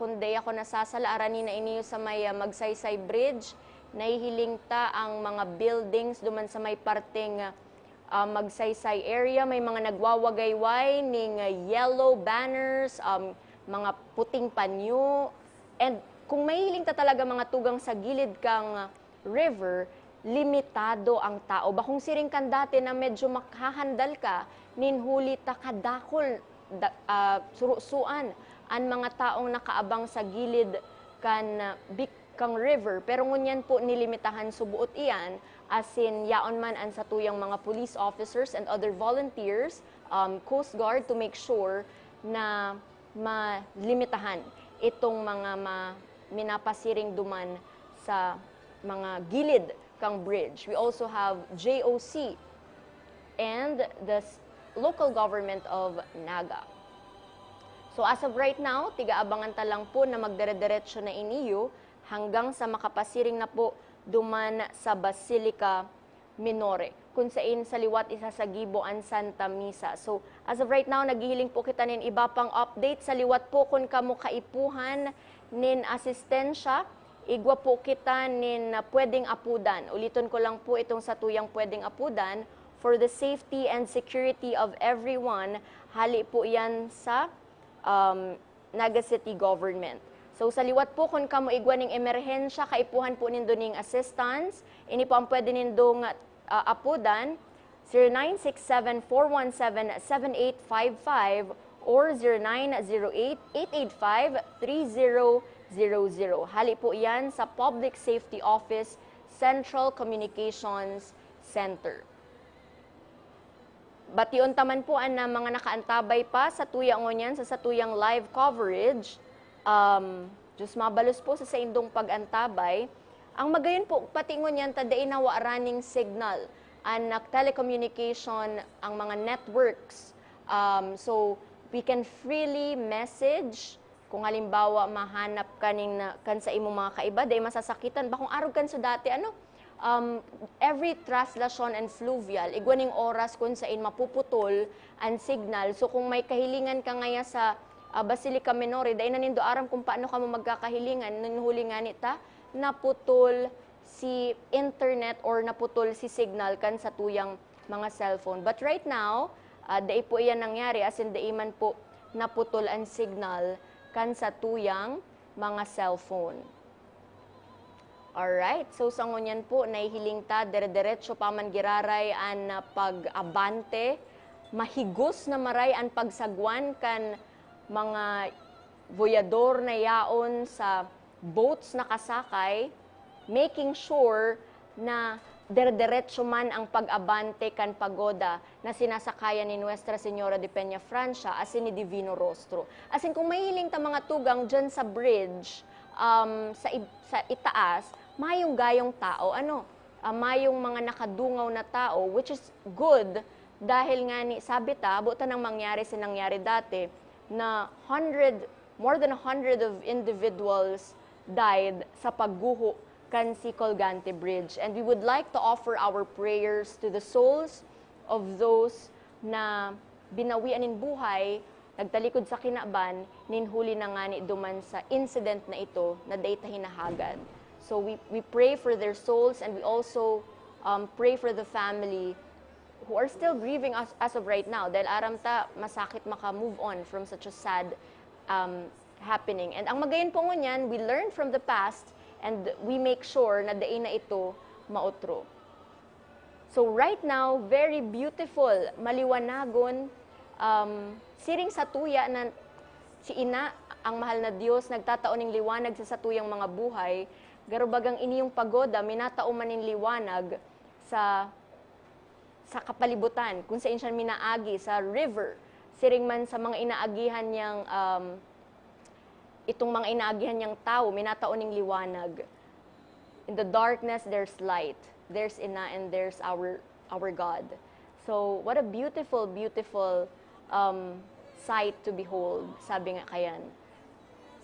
Speaker 10: Kundi ako nasasala, harani na iniyo sa maya Magsaysay Bridge. Nahihiling ta ang mga buildings duman sa may parteng Magsaysay area, may mga nagwawagayway ning yellow banners, mga puting panyo. And kung mahiling ta talaga mga tugang sa gilid kang river, limitado ang tao. Bakong siring kan dati na medyo makahandal ka, ninhuli ta kadakol, surusuan ang mga taong nakaabang sa gilid kan kang river. Pero ngunyan po nilimitahan subuot iyan, asin yaon man an sa tuyang mga police officers and other volunteers, Coast Guard, to make sure na malimitahan itong mga minapasiring duman sa mga gilid kang bridge. We also have JOC and the local government of Naga. So as of right now, tiga-abangan ta lang po na magdire-diretso na iniyo hanggang sa makapasiring na po duman sa Basilica Minore, kung saan sa liwat isa sa Gibo ang Santa Misa. So, as of right now, naghihiling po kita nin iba pang update. Sa liwat po kung kamo kaipuhan nin asistensya, igwa po kita nin pwedeng apudan. Ulitin ko lang po itong sa tuyang pwedeng apudan. For the safety and security of everyone, hali po yan sa Naga City Government. So sa liwat po kung kamo igwa ning emerhensya, kaipuhan po nindo ning assistance, ini po ang pwede nindong apudan, 0967-417-7855 or 0908-885-3000. Hali po yan sa Public Safety Office, Central Communications Center. Bation taman po ang mga nakaantabay pa sa tuyang ngunyan, sa tuyang live coverage. Diyos mabalos po sa indong pag-antabay. Ang magayon po, patingon yan, tadain na running signal, anak telecommunication, ang mga networks. So, we can freely message, kung halimbawa mahanap kaning kan sa imong mga kaiba, dahil masasakitan, bakong arog kan sa dati, every traslasyon and fluvial, igwaning oras kung saan mapuputol ang signal. So, kung may kahilingan ka ngaya sa Basilica Minore, dahil nanindo aram kung paano ka mo magkakahilingan, nuhuli nga nita, naputol si internet or naputol si signal kan sa tuyang mga cellphone. But right now, dahil po iyan nangyari, as in dahil man po naputol ang signal kan sa tuyang mga cellphone. Alright, so sa ngunyan po, nahihiling ta, dire-diretso pa man giraray ang pag-abante, mahigos na maray ang pagsagwan kan mga voyador na yaon sa boats na kasakay, making sure na dire-diretso man ang pag-abante kan pagoda na sinasakayan ni Nuestra Señora de Peña Francia asin ni Divino Rostro. Asin kung mahiling ta mga tugang dyan sa bridge, sa itaas, mayong gayong tao, mayong mga nakadungaw na tao, which is good dahil nga ni sabi ta, buta nang mangyari sinangyari dati, na more than 100 of individuals died sa pagguho kan si Colgante Bridge. And we would like to offer our prayers to the souls of those na binawian in buhay, nagtalikod sa kinaban, ninhuli na nga ni duman sa incident na ito na data hinahagad. So we pray for their souls, and we also pray for the family who are still grieving as of right now. Dahil aram ta, masakit maka-move on from such a sad happening. And ang magayon po ngunyan, we learn from the past and we make sure na dain na ito mautro. So right now, very beautiful, maliwanagon, siring sa tuya na si Ina, ang mahal na Diyos, nagtataon ng liwanag sa satuyang mga buhay, garubagang iniyong pagoda, minatao manin liwanag sa kapalibutan, kung saan siya minaagi, sa river, siring man sa mga inaagihan niyang, itong mga inaagihan niyang tao, minatao ning liwanag. In the darkness, there's light. There's Ina and there's our God. So, what a beautiful, beautiful sight to behold, sabi nga kayan.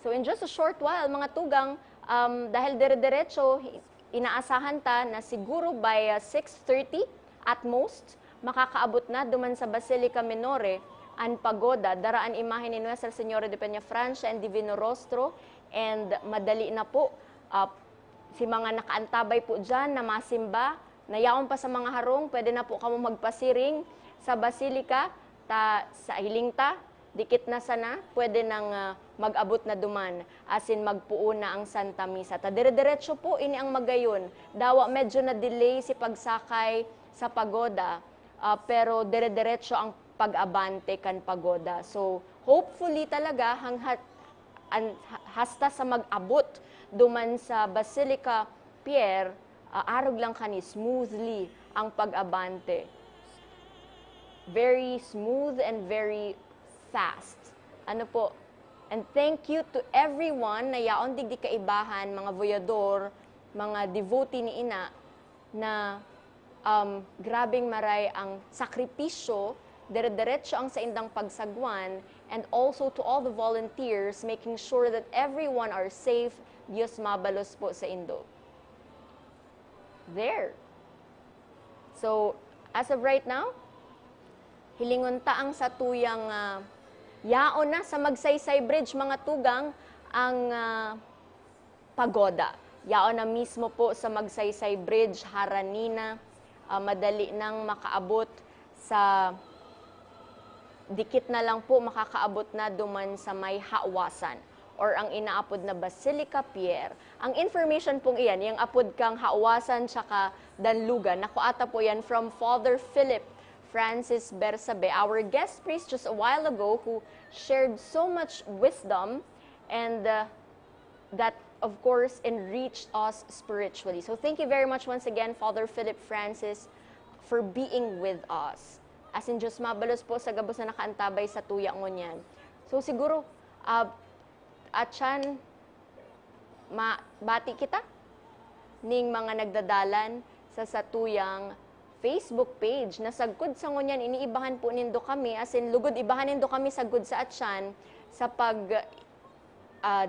Speaker 10: So, in just a short while, mga tugang, dahil dire-diretso, inaasahan ta na siguro by 6:30 at most, makakaabot na duman sa Basilica Minore ang pagoda, daraan imahe ni Nuestra Señora de Peñafrancia and Divino Rostro, and madali na po, si mga nakaantabay po dyan na masimba, nayaon pa sa mga harong, pwede na po kamo magpasiring sa Basilica, sa hilingta, dikit na sana, pwede nang mag-abot na duman, asin magpuo na ang Santa Misa. Dire-diretso po, ini ang magayon. Dawa medyo na delay si pagsakay sa pagoda, pero dire-diretso ang pag-abante kan pagoda. So, hopefully talaga, hasta sa mag-abot duman sa Basilica Pierre, arog lang kani smoothly ang pag-abante. Very smooth and very fast. Ano po? And thank you to everyone na yaon digdi kaibahan, mga voyador, mga devotee ni Ina, na grabing maray ang sakripisyo, dire-diretso ang sa indang pagsagwan, and also to all the volunteers, making sure that everyone are safe. Diyos mabalos po sa Indo. There. So, as of right now, hilingon ta ang satuyang yaon na sa Magsaysay Bridge, mga tugang, ang pagoda. Yaon na mismo po sa Magsaysay Bridge, haranina, madali nang makaabot sa dikit na lang po makakaabot na duman sa may Hawasan or ang inaapod na Basilica Pierre. Ang information pong iyan, yung apod kang Hawasan tsaka Danlugan, nakuata po yan from Father Philip Francis Bersabe, our guest priest just a while ago, who shared so much wisdom and that, of course, enriched us spiritually. So thank you very much once again, Father Philip Francis, for being with us. As in, Diyos mabalos po sa gabos na nakaantabay sa tuya ngunyan. So siguro, at siyan, bati kita ning mga nagdadalan sa satuyang Facebook page na sagkod sa ngunyan, iniibahan po nindo kami, as in, lugod ibahan nindo kami sagkod sa atyan sa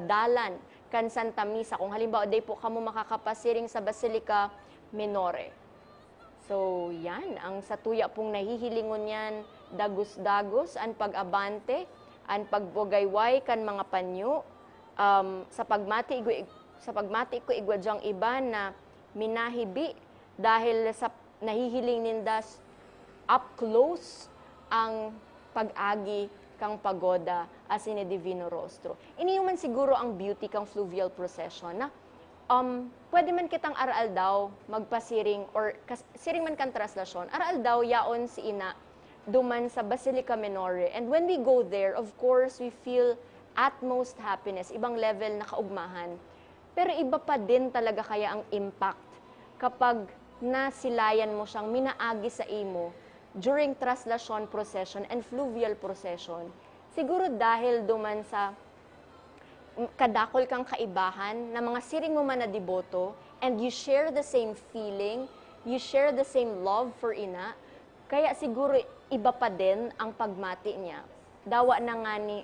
Speaker 10: dalan kan Santa Misa. Kung halimbawa, day po kamo makakapasiring sa Basilica Minore. So, yan, ang satuya pong nahihilingon yan, dagos-dagos, ang pag-abante, ang pagbugayway kan mga panyo, sa pagmati ko igwadyang iba na minahibi dahil sa nahihiling nindas up close ang pag-agi kang pagoda as in a Divino Rostro. Iniuman siguro ang beauty kang fluvial procession na pwede man kitang aral daw magpasiring or siring man kang traslasyon, aral daw yaon si Ina duman sa Basilica Minore. And when we go there, of course, we feel utmost happiness, ibang level na kaugmahan. Pero iba pa din talaga kaya ang impact kapag nasilayan mo siyang minaagi sa imo during traslasyon procession and fluvial procession. Siguro dahil duman sa kadakol kang kaibahan na mga siring mo man na deboto, and you share the same feeling, you share the same love for Ina, kaya siguro iba pa din ang pagmati niya. Dawa na nga ni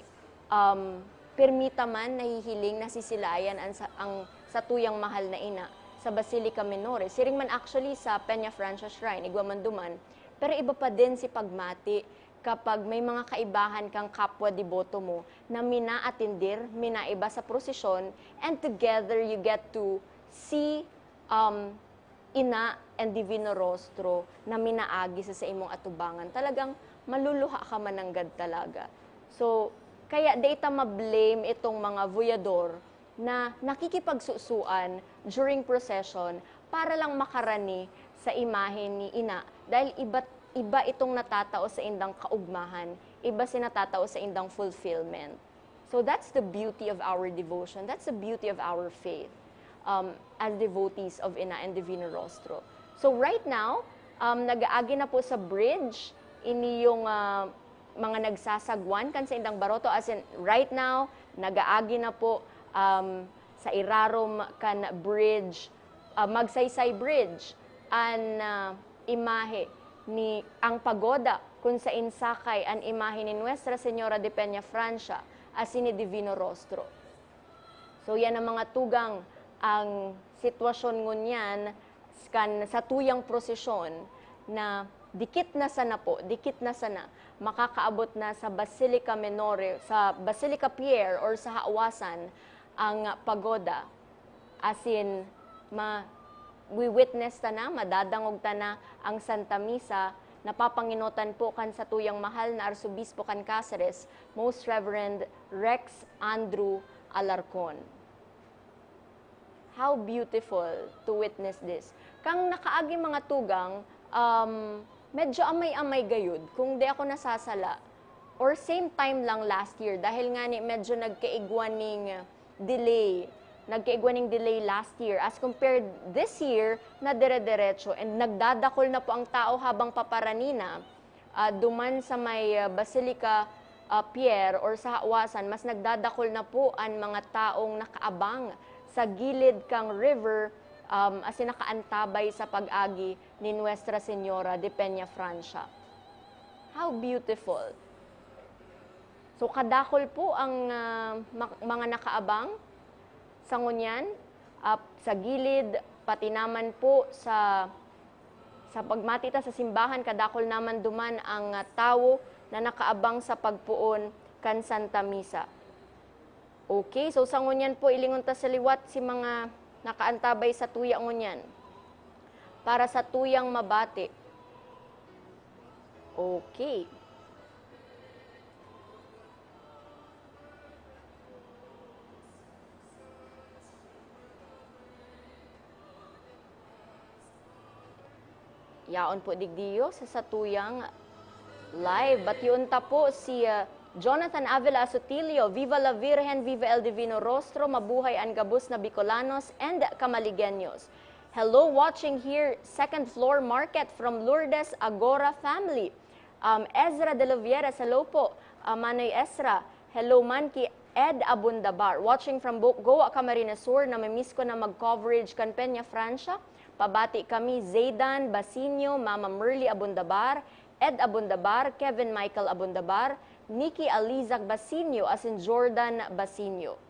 Speaker 10: permita man nahihiling nasisilayan ang satuyang mahal na Ina sa Basilica Minore. Siring man actually sa Peñafrancia Shrine, Iguamanduman, pero iba pa din si pagmati kapag may mga kaibahan kang kapwa deboto mo na mina-atindir, mina-iba sa prosesyon, and together you get to see Ina and Divino Rostro na minaagi sa imong atubangan. Talagang maluluha ka mananggad talaga. So, kaya data ma-blame itong mga voyador na nakikipagsusuan during procession para lang makarani sa imahe ni Ina. Dahil iba itong natatao sa indang kaugmahan, iba sinatatao sa indang fulfillment. So that's the beauty of our devotion, that's the beauty of our faith. as devotees of Ina and Divino Rostro. So right now, nag-aagi na po sa bridge ini yung mga nagsasagwan kan sa Indang Baroto. As in, right now, nag-aagi na po sa Irarom kan bridge, Magsaysay Bridge, an imahe ni ang pagoda kung sa insakay an imahe ni Nuestra Señora de Peña Francia as ni Divino Rostro. So yan ang mga tugang ang sitwasyon ngunyan kan sa tuyang prosesyon na dikit na sana makakaabot na sa Basilica Menore, sa Basilica Pierre or sa Hawasan ang pagoda. As in, we-witness ta na, madadangog ta na ang Santa Misa, napapanginotan po kan sa tuyang mahal na Arsobispo kan Cáceres, Most Reverend Rex Andrew Alarcon. How beautiful to witness this. Kang nakaagi mga tugang, medyo amay-amay gayud kung di ako nasasala. Or same time lang last year, dahil nga ni medyo nagkaigwaning delay last year as compared this year na dire-diretso, and nagdadakol na po ang tao habang paparanina duman sa may Basilica Pierre or sa Hawasan, mas nagdadakol na po ang mga taong nakaabang sa gilid kang river as in nakaantabay sa pag-agi ni Nuestra Señora de Peña Francia. How beautiful! So kadakol po ang mga nakaabang sa ngunyan, sa gilid, pati naman po sa pagmatita sa simbahan, kadakol naman duman ang tao na nakaabang sa pagpuon kan Santa Misa. Okay, so sa ngunyan po, ilingon ta sa liwat si mga nakaantabay sa tuyang ngunyan para sa tuyang mabati. Okay. Yaon po digdiyo sa satuyang live. Batiun ta po si Jonathan Avila Sotilio, Viva la Virgen, Viva el Divino Rostro, mabuhay ang gabus na Bicolanos and Camaligeños. Hello, watching here, second floor market from Lourdes Agora family. Ezra de Lovieres, hello po. Manoy Ezra, hello man ki Ed Abundabar. Watching from Goa, Camarines Sur, na mimiss ko na mag-coverage kan Peña Francia. Pabati kami Zaydan Basinio, Mama Merly Abundabar, Ed Abundabar, Kevin Michael Abundabar, Nikki Alizak Basinio, as in Jordan Basinio.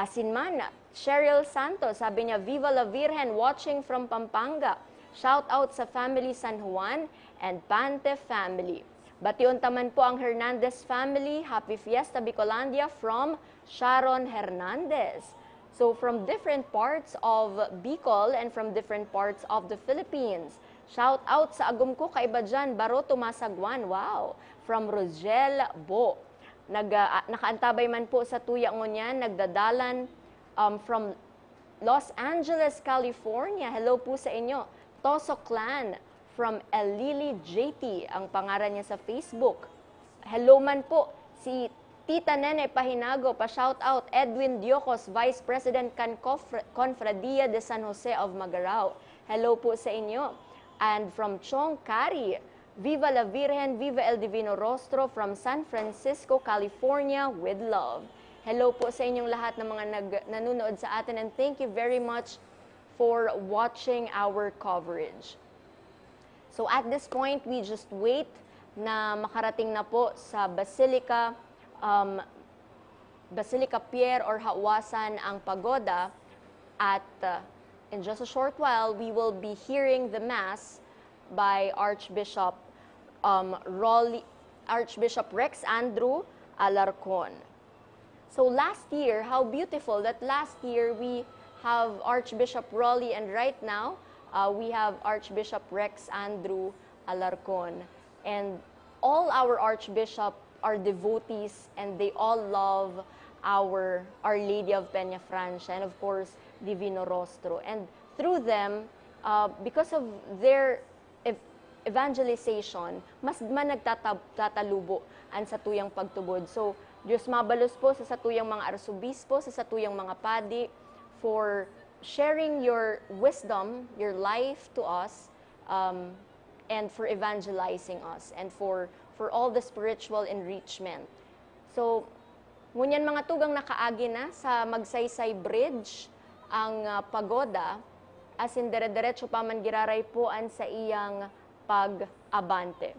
Speaker 10: Asin man, Cheryl Santos, sabi niya, Viva la Virgen, watching from Pampanga. Shout out sa family San Juan and Pante family. Batiun taman po ang Hernandez family. Happy Fiesta Bicolandia from Sharon Hernandez. So from different parts of Bicol and from different parts of the Philippines. Shout out sa agum ko kaiba dyan, Baroto Masagwan. Wow! From Rosel Bo. Nakaantabay man po sa tuyang ngunyan, nagdadalan from Los Angeles, California. Hello po sa inyo. Toso Clan from Elili JT, ang pangalan niya sa Facebook. Hello man po si Tita Nene Pahinago, pa-shout out Edwin Diocos, Vice President kan Confradia de San Jose of Magarao. Hello po sa inyo. And from Chong Cari, Viva la Virgen, Viva el Divino Rostro from San Francisco, California, with love. Hello po sa inyong lahat ng mga nanonood sa atin, and thank you very much for watching our coverage. So at this point, we just wait na makarating na po sa Basilica Pierre or Hawasan ang pagoda, at in just a short while, we will be hearing the Mass by Archbishop Rex Andrew Alarcon. So last year, how beautiful that last year we have Archbishop Rolly, and right now we have Archbishop Rex Andrew Alarcon. And all our archbishop are devotees, and they all love Our Lady of Peña Francia, and of course, Divino Rostro. And through them, because of their evangelization, mas nagtatalubo ang satuyang pagtubod. So, Diyos mabalos po sa satuyang mga arsobispo, sa satuyang mga padi, for sharing your wisdom, your life to us, and for evangelizing us, and for all the spiritual enrichment. So, ngunyan mga tugang nakaagi na sa Magsaysay Bridge, ang pagoda, as in dire-diretso pa man giraray puan sa iyang pag-abante.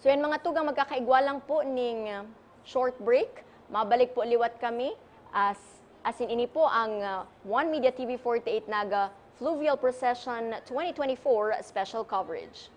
Speaker 10: So yan mga tugang, magkakaigwalang po ning short break. Mabalik po liwat kami as in ini po ang One Media TV 48 Naga Fluvial Procession 2024 special coverage.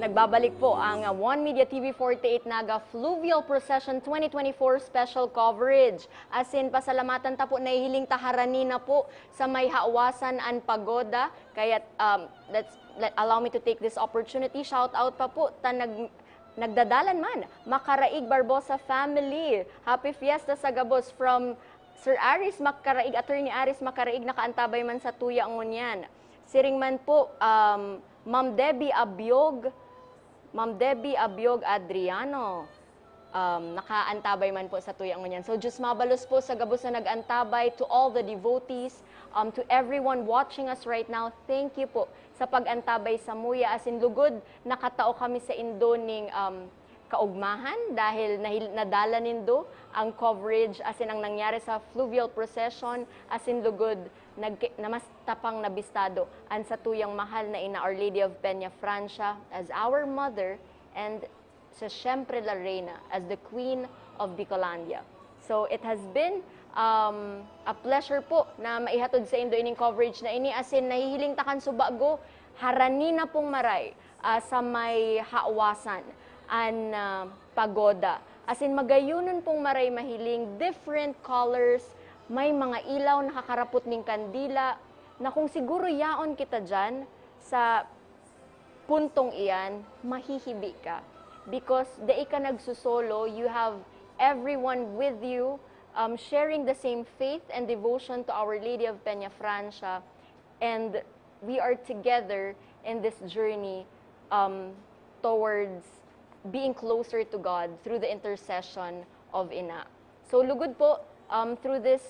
Speaker 10: Nagbabalik po ang One Media TV 48 Naga Fluvial Procession 2024 special coverage. As in, pasalamatan ta po, nahihiling taharani na po sa may Haawasan and Pagoda. Kaya allow me to take this opportunity. Shout out pa po, nagdadalan man, Makaraig Barbosa family. Happy Fiesta sa Gabos from Sir Aris Makaraig, Attorney Aris Makaraig, nakaantabay man sa tuya ngunyan. Siring man po, Ma'am Debbie Abiog Adriano, nakaantabay man po sa tuyang ngunyan. So, Diyos mabalos po sa Gabos na nag-antabay, to all the devotees, to everyone watching us right now, thank you po sa pag-antabay sa muya. As in, lugod, nakatao kami sa indo ning kaugmahan dahil nadala nindo ang coverage, as in, ang nangyari sa Fluvial Procession, as in, lugod, namas tapang nabistado ang sa tuyang mahal na ina Our Lady of Peña Francia as our mother, and sa Siyempre La Reina as the Queen of Bicolandia. So it has been a pleasure po na maihatod sa indo ining coverage na ini, as in nahihiling takan subago harani na pong maray sa may Haawasan and Pagoda. As in magayunon pong maray mahiling different colors. May mga ilaw nakakarapot ning kandila, na kung siguro yaon kita dyan sa puntong iyan, mahihibi ka. Because dai ka nagsusolo, you have everyone with you, sharing the same faith and devotion to Our Lady of Peña Francia, and we are together in this journey towards being closer to God through the intercession of Ina. So lugod po, through this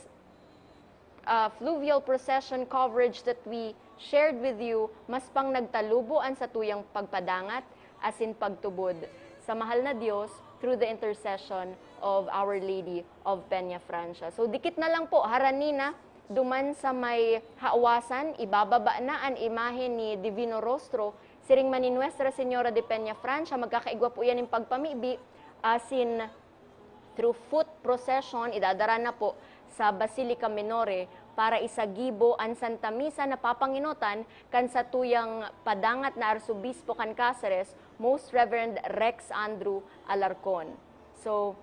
Speaker 10: fluvial procession coverage that we shared with you, mas pang nagtalubuan sa tuyang pagpadangat as in pagtubod sa mahal na Diyos through the intercession of Our Lady of Peña Francia. So dikit na lang po, haranina, duman sa may haawasan, ibababa na ang imahe ni Divino Rostro, siring man ni Nuestra Señora de Peña Francia, magkakaigwa po yan yung pagpamibi, as in through foot procession, idadara na po sa Basilica Minore para isagibo ang Santa Misa na papanginotan kan sa tuyang padangat na Arsobispo kan Cáceres, Most Reverend Rex Andrew Alarcon. So,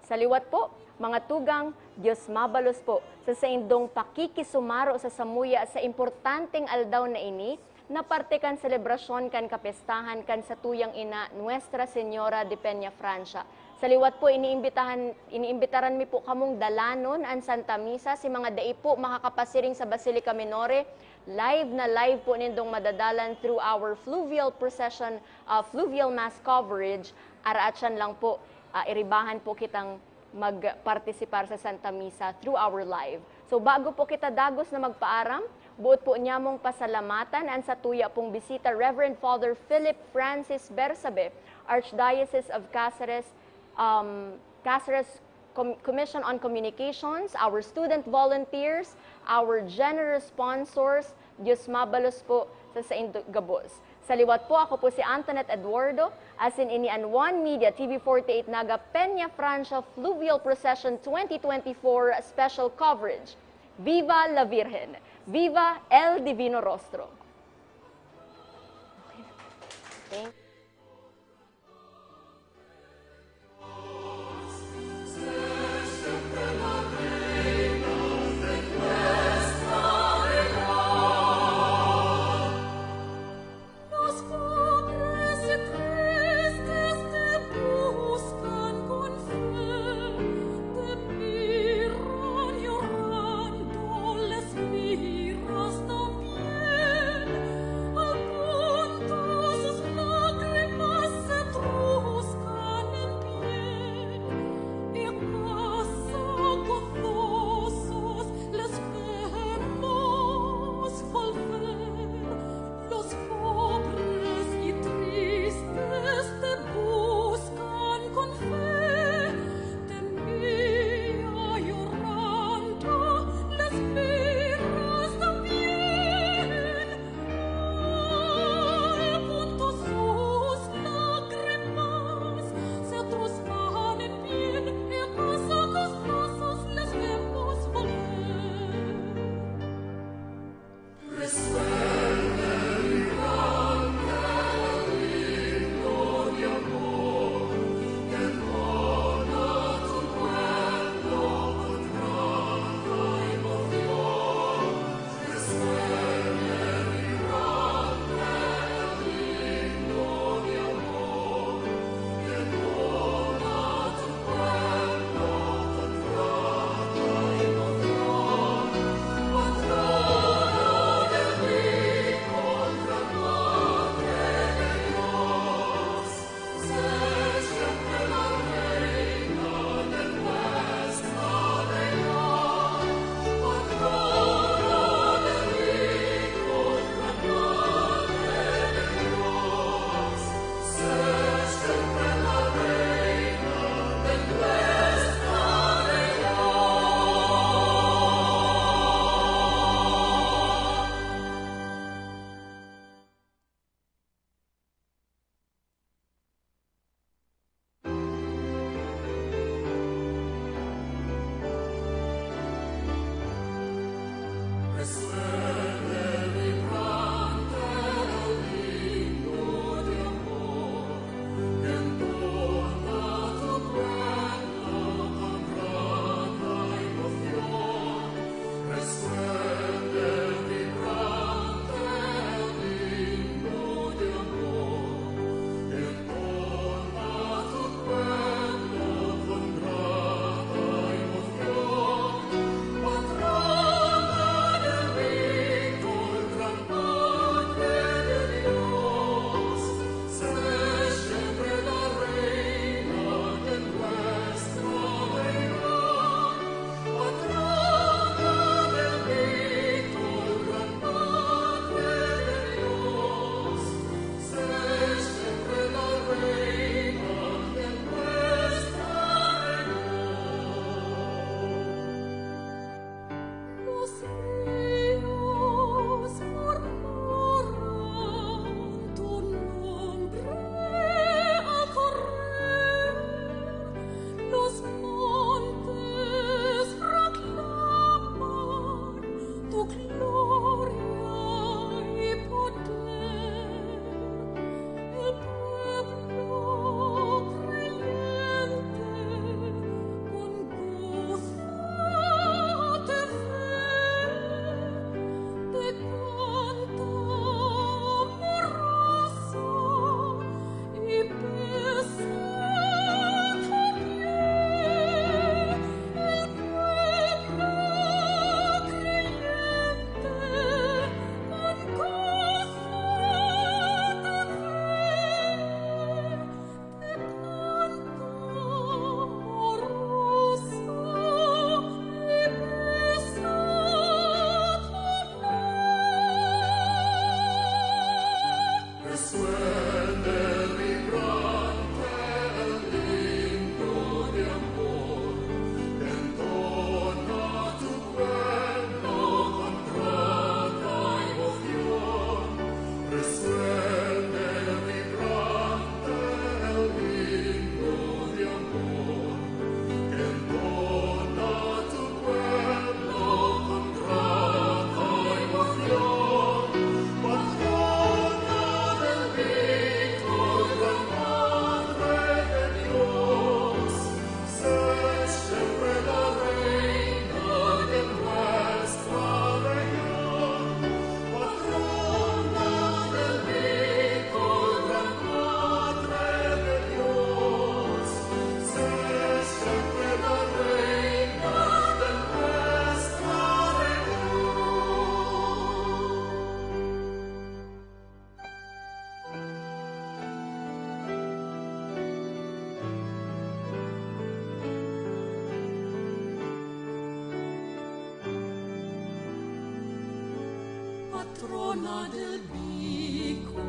Speaker 10: sa liwat po, mga tugang, Diyos mabalos po sa saindong pakikisumaro sa samuya sa importanteng aldaw na ini, na parte kan selebrasyon kan kapestahan kan sa tuyang ina Nuestra Señora de Peña Francia. Sa liwat po, iniimbitaran mi po kamong dalanon ang Santa Misa, si mga dai po makakapasiring sa Basilica Minore, live na live po nindong madadalan through our fluvial procession, fluvial mass coverage, araatsan lang po, iribahan po kitang magpartisipar sa Santa Misa through our live. So bago po kita dagos na magpaaram, buot po niya mong pasalamatan ang sa tuya pong bisita Reverend Father Philip Francis Bersabe, Archdiocese of Cáceres, Cáceres Commission on Communications, our student volunteers, our generous sponsors, Diyos mabalos po sa Gabos. Sa liwat po, ako po si Antoinette Eduardo, as in ini an One Media TV48 Naga Peña Francia Fluvial Procession 2024 special coverage. Viva la Virgen! Viva el Divino Rostro! Thank you.
Speaker 11: Al punto sus patrona del Bicol,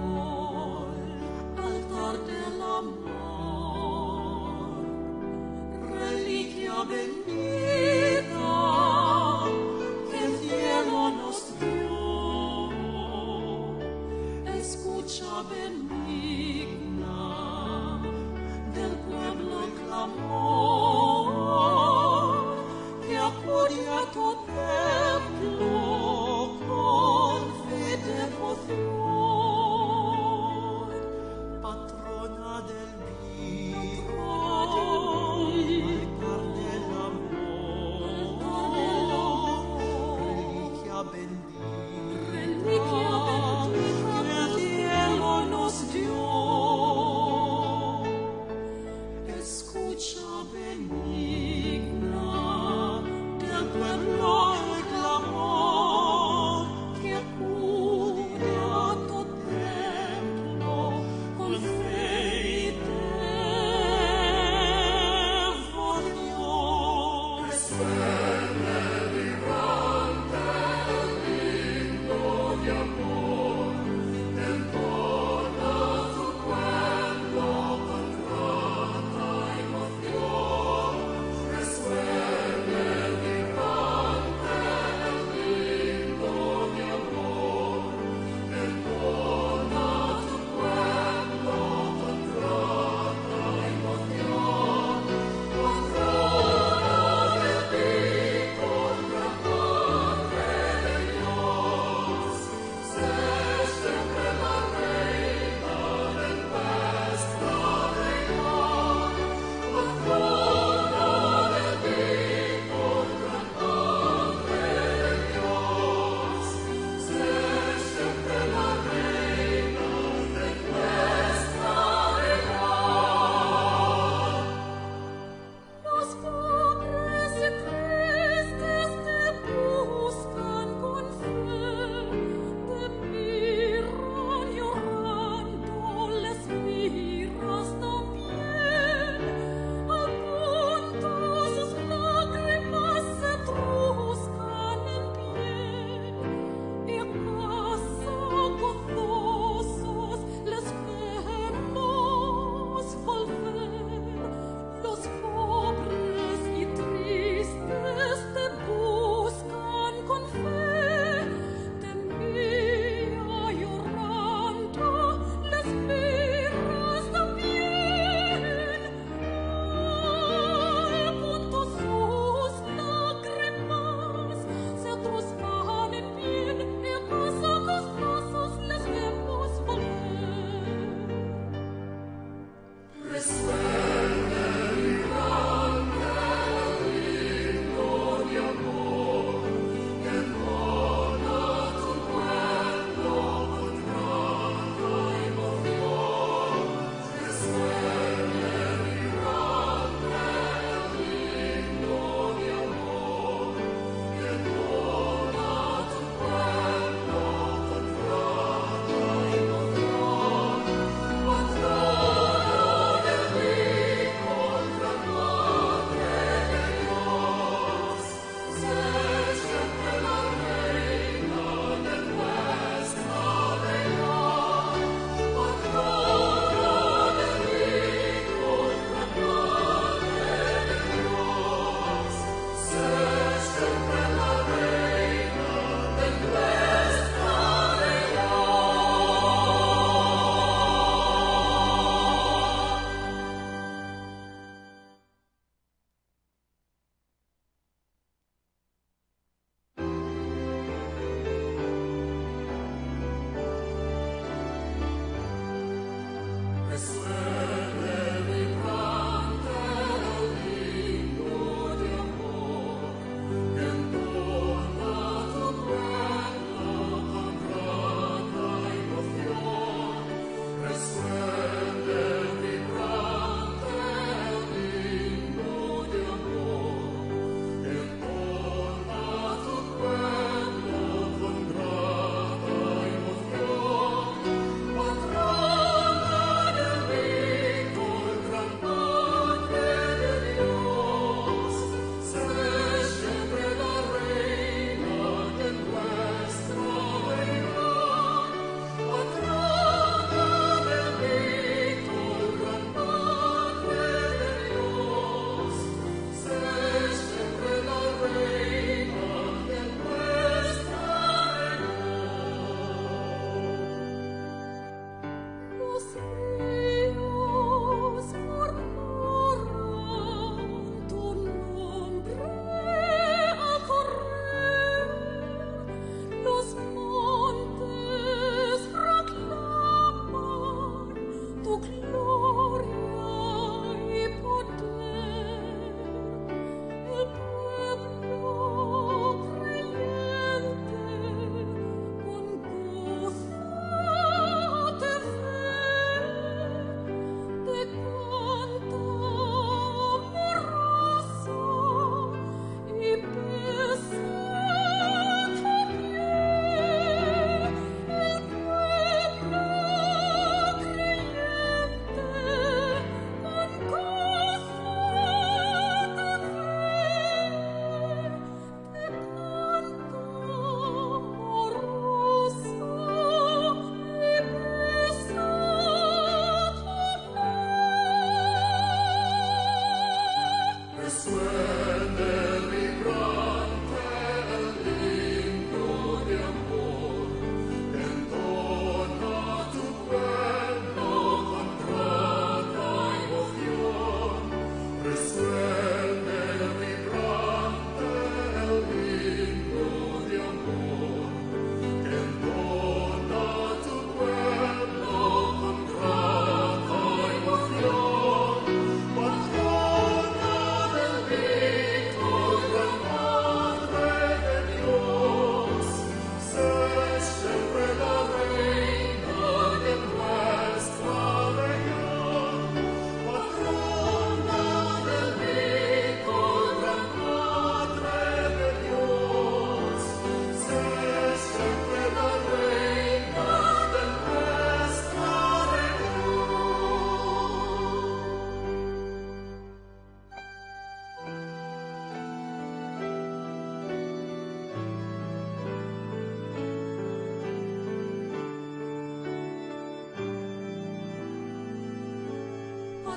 Speaker 11: altar del amor, reliquia bendita que el cielo nos dio. Escucha benigna del pueblo clamor que acude a tu templo con fe y devoción. Patrona del Bicol, altar del amor, reliquia bendita que el cielo nos dio. Escucha benigna del pueblo el clamor que acude a tu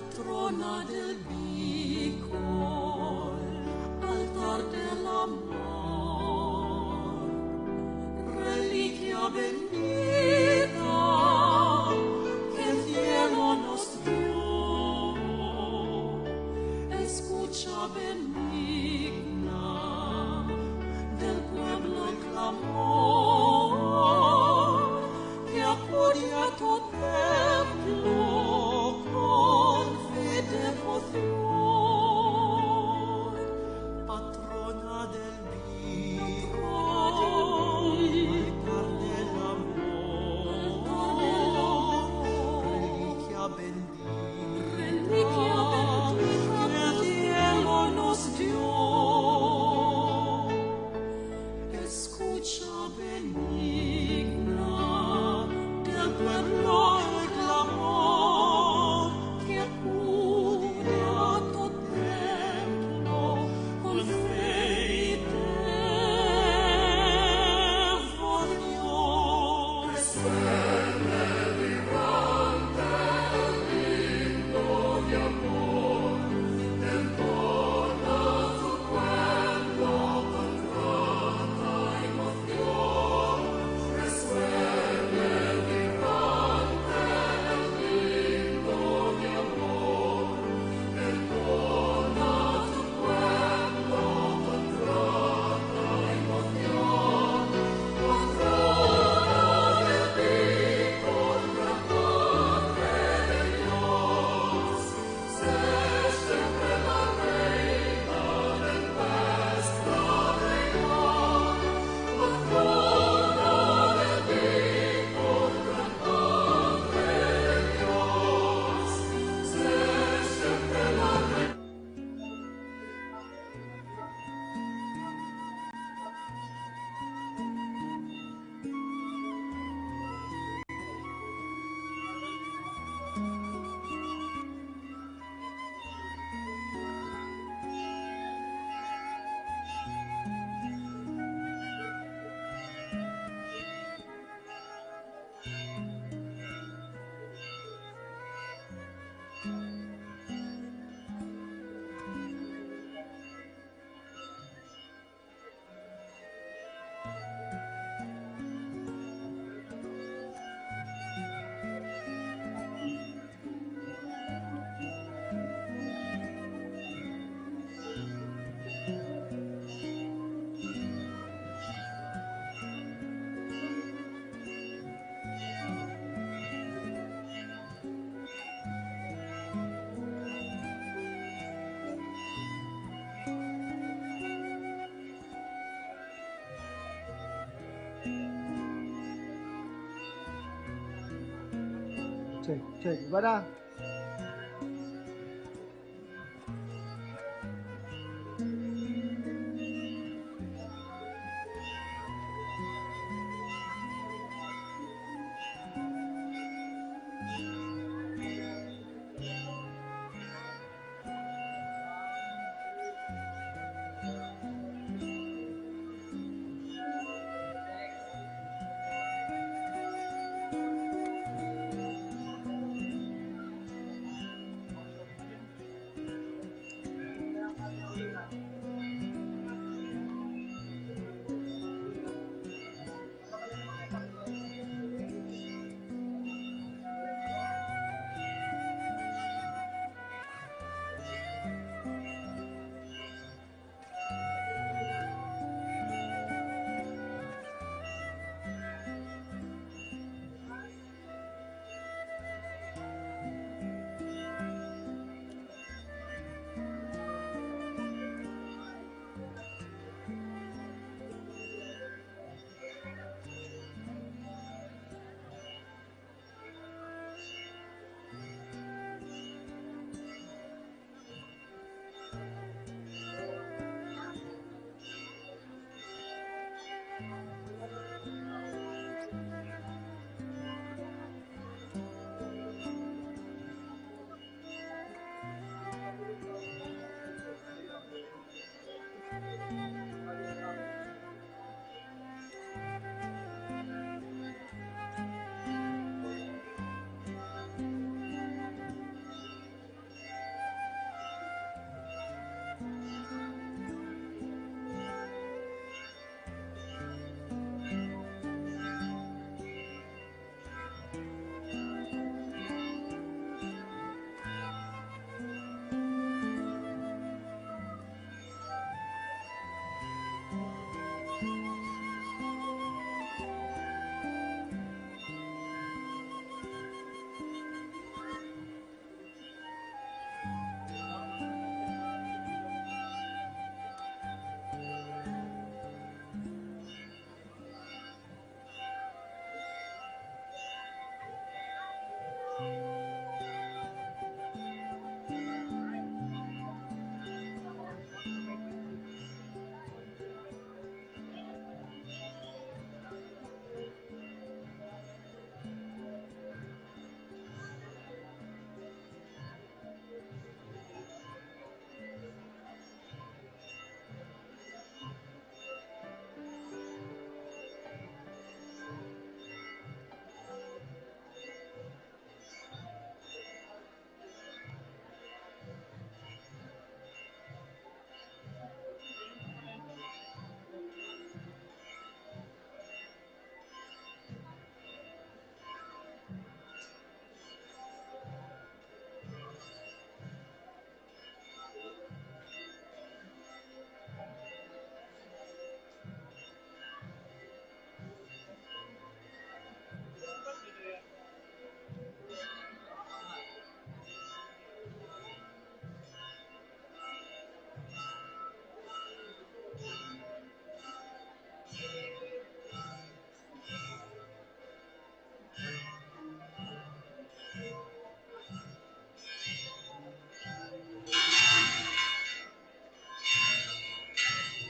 Speaker 11: patrona del Bicol, altar del amor, reliquia bendita que el cielo nos dio, escucha benigna del pueblo el clamor, que acude a tu templo con fe y devoción, patrona del Bicol, altar del amor, reliquia bendita que el cielo nos dio, escucha benigna del pueblo el clamor, que acude a tu templo con fe y devoción. Resuelve vibrante el himno de amor, entona su pueblo con grata emoción. Resuelve vibrante el himno de amor, entona su pueblo con grata emoción. Patrona del Bicol, gran madre de Dios, sé siempre la reina de nuestra región. Patrona del Bicol, gran madre de Dios, sé siempre la reina.
Speaker 5: Check. Iba na.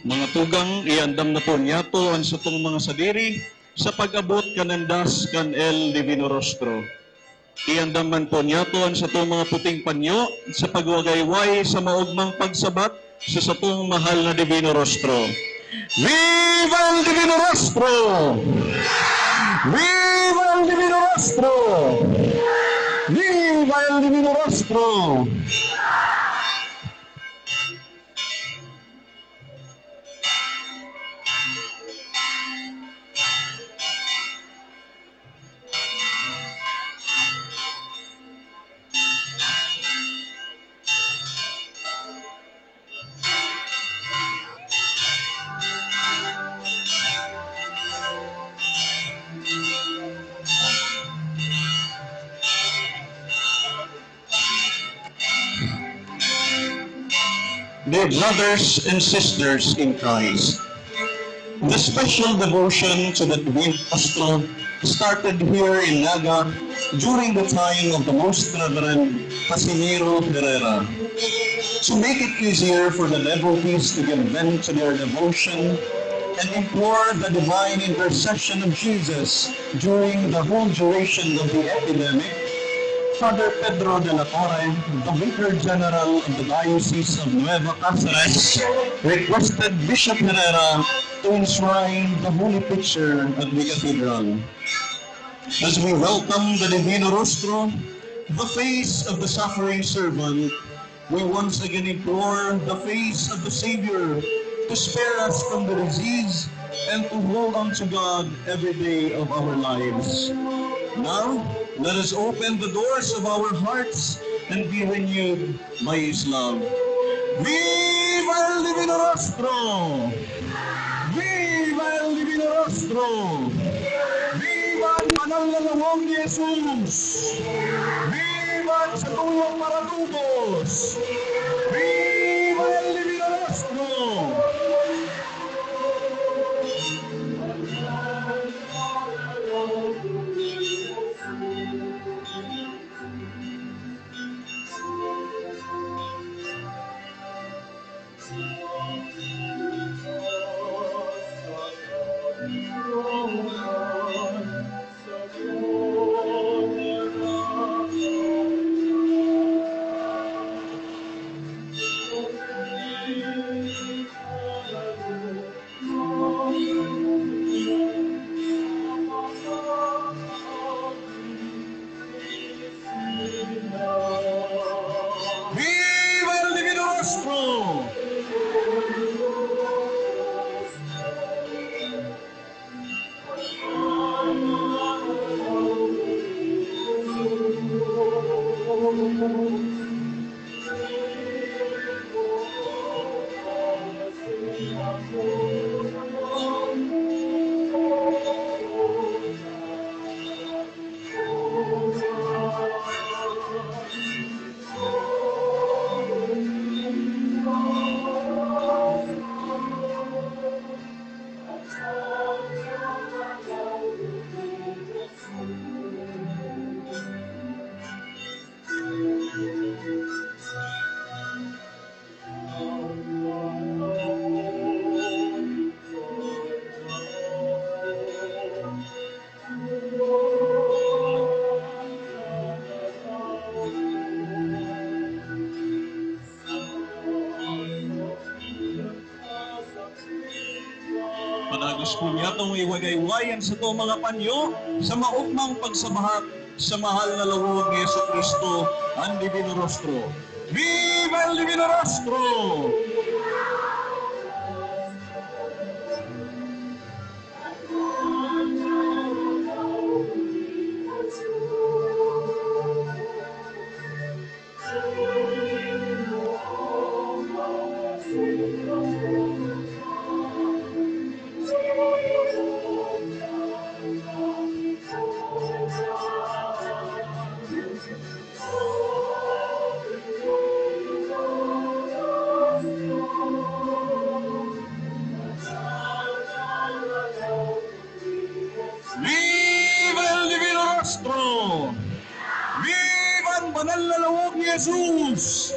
Speaker 6: Mga tugang, iandam na po niya to ang satong mga sadiri sa pag-abot kanandas kan El Divino Rostro. Iandam man po niya to ang satong mga puting panyo sa pagwagayway sa maugmang pagsabat sa satong mahal na Divino Rostro. Viva el Divino Rostro! Viva el Divino Rostro! Viva el Divino Rostro! Dear brothers and sisters in Christ, the special devotion to the Divine Rostro started here in Naga during the time of the Most Reverend Casimiro Herrera. To make it easier for the devotees to give vent to their devotion and implore the divine intercession of Jesus during the whole duration of the epidemic, Father Pedro de la Torre, the Vicar General of the Diocese of Nueva Cáceres, requested Bishop Herrera to enshrine the Holy Picture at the Cathedral. As we welcome the Divino Rostro, the face of the suffering servant, we once again implore the face of the Savior to spare us from the disease and to hold on to God every day of our lives. Now, let us open the doors of our hearts and be renewed by His love. Viva el Divino Rostro! Viva el Divino Rostro! Viva ang banal na lawang ni Jesus! Viva sa tuyong maratubos! Viva el Divino Rostro! Panagos po niya itong iwagaywayan sa itong mga panyo sa maukmang pagsabahat sa mahal na lawag ni Yesu Cristo, ang Divino Rostro. Viva el Divino Rostro! Viva ang banal na lawag ni Jesus!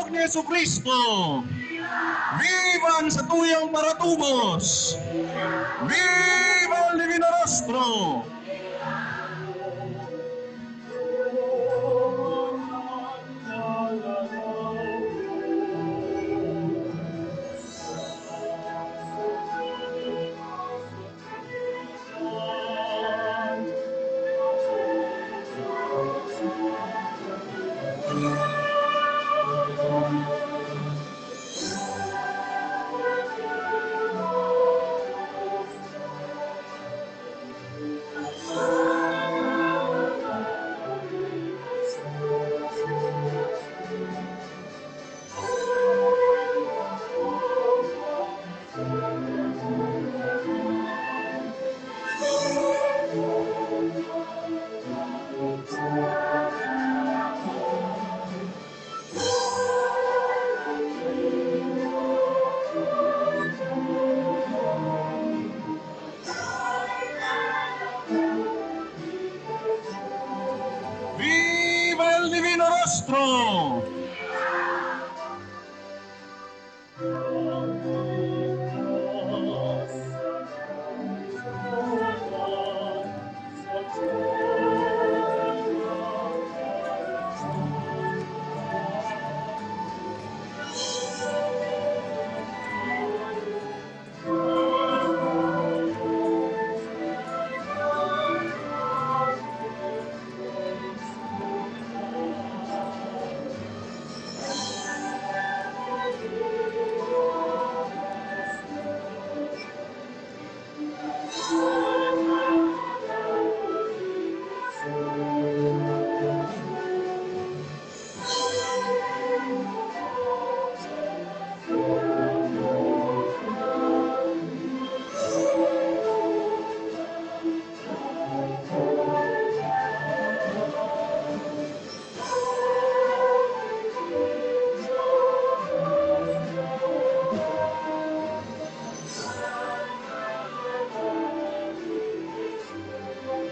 Speaker 6: ni Jesucristo! Viva ang satuyang paratubos! Viva el Divino Rostro! Viva el Divino Rostro!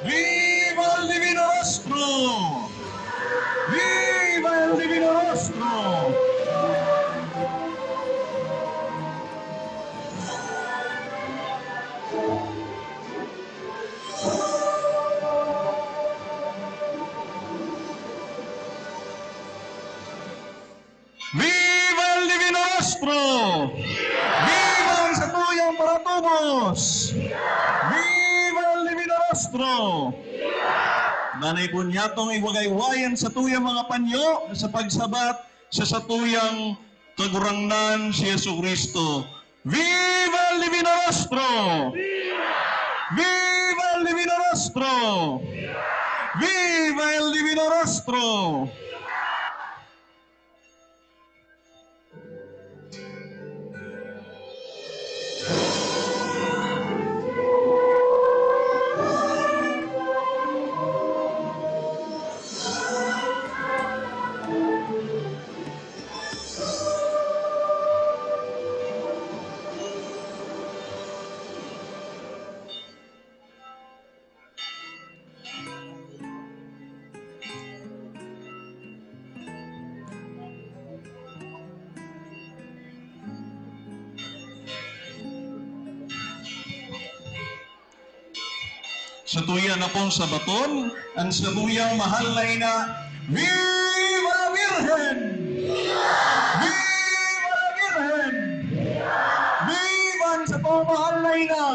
Speaker 6: Viva el Divino Rostro! Viva el Divino Rostro! Viva el Divino Rostro! Viva ang satuyang paratubos! Viva el Divino Rostro! Nanay po niya itong iwagaywayan sa tuyang mga panyo sa pagsabat sa satuyang kagurangnan si Jesucristo. Viva el Divino Rostro! Viva el Divino Rostro! Viva el Divino Rostro! Sa tuya na pong sabaton, ang sabuyang mahal na ina, Viva la Virgen! Viva la Virgen! Viva ang sa pong mahal na ina!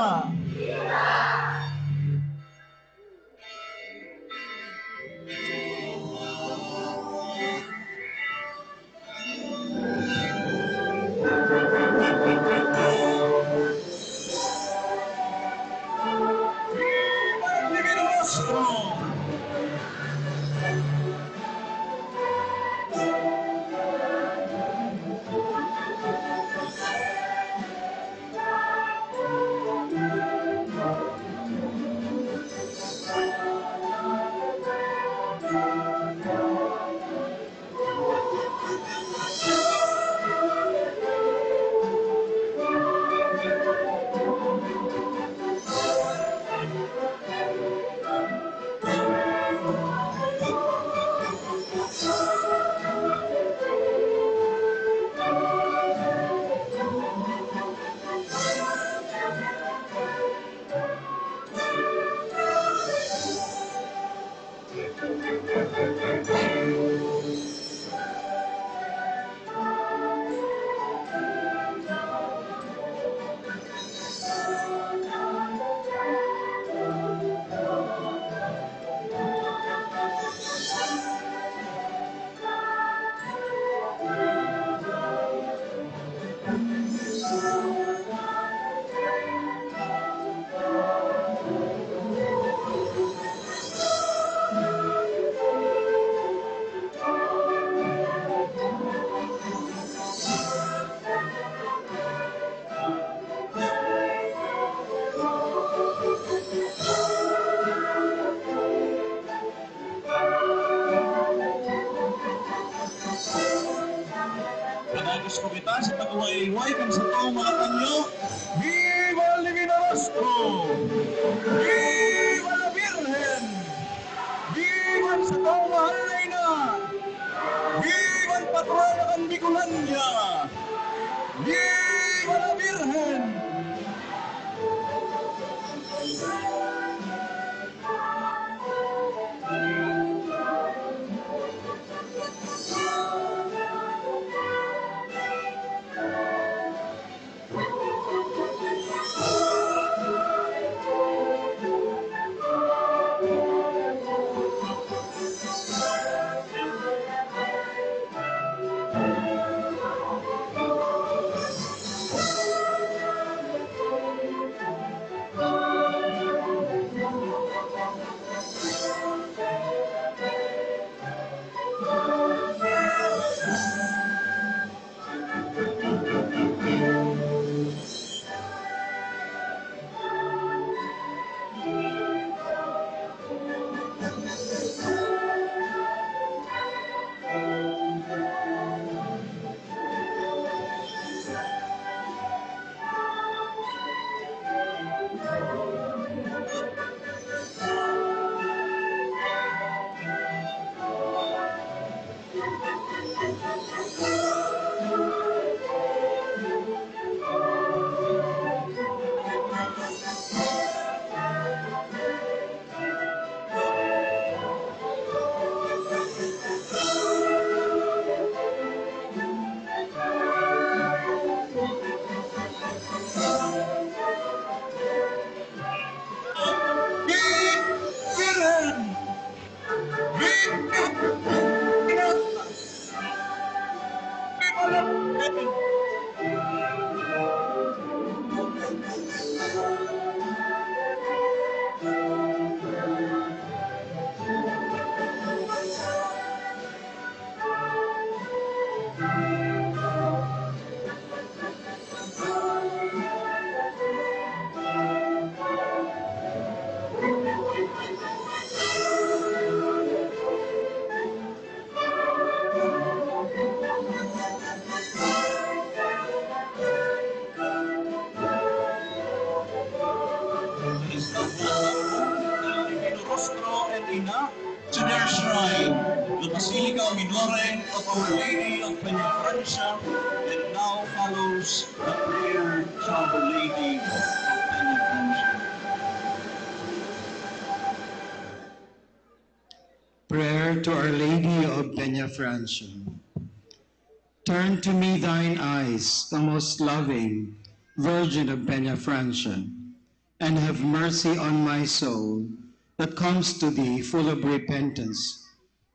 Speaker 6: Diyos ko kita sa pag-uway-uway kan sa tao mga tanyo. Viva el Divino Rostro! Viva la Virgen! Viva sa tao mahal na ina! Viva el patrona ng Bicolandia! Viva la Virgen! To their shrine, the Basilica Minore of Our Lady of Peña Francia, and now follows the prayer to Our Lady of Peña Francia.
Speaker 7: Prayer to Our Lady of Peña Francia. Turn to me thine eyes, O most loving Virgin of Peña Francia, and have mercy on my soul that comes to thee full of repentance.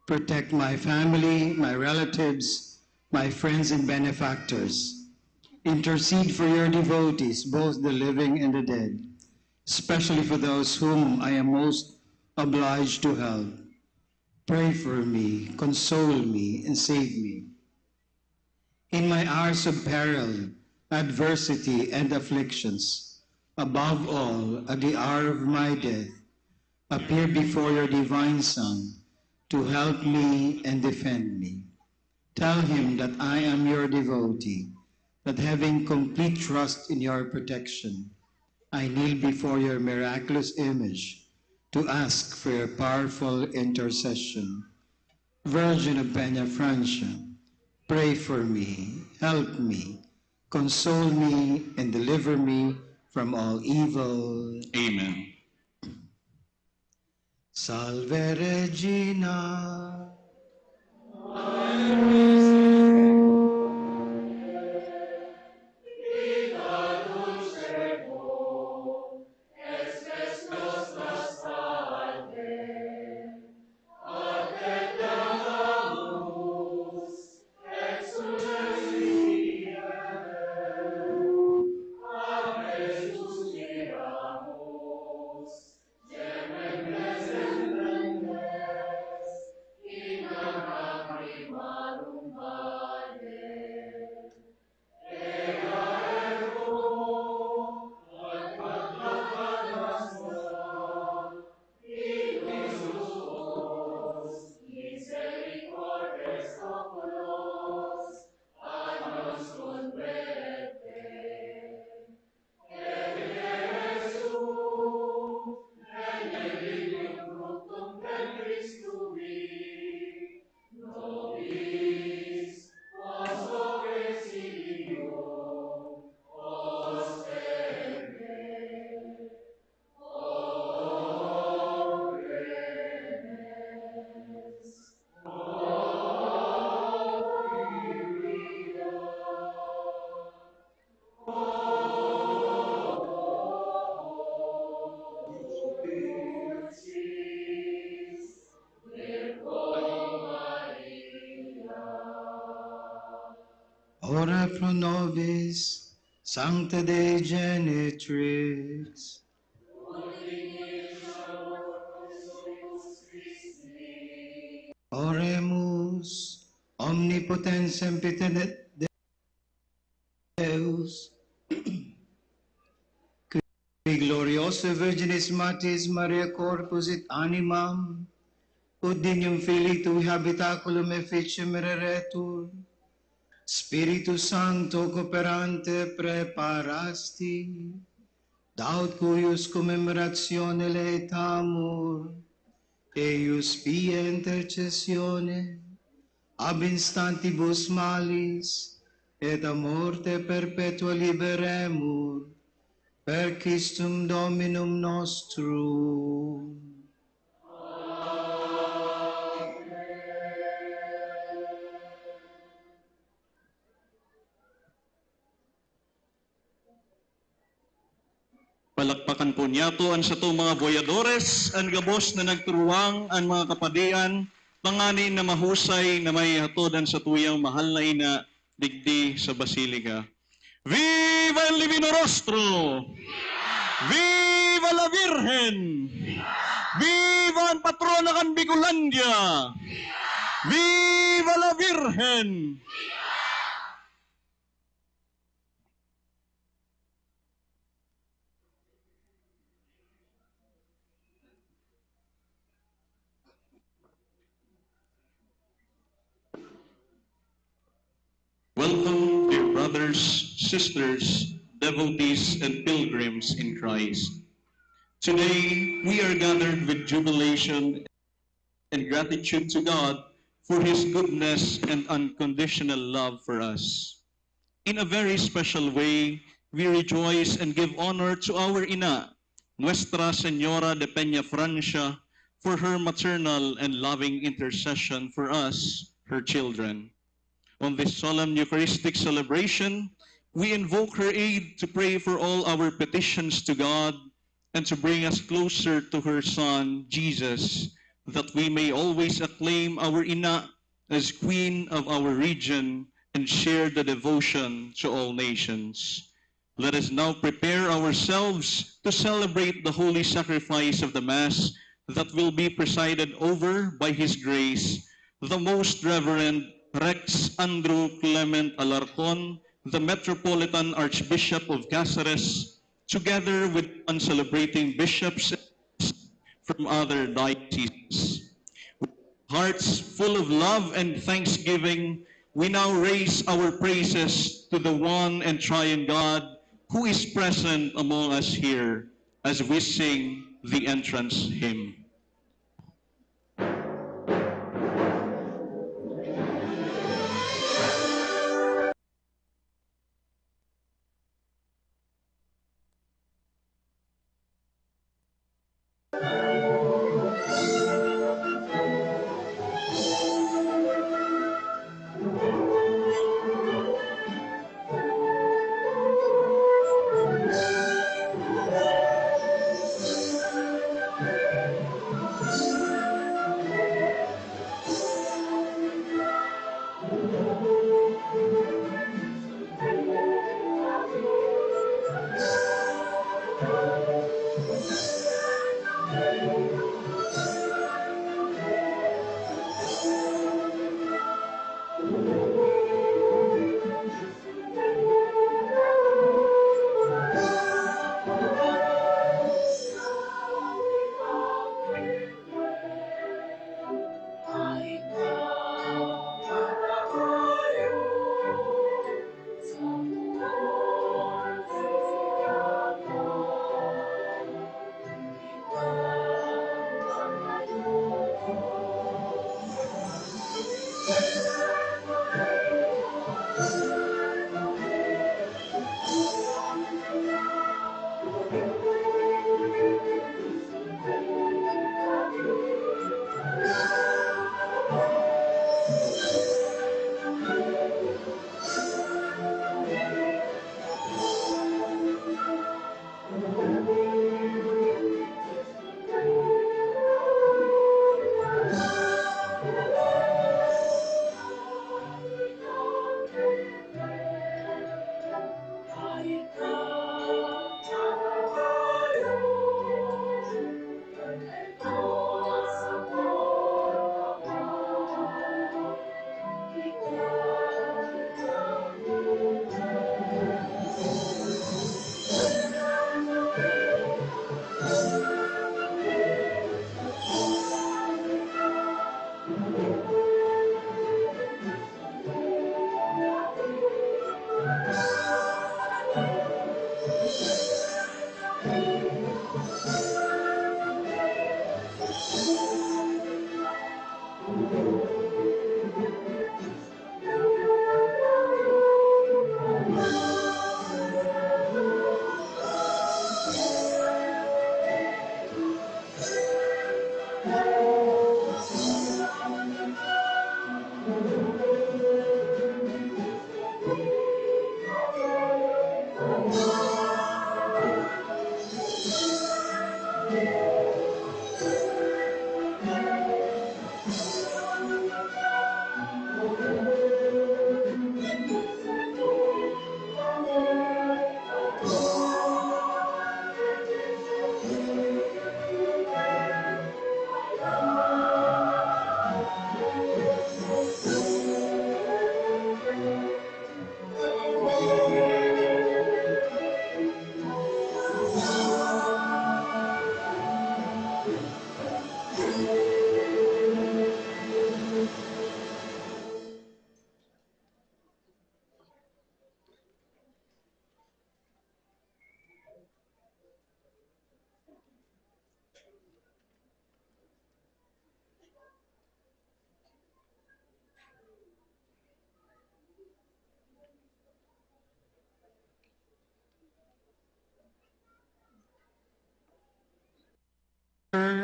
Speaker 7: Protect my family, my relatives, my friends and benefactors. Intercede for your devotees, both the living and the dead, especially for those whom I am most obliged to help. Pray for me, console me, and save me. In my hours of peril, adversity, and afflictions, above all, at the hour of my death, appear before your divine Son to help me and defend me. Tell him that I am your devotee, that having complete trust in your protection, I kneel before your miraculous image to ask for your powerful intercession. Virgin of Peña Francia, pray for me, help me, console me, and deliver me from all evil.
Speaker 6: Amen.
Speaker 7: Salve Regina. ora pro nobis, Sancta Dei Genitrix. Oremus, omnipotens sempiternet Deus, qui gloriosa Virginis Matis Maria Corpus et Animam, ut dignum Filii Tui habitaculum efficiem reretur, Spiritus Sancto cooperante preparasti, daut cuius commemoratione laetamur, eius pia intercessione, ab instantibus malis, et a morte perpetua liberemur, per Christum Dominum nostrum.
Speaker 6: Palakpakan po niya to ang sa to mga boyadores, ang gabos na nagturuang ang mga kapadian, panganin na mahusay na may hatodan sa tuyang mahal na ina, digdi sa Basilika. Viva el Divino Rostro! Viva la Virgen! Viva ang patrona kan Bicolandia! Viva la Virgen! Welcome, dear brothers, sisters, devotees, and pilgrims in Christ. Today, we are gathered with jubilation and gratitude to God for His goodness and unconditional love for us. In a very special way, we rejoice and give honor to our Ina, Nuestra Señora de Peña Francia, for her maternal and loving intercession for us, her children. On this solemn Eucharistic celebration, we invoke her aid to pray for all our petitions to God and to bring us closer to her Son, Jesus, that we may always acclaim our Ina as Queen of our region and share the devotion to all nations. Let us now prepare ourselves to celebrate the holy sacrifice of the Mass that will be presided over by His Grace, the Most Reverend Rex Andrew Clement Alarcon, the Metropolitan Archbishop of Cáceres, together with celebrating bishops from other dioceses. With hearts full of love and thanksgiving, we now raise our praises to the one and triune God who is present among us here as we sing the entrance hymn.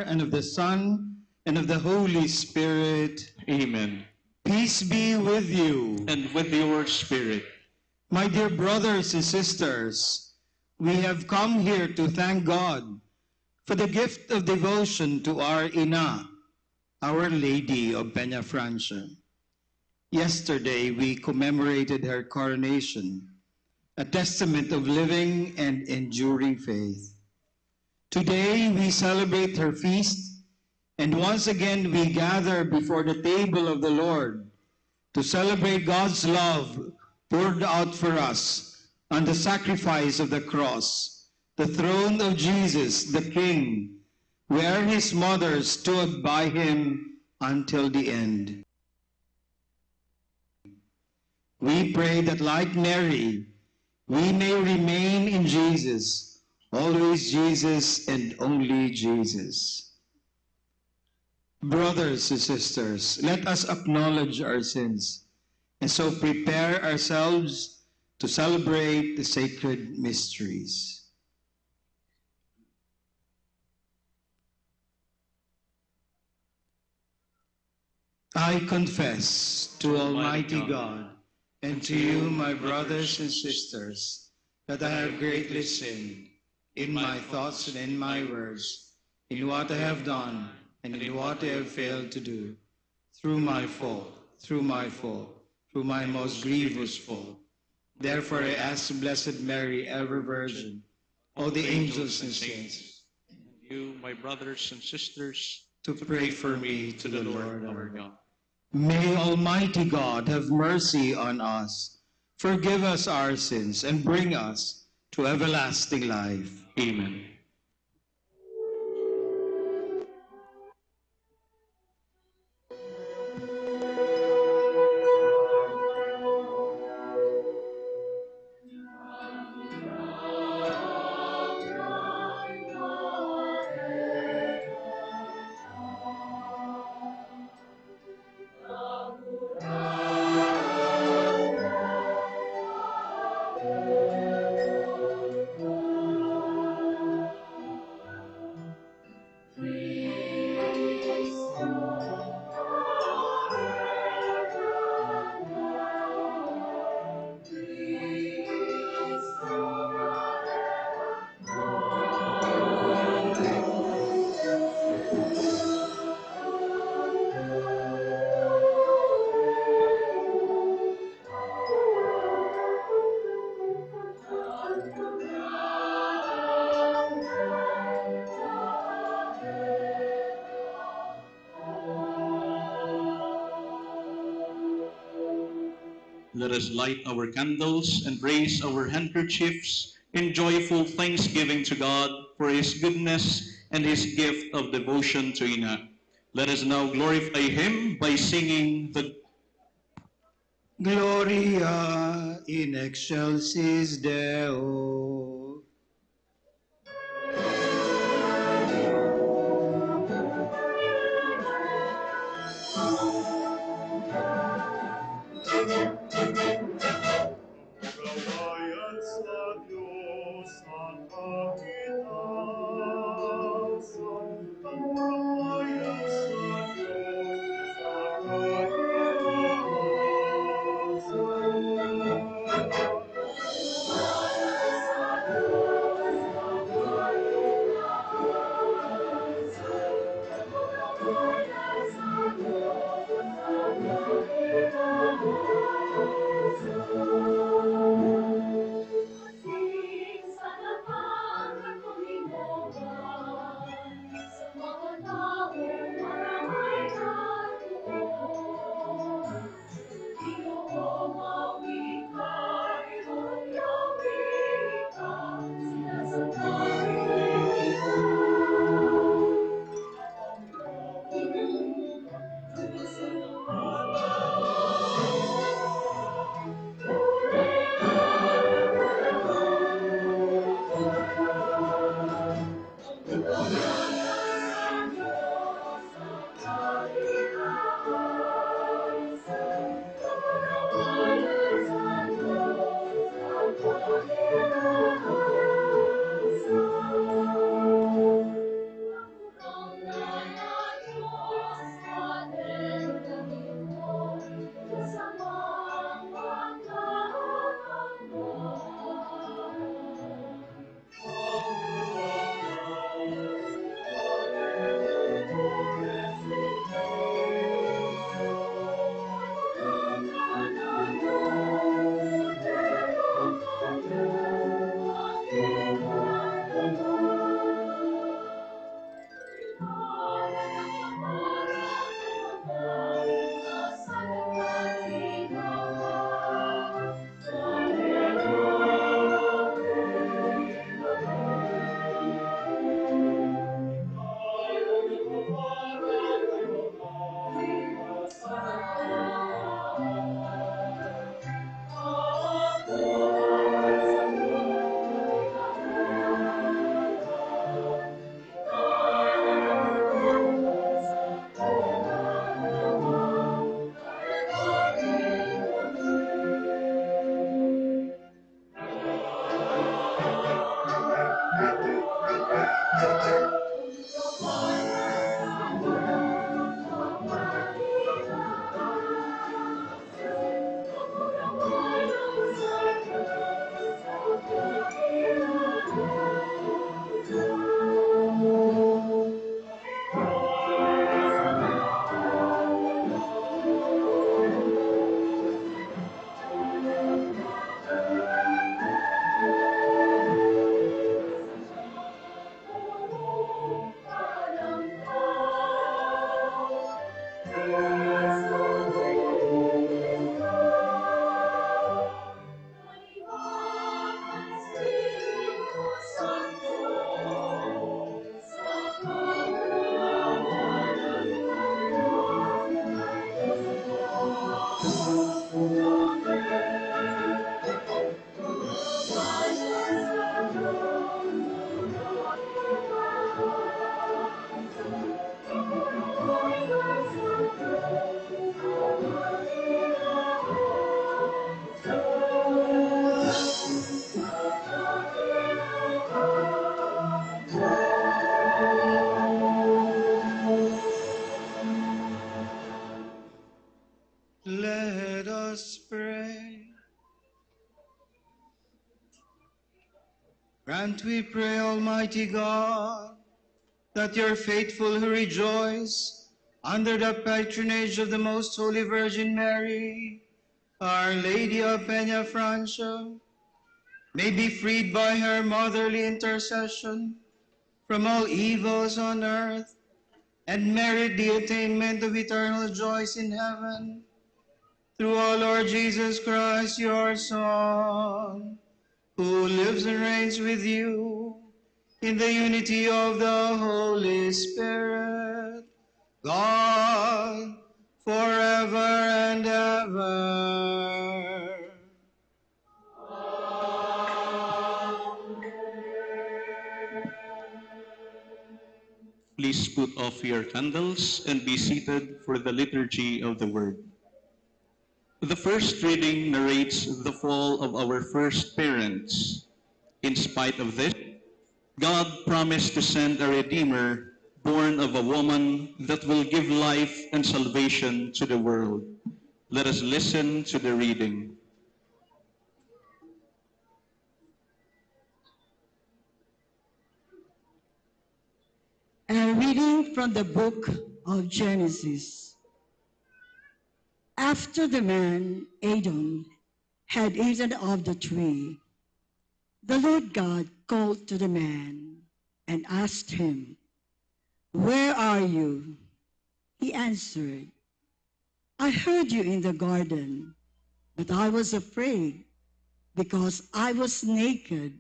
Speaker 7: And of the Son, and of the Holy Spirit.
Speaker 6: Amen.
Speaker 7: Peace be with you.
Speaker 6: And with your spirit.
Speaker 7: My dear brothers and sisters, we have come here to thank God for the gift of devotion to our Ina, Our Lady of Peñafrancia. Yesterday, we commemorated her coronation, a testament of living and enduring faith. Today, we celebrate her feast, and once again, we gather before the table of the Lord to celebrate God's love poured out for us on the sacrifice of the cross, the throne of Jesus, the King, where his mother stood by him until the end. We pray that, like Mary, we may remain in Jesus, always Jesus and only Jesus. Brothers and sisters, let us acknowledge our sins and so prepare ourselves to celebrate the sacred mysteries. I confess to Almighty God and to you, my brothers and sisters, that I have greatly sinned in my thoughts and in my words, in what I have done and in what I have failed to do, through my fault, through my most grievous fault. Therefore I ask the Blessed Mary, ever Virgin, all the angels and saints,
Speaker 6: And you, my brothers and sisters,
Speaker 7: to pray for me to the Lord our God. May Almighty God have mercy on us, forgive us our sins, and bring us to everlasting life.
Speaker 6: Amen. Let us light our candles and raise our handkerchiefs in joyful thanksgiving to God for his goodness and his gift of devotion to Ina. Let us now glorify him by singing the
Speaker 7: Gloria in excelsis Deo. us pray. Grant, we pray, Almighty God, that your faithful who rejoice under the patronage of the Most Holy Virgin Mary, Our Lady of Peña Francia, may be freed by her motherly intercession from all evils on earth and merit the attainment of eternal joys in heaven. Through our Lord Jesus Christ, your Son, who lives and reigns with you in the unity of the Holy Spirit, God, forever and ever.
Speaker 6: Please put off your candles and be seated for the liturgy of the Word. The first reading narrates the fall of our first parents. In spite of this, God promised to send a Redeemer born of a woman that will give life and salvation to the world. Let us listen to the reading.
Speaker 8: A reading from the book of Genesis. After the man, Adam, had eaten of the tree, the Lord God called to the man and asked him, "Where are you?" He answered, "I heard you in the garden, but I was afraid because I was naked,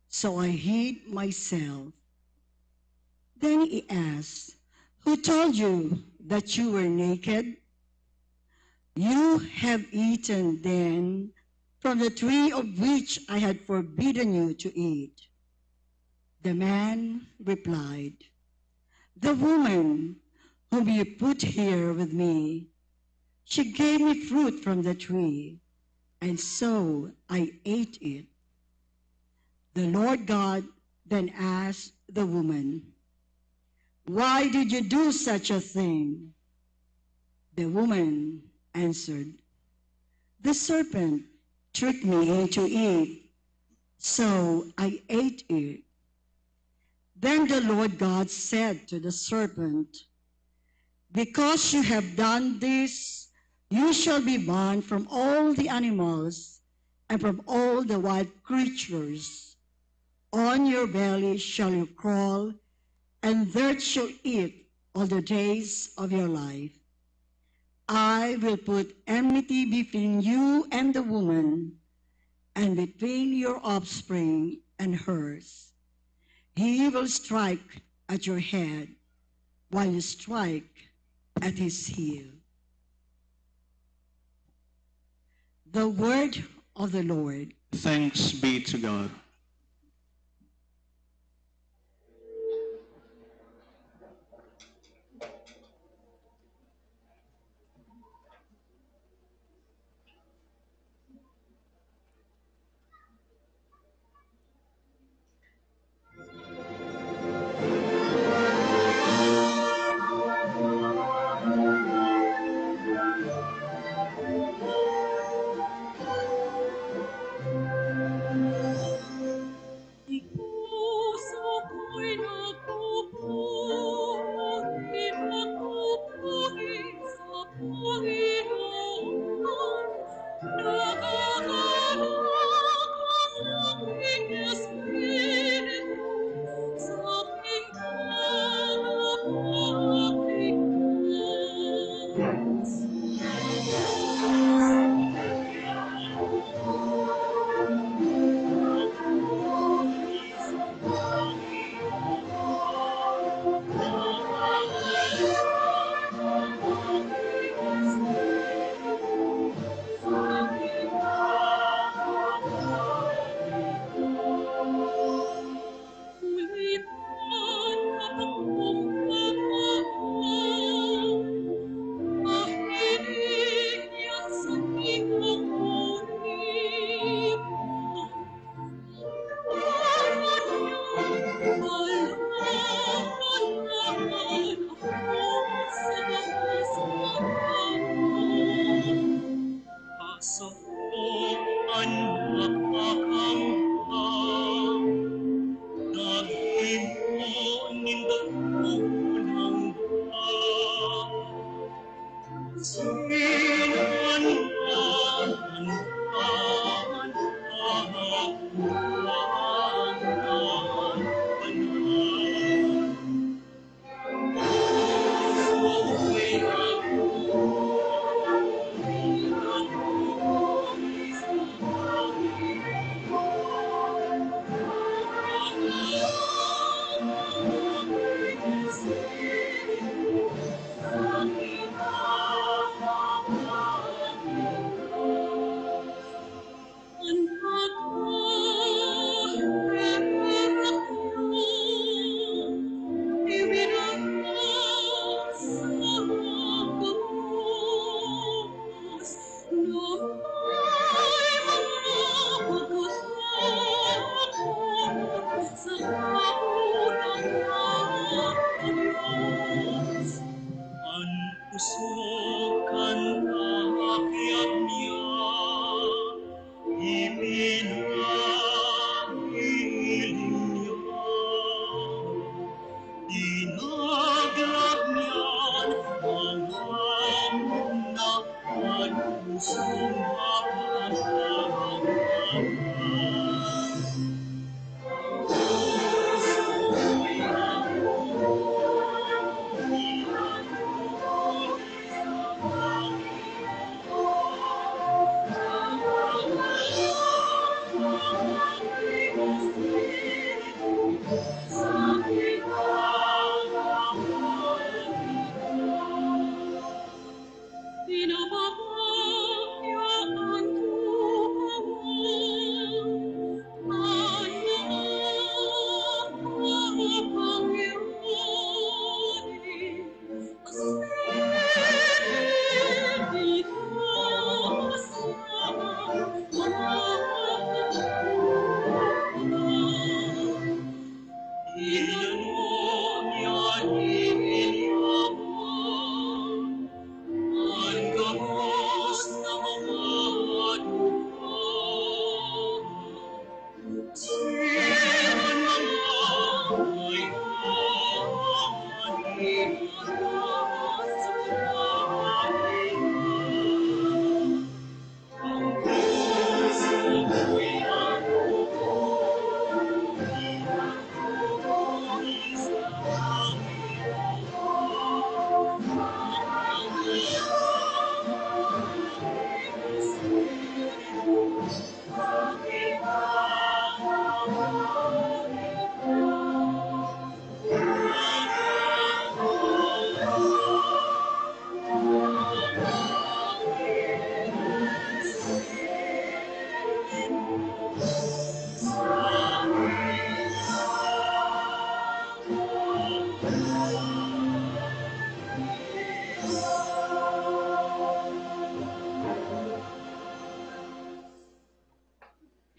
Speaker 8: so I hid myself." Then he asked, "Who told you that you were naked? You have eaten then from the tree of which I had forbidden you to eat." The man replied, "The woman whom you put here with me, she gave me fruit from the tree, and so I ate it." The Lord God then asked the woman, "Why did you do such a thing?" The woman answered, "The serpent tricked me into it, so I ate it." Then the Lord God said to the serpent, "Because you have done this, you shall be banned from all the animals and from all the wild creatures. On your belly shall you crawl, and dirt shall eat all the days of your life. I will put enmity between you and the woman, and between your offspring and hers. He will strike at your head, while you strike at his heel." The word of the Lord.
Speaker 6: Thanks be to God.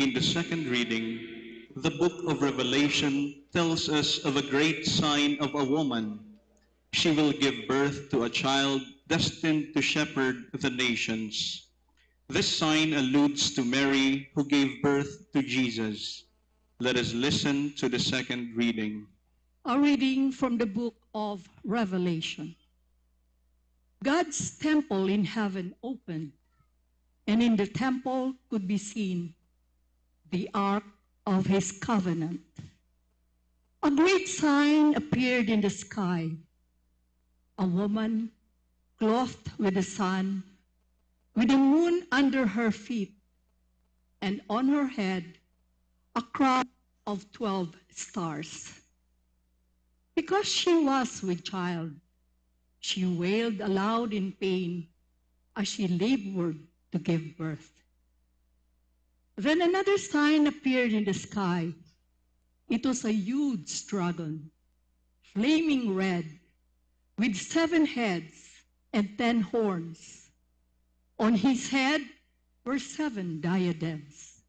Speaker 6: In the second reading, the book of Revelation tells us of a great sign of a woman. She will give birth to a child destined to shepherd the nations. This sign alludes to Mary, who gave birth to Jesus. Let us listen to the second reading.
Speaker 8: A reading from the book of Revelation. God's temple in heaven opened, and in the temple could be seen the ark of his covenant. A great sign appeared in the sky, a woman clothed with the sun, with the moon under her feet, and on her head a crown of 12 stars. Because she was with child, she wailed aloud in pain as she labored to give birth. Then another sign appeared in the sky. It was a huge dragon, flaming red, with 7 heads and 10 horns. On his head were 7 diadems.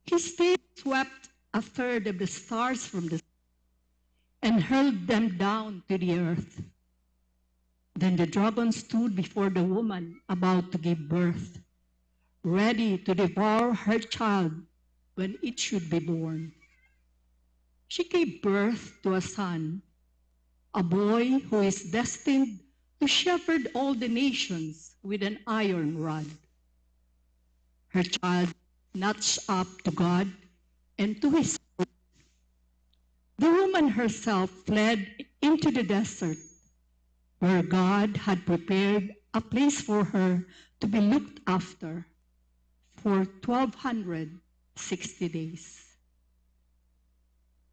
Speaker 8: His tail swept a third of the stars from the sky and hurled them down to the earth. Then the dragon stood before the woman about to give birth ready to devour her child when it should be born. She gave birth to a son, a boy who is destined to shepherd all the nations with an iron rod. Her child snatched up to God and to his word. The woman herself fled into the desert, where God had prepared a place for her to be looked after for 1,260 days.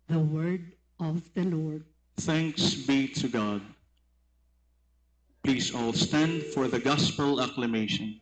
Speaker 8: The word of the Lord.
Speaker 6: Thanks be to God. Please all stand for the gospel acclamation.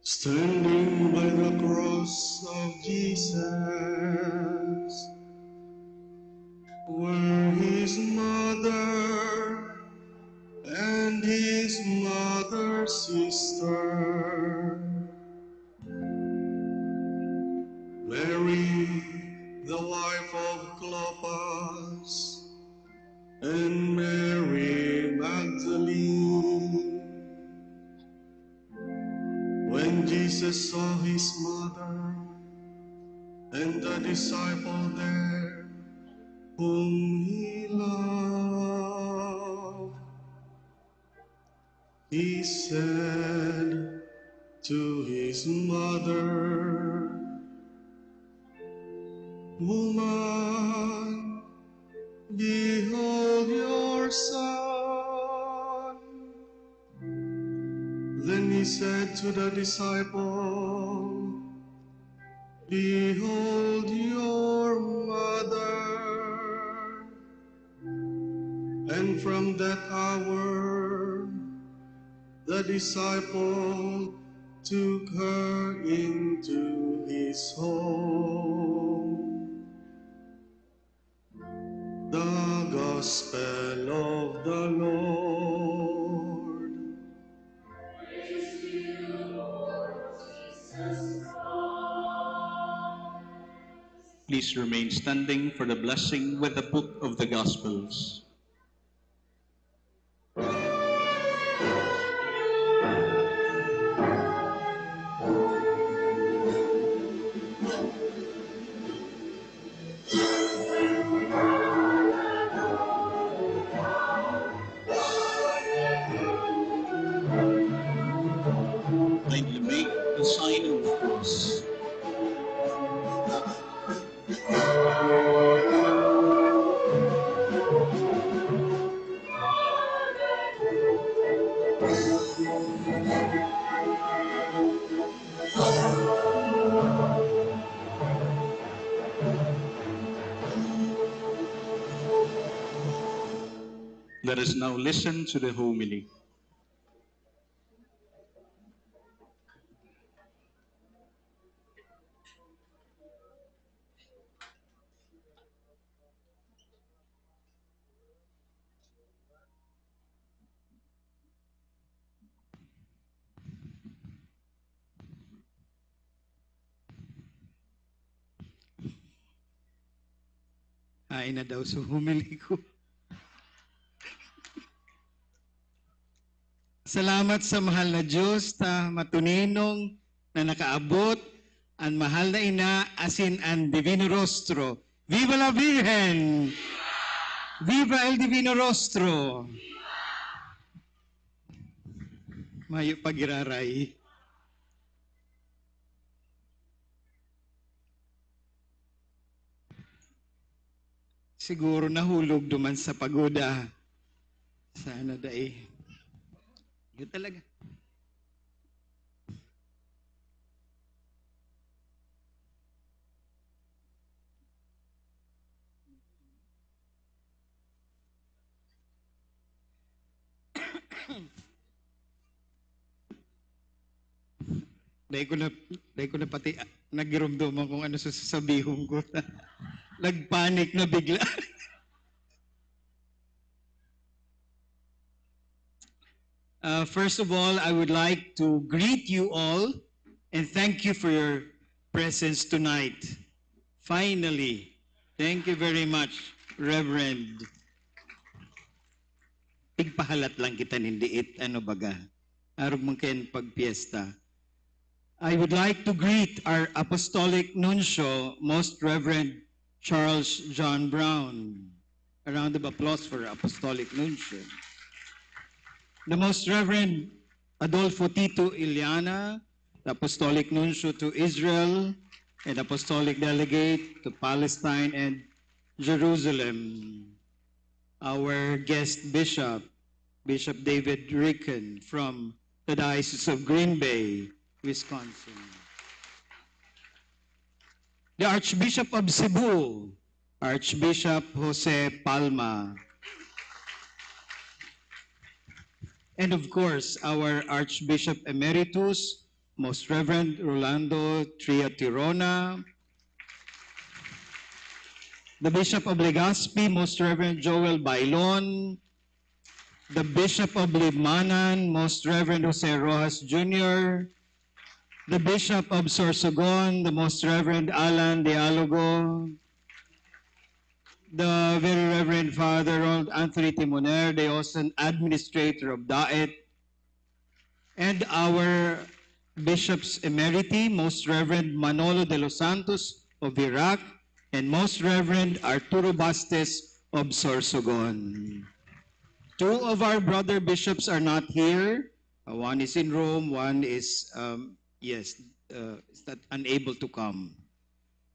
Speaker 1: Standing by the cross of Jesus, were his mother and his mother's sister, Mary, the wife of Clopas, and Mary Magdalene. When Jesus saw his mother and the disciple there whom he loved, he said to his mother, "Woman, behold your son." Then he said to the disciple, "Behold your mother." And from that hour, the disciple took her into his home. The Gospel of the Lord. Praise
Speaker 6: Please remain standing for the blessing with the book of the Gospels. Kindly make the sign of the cross. Let us now listen to the homily.
Speaker 7: Hain na daw sa humili ko. Salamat sa mahal na Diyos na matuninong na nakaabot ang mahal na ina asin ang Divino Rostro. Viva la Virgen! Viva el Divino Rostro! Mayo pagiraray. Siguro nahulog duman sa pagoda. Sana dai. Yun talaga. Dahil ko na pati nagirumduman kung ano sasabihin ko. Nagpanik na bigla. First of all, I would like to greet you all and thank you for your presence tonight. Finally, thank you very much, Reverend. Tigpahalat lang kita nindiit, ano baga. Arog mong kayan pagpiesta. I would like to greet our Apostolic Nuncio, Most Reverend Charles John Brown. A round of applause for Apostolic Nuncio. The Most Reverend Adolfo Tito Iliana, the Apostolic Nuncio to Israel and Apostolic Delegate to Palestine and Jerusalem. Our guest bishop, Bishop David Ricken from the Diocese of Green Bay, Wisconsin. The Archbishop of Cebu, Archbishop Jose Palma. And of course, our Archbishop Emeritus, Most Reverend Rolando Tria Tirona. The Bishop of Legazpi, Most Reverend Joel Bailon. The Bishop of Libmanan, Most Reverend Jose Rojas Jr., the Bishop of Sorsogon, the Most Reverend Alan Dialogo, the Very Reverend Father Ronald Anthony Timoner, the Diocesan Administrator of Daet, and our Bishops Emeriti, Most Reverend Manolo de los Santos of Iraq, and Most Reverend Arturo Bastes of Sorsogon. Two of our brother bishops are not here. One is in Rome, one is unable to come.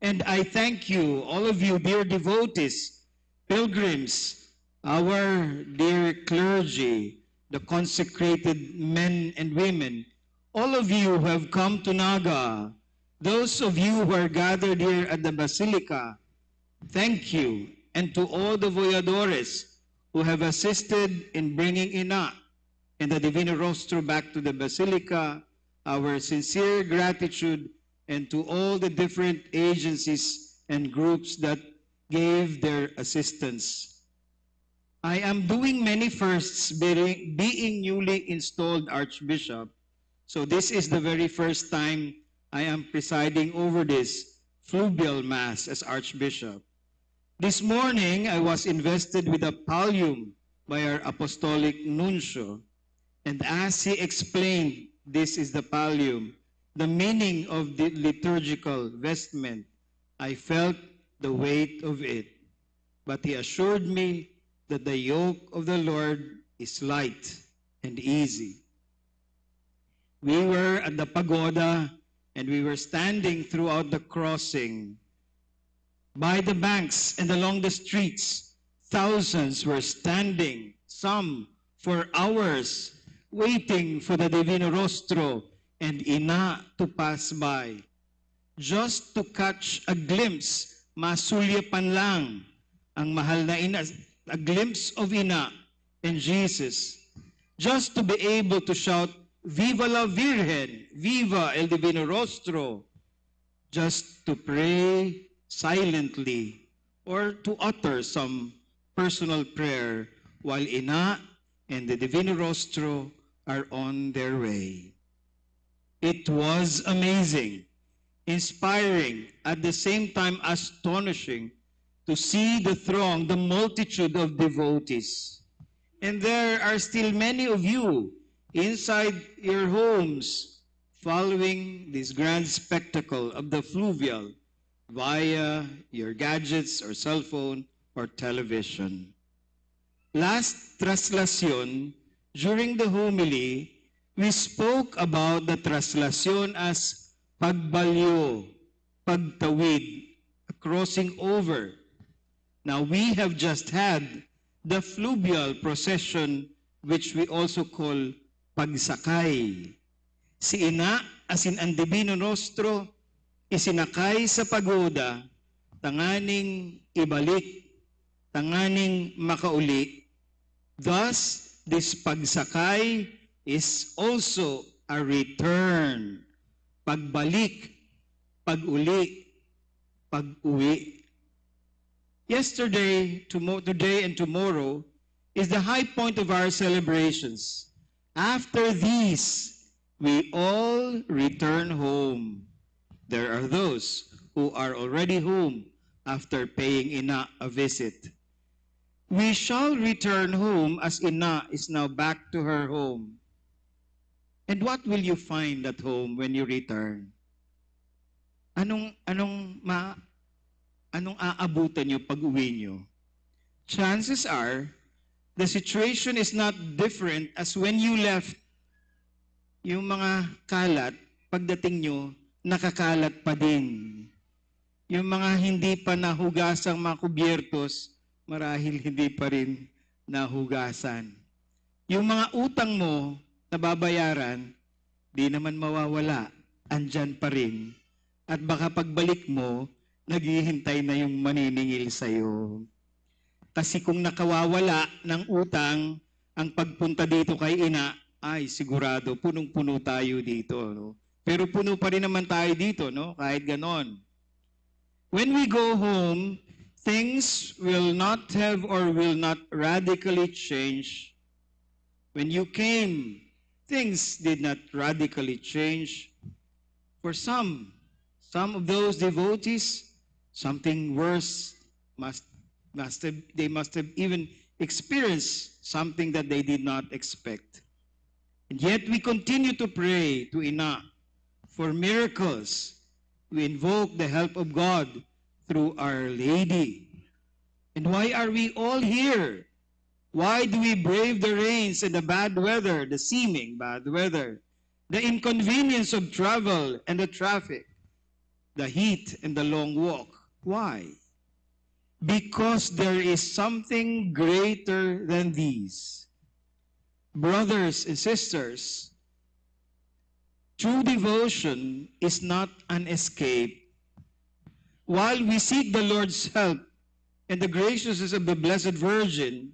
Speaker 7: And I thank you, all of you, dear devotees, pilgrims, our dear clergy, the consecrated men and women, all of you who have come to Naga, those of you who are gathered here at the Basilica, thank you. And to all the voyadores who have assisted in bringing Ina and the Divino Rostro back to the Basilica, our sincere gratitude, and to all the different agencies and groups that gave their assistance. I am doing many firsts being newly installed Archbishop, so this is the very first time I am presiding over this
Speaker 9: fluvial mass as Archbishop. This morning, I was invested with a pallium by our apostolic nuncio, and as he explained, this is the pallium, the meaning of the liturgical vestment, I felt the weight of it. But he assured me that the yoke of the Lord is light and easy. We were at the pagoda and we were standing throughout the crossing. By the banks and along the streets, thousands were standing, some for hours, waiting for the Divino Rostro and Ina to pass by, just to catch a glimpse, masulyapan lang ang mahal na Ina, a glimpse of Ina and Jesus, just to be able to shout, Viva la Virgen, Viva el Divino Rostro, just to pray silently or to utter some personal prayer while Ina and the Divino Rostro are on their way. It was amazing, inspiring, at the same time astonishing to see the throng, the multitude of devotees. And there are still many of you inside your homes following this grand spectacle of the fluvial via your gadgets or cell phone or television. Last traslación, during the homily, we spoke about the traslación as pagbalyo, pagtawid, a crossing over. Now we have just had the fluvial procession, which we also call pagsakay. Si Ina, asin ang Divino Rostro, isinakay sa pagoda, tanganing ibalik, tanganing makauli. Thus, this pagsakay is also a return. Pagbalik, pag-uli, pag-uwi. Yesterday, today, and tomorrow is the high point of our celebrations. After these, we all return home. There are those who are already home after paying Ina a visit. We shall return home as Ina is now back to her home. And what will you find at home when you return? Anong aabutan nyo pag uwi nyo? Chances are, the situation is not different as when you left. Yung mga kalat, pagdating nyo, nakakalat pa din. Yung mga hindi pa nahugasang mga kubyertos, marahil hindi pa rin nahugasan. Yung mga utang mo na babayaran, di naman mawawala, andyan pa rin. At baka pagbalik mo, naghihintay na yung maniningil sa'yo. Kasi kung nakawawala ng utang, ang pagpunta dito kay Ina, ay sigurado, punong-puno tayo dito. No? Pero puno pa rin naman tayo dito, no? Kahit ganon. When we go home, things will not have or will not radically change. When you came, things did not radically change. For some of those devotees, something worse they must have even experienced something that they did not expect. And yet we continue to pray to Ina for miracles. We invoke the help of God through Our Lady. And why are we all here? Why do we brave the rains and the bad weather, the seeming bad weather, the inconvenience of travel and the traffic, the heat and the long walk? Why? Because there is something greater than these. Brothers and sisters, true devotion is not an escape. While we seek the Lord's help and the graciousness of the Blessed Virgin,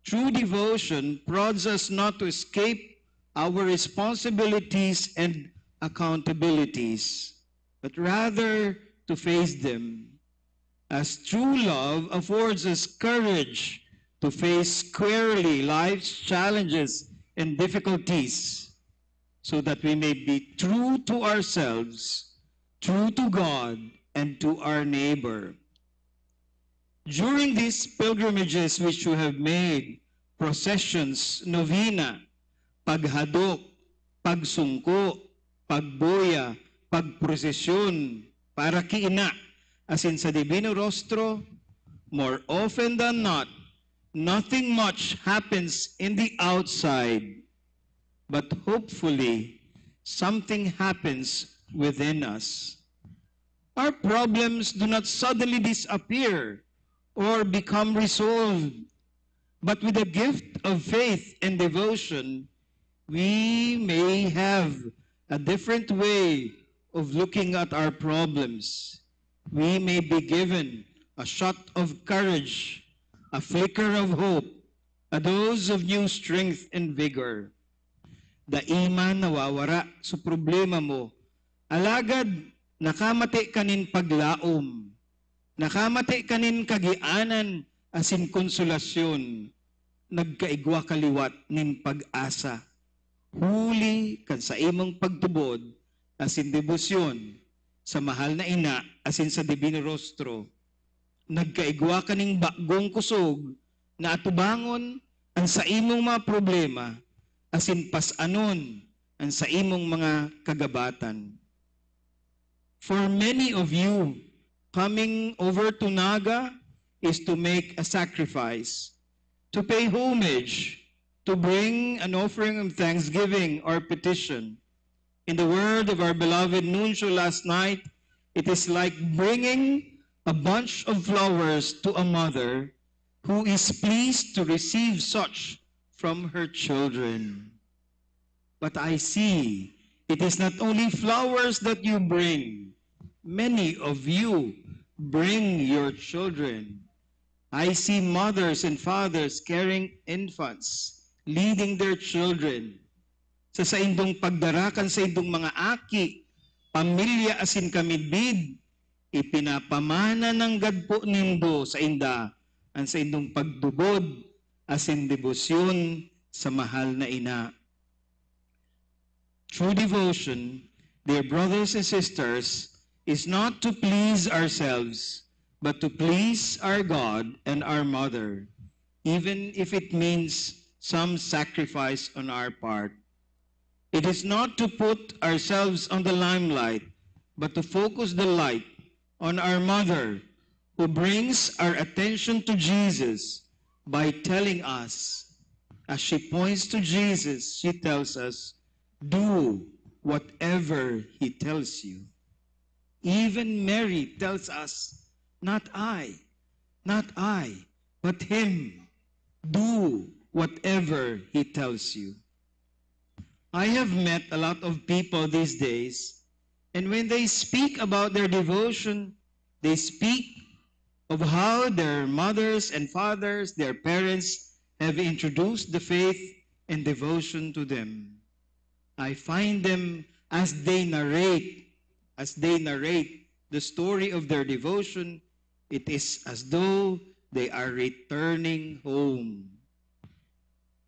Speaker 9: true devotion prods us not to escape our responsibilities and accountabilities, but rather to face them, as true love affords us courage to face squarely life's challenges and difficulties, so that we may be true to ourselves, true to God, and to our neighbor. During these pilgrimages which you have made, processions, novena, paghadok, pagsungko, pagboya, pagprosesyon, para kiina, asin sa Divino Rostro, more often than not, nothing much happens in the outside, but hopefully, something happens within us. Our problems do not suddenly disappear or become resolved, but with the gift of faith and devotion, we may have a different way of looking at our problems. We may be given a shot of courage, a flicker of hope, a dose of new strength and vigor. Daiman nawawara sa problema mo. Alagad, nakamati kanin paglaom. Nakamati kanin kagianan asin konsolasyon. Nagkaigwa kaliwat nin pag-asa. Huli kan sa imong pagtubod asin debosyon sa mahal na ina asin sa Divino Rostro. Nagkaigwa kaning bagong kusog na atubangon ang sa imong mga problema asin pasanon ang sa imong mga kagabatan. For many of you, coming over to Naga is to make a sacrifice, to pay homage, to bring an offering of thanksgiving or petition. In the word of our beloved Nuncio last night, it is like bringing a bunch of flowers to a mother who is pleased to receive such from her children. But I see it is not only flowers that you bring. Many of you bring your children. I see mothers and fathers carrying infants, leading their children. Sa indong pagdarakan sa indong mga aki, pamilya asin kamidbid, ipinapamana ng gadpo nindo sa inda ang sa indong pagdubod asin debosyon sa mahal na ina. True devotion, dear brothers and sisters, is not to please ourselves, but to please our God and our Mother, even if it means some sacrifice on our part. It is not to put ourselves on the limelight, but to focus the light on our Mother, who brings our attention to Jesus by telling us, as she points to Jesus, she tells us, do whatever he tells you. Even Mary tells us, not I, but him. Do whatever he tells you. I have met a lot of people these days, and when they speak about their devotion, they speak of how their mothers and fathers, their parents, have introduced the faith and devotion to them. I find them as they narrate the story of their devotion, it is as though they are returning home.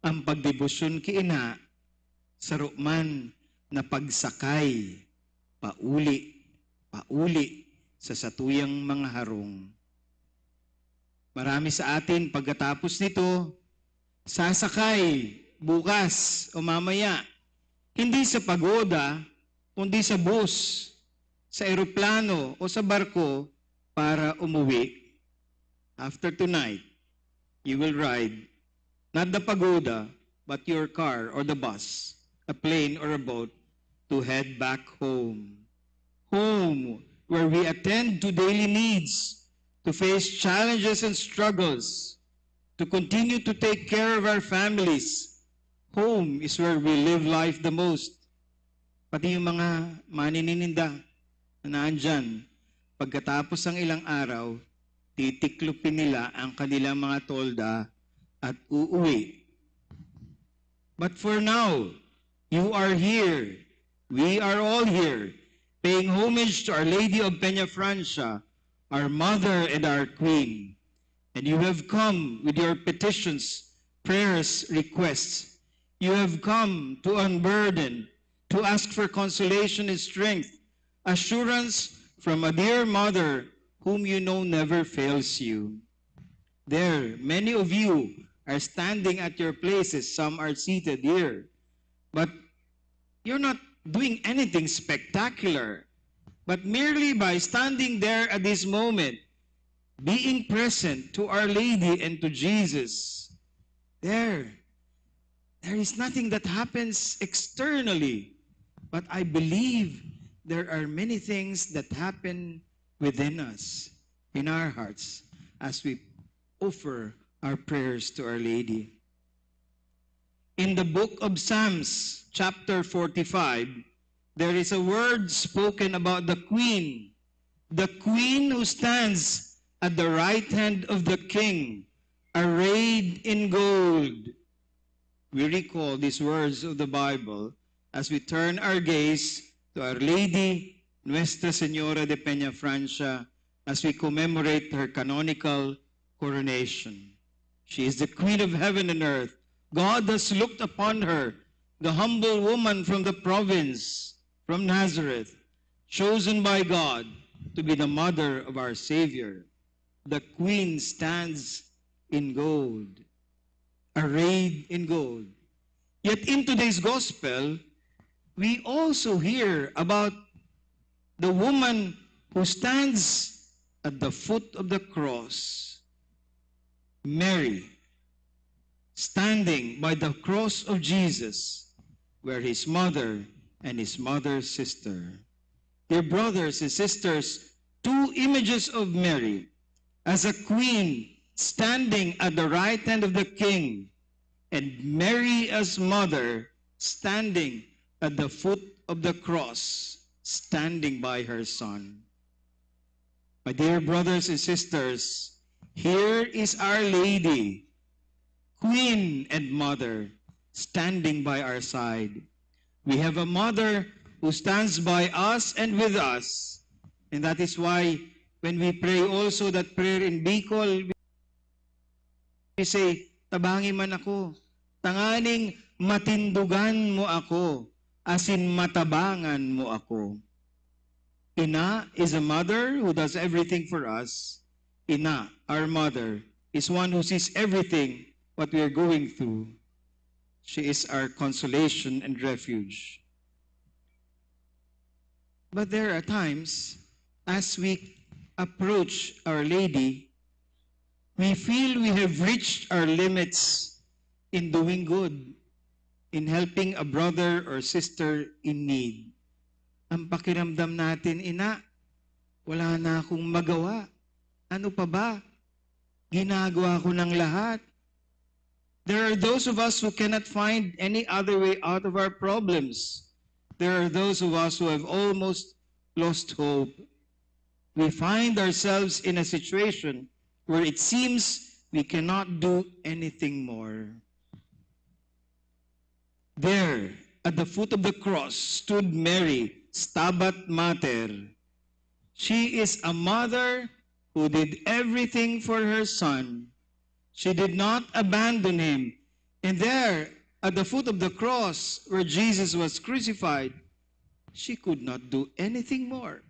Speaker 9: Ang pagdebosyon kiina, sarukman na pagsakay, pauli sa satuyang mga harong. Marami sa atin pagkatapos nito, sasakay bukas o mamaya, hindi sa pagoda, kundi sa bus, sa eroplano o sa barko para umuwi. After tonight, you will ride not the pagoda, but your car or the bus, a plane or a boat, to head back home. Home, where we attend to daily needs, to face challenges and struggles, to continue to take care of our families. Home is where we live life the most. Pati yung mga maninininda na naandyan, pagkatapos ng ilang araw, titiklupin nila ang kanilang mga tolda at uuwi. But for now, you are here. We are all here, paying homage to Our Lady of Peñafrancia, our Mother and our Queen. And you have come with your petitions, prayers, requests. You have come to unburden, to ask for consolation and strength, assurance from a dear mother whom you know never fails you. There, many of you are standing at your places. Some are seated here. But you're not doing anything spectacular. But merely by standing there at this moment, being present to Our Lady and to Jesus, there is nothing that happens externally. But I believe there are many things that happen within us, in our hearts, as we offer our prayers to Our Lady. In the book of Psalms, chapter 45, there is a word spoken about the queen who stands at the right hand of the king, arrayed in gold. We recall these words of the Bible as we turn our gaze to Our Lady, Nuestra Señora de Peñafrancia, as we commemorate her canonical coronation. She is the Queen of heaven and earth. God has looked upon her, the humble woman from the province, from Nazareth, chosen by God to be the mother of our Savior. The Queen stands in gold, arrayed in gold. Yet in today's gospel, we also hear about the woman who stands at the foot of the cross, Mary, standing by the cross of Jesus, where his mother and his mother's sister. Dear brothers and sisters, two images of Mary as a queen standing at the right hand of the king, and Mary as mother standing at the foot of the cross, standing by her son. My dear brothers and sisters, here is Our Lady, Queen and Mother, standing by our side. We have a mother who stands by us and with us. And that is why when we pray also that prayer in Bicol, we say, tabangi man ako, tanganing matindugan mo ako, asin matabangan mo ako. Ina is a mother who does everything for us. Ina, our mother, is one who sees everything what we are going through. She is our consolation and refuge. But there are times, as we approach Our Lady, we feel we have reached our limits in doing good, in helping a brother or sister in need. Ang pakiramdam natin, ina, wala na akong magawa. Ano pa ba? Ginagawa ko ng lahat. There are those of us who cannot find any other way out of our problems. There are those of us who have almost lost hope. We find ourselves in a situation where it seems we cannot do anything more. There, at the foot of the cross, stood Mary, Stabat Mater. She is a mother who did everything for her son. She did not abandon him. And there, at the foot of the cross, where Jesus was crucified, she could not do anything more.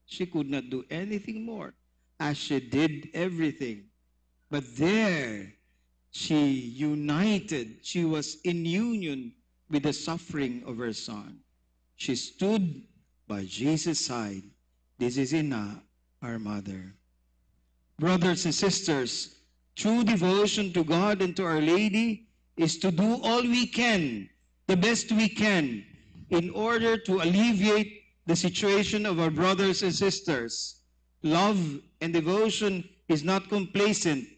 Speaker 9: She could not do anything more, as she did everything. But there, she was in union with the suffering of her son. She stood by Jesus' side. This is Ina, our mother. Brothers and sisters, true devotion to God and to Our Lady is to do all we can, the best we can, in order to alleviate the situation of our brothers and sisters. Love and devotion is not complacent.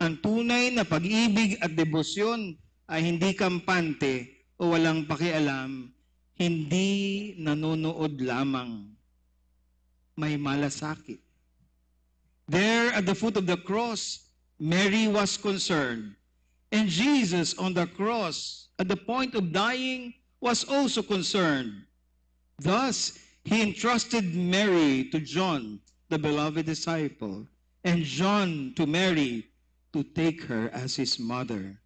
Speaker 9: Ang tunay na pag-ibig at debosyon ay hindi kampante o walang pakialam, hindi nanonood lamang. May malasakit. There at the foot of the cross, Mary was concerned. And Jesus on the cross, at the point of dying, was also concerned. Thus, he entrusted Mary to John, the beloved disciple, and John to Mary to take her as his mother.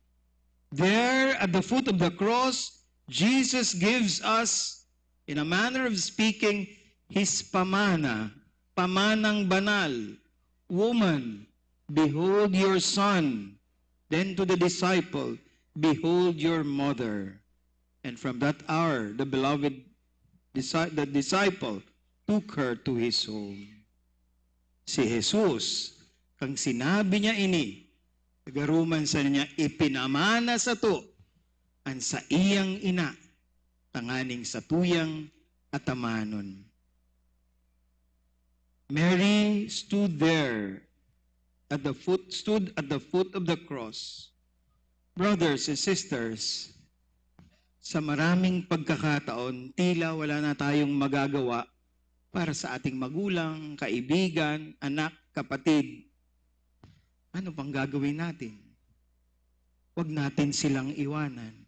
Speaker 9: There at the foot of the cross, Jesus gives us, in a manner of speaking, his pamana, pamanang banal, woman, behold your son. Then to the disciple, behold your mother. And from that hour, the disciple took her to his home. Si Jesus, kang sinabi niya ini, nagaruman sa niya, ipinamana sa to, ang sa iyang ina, tanganing sa tuyang atamanon. Mary stood at the foot of the cross. Brothers and sisters, sa maraming pagkakataon, tila wala na tayong magagawa para sa ating magulang, kaibigan, anak, kapatid. Ano bang gagawin natin? Huwag natin silang iwanan.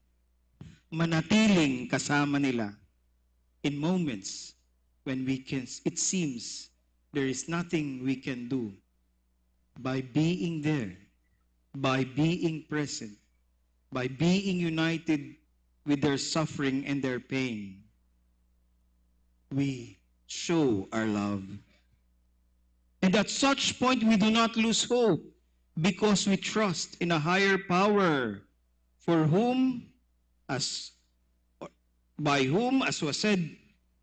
Speaker 9: Manatiling kasama nila in moments when it seems there is nothing we can do. By being there, by being present, by being united with their suffering and their pain, we show our love. And at such point, we do not lose hope because we trust in a higher power by whom, as was said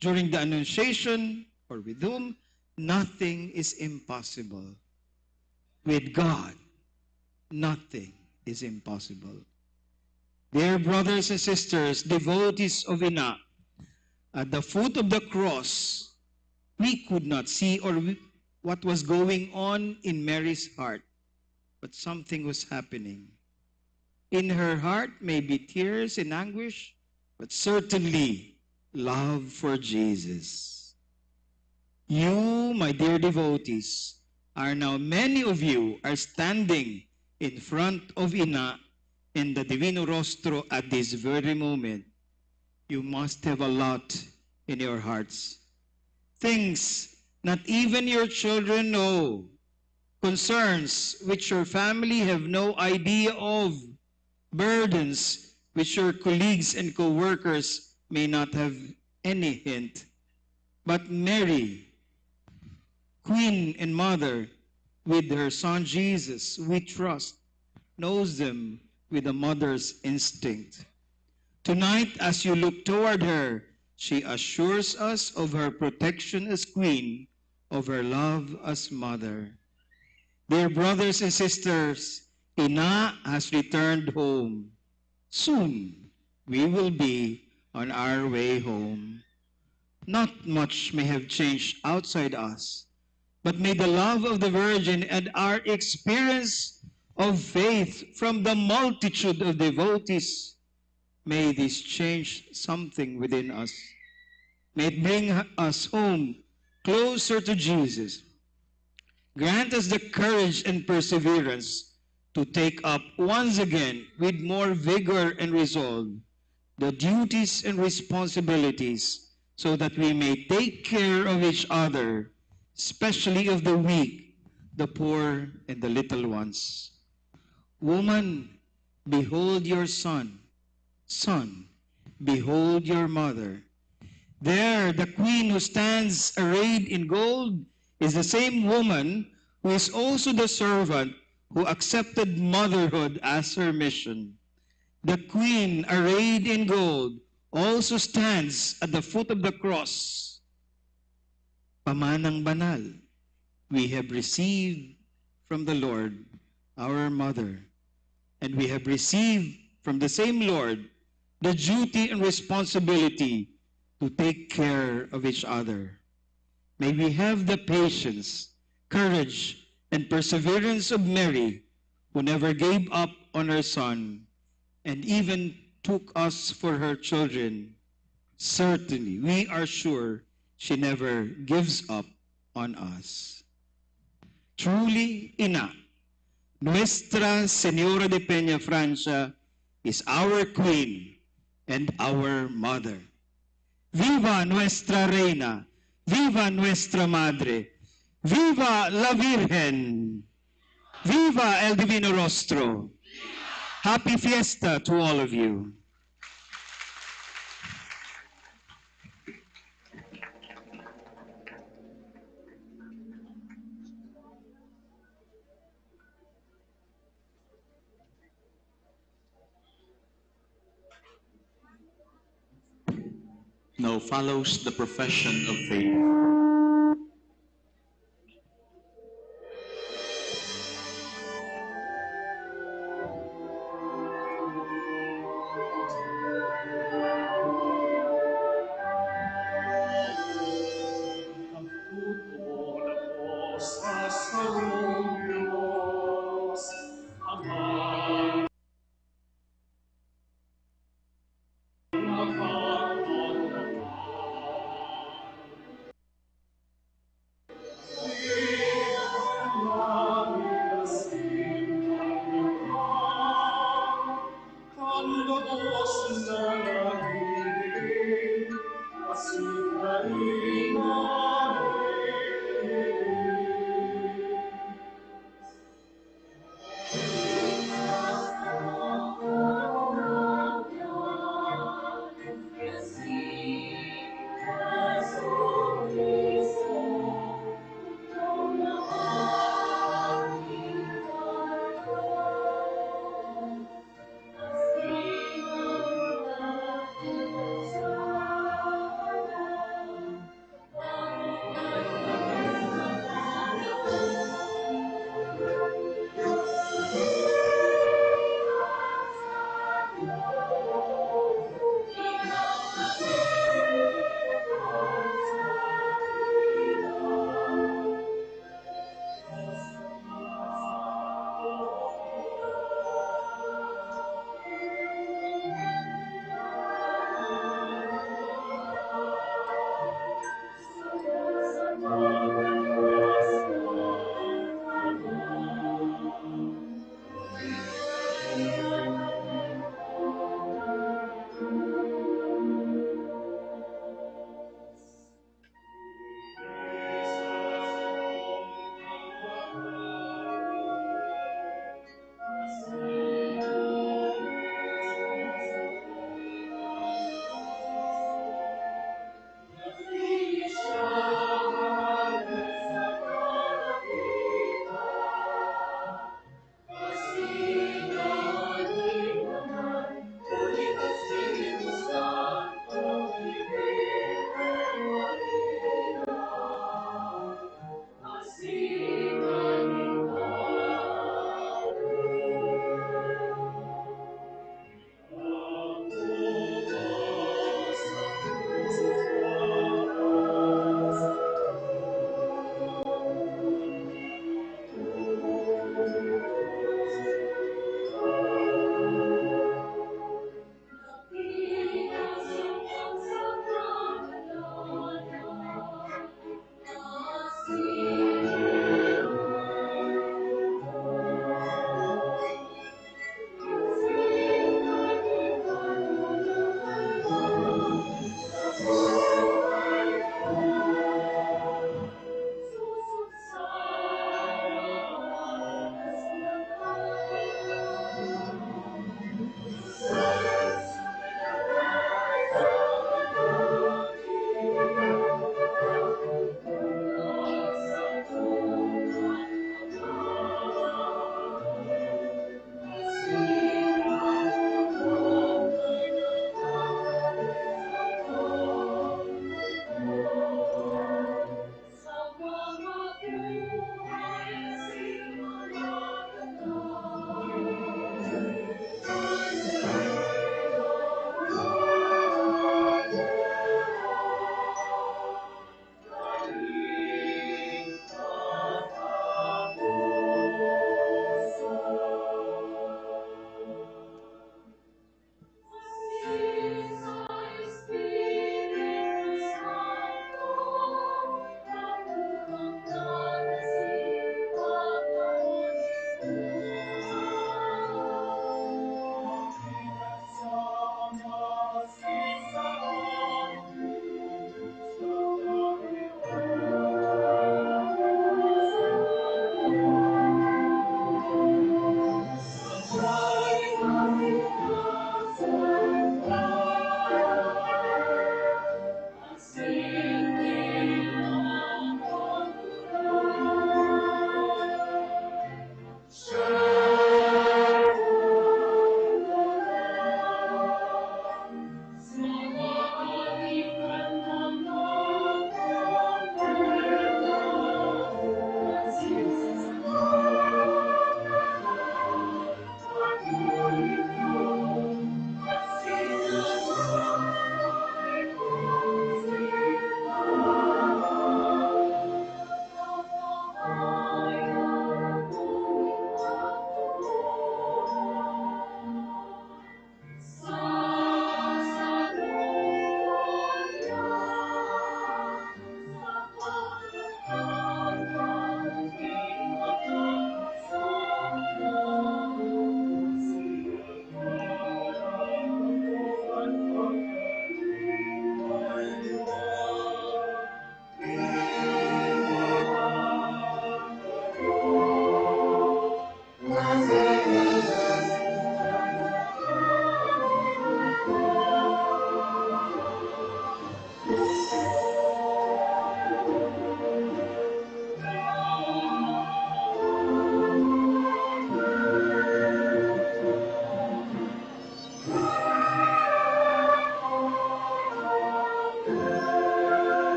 Speaker 9: during the Annunciation, or with whom, nothing is impossible. With God, nothing is impossible. Dear brothers and sisters, devotees of Ina, at the foot of the cross, we could not see what was going on in Mary's heart, but something was happening. In her heart may be tears and anguish, but certainly love for Jesus. You, my dear devotees, many of you are standing in front of Ina in the Divino Rostro at this very moment. You must have a lot in your hearts. Things not even your children know. Concerns which your family have no idea of. Burdens which your colleagues and co-workers may not have any hint. But Mary, Queen and Mother, with her Son Jesus, we trust, knows them with a mother's instinct. Tonight, as you look toward her, she assures us of her protection as Queen, of her love as Mother. Dear brothers and sisters, Ina has returned home. Soon, we will be on our way home. Not much may have changed outside us, but may the love of the Virgin and our experience of faith from the multitude of devotees, may this change something within us. May it bring us home closer to Jesus. Grant us the courage and perseverance to take up once again with more vigor and resolve the duties and responsibilities so that we may take care of each other, especially of the weak, the poor, and the little ones. Woman, behold your son. Son, behold your mother. There, the queen who stands arrayed in gold is the same woman who is also the servant who accepted motherhood as her mission. The queen arrayed in gold also stands at the foot of the cross. Pamanang banal, we have received from the Lord, our mother, and we have received from the same Lord the duty and responsibility to take care of each other. May we have the patience, courage, and perseverance of Mary, who never gave up on her son and even took us for her children. Certainly, we are sure she never gives up on us. Truly, Ina, Nuestra Señora de Peña Francia is our Queen and our Mother. Viva Nuestra Reina! Viva Nuestra Madre! Viva la Virgen! Viva el Divino Rostro! Happy Fiesta to all of you.
Speaker 6: Now follows the profession of faith.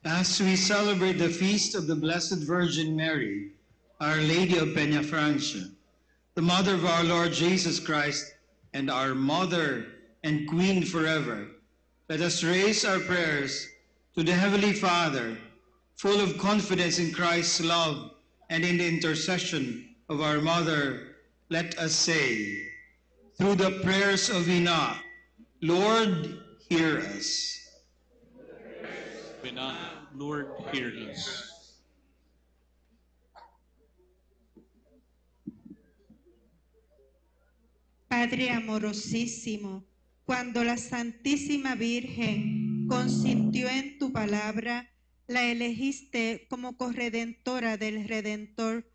Speaker 7: As we celebrate the feast of the Blessed Virgin Mary, Our Lady of Peñafrancia, the Mother of our Lord Jesus Christ, and our Mother and Queen forever, let us raise our prayers to the Heavenly Father, full of confidence in Christ's love and in the intercession of our Mother. Let us say, through the prayers of Ina, Lord, hear us.
Speaker 19: Lord, hear us.
Speaker 13: Padre amorosísimo, cuando la Santísima Virgen consintió en tu palabra, la elegiste como corredentora del Redentor.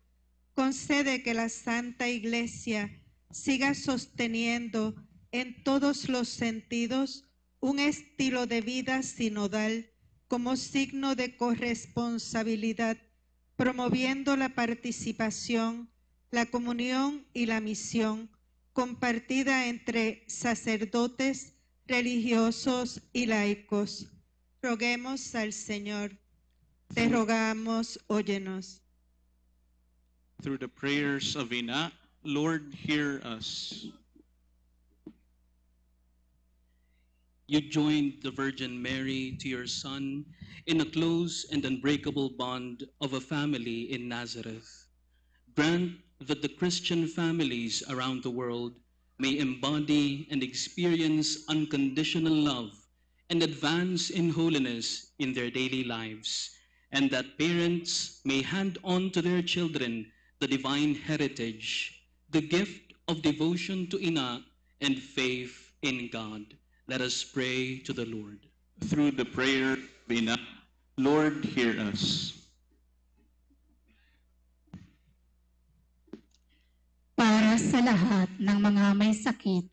Speaker 13: Concede que la Santa Iglesia siga sosteniendo en todos los sentidos un estilo de vida sinodal como signo de corresponsabilidad, promoviendo la participación, la comunión y la misión compartida entre sacerdotes, religiosos y laicos. Roguemos al Señor. Te rogamos, óyenos.
Speaker 19: Through the prayers of Ina, Lord, hear us. You joined the Virgin Mary to your Son in a close and unbreakable bond of a family in Nazareth. Grant that the Christian families around the world may embody and experience unconditional love and advance in holiness in their daily lives, and that parents may hand on to their children the divine heritage, the gift of devotion to Ina and faith in God. Let us pray to the Lord. Through the prayer of Ina, Lord, hear us.
Speaker 16: Para sa lahat ng mga may sakit,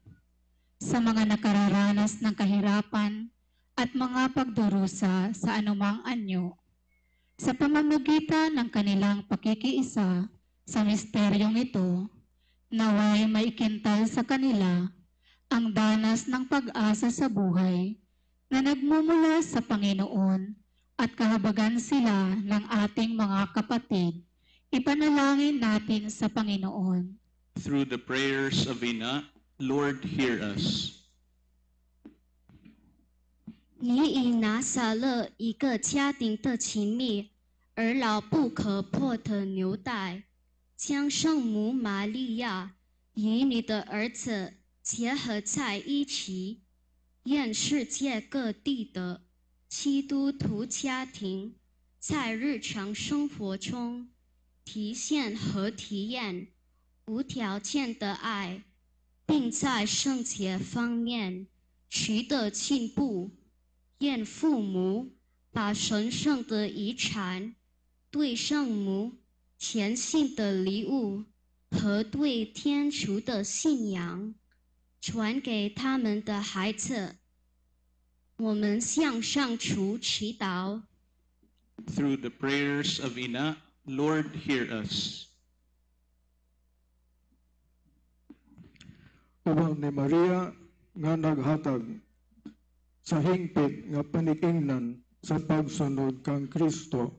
Speaker 16: sa mga nakararanas ng kahirapan at mga pagdurusa sa anumang anyo, sa pamamagitan ng kanilang pakikiisa sa misteryong ito, naway maikintal sa kanila ang danas ng pag-asa sa buhay na nagmumula sa Panginoon at kahabagan sila ng ating mga kapatid. Ipanalangin natin sa Panginoon.
Speaker 19: Through the prayers of Ina, Lord, hear us.
Speaker 23: 你已拿撒了一个家庭的亲密而牢不可破的纽带，将圣母玛利亚与你的儿子结合在一起，愿世界各地的基督徒家庭在日常生活中体现和体验无条件的爱，并在圣洁方面取得进步。愿父母把神圣的遗产、对圣母虔信的礼物和对天主的信仰传给他们的孩子。我们向上主祈祷。
Speaker 19: Through the prayers of Ina, Lord, hear us.
Speaker 5: Ubang ni Maria nga naghatag sa hingpit nga panikingnan sa pagsunod kang Kristo,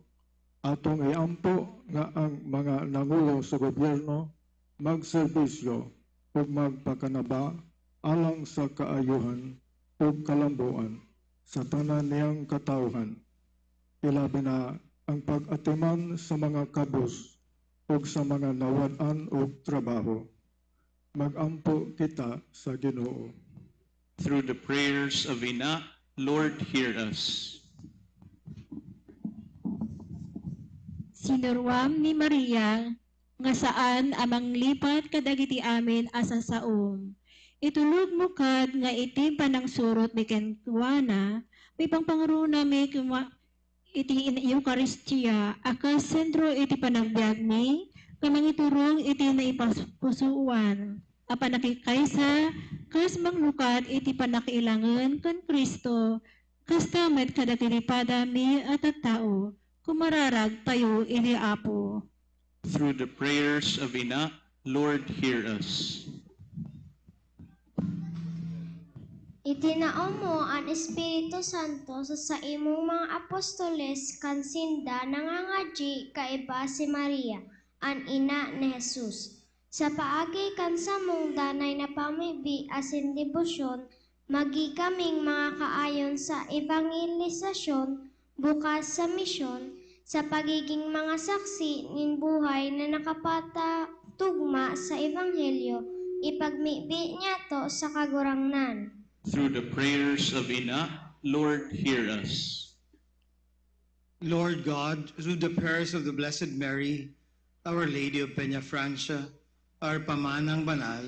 Speaker 5: atong iampo nga ang mga nangulo sa gobyerno magserbisyo ug magpakanaba alang sa kaayuhan ug kalambuan sa tanan niyang katawhan, ilabi na ang pag-atiman sa mga kabus ug sa mga nawad-an ug trabaho. Magampo kita sa Ginoo.
Speaker 19: Through the prayers of Ina, Lord, hear us.
Speaker 24: Sinurwam ni Maria, nga saan amang lipat kadagiti amin asa saom. Itulog mo kad nga itim pa ng surot ni Kentuana, may pangpangruna may iti Eucharistia, akas sentro iti panagbiag mi, kamangiturong iti naipusuan. Apan nakikaysa, kas manglukat iti panakiilangan kan Kristo, kas tamet kadagiripada mi at tao, kumararag tayo iti Apo.
Speaker 15: Through the prayers of Ina, Lord, hear us.
Speaker 23: Itinao mo ang Espiritu Santo sa imong mga apostoles kansinda nangangadji kaiba si Maria, ang ina ni Jesus. Sa paagi kan samong danay na pamibi asin debosyon, magi kaming mga kaayon sa evangelisasyon, bukas sa misyon, sa pagiging mga saksi nin buhay na nakapatugma sa ebanghelyo, ipagmibi niya to sa kagurangnan.
Speaker 15: Through the prayers of Ina, Lord, hear us.
Speaker 7: Lord God, through the prayers of the Blessed Mary, Our Lady of Peña Francia, our Pamanang Banal,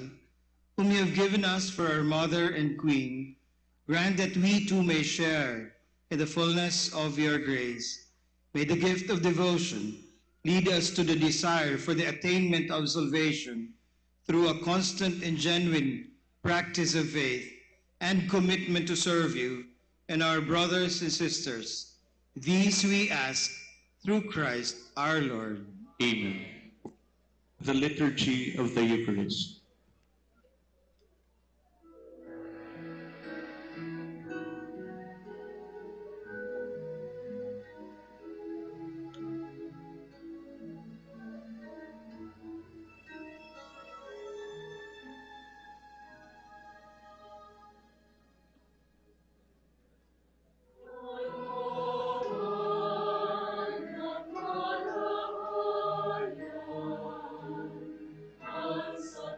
Speaker 7: whom you have given us for our Mother and Queen, grant that we too may share in the fullness of your grace. May the gift of devotion lead us to the desire for the attainment of salvation through a constant and genuine practice of faith and commitment to serve you and our brothers and sisters. These we ask through Christ our Lord.
Speaker 15: Amen. The Liturgy of the Eucharist.
Speaker 11: Sa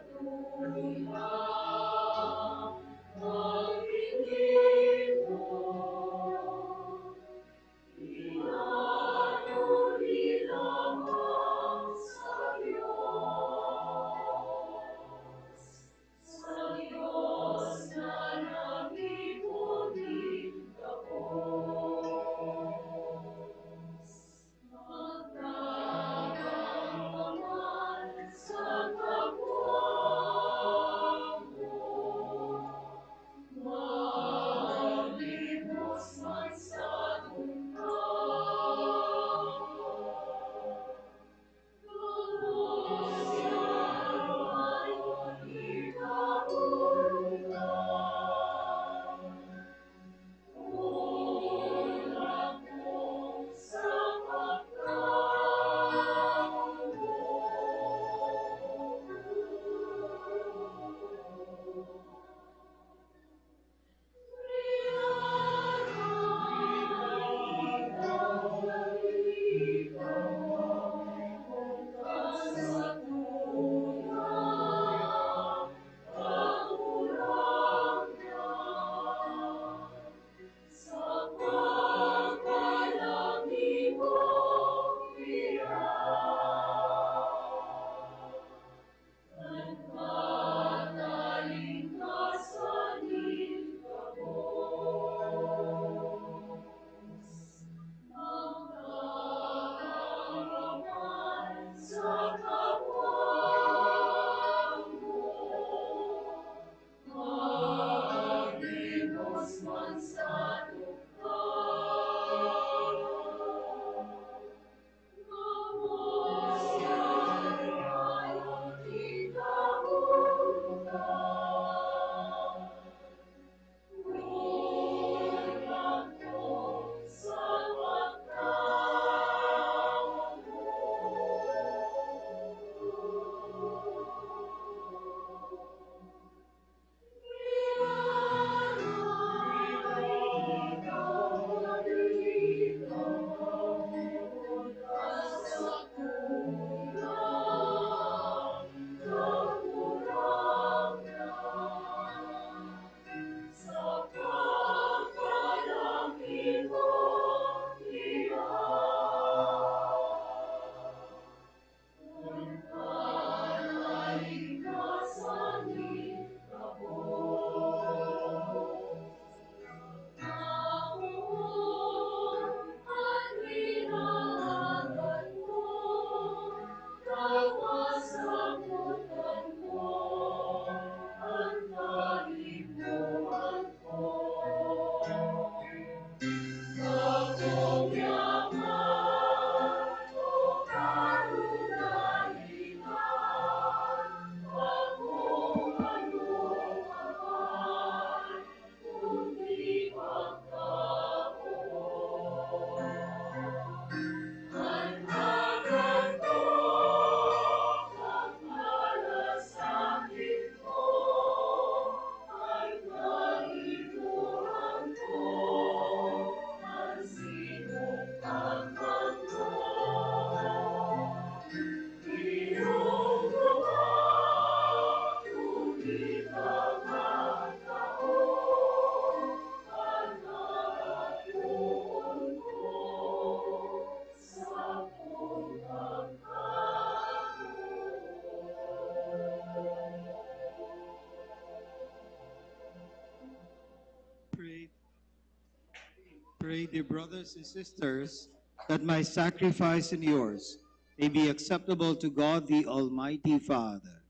Speaker 9: pray, dear brothers and sisters, that my sacrifice and yours may be acceptable to God the Almighty Father.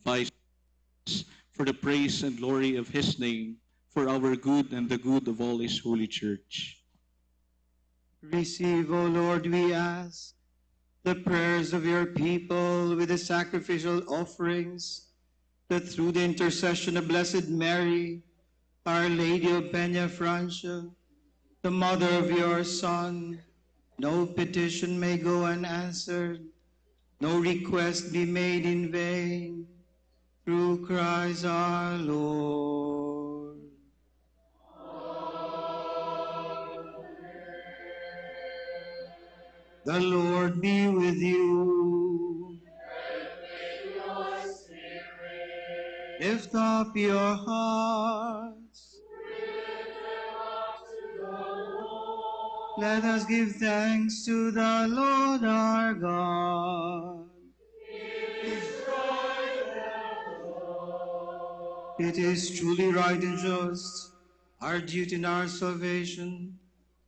Speaker 15: For the praise and glory of his name, for our good and the good of all his holy church.
Speaker 9: Receive, O Lord, we ask, the prayers of your people with the sacrificial offerings, that through the intercession of Blessed Mary, Our Lady of Peña Francia, the mother of your Son, no petition may go unanswered, no request be made in vain. Through Christ our Lord. The Lord be with you.
Speaker 11: And with your spirit.
Speaker 9: Lift up your hearts.
Speaker 11: Lift them up to the Lord.
Speaker 9: Let us give thanks to the Lord our God. It is truly right and just, our duty and our salvation,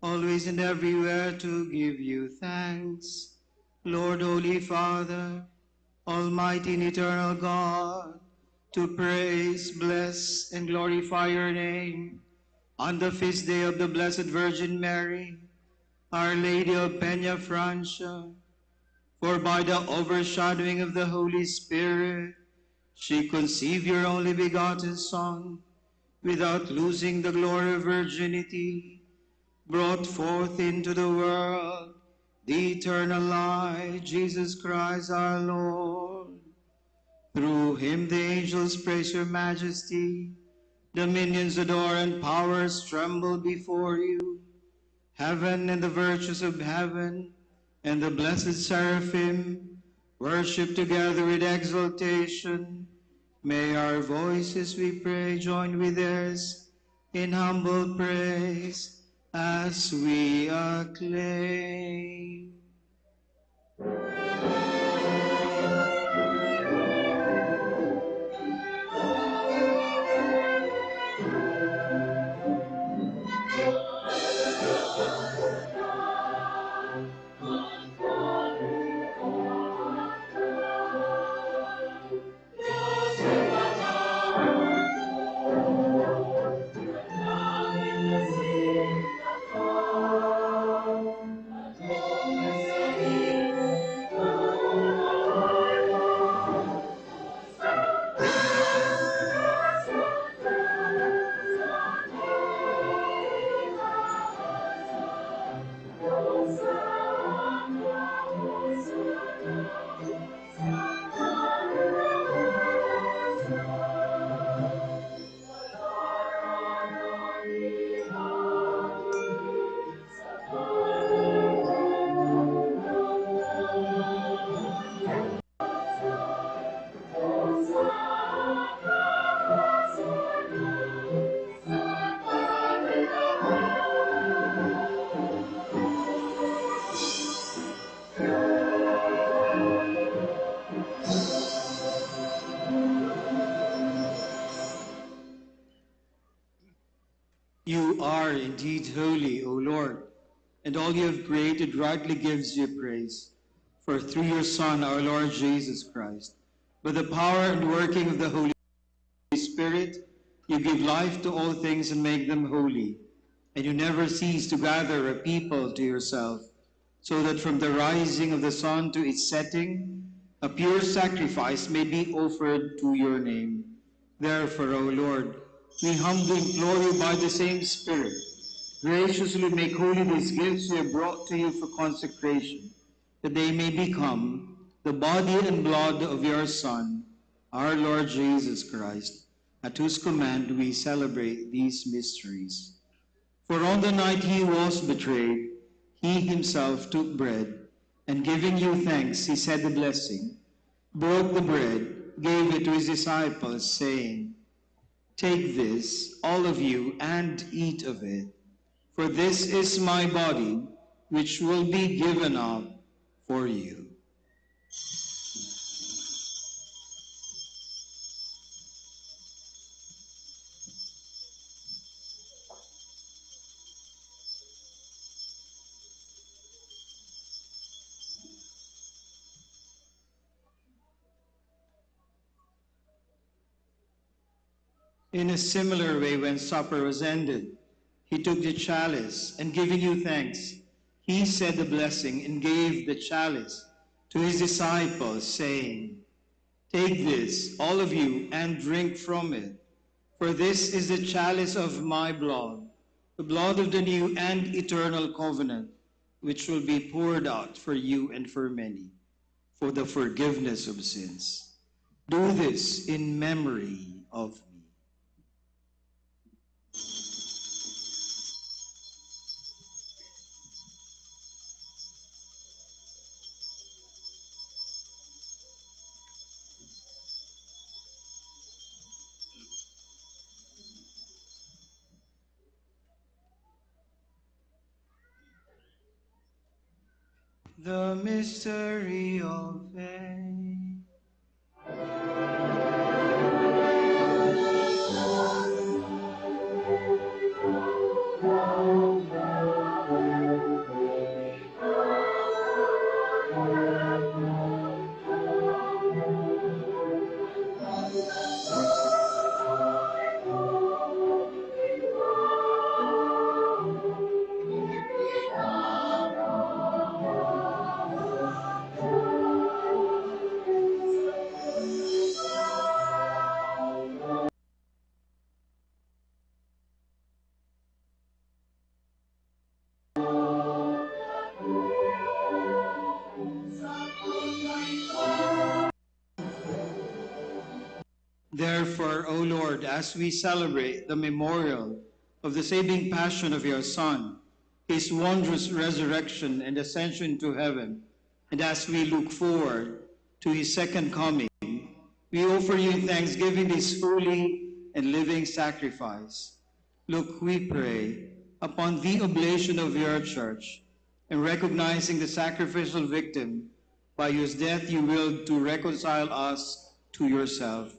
Speaker 9: always and everywhere to give you thanks. Lord, Holy Father, Almighty and eternal God, to praise, bless, and glorify your name on the feast day of the Blessed Virgin Mary, Our Lady of Peña Francia, for by the overshadowing of the Holy Spirit, she conceived your only begotten Son, without losing the glory of virginity, brought forth into the world the eternal light, Jesus Christ our Lord. Through him the angels praise your majesty, dominions adore and powers tremble before you. Heaven and the virtues of heaven and the blessed seraphim worship together with exaltation. May our voices, we pray, join with theirs in humble praise as we acclaim. You are indeed holy, O Lord, and all you have created rightly gives you praise. For through your Son, our Lord Jesus Christ, by the power and working of the Holy Spirit, you give life to all things and make them holy. And you never cease to gather a people to yourself, so that from the rising of the sun to its setting, a pure sacrifice may be offered to your name. Therefore, O Lord, we humbly implore you by the same Spirit, graciously make holy these gifts we have brought to you for consecration, that they may become the body and blood of your Son, our Lord Jesus Christ, at whose command we celebrate these mysteries. For on the night he was betrayed, he himself took bread, and giving you thanks, he said the blessing, broke the bread, gave it to his disciples, saying, "Take this, all of you, and eat of it, for this is my body, which will be given up for you."
Speaker 7: In a similar way, when supper was ended, he took the chalice, and giving you thanks, he said the blessing and gave the chalice to his disciples, saying, "Take this, all of you, and drink from it. For this is the chalice of my blood, the blood of the new and eternal covenant, which will be poured out for you and for many, for the forgiveness of sins. Do this in memory of me." The mystery of faith. Therefore, O Lord, as we celebrate the memorial of the saving passion of your Son, his wondrous resurrection and ascension to heaven, and as we look forward to his second coming, we offer you thanksgiving this holy and living sacrifice. Look, we pray, upon the oblation of your church, and recognizing the sacrificial victim by whose death you willed to reconcile us to yourself.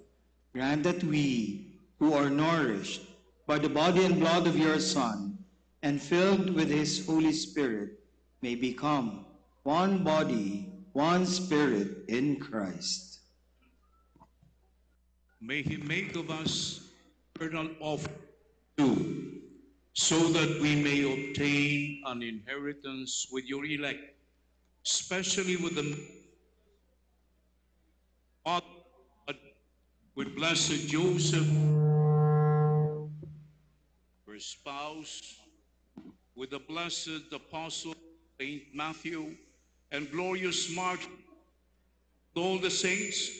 Speaker 7: Grant that we, who are nourished by the body and blood of your Son, and filled with his Holy Spirit, may become one body, one spirit in Christ.
Speaker 14: May he make of us eternal offering too, so that we may obtain an inheritance with your elect, especially with the with blessed Joseph, her spouse, with the blessed apostle Saint Matthew, and glorious Mark, all the saints,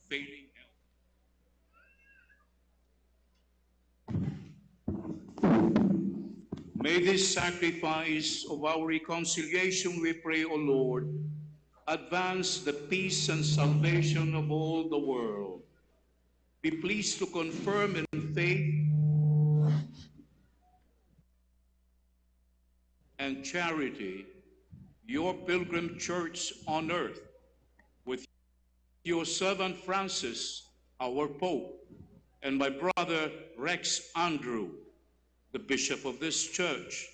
Speaker 14: failing health. May this sacrifice of our reconciliation, we pray, O Lord, advance the peace and salvation of all the world. Be pleased to confirm in faith and charity your pilgrim church on earth, with your servant Francis, our Pope, and my brother Rex Andrew, the bishop of this church,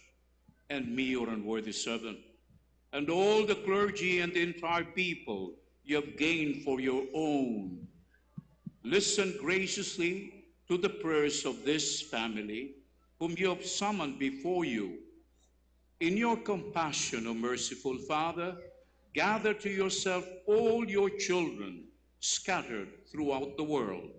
Speaker 14: and me, your unworthy servant, and all the clergy and the entire people you have gained for your own. Listen graciously to the prayers of this family, whom you have summoned before you. In your compassion, O merciful Father, gather to yourself all your children scattered throughout the world.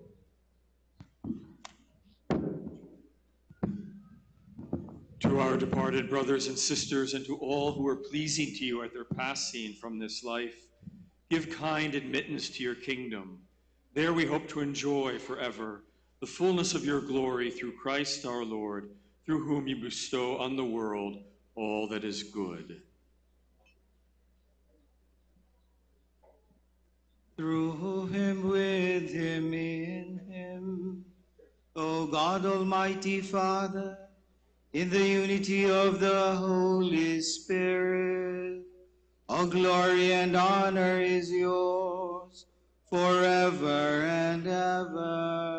Speaker 2: To our departed brothers and sisters, and to all who are pleasing to you at their passing from this life, give kind admittance to your kingdom. There we hope to enjoy forever the fullness of your glory through Christ our Lord, through whom you bestow on the world all that is good.
Speaker 7: Through him, with him, in him, O God, Almighty Father, in the unity of the Holy Spirit, all glory and honor is yours forever and ever.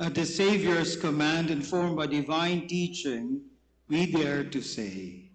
Speaker 7: at the Savior's command, informed by divine teaching, we dare to say,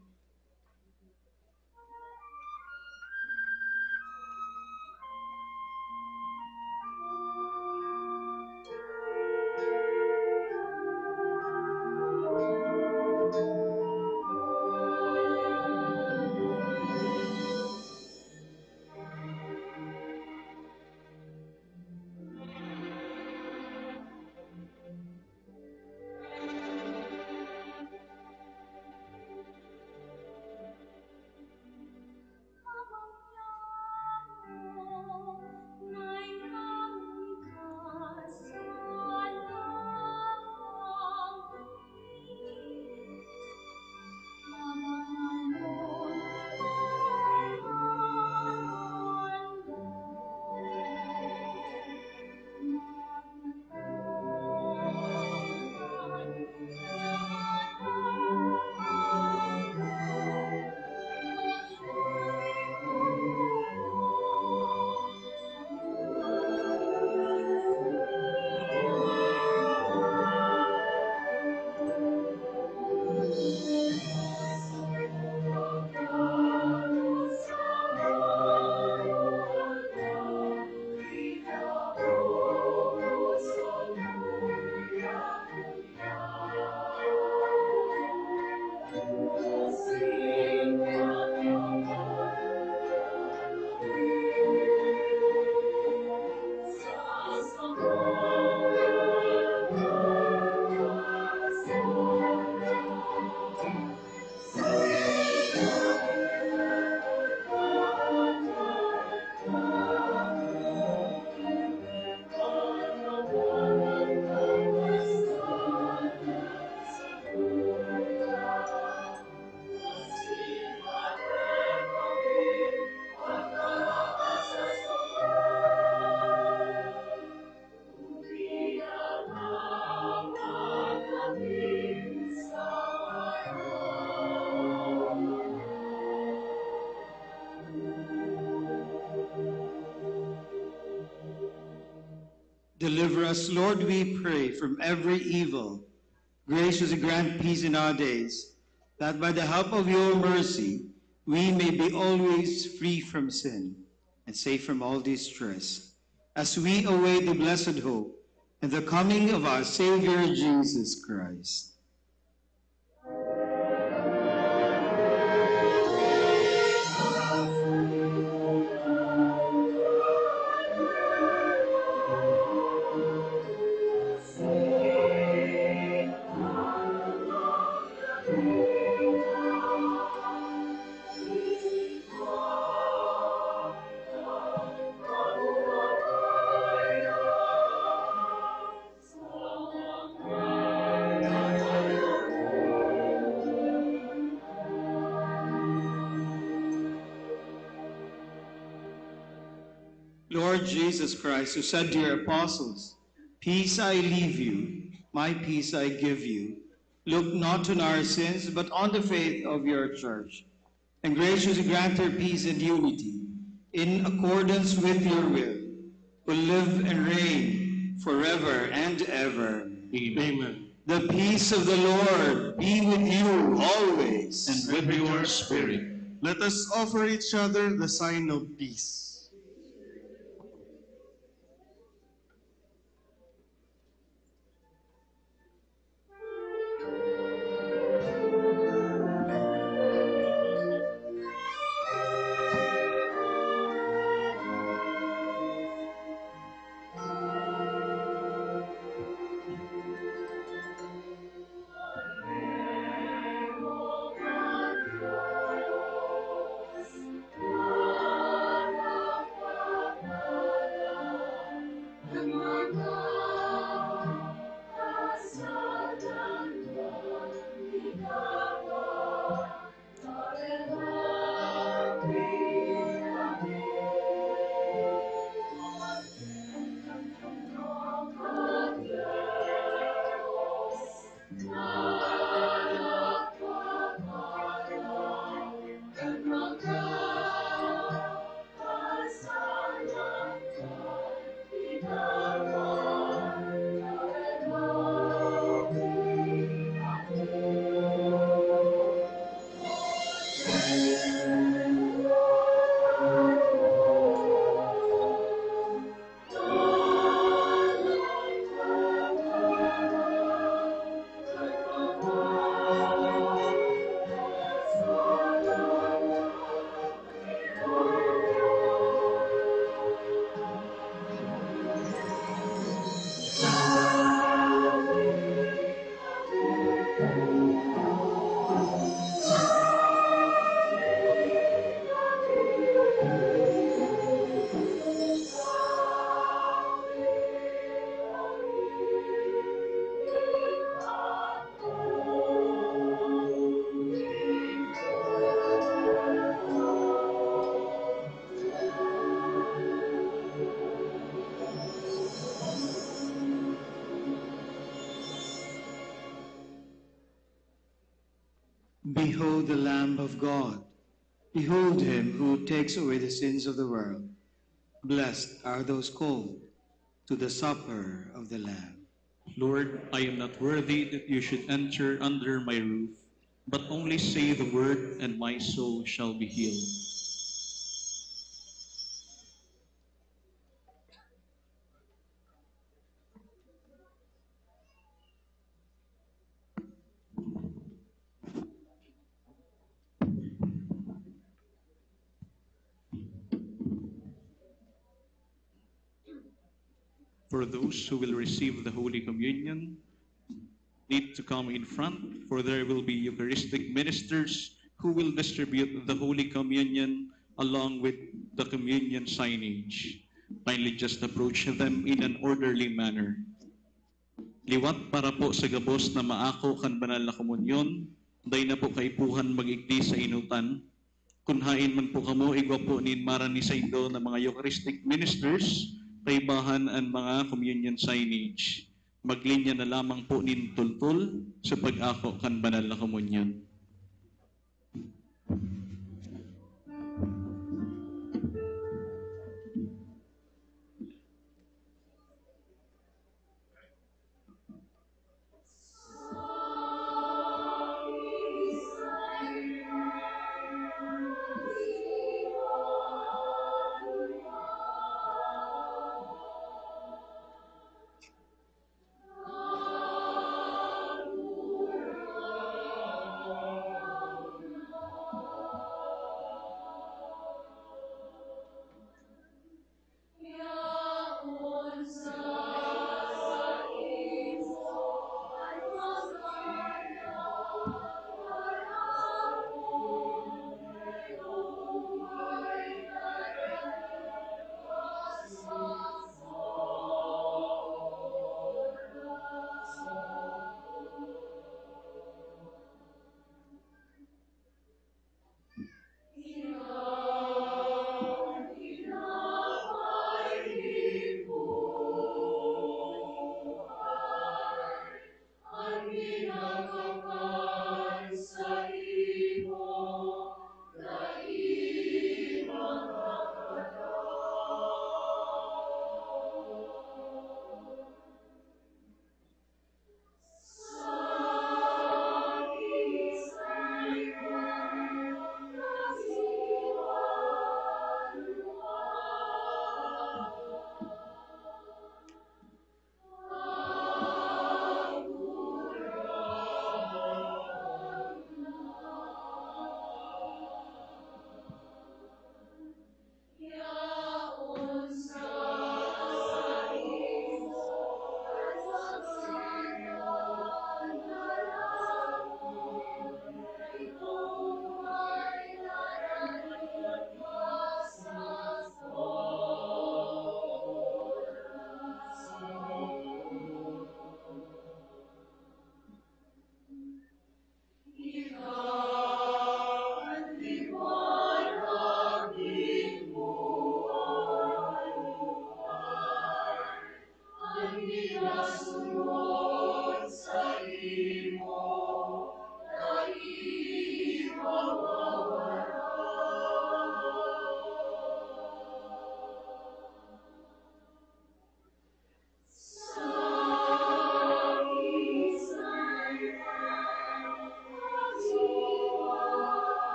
Speaker 7: deliver us, Lord, we pray, from every evil. Graciously grant peace in our days, that by the help of your mercy, we may be always free from sin and safe from all distress, as we await the blessed hope and the coming of our Savior Jesus Christ. Lord Jesus Christ, who said to your apostles, "Peace I leave you, my peace I give you," look not on our sins, but on the faith of your church, and graciously grant her peace and unity, in accordance with your will, who live and reign forever and ever.
Speaker 15: Amen.
Speaker 7: The peace of the Lord be with you always.
Speaker 15: And with your spirit.
Speaker 1: Let us offer each other the sign of peace.
Speaker 7: Behold the Lamb of God. Behold him who takes away the sins of the world. Blessed are those called to the supper of the Lamb.
Speaker 15: Lord, I am not worthy that you should enter under my roof, but only say the word, and my soul shall be healed. For those who will receive the Holy Communion, need to come in front, for there will be Eucharistic ministers who will distribute the Holy Communion along with the communion signage. Kindly just approach them in an orderly manner. Liwat para po sa gabos na maako kan banal na komunyon, day na po kaipuhan magigdi sa inutan. Kunhain man po kamo, igwa po nin maran ni sa indo na mga Eucharistic ministers, kaibahan ang mga communion signage. Maglinya na lamang po nin tultul sa pag-ako kan banal na komunyon.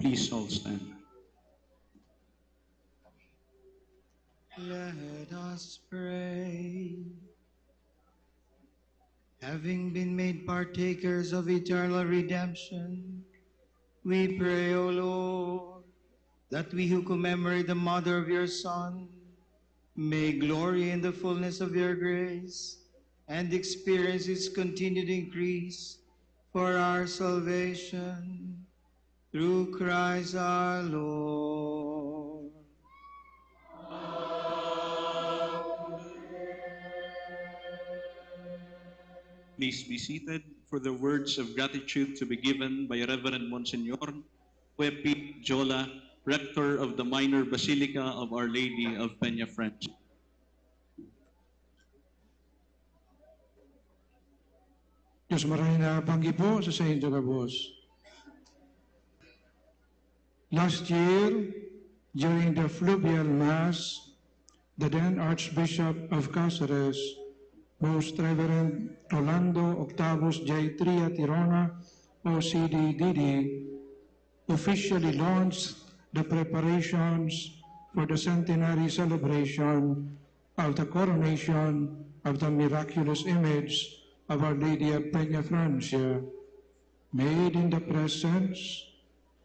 Speaker 15: Please all stand.
Speaker 7: Let us pray. Having been made partakers of eternal redemption, we pray, O Lord, that we who commemorate the mother of your Son may glory in the fullness of your grace and experience its continued increase for our salvation. Through Christ our Lord.
Speaker 15: Please be seated for the words of gratitude to be given by Reverend Monsignor Pepit Jola, Rector of the Minor Basilica of Our Lady of Peñafrancia.
Speaker 5: Diyos maray na panggipo sa Saint Agabos. Last year, during the fluvial Mass, the then Archbishop of Cáceres, Most Reverend Rolando Octavus J. Tria Tirona, OCD-DD, officially launched the preparations for the centenary celebration of the coronation of the miraculous image of Our Lady of Peñafrancia, made in the presence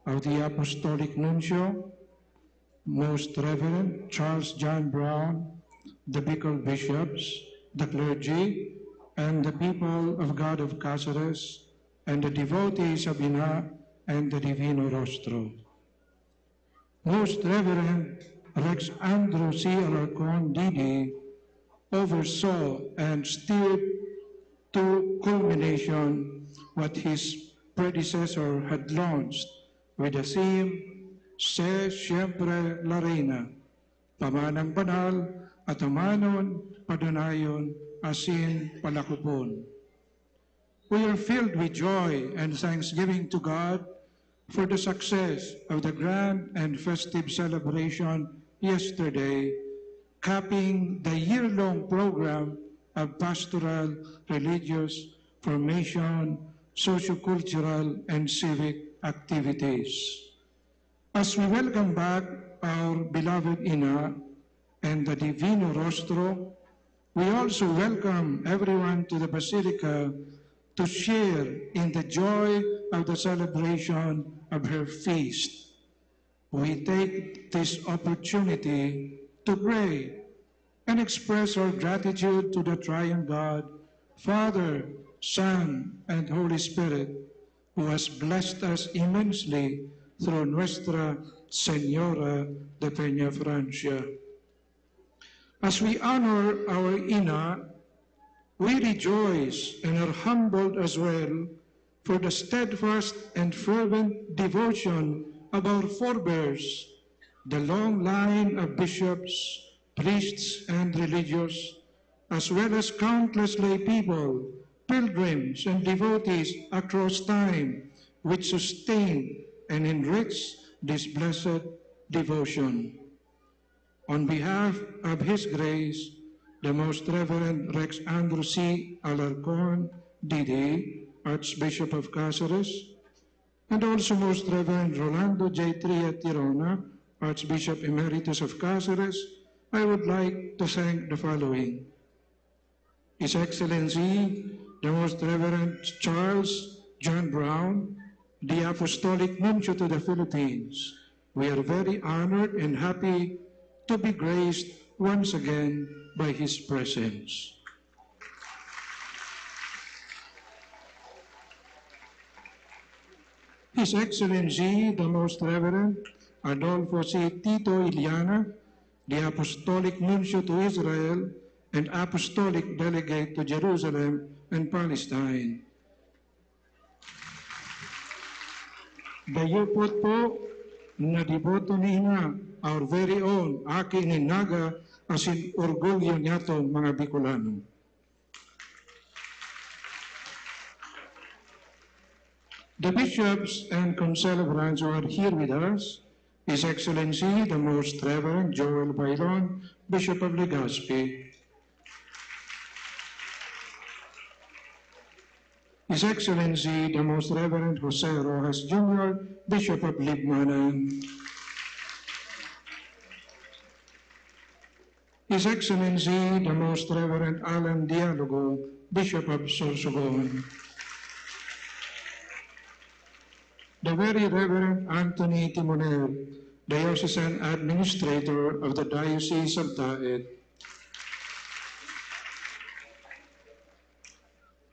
Speaker 5: of the Apostolic Nuncio, Most Reverend Charles John Brown, the Bickle Bishops, the clergy, and the people of God of Cáceres, and the devotees of Ina and the Divino Rostro. Most Reverend Rex Andrew C. Alarcon, D.D., oversaw and steered to culmination what his predecessor had launched with the theme, Se Siempre la Reina, Pamanang Banal at Amanon, Padanayon, Asin, Palakupon. We are filled with joy and thanksgiving to God for the success of the grand and festive celebration yesterday, capping the year-long program of pastoral, religious, formation, sociocultural, and civic activities. As we welcome back our beloved Ina and the Divino Rostro, we also welcome everyone to the Basilica to share in the joy of the celebration of her feast. We take this opportunity to pray and express our gratitude to the Triune God, Father, Son, and Holy Spirit, who has blessed us immensely through Nuestra Señora de Peñafrancia. As we honor our Ina, we rejoice and are humbled as well for the steadfast and fervent devotion of our forebears, the long line of bishops, priests, and religious, as well as countless lay people, pilgrims, and devotees across time, which sustain and enrich this blessed devotion. On behalf of His Grace, the Most Reverend Rex Andrew C. Alarcon, D.D., Archbishop of Cáceres, and also Most Reverend Rolando J. Tria Tirona, Archbishop Emeritus of Cáceres, I would like to thank the following. His Excellency, the Most Reverend Charles John Brown, the Apostolic Nuncio to the Philippines. We are very honored and happy to be graced once again by His presence. His Excellency, the Most Reverend Adolfo C. Tito Iliana, the Apostolic Nuncio to Israel and Apostolic Delegate to Jerusalem and Palestine. Dayupot po na deboto niya, our very own, aking inaga, asin orgulyo niyato mga Bicolano. The bishops and concelebrants who are here with us, His Excellency, the Most Reverend Joel Bailon, Bishop of Legazpi. His Excellency, the Most Reverend Jose Rojas Jr., Bishop of Libmanan. His Excellency, the Most Reverend Alan Dialogo, Bishop of Sorsogon. The Very Reverend Anthony Timonel, Diocesan Administrator of the Diocese of Taed.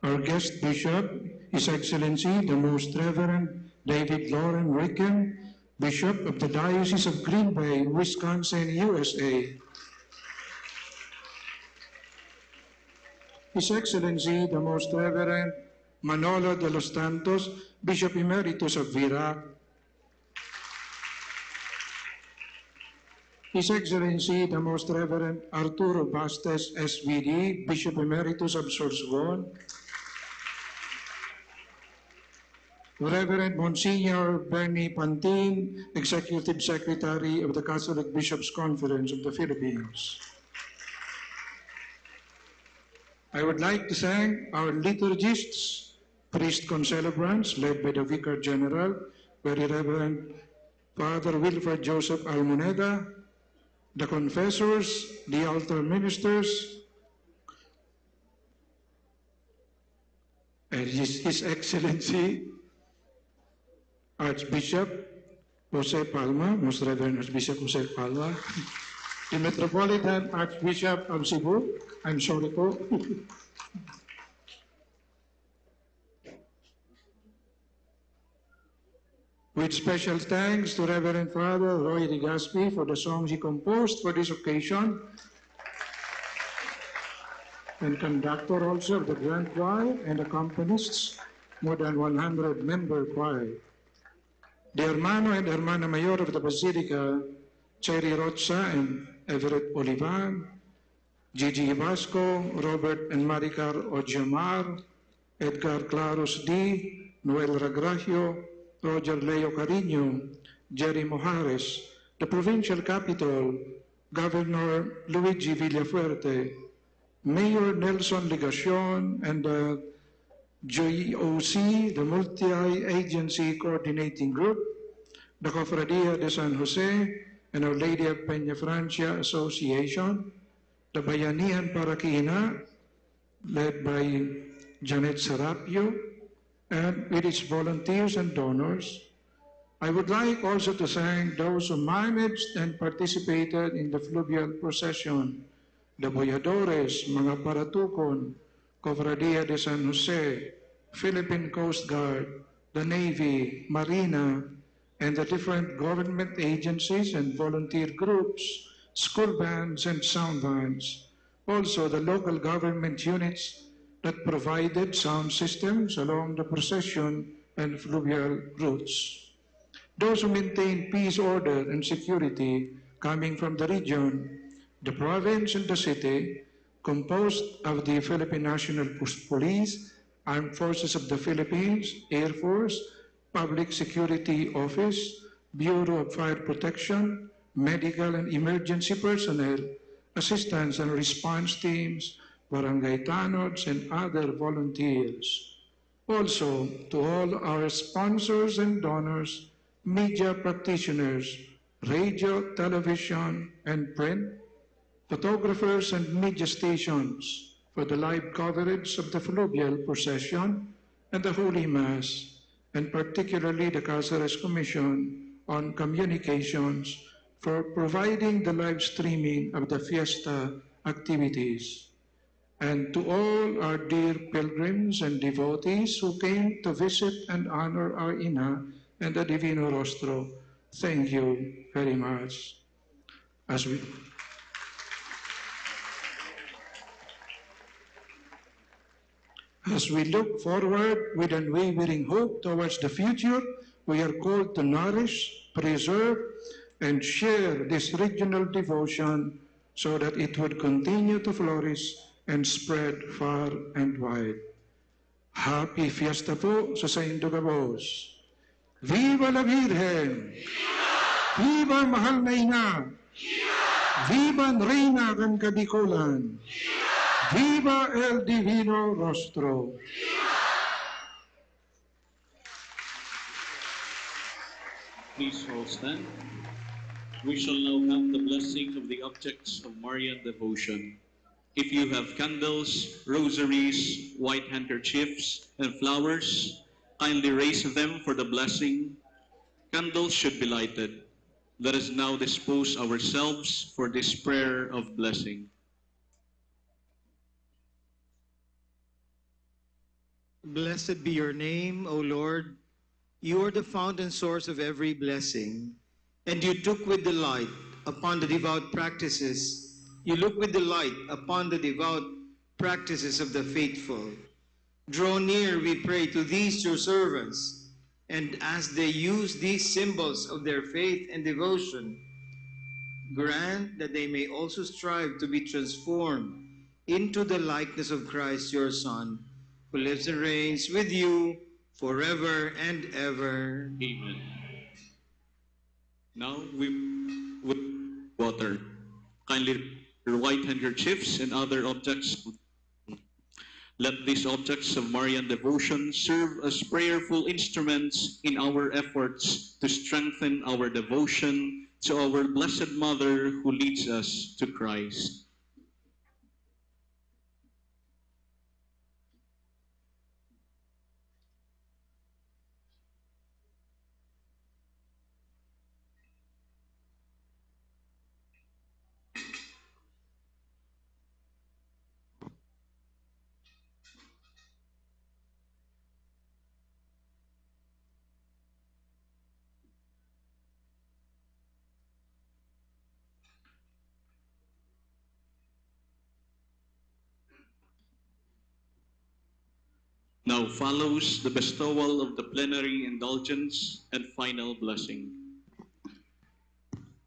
Speaker 5: Our guest bishop, His Excellency, the Most Reverend David Lauren Ricken, Bishop of the Diocese of Green Bay, Wisconsin, USA. His Excellency, the Most Reverend Manolo de los Santos, Bishop Emeritus of Virac. His Excellency, the Most Reverend Arturo Bastes, SVD, Bishop Emeritus of Sorsogon. Reverend Monsignor Bernie Pantin, Executive Secretary of the Catholic Bishops' Conference of the Philippines. I would like to thank our liturgists, priest concelebrants, led by the Vicar General, Very Reverend Father Wilfred Joseph Almoneda, the confessors, the altar ministers, and His Excellency, Archbishop Jose Palma, Most Reverend Archbishop Jose Palma, the Metropolitan Archbishop of Cebu, I'm sorry po. With special thanks to Reverend Father Roy Rigaspi for the songs he composed for this occasion, and conductor also of the Grand Choir and accompanists, more than 100-member choir. The Hermano and Hermana Mayor of the Basilica, Cherry Rocha and Everett Olivan, Gigi Vasco, Robert and Maricar Ojamar, Edgar Claros D., Noel Ragracio, Roger Leo Carino, Jerry Mojares, the Provincial Capital, Governor Luigi Villafuerte, Mayor Nelson Ligacion, and the JOC, the Multi-Agency Coordinating Group, the Cofradia de San Jose, and Our Lady of Peña Francia Association, the Bayanihan Parakina, led by Janet Serapio, and with its volunteers and donors. I would like also to thank those who managed and participated in the fluvial procession, the Boyadores, mga Paratukon, Cofradia de San Jose, Philippine Coast Guard, the Navy, Marina, and the different government agencies and volunteer groups, school bands and sound bands. Also the local government units that provided sound systems along the procession and fluvial routes. Those who maintained peace, order, and security coming from the region, the province, and the city, composed of the Philippine National Police, Armed Forces of the Philippines, Air Force, Public Security Office, Bureau of Fire Protection, medical and emergency personnel, assistance and response teams, barangay tanods, and other volunteers. Also, to all our sponsors and donors, media practitioners, radio, television, and print, photographers and media stations for the live coverage of the fluvial procession and the Holy Mass, and particularly the Cáceres Commission on Communications for providing the live streaming of the fiesta activities. And to all our dear pilgrims and devotees who came to visit and honor our Ina and the Divino Rostro, thank you very much. As we look forward with unwavering hope towards the future, we are called to nourish, preserve, and share this regional devotion so that it would continue to flourish and spread far and wide. Happy Fiesta po sa Saint Dugabos! Viva la Virgen! Viva mahal na Ina! Viva Reina ng Kabikulan! Viva el Divino Rostro!
Speaker 15: Please all stand. We shall now have the blessing of the objects of Marian devotion. If you have candles, rosaries, white handkerchiefs, and flowers, kindly raise them for the blessing. Candles should be lighted. Let us now dispose ourselves for this prayer of blessing.
Speaker 9: Blessed be your name, O Lord. You are the fountain source of every blessing, and you took with delight upon the devout practices. You look with delight upon the devout practices of the faithful. Draw near, we pray, to these your servants, and as they use these symbols of their faith and devotion, grant that they may also strive to be transformed into the likeness of Christ, your Son, who lives and reigns with you forever and ever.
Speaker 15: Amen. Now we with water. Kindly your white handkerchiefs and other objects. Let these objects of Marian devotion serve as prayerful instruments in our efforts to strengthen our devotion to our Blessed Mother who leads us to Christ. Now follows the bestowal of the plenary indulgence and final blessing.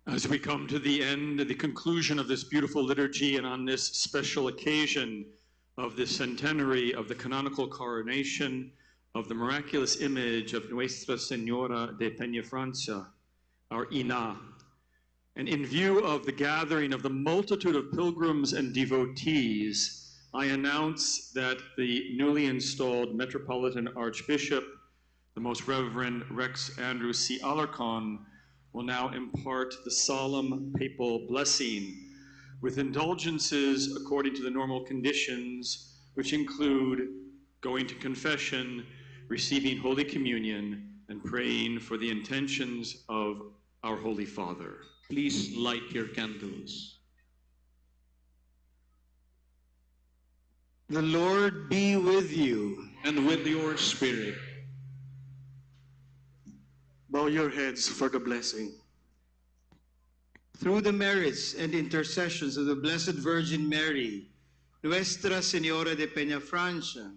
Speaker 2: As we come to the end, the conclusion of this beautiful liturgy, and on this special occasion of the centenary of the canonical coronation of the miraculous image of Nuestra Señora de Peñafrancia, our Ina, and in view of the gathering of the multitude of pilgrims and devotees, I announce that the newly installed Metropolitan Archbishop, the Most Reverend Rex Andrew C. Alarcon, will now impart the solemn papal blessing with indulgences according to the normal conditions, which include going to confession, receiving Holy Communion, and praying for the intentions of our Holy Father.
Speaker 15: Please light your candles.
Speaker 9: The Lord be with you.
Speaker 15: And with your spirit.
Speaker 1: Bow your heads for the blessing.
Speaker 9: Through the merits and intercessions of the Blessed Virgin Mary,
Speaker 7: Nuestra Señora de Peñafrancia,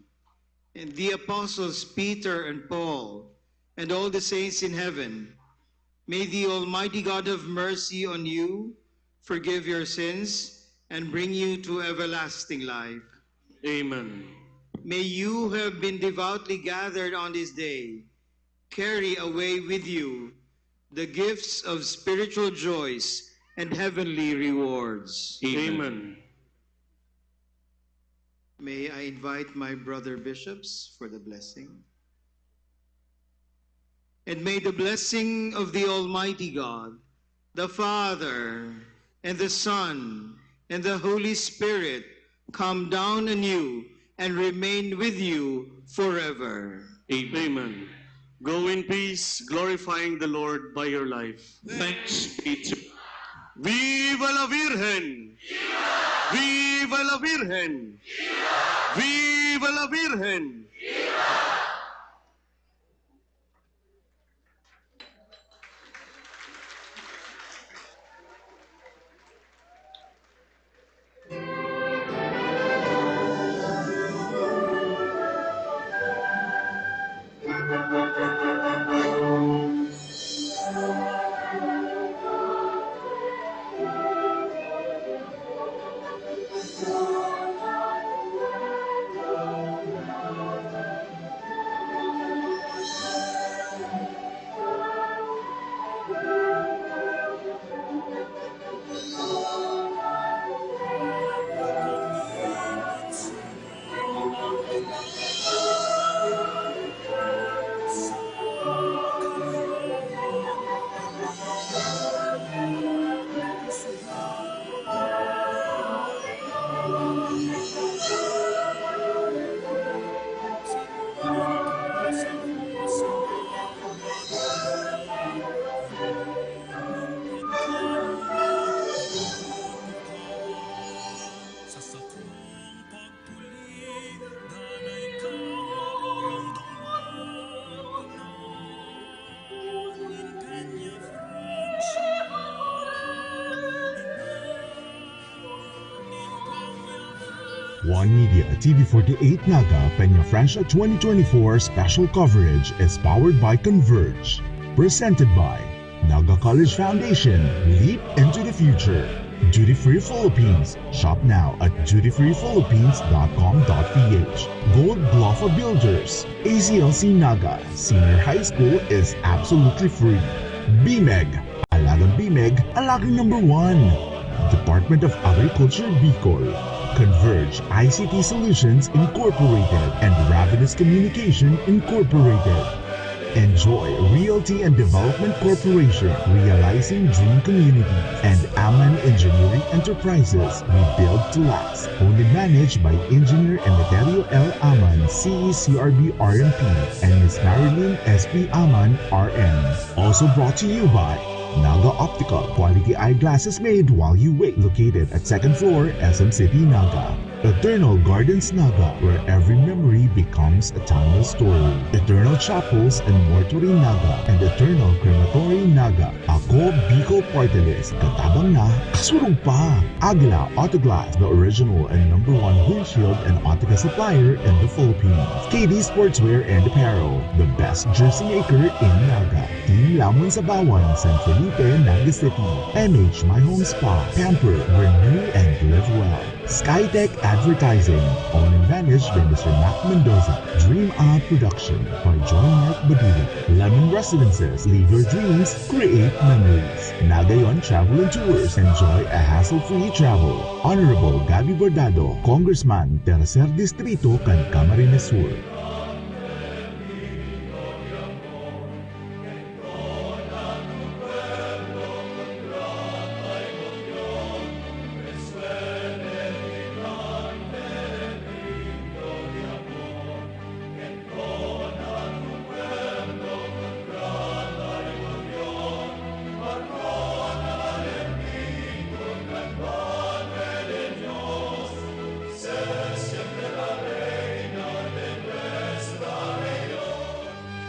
Speaker 7: and the apostles Peter and Paul, and all the saints in heaven, may the Almighty God have mercy on you, forgive your sins, and bring you to everlasting life.
Speaker 17: Amen.
Speaker 7: May you who have been devoutly gathered on this day carry away with you the gifts of spiritual joys and heavenly rewards.
Speaker 17: Amen.
Speaker 7: May I invite my brother bishops for the blessing. And may the blessing of the Almighty God, the Father, and the Son, and the Holy Spirit come down on you and remain with you forever.
Speaker 17: Amen. Go in peace, glorifying the Lord by your life.
Speaker 7: Thanks be to
Speaker 17: Viva la Virgen! Viva la Virgen! Viva la Virgen!
Speaker 18: One Media TV48 Naga Peñafrancia 2024 special coverage is powered by Converge. Presented by Naga College Foundation. Leap into the future. Duty Free Philippines. Shop now at dutyfreephilippines.com.ph. Gold Glafa Builders. ACLC Naga Senior High School is absolutely free. BMEG. Alagang BMEG, alagang #1. Department of Agriculture Bicol. Converge ICT Solutions Incorporated and Ravenous Communication Incorporated. Enjoy Realty and Development Corporation, realizing dream communities, and Aman Engineering Enterprises, we build to last. Owned and managed by Engineer Emeterio L. Aman, CECRB RMP, and Ms. Marilyn S.P. Aman, RM. Also brought to you by Naga Optical, quality eyeglasses made while you wait. Located at 2nd floor, SM City, Naga. Eternal Gardens Naga, where every memory becomes a timeless story. Eternal Chapels and Mortuary Naga, and Eternal Crematory Naga. Ako, Bicol Party List, katabang na, kasurong pa. Aguila Autoglass, the original and #1 windshield and Autica supplier in the Philippines. KD Sportswear and Apparel, the best jersey maker in Naga. Team Lamon Sabawan, San Felipe, Naga City. MH My Home Spa, Pamper, renew and live well. Skytech Advertising, owned and managed by Mr. Mac Mendoza. Dream Art Production by John Mark Badula. Lemon Residences, live your dreams, create memories. Nagayon Travel and Tours, enjoy a hassle-free travel. Honorable Gabi Bordado, Congressman, Tercer Distrito, Camarines Sur.